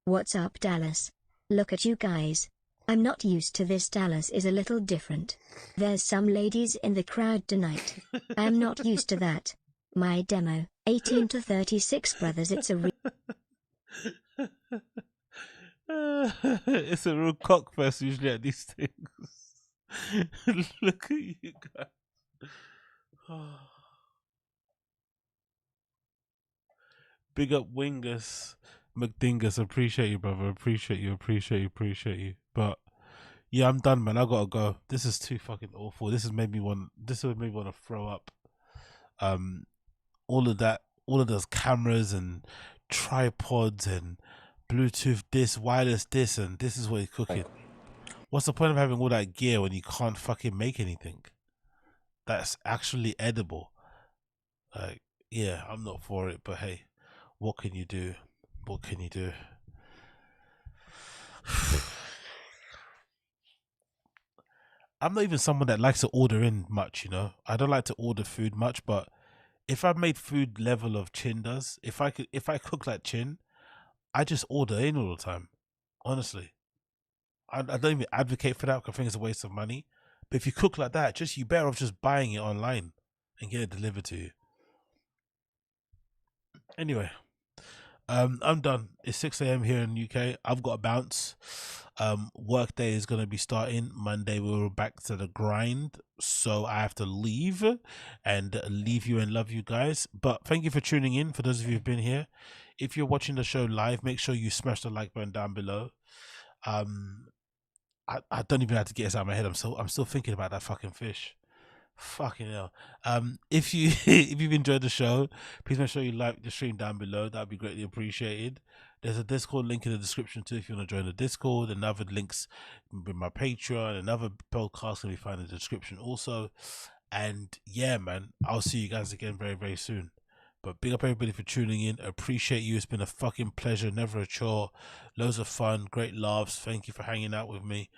What's up, Dallas? Look at you guys. I'm not used to this. Dallas is a little different. There's some ladies in the crowd tonight. I'm not used to that. My demo, 18 to 36 brothers. It's a it's a real cockfest usually at these things. Look at you guys. Big up Wingus McDingus. Appreciate you, brother. Appreciate you. But yeah, I'm done, man. I gotta go. This is too fucking awful. This would make me want to throw up. All of those cameras and tripods and Bluetooth this, wireless this, and this is what he's cooking. What's the point of having all that gear when you can't fucking make anything that's actually edible? Like, yeah, I'm not for it, but hey, what can you do? What can you do? I'm not even someone that likes to order in much, you know. I don't like to order food much, but if I made food level of Chin does, if I cook like Chin, I just order in all the time. Honestly, I don't even advocate for that because I think it's a waste of money. But if you cook like that, you better off just buying it online and get it delivered to you. Anyway, I'm done. It's 6 a.m. here in the UK. I've got to bounce. Work day is going to be starting Monday. We're back to the grind, so I have to leave and leave you and love you guys. But thank you for tuning in. For those of you who've been here, if you're watching the show live, make sure you smash the like button down below. I don't even have to get this out of my head. I'm still thinking about that fucking fish. Fucking hell. If you if you've enjoyed the show, please make sure you like the stream down below. That'd be greatly appreciated. There's a Discord link in the description too if you want to join the Discord, and other links with my Patreon and other podcasts can be found in the description also. And yeah, man, I'll see you guys again very, very soon. But big up everybody for tuning in. Appreciate you. It's been a fucking pleasure, never a chore. Loads of fun, great laughs. Thank you for hanging out with me.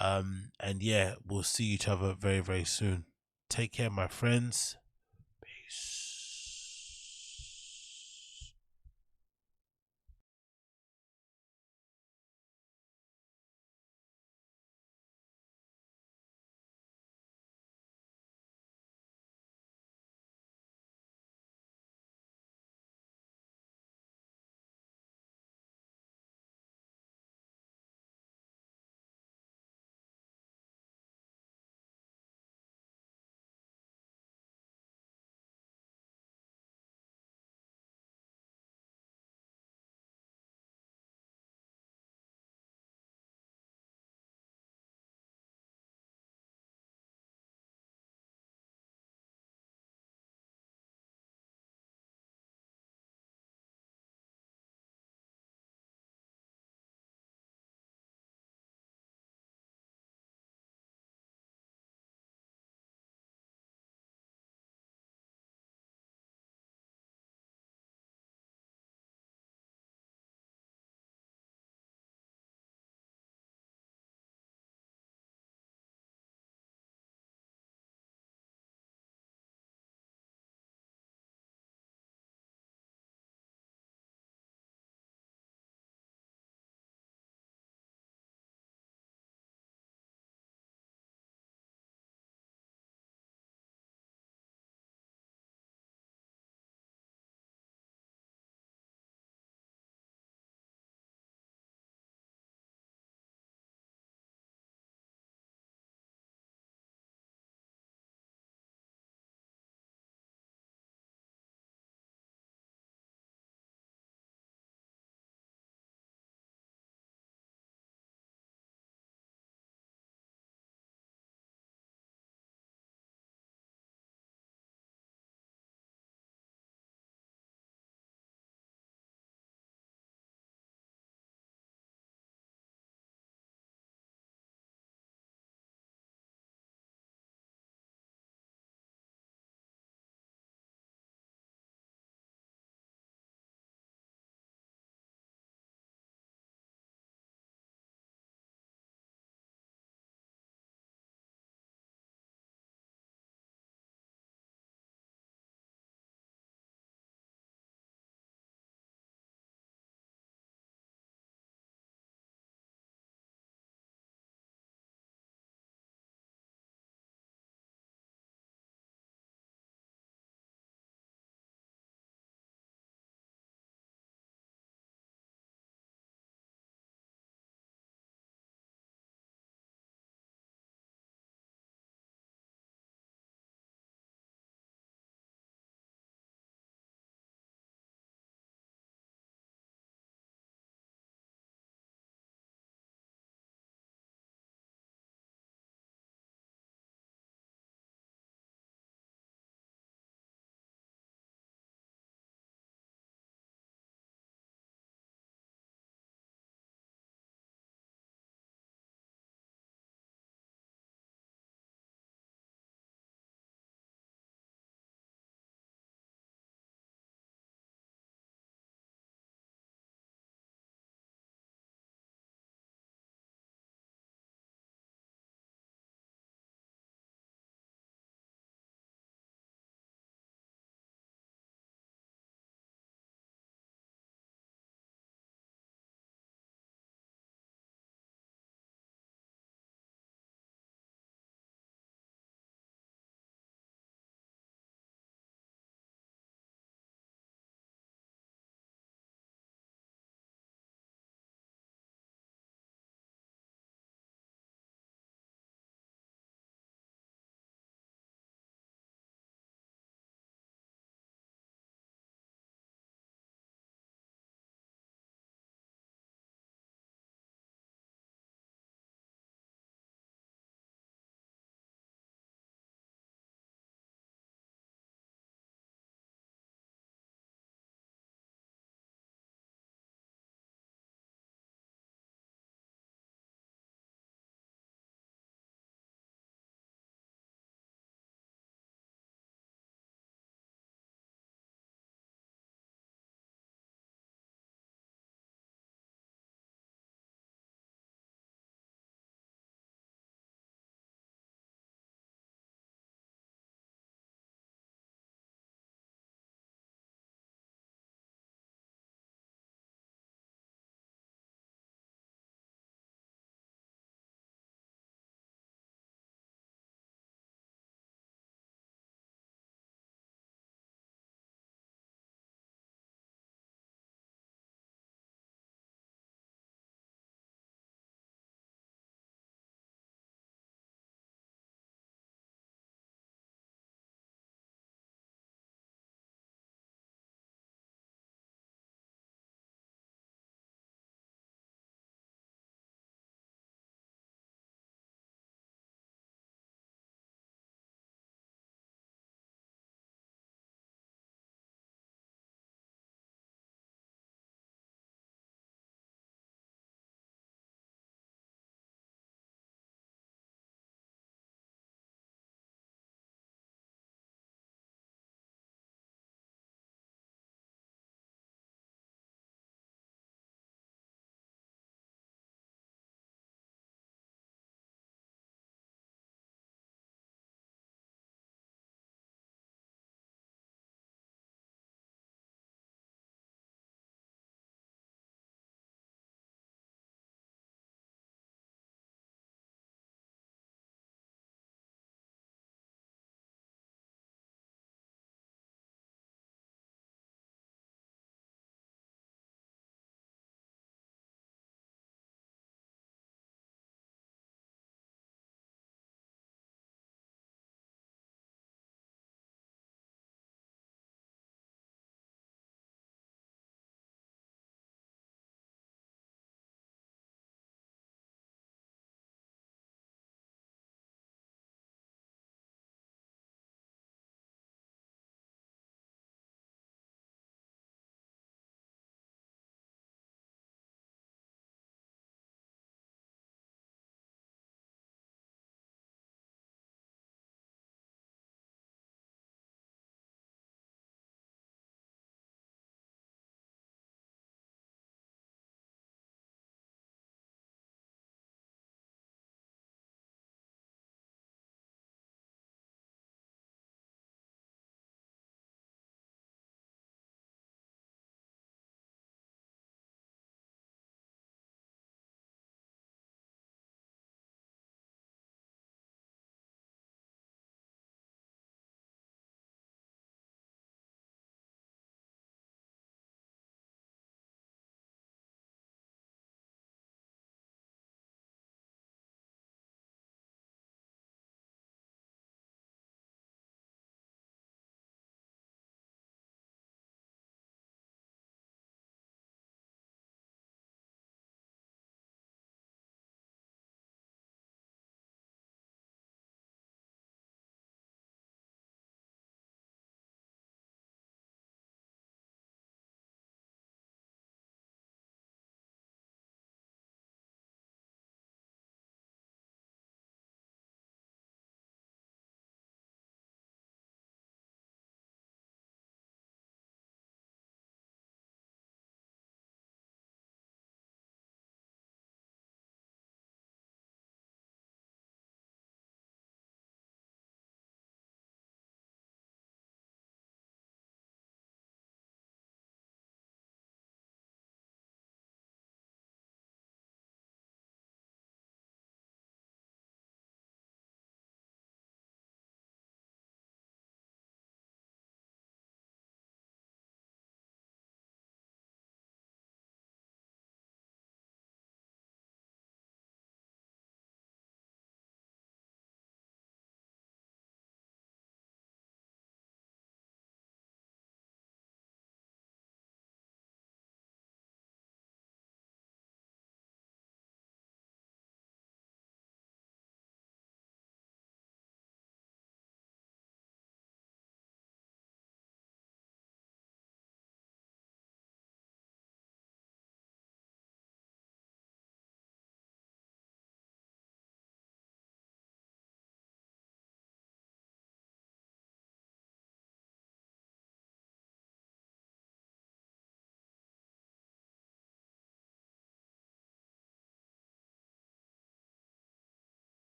And yeah, we'll see each other very, very soon. Take care, my friends. Peace.